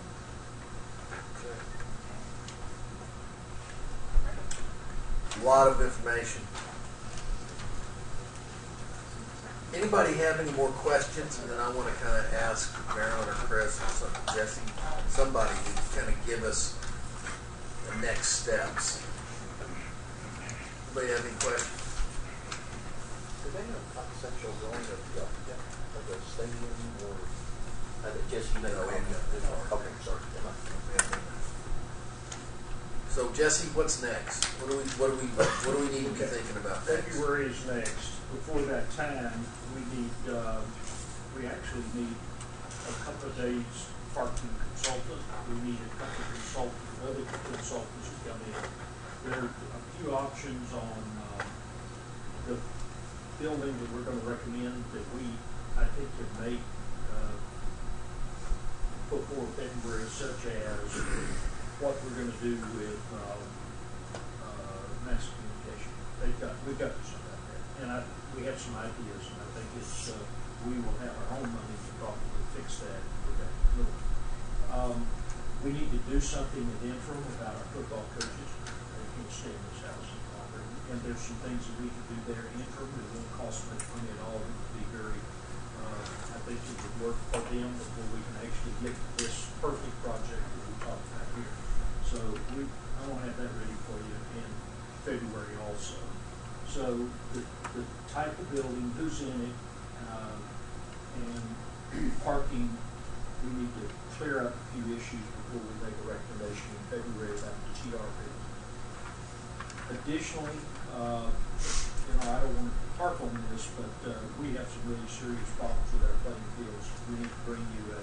A lot of information. Anybody have any more questions? And then I want to kind of ask Marilyn or Chris or Jesse, somebody to kind of give us the next steps. Anybody have any questions? Do they have conceptual drawing of the stadium or Jesse, you may know. Okay, sorry. So Jesse, what's next? What do we need to be thinking about next? February is next. Before that time, we actually need a couple of days parking consultant. We need a couple of other consultants to come in. There are a few options on the building that we're going to recommend that I think can make before February, such as what we're going to do with mass communication. We've got to sort out that, and we have some ideas, and I think we will have our own money to probably fix that with that building. We need to do something in the interim about our football coaches. They can't stay in this house any longer, and there's some things that we can do there in the interim that won't cost much money at all. It would be very, I think it would work for them before we can actually get to this perfect project that we talked about here. So I want to have that ready for you in February also. So the type of building, who's in it, and parking, we need to clear up a few issues before we make a recommendation in February about the TR building. Additionally, I don't want to harp on this, but we have some really serious problems with our playing fields. We need to bring you a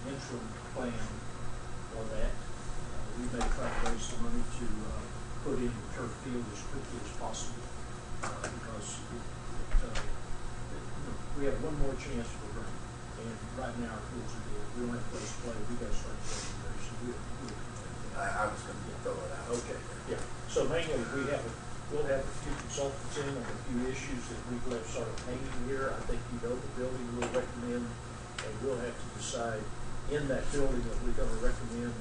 interim plan for that. We may try to raise the money to put in the turf field as quickly as possible because we have one more chance for rain, and right now our fields are dead. We don't have a place to play. We got to start playing there, so I was going to throw it out. Okay, yeah. So mainly we'll have a few consultants in on a few issues that we've left sort of hanging here. I think you know the building we'll recommend, and we'll have to decide in that building that we're going to recommend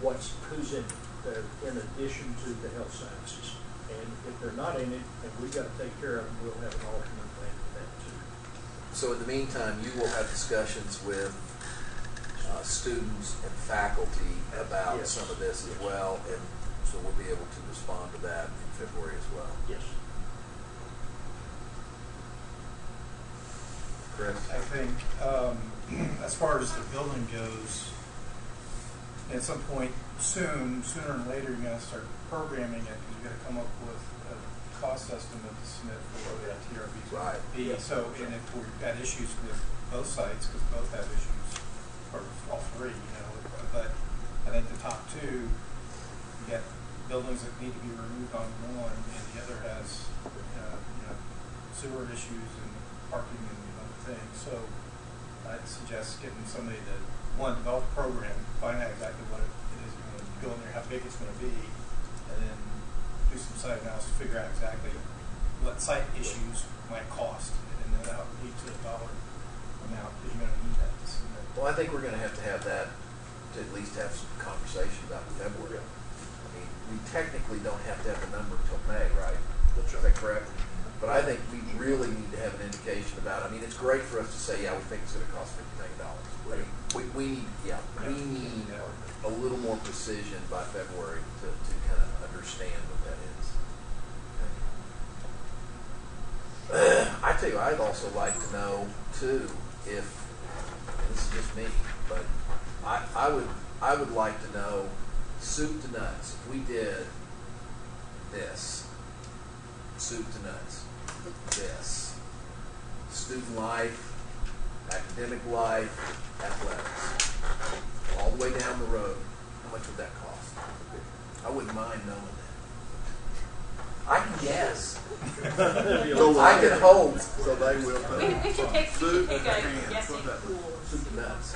who's in it, in addition to the health sciences. And if they're not in it, and we've got to take care of them, we'll have an alternate plan for that too. So in the meantime, you will have discussions with students and faculty about some of this as well, and so we'll be able to respond to that in February as well. Yes. Chris? I think as far as the building goes, at some point sooner or later, you're going to start programming it because you've got to come up with a cost estimate to submit for what that TRB is going to be. So, and if we've got issues with both sites, because both have issues, or all three, but I think the top two, you got buildings that need to be removed on one, and the other has, sewer issues and parking and other things. So I'd suggest getting somebody to, develop a program, find out exactly what it is you're going to go in there, how big it's going to be, and then do some site analysis, figure out exactly what site issues might cost, and then that'll lead to a dollar amount that you're going to need that to submit. Well, I think we're going to have that to at least have some conversation about in February. I mean, we technically don't have to have a number until May, right? Is that correct? But I think we really need to have an indication about it. I mean, it's great for us to say, yeah, we think it's going to cost $50 million. We need a little more precision by February to kind of understand what that is. I tell you, I'd also like to know too if, and this is just me, but I would like to know soup to nuts. If we did this, soup to nuts, this, student life, academic life, athletics, all the way down the road, how much would that cost? I wouldn't mind knowing that. I can guess. I can hope. So they will. We should take a guessing pool. Soup to nuts.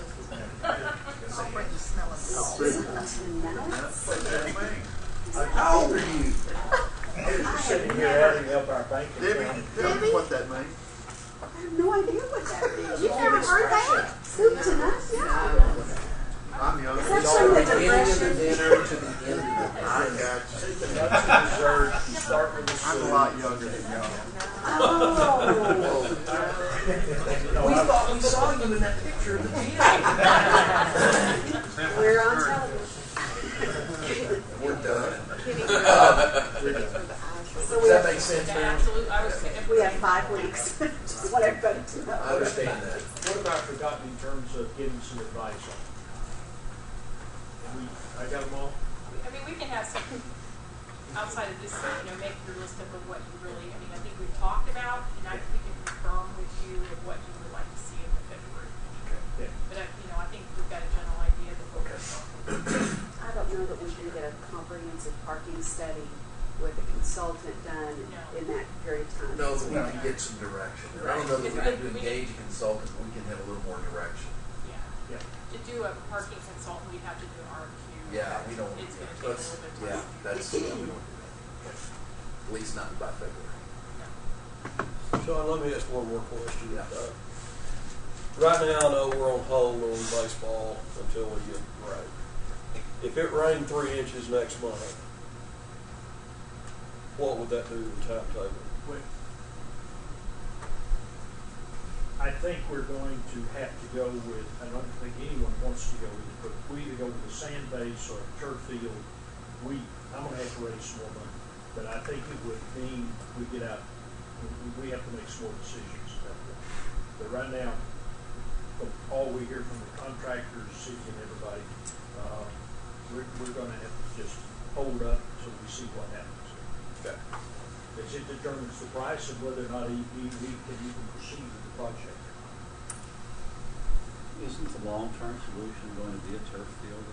I'll bring the smell of salt. How old are you? I'm just sitting here adding up our bank account. Tell me what that means. I have no idea what that is. You've never heard that? Soup to nuts? Yeah. I'm young. Is that It's from all the the beginning of the Depression? dinner to the end of the I dinner. got you. Soup to nuts and dessert, you start with the I'm soup. a lot younger than y'all. Oh. We saw you in that picture of the gym. We're on television. We're done. So Does that make sense, ma'am? we have 5 weeks. Just want everybody to know. I understand that. What have I forgotten in terms of getting some I got them all. I mean, we can have some, outside of this, make your list up of what you really, I think we've talked about, and we can confirm with you of what you would like to see in the February. Okay. But, I think we've got a general idea that we'll focus on. I don't know that we can get a comprehensive parking study with a consultant done in that period of time. No, but we can get some direction. And I don't know that we have to engage a consultant, but we can have a little more direction. Yeah. To do a parking consultant, we'd have to do an RFQ. Yeah, we don't. It's going to take a little bit of time. Yeah, that's, we don't do that. At least not by February. Sean, let me ask one more question. Right now, I know we're on hold on baseball until we get rain. If it rained 3 inches next month, what would that do to the timetable? I think we're going to have to go with, I don't think anyone wants to go with, but we either go with a sand base or a turf field. I'm going to have to raise some more money. But I think it would mean we get out, we have to make some more decisions at that point. But right now, from all we hear from the contractors, city and everybody, we're going to have to just hold up until we see what happens. Okay. Because it determines the price of whether or not we can even proceed with the project. Isn't the long-term solution going to be a turf field?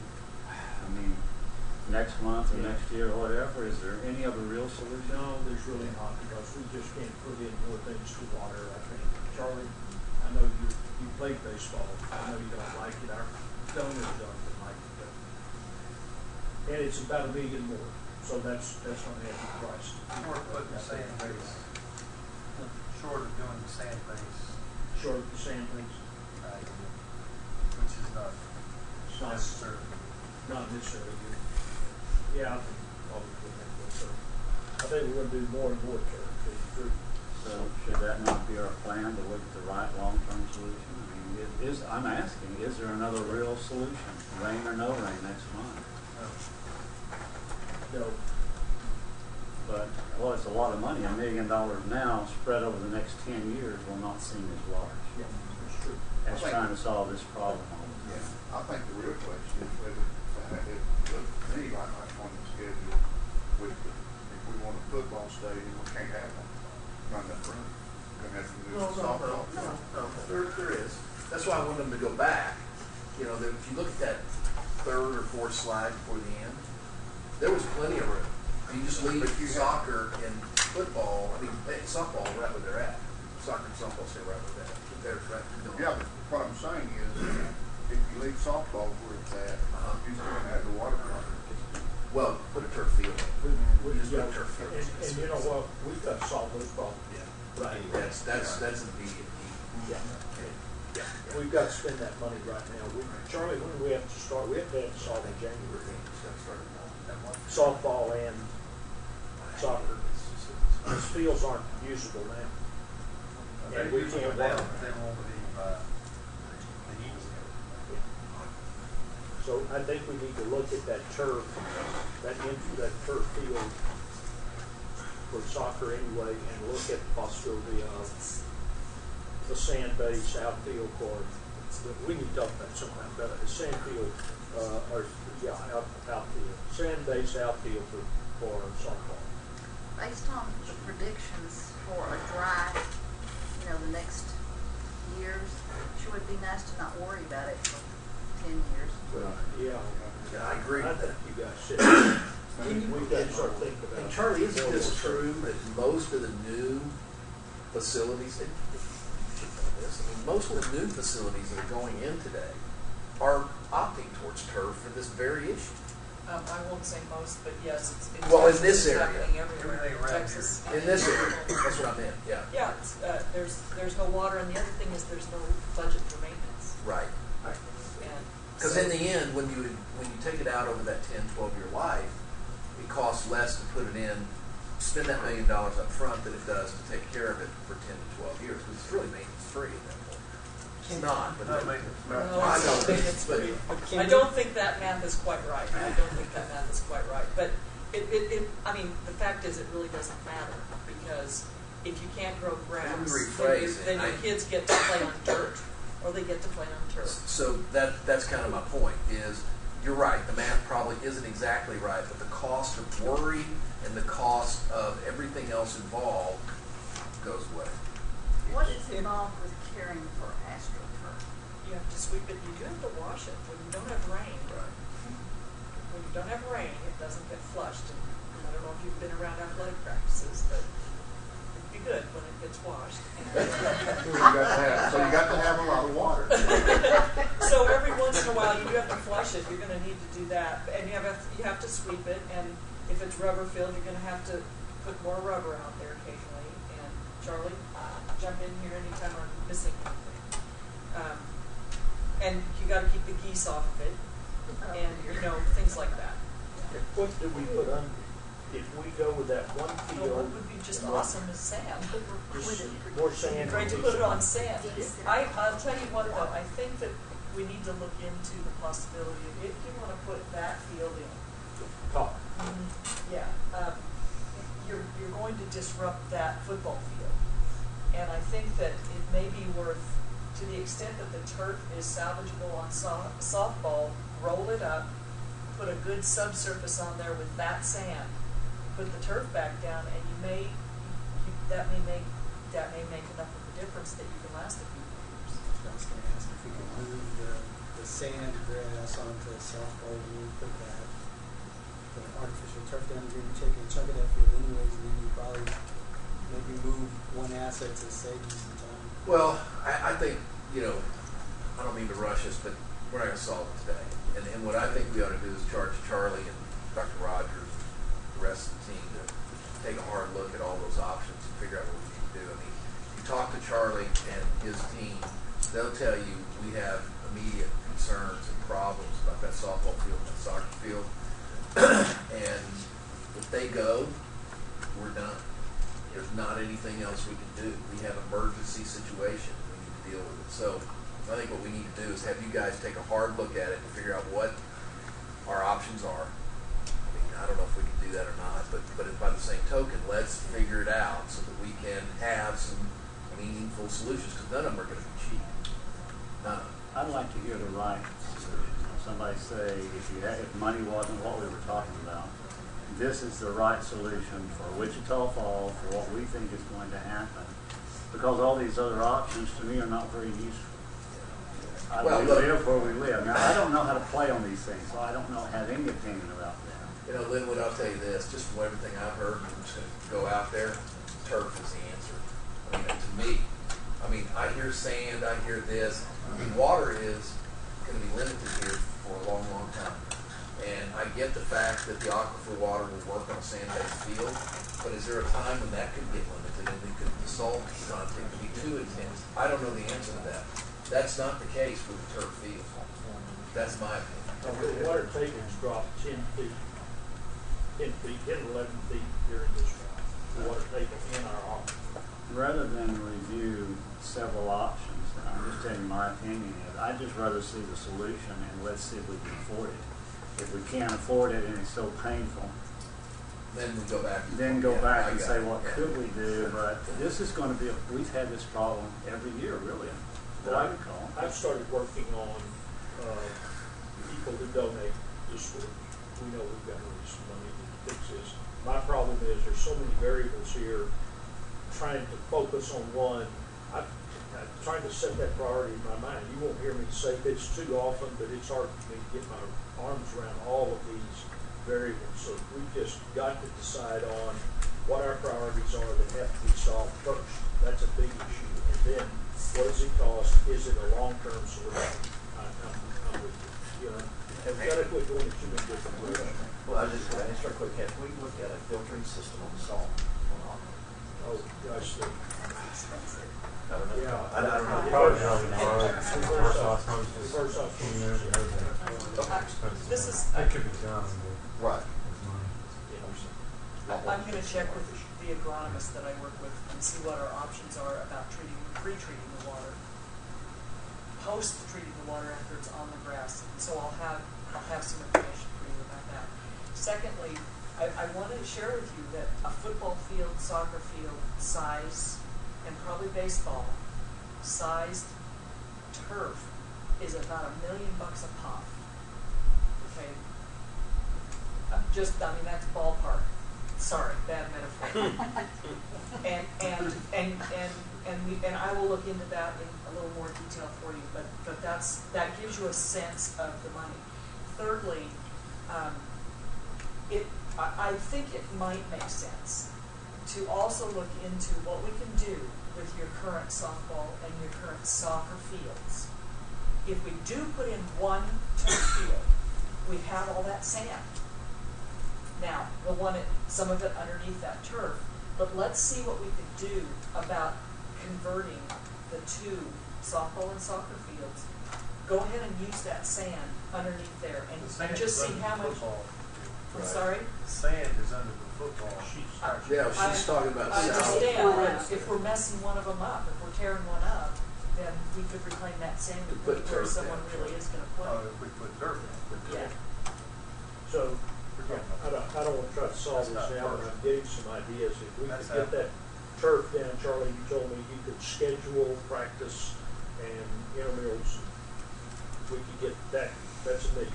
I mean, next month or next year or whatever, is there any other real solution? No, there's really not, because we just can't put in more things to water, I think. Charlie, I know you played baseball. I know you don't like it. Our donors don't like it. But, and it's about $1 million more. So that's going to have to be priced. Short of putting the sand base, short of doing the sand base. Short of the sand base? Which is not necessarily. Not necessarily good. Yeah, I think probably we'll have to go turf. I think we're going to do more and more turf. So should that not be our plan to look at the right long-term solution? I mean, I'm asking, is there another real solution, rain or no rain next month? No. But, well, it's a lot of money. $1 million now spread over the next 10 years will not seem as large. Yeah, that's true. As trying to solve this problem. Yeah, I think the real question is whether it looks to me like on the schedule with if we want a football stadium, we can't have one run that front. We're gonna have to do softball. No, there is. That's why I want them to go back. If you look at that third or fourth slide before the end, there was plenty of room. You just leave soccer and football, softball right where they're at. Soccer and softball stay right where they're at. They're right in the middle. Yeah, but what I'm saying is, if you leave softball where it's at, you're still gonna have the water park. Well, put a turf field. We just put a turf field. And you know what? We've got to solve those problems. Yeah. Right. That's an immediate need. Yeah. We've got to spend that money right now. Charlie, when do we have to start? We have to solve in January. Softball and soccer. These fields aren't usable now. And we can't They run. won't believe the heat. So I think we need to look at that turf, that turf field for soccer anyway, and look at the possibility of the sand-based outfield court. We need to talk about something about a sand field, outfield, sand-based outfield for softball. Based on the predictions for a dry, the next years, sure would be nice to not worry about it for 10 years. Yeah, I agree. I think you guys should. We've got to start thinking about it. And Charlie, isn't this true that most of the new facilities, most of the new facilities that are going in today are opting towards turf for this very issue? I won't say most, but yes, it's well, in Texas, this it's area. happening everywhere. Texas. In this area. That's what I meant, yeah. Yeah, there's no water, and the other thing is there's no budget for maintenance. Right. Because in the end, when you take it out over that 10, 12-year life, it costs less to put it in, spend that $1 million up front than it does to take care of it for 10 to 12 years, because it's really maintenance free at that point. It's not, but I don't think that math is quite right. But the fact is, it really doesn't matter, because if you can't grow grass, then your kids get to play on dirt, or they get to play on turf. So that's kind of my point, is you're right, the math probably probably isn't exactly right, but the cost of worry and the cost of everything else involved goes away. What is involved with caring for AstroTurf? You have to sweep it, you do have to wash it when you don't have rain. Right. When you don't have rain, it doesn't get flushed. And I don't know if you've been around athletic practices, but it'd be good when it gets washed. So you got to have a lot of water. So every once in a while, you do have to flush it. You're going to need to do that, and you have to sweep it. And if it's rubber filled, you're going to have to put more rubber out there occasionally. And Charlie, jump in here anytime I'm missing anything. And you got to keep the geese off of it, and things like that. What do we put under? If we go with that one Well, field. what would be just awesome is sand. Just more sand. Great to put it on sand. I'll tell you what though, I think that we need to look into the possibility of if you want to put that field in. Top. Yeah, you're going to disrupt that football field. And I think that it may be worth, to the extent that the turf is salvageable on softball, roll it up, put a good subsurface on there with that sand, put the turf back down, and that may make enough of a difference that you can last a few years. I was going to ask if we could move the sand grass onto softball, and we put the artificial turf down, and you're taking a chunk of that field anyways, and then you probably maybe move one asset to save you some time. Well, I think, I don't mean to rush this, but we're not going to solve it today. And what I think we ought to do is charge Charlie and Dr. Rogers and the rest of the team to take a hard look at all those options and figure out what we need to do. I mean, you talk to Charlie and his team, they'll tell you we have immediate concerns and problems about that softball field and that soccer field. And if they go, we're done. There's not anything else we can do. We have an emergency situation. We need to deal with it. So I think what we need to do is have you guys take a hard look at it and figure out what our options are. I mean, I don't know if we can do that or not, but by the same token, let's figure it out so that we can have some meaningful solutions, because none of them are going to be cheap. None of them. I'd like to hear the right solution. Somebody say, if money wasn't what we were talking about, this is the right solution for Wichita Falls, for what we think is going to happen, because all these other options to me are not very useful. We live where we live. Now, I don't know how to play on these things, so I don't have any opinion about them. Linwood, I'll tell you this, just from everything I've heard, I'm just going to go out there, turf is the answer. I mean, to me, I hear sand, I hear this. I mean, water is going to be limited here for a long, long time. And I get the fact that the aquifer water will work on a sand-based field, but is there a time when that could get limited and the salt content could be too intense? I don't know the answer to that. That's not the case with the turf field. That's my opinion. The water tables dropped 10 feet, 10 to 11 feet during this drought. The water table in our office. Rather than review several options, I'm just telling you my opinion is, I'd just rather see the solution and let's see if we can afford it. If we can't afford it and it's so painful, then we go back. Then go back and say, what could we do? But this is going to be, we've had this problem every year, really. Well, I've started working on people who donate to schools. We know we've got to raise some money to fix this. My problem is there's so many variables here. Trying to focus on one, I'm trying to set that priority in my mind. You won't hear me say this too often, but it's hard for me to get my arms around all of these variables. So we've just got to decide on what our priorities are that have to be solved first. That's a big issue. And then, what does it cost? Is it a long-term solution? I'm with you. And we've got to quit going in too many different directions. Well, I was just going to answer quick. Have we looked at a filtering system on the salt? Oh, gosh. I don't know. Yeah. I don't know. Probably This is. That could be done. Right. I'm going to check with the agronomist that I work with and see what our options are about pre-treating the water, post-treating the water after it's on the grass. So I'll have some information for you about that. Secondly, I want to share with you that a football field, soccer field size, and probably baseball sized turf is about $1 million a pop. Okay, Just, I mean, that's ballpark. Sorry, bad metaphor. and I will look into that in a little more detail for you, but that gives you a sense of the money. Thirdly, I think it might make sense to also look into what we can do with your current softball and your current soccer fields. If we do put in one turf field, we have all that sand. Now, we'll want some of it underneath that turf, but let's see what we could do about converting the two softball and soccer fields. Go ahead and use that sand underneath there and just see how much. I'm sorry? Sand is under the football. She's talking about I salad. understand, but if we're messing one of them up, if we're tearing one up, then we could reclaim that sand and put it where someone really is going to play. if we put dirt in. Yeah. So, I don't want to try to solve this now, but I'm getting some ideas. If we could get that turf down, Charlie, you told me you could schedule practice and intramurals. We could get that, that's a million.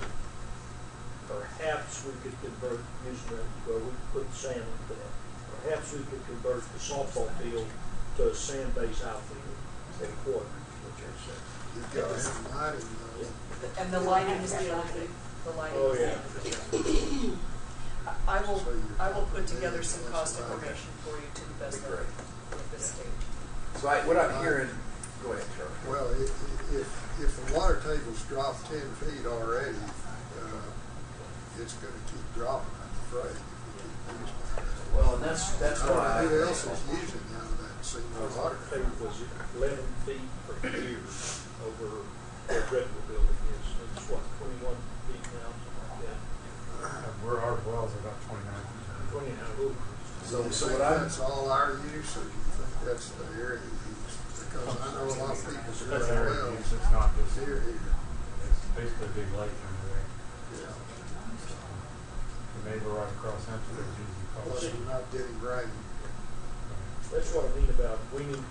Perhaps we could convert, using that, well, we could put sand in that. Perhaps we could convert the softball field to a sand-based outfield at a quarter, which I said. You've got to have lighting, though. And the lighting is the other thing. The lighting Oh, is the yeah. other thing. I will put together some cost information for you to the best of this stage. So what I'm hearing, go ahead, Charlie. Well, if the water table's dropped 10 feet already, it's going to keep dropping, I'm afraid. If we keep using it. Well, and that's why. Who else is using now that senior water? Our table was 11 feet for years over where Redwood building is. It's what, 21 feet now, something like that. Where our wells are about 29 feet. 29. Ooh. So you what think I'm. that's all our use, or do you think that's the area use? Because I know a lot of people That's drill area wells use, it's not just, here. it's basically a big lake under there. Yeah. The neighbor right across Hampton, there's usually Plus, called. we're not getting rain. That's what I mean about we need to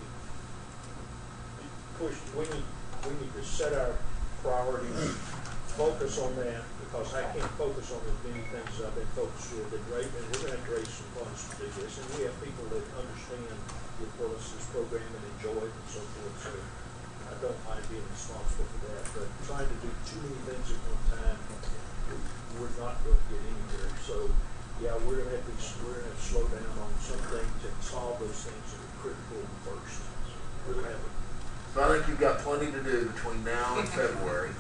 push. We need to set our priorities, focus on that, because I can't focus on as many things as I've been focused with. And we're going to have to raise some funds to do this, and we have people that understand the importance of this program and enjoy it and so forth. So I don't mind being responsible for that, but trying to do too many things at one time, we're not going to get anywhere. So yeah, we're going to have to slow down on some things and solve those things that are critical first. We're going to have to. So I think you've got plenty to do between now and February.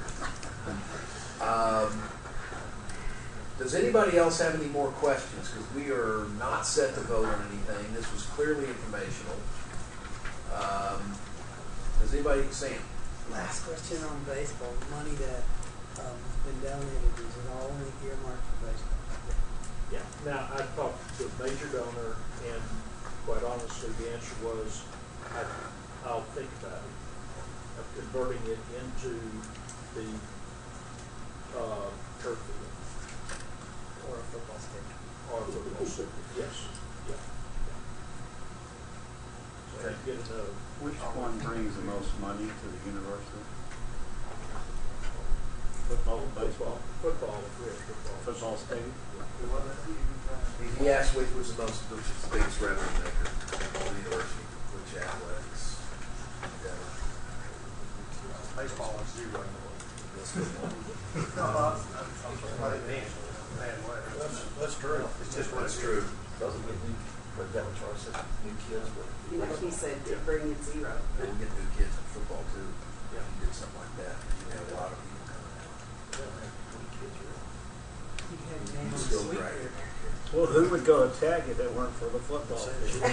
Does anybody else have any more questions? Because we are not set to vote on anything. This was clearly informational. Does anybody, Sam? Last question on baseball. Money that has been donated, is it all only earmarked for baseball? Yeah. Now, I talked to a major donor, and quite honestly, the answer was, I'll think about it, of converting it into the turf field. Or a football stadium? Or a football stadium, yes. Yeah. So I get another. Which one brings the most money to the university? Football, baseball, football, yes, football. Football stadium? He asked which was the biggest revenue maker for the university, which athletics. Baseball is zero. That's true. It's just what's true. But that was what I said, new kids. You know, he said to bring in zero. We'll get new kids in football too. Yeah, you did something like that. You have a lot of people coming out. You still drag it. Well, who would go to tag if it weren't for the football field?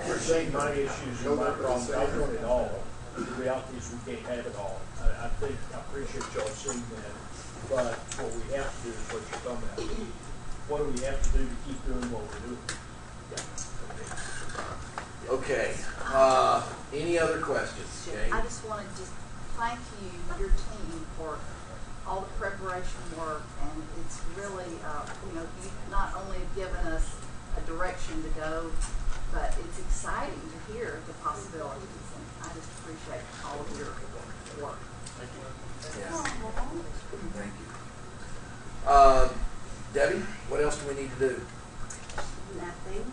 You're seeing my issues and my problems. I want it all. The reality is we can't have it all. I appreciate y'all seeing that. But what we have to do is what you're talking about. What do we have to do to keep doing what we're doing? Yeah. Okay. Any other questions? Jane? I just want to thank you, your team, for all the preparation work, and it's really, you've not only given us a direction to go, but it's exciting to hear the possibilities, and I just appreciate all of your work. Yeah. Thank you. Debbie, what else do we need to do? Nothing.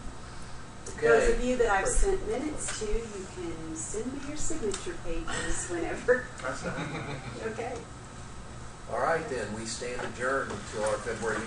Okay. Those of you that I've sent minutes to, you can send me your signature pages whenever. Okay. All right, then, we stand adjourned until our February